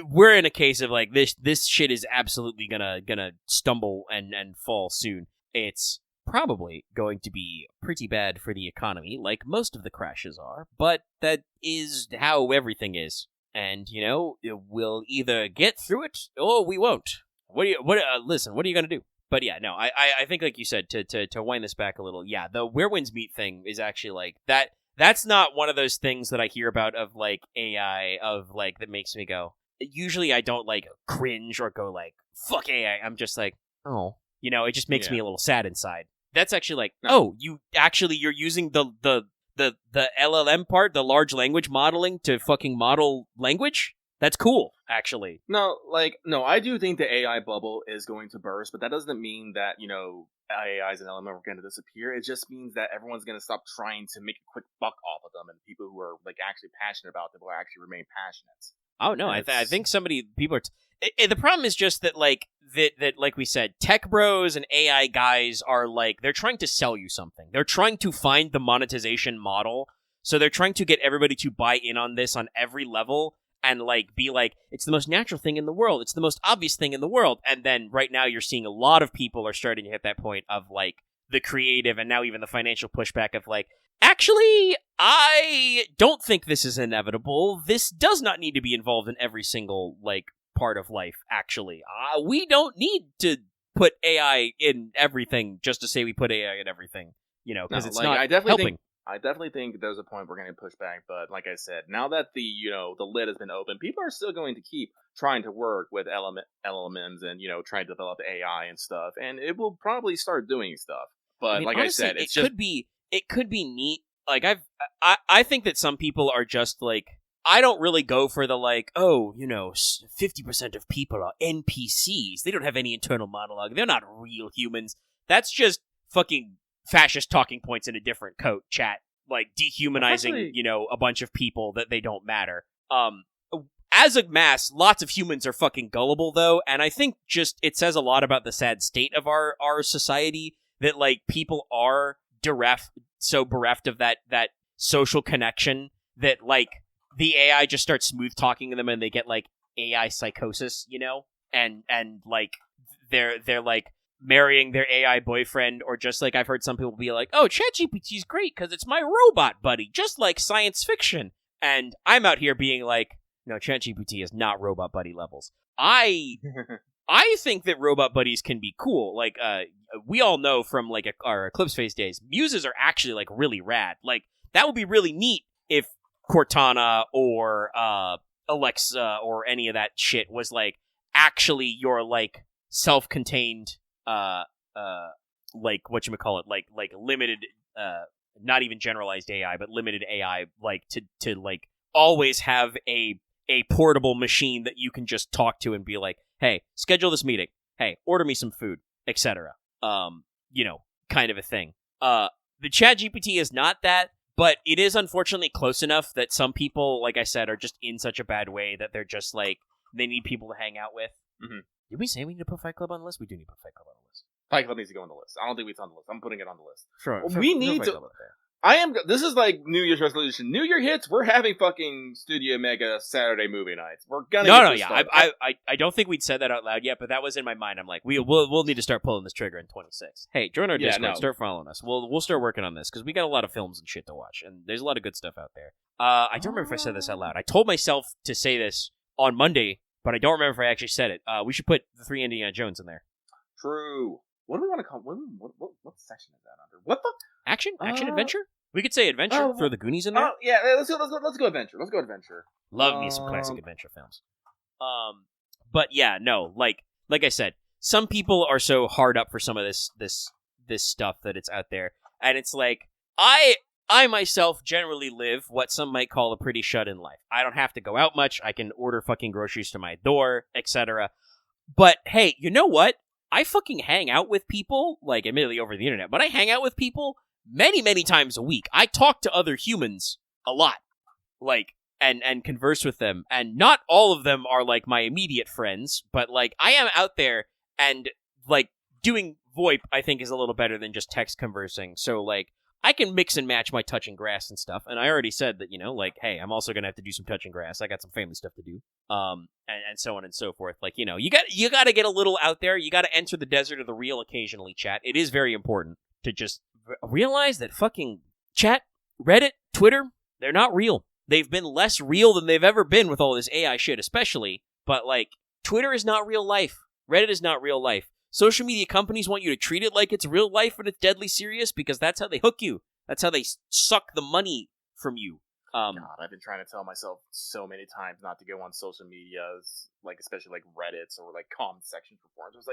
we're in a case of, like, this shit is absolutely gonna stumble and fall soon. It's probably going to be pretty bad for the economy, like most of the crashes are, but that is how everything is. And, we'll either get through it or we won't. Listen, what are you gonna do? But yeah, no, I think, like you said, to wind this back a little, yeah, the Where Winds Meet thing is actually, like, that's not one of those things that I hear about of, like, AI, of, like, that makes me go, usually I don't, like, cringe or go, like, fuck AI. I'm just like, oh, it just makes me a little sad inside. That's actually like, you're using the LLM part, the large language modeling, to fucking model language? That's cool, actually. No, I do think the AI bubble is going to burst, but that doesn't mean that, AIs and LLM are going to disappear. It just means that everyone's going to stop trying to make a quick buck off of them, and people who are, like, actually passionate about them will actually remain passionate. Oh, no, I think people are... the problem is just that, like, that, like we said, tech bros and AI guys are, like, they're trying to sell you something. They're trying to find the monetization model, so they're trying to get everybody to buy in on this on every level, and, like, be like, it's the most natural thing in the world, it's the most obvious thing in the world, and then right now you're seeing a lot of people are starting to hit that point of, like, the creative and now even the financial pushback of, like, actually, I don't think this is inevitable. This does not need to be involved in every single, like, part of life, actually. We don't need to put AI in everything just to say we put AI in everything, because it's not helping. I definitely think there's a point we're going to push back, but like I said, now that the lid has been open, people are still going to keep trying to work with LLMs and trying to develop AI and stuff, and it will probably start doing stuff. But honestly, I said, it could be neat. Like I think that some people are just like, I don't really go for the 50% of people are NPCs. They don't have any internal monologue. They're not real humans. That's just fucking fascist talking points in a different coat, chat. Like dehumanizing, a bunch of people that they don't matter. As a mass, lots of humans are fucking gullible, though, and I think just it says a lot about the sad state of our society that people are bereft of that social connection that the AI just starts smooth talking to them and they get AI psychosis, and they're marrying their AI boyfriend, or just I've heard some people be like, oh, ChatGPT is great because it's my robot buddy, just like science fiction. And I'm out here being like, no, ChatGPT is not robot buddy levels. I think that robot buddies can be cool. We all know from our Eclipse Phase days, muses are actually really rad. That would be really neat if Cortana or Alexa or any of that shit was actually your self-contained whatchamacallit, limited, not even generalized AI, but limited AI, to always have a portable machine that you can just talk to and be like, hey, schedule this meeting, hey, order me some food, etc. Kind of a thing. The ChatGPT is not that, but it is unfortunately close enough that some people, like I said, are just in such a bad way that they're just they need people to hang out with. Mm-hmm. Did we say we need to put Fight Club on the list? We do need to put Fight Club on the list. Fight Club needs to go on the list. I don't think it's on the list. I'm putting it on the list. Sure. We need to. This is New Year's resolution. New Year hits. We're having fucking Studio Mega Saturday movie nights. We're gonna. I don't think we'd said that out loud yet, but that was in my mind. I'm like, we'll need to start pulling this trigger in 26. Hey, join our Discord. Start following us. We'll start working on this because we got a lot of films and shit to watch, and there's a lot of good stuff out there. I don't remember if I said this out loud. I told myself to say this on Monday, but I don't remember if I actually said it. We should put the 3 Indiana Jones in there. True. What do we want to call? What section is that under? What the action adventure? We could say adventure. Throw the Goonies in there. Yeah, let's go adventure. Let's go adventure. Love me some classic adventure films. But yeah, no, like I said, some people are so hard up for some of this stuff that it's out there, and it's I myself generally live what some might call a pretty shut-in life. I don't have to go out much. I can order fucking groceries to my door, etc. But hey, you know what? I fucking hang out with people, admittedly over the internet, but I hang out with people many, many times a week. I talk to other humans a lot, and converse with them, and not all of them are, my immediate friends, but, I am out there, and, doing VoIP, I think, is a little better than just text conversing, so, I can mix and match my touching grass and stuff, and I already said that, hey, I'm also gonna have to do some touching grass. I got some family stuff to do, and so on and so forth. You gotta get a little out there. You gotta enter the desert of the real occasionally, chat. It is very important to just realize that fucking chat, Reddit, Twitter, they're not real. They've been less real than they've ever been with all this AI shit, especially, but, Twitter is not real life. Reddit is not real life. Social media companies want you to treat it like it's real life and it's deadly serious because that's how they hook you. That's how they suck the money from you. God, I've been trying to tell myself so many times not to go on social medias, especially Reddits or comment section for forums. I was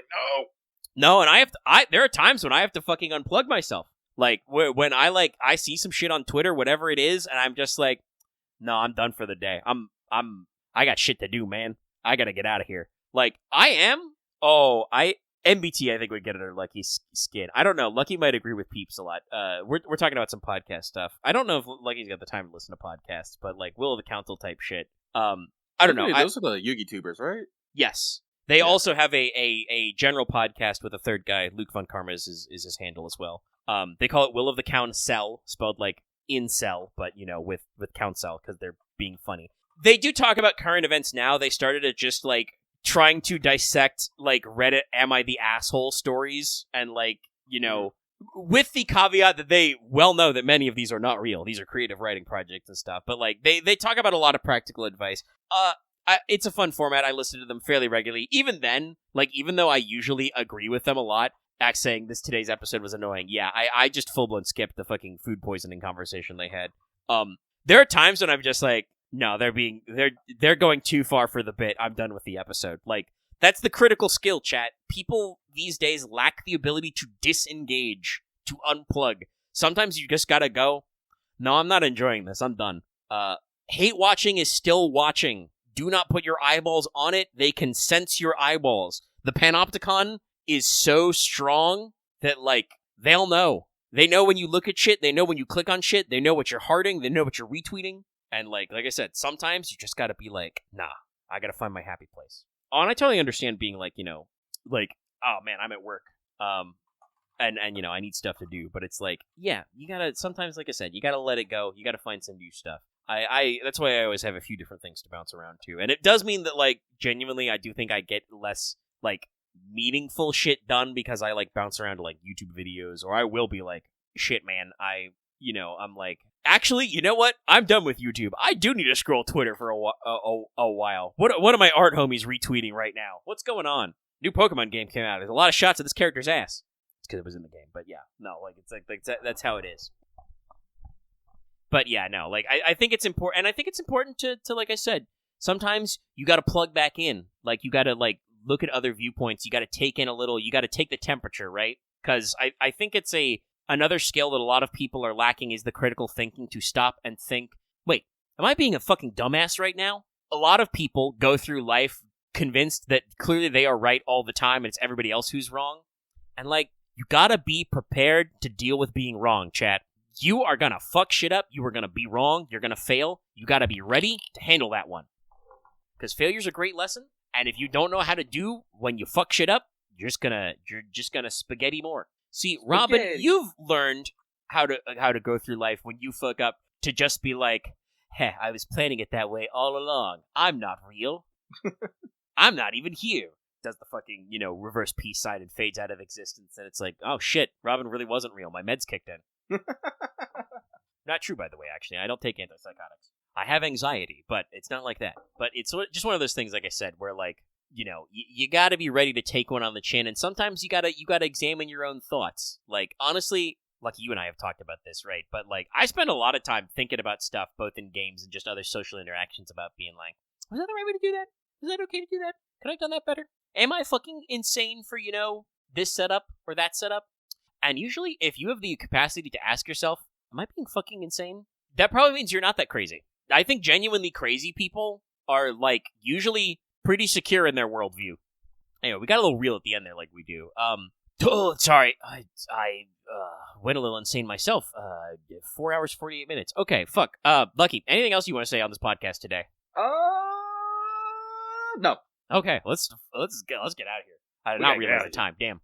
no, and there are times when I have to fucking unplug myself. When I see some shit on Twitter, whatever it is, and I'm just no, I'm done for the day. I got shit to do, man. I gotta get out of here. MBT, I think, would get under Lucky's skin. I don't know. Lucky might agree with Peeps a lot. We're talking about some podcast stuff. I don't know if Lucky's got the time to listen to podcasts, but Will of the Council type shit. I don't know. Those are the Yugi tubers, right? Yes. They also have a general podcast with a third guy. Luke Von Karma is his handle as well. They call it Will of the Council, spelled incel, but with council because they're being funny. They do talk about current events now. They started at just trying to dissect Reddit am I the asshole stories, and with the caveat that they well know that many of these are not real. These are creative writing projects and stuff, but they talk about a lot of practical advice. it's a fun format. I listen to them fairly regularly. Even then, like, even though I usually agree with them a lot, Axe saying today's episode was annoying. Yeah, I just full-blown skipped the fucking food poisoning conversation they had. There are times when I'm just like, no, they're going too far for the bit. I'm done with the episode. Like, that's the critical skill, chat. People these days lack the ability to disengage, to unplug. Sometimes you just gotta go, no, I'm not enjoying this. I'm done. Hate watching is still watching. Do not put your eyeballs on it. They can sense your eyeballs. The panopticon is so strong that, like, they'll know. They know when you look at shit. They know when you click on shit. They know what you're hearting. They know what you're retweeting. And, like I said, sometimes you just gotta be like, nah, I gotta find my happy place. Oh, and I totally understand being like, like, oh, man, I'm at work. And I need stuff to do. But it's like, yeah, you gotta, sometimes, like I said, you gotta let it go. You gotta find some new stuff. That's why I always have a few different things to bounce around to. And it does mean that, like, genuinely, I do think I get less, like, meaningful shit done because I, like, bounce around to, like, YouTube videos, or I will be like, shit, man, I'm like, actually, you know what? I'm done with YouTube. I do need to scroll Twitter for a while. What are my art homies retweeting right now? What's going on? New Pokemon game came out. There's a lot of shots of this character's ass. It's because it was in the game, but yeah, no, like, it's like that's how it is. But yeah, no, like, I think it's important, and I think it's important to like I said, sometimes you gotta plug back in. Like, you gotta, like, look at other viewpoints. You gotta take in a little, you gotta take the temperature, right? Because I think it's another skill that a lot of people are lacking is the critical thinking to stop and think, wait, am I being a fucking dumbass right now? A lot of people go through life convinced that clearly they are right all the time and it's everybody else who's wrong. And, like, you gotta be prepared to deal with being wrong, chat. You are gonna fuck shit up. You are gonna be wrong. You're gonna fail. You gotta be ready to handle that one. Because failure's a great lesson, and if you don't know how to do when you fuck shit up, you're just gonna spaghetti more. See, Robin, you've learned how to go through life when you fuck up to just be like, heh, I was planning it that way all along. I'm not real. I'm not even here. Does the fucking, reverse peace sign and fades out of existence, and it's like, oh shit, Robin really wasn't real. My meds kicked in. Not true, by the way, actually. I don't take antipsychotics. I have anxiety, but it's not like that. But it's just one of those things, like I said, where, like, you gotta be ready to take one on the chin, and sometimes you gotta examine your own thoughts. Like, honestly, Lucky, you and I have talked about this, right? But, like, I spend a lot of time thinking about stuff, both in games and just other social interactions, about being like, was that the right way to do that? Is that okay to do that? Could I have done that better? Am I fucking insane for, this setup or that setup? And usually, if you have the capacity to ask yourself, am I being fucking insane? That probably means you're not that crazy. I think genuinely crazy people are, like, usually pretty secure in their worldview. Anyway, we got a little real at the end there, like we do. Sorry, I went a little insane myself. 4 hours, 48 minutes. Okay, fuck. Lucky, anything else you want to say on this podcast today? No. Okay, let's get out of here. I did not realize the time. Damn.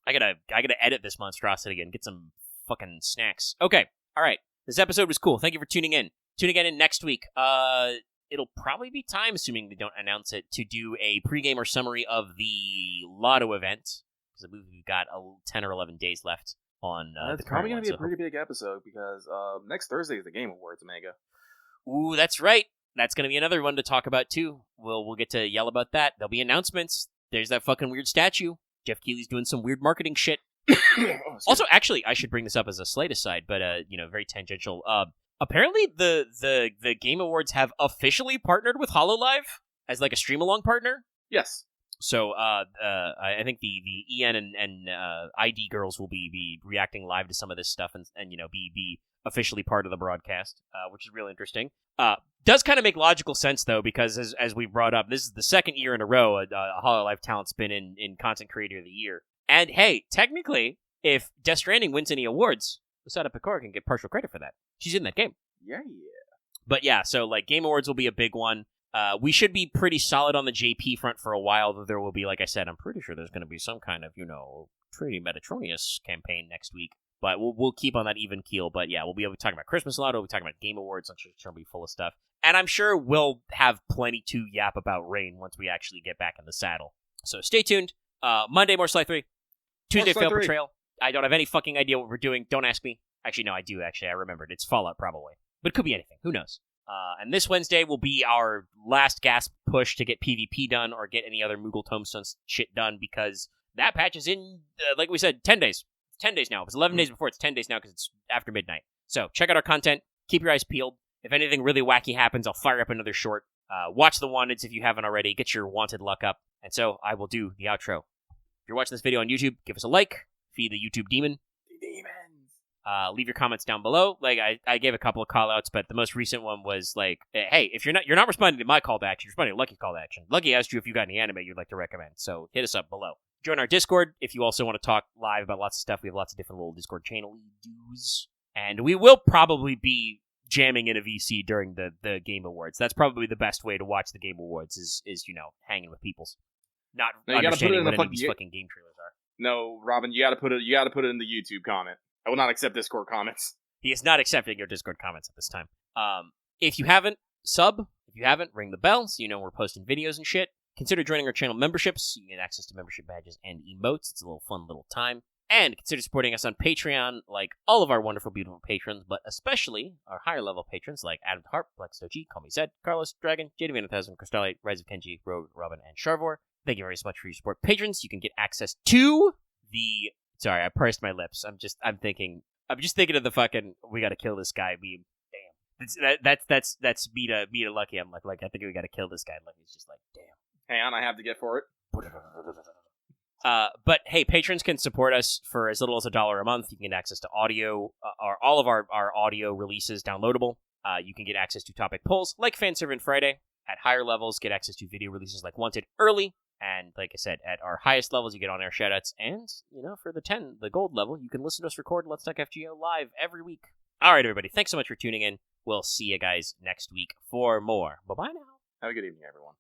I gotta edit this monstrosity and get some fucking snacks. Okay, all right. This episode was cool. Thank you for tuning in. Tune again in next week. It'll probably be time, assuming they don't announce it, to do a pregame or summary of the Lotto event, because I believe we've got 10 or 11 days left on it's probably going to be a pretty big episode, because next Thursday is the Game Awards, Omega. Ooh, that's right. That's going to be another one to talk about, too. We'll get to yell about that. There'll be announcements. There's that fucking weird statue. Jeff Keighley's doing some weird marketing shit. Also, actually, I should bring this up as a slight aside, but, very tangential. Apparently, the Game Awards have officially partnered with HoloLive as, like, a stream-along partner. Yes. So, I think the EN and ID girls will be reacting live to some of this stuff and be officially part of the broadcast, which is real interesting. Does kind of make logical sense, though, because as we brought up, this is the second year in a row a HoloLive talent's been in Content Creator of the Year. And, hey, technically, if Death Stranding wins any awards, Asada Picard can get partial credit for that. She's in that game. Yeah. But, yeah, so, like, Game Awards will be a big one. We should be pretty solid on the JP front for a while, though there will be, like I said, I'm pretty sure there's going to be some kind of, Trinity Metatronius campaign next week. But we'll keep on that even keel. But yeah, we'll be able to talk about Christmas Lotto. We'll be talking about Game Awards. I'm sure it'll be full of stuff. And I'm sure we'll have plenty to yap about Rain once we actually get back in the saddle. So stay tuned. Monday, more Sly 3. Tuesday, Fail Portrayal. I don't have any fucking idea what we're doing. Don't ask me. Actually, no, I do, actually. I remembered. It's Fallout, probably. But it could be anything. Who knows? And this Wednesday will be our last gasp push to get PvP done or get any other Moogle Tombstone shit done, because that patch is in, like we said, 10 days. 10 days now. It was 11 days before. It's 10 days now because it's after midnight. So check out our content. Keep your eyes peeled. If anything really wacky happens, I'll fire up another short. Watch the Wanteds if you haven't already. Get your Wanted luck up. And so I will do the outro. If you're watching this video on YouTube, give us a like. Feed the YouTube demon. Leave your comments down below. Like, I gave a couple of call-outs, but the most recent one was like, hey, if you're not responding to my call to action, you're responding to Lucky's call to action. Lucky asked you if you got any anime you'd like to recommend, so hit us up below. Join our Discord if you also want to talk live about lots of stuff. We have lots of different little Discord channel dues. And we will probably be jamming in a VC during the Game Awards. That's probably the best way to watch the Game Awards is hanging with peoples. Not understanding what any of these fucking game trailers are. No, Robin, you gotta put it in the YouTube comment. I will not accept Discord comments. He is not accepting your Discord comments at this time. If you haven't, sub. If you haven't, ring the bell so you know we're posting videos and shit. Consider joining our channel memberships. You can get access to membership badges and emotes. It's a little fun little time. And consider supporting us on Patreon, like all of our wonderful, beautiful patrons, but especially our higher level patrons like Adam Harp, Black Stochi, Call Me Zed, Carlos, Dragon, JDV 1000, Crystalite, Rise of Kenji, Rogue, Robin, and Sharvor. Thank you very much for your support, patrons. You can get access to the... Sorry, I pursed my lips. I'm just thinking of the fucking "we gotta kill this guy" meme. Damn, that's me to Lucky. I'm like I think we gotta kill this guy. And Lucky's just like, damn. Hang on, I have to get for it. But hey, patrons can support us for as little as $1 a month. You can get access to audio, or all of our audio releases downloadable. You can get access to topic polls like Fanservant Friday. At higher levels, get access to video releases like Wanted early. And like I said, at our highest levels, you get on-air shoutouts. And, for the gold level, you can listen to us record Let's Talk FGO live every week. All right, everybody. Thanks so much for tuning in. We'll see you guys next week for more. Bye-bye now. Have a good evening, everyone.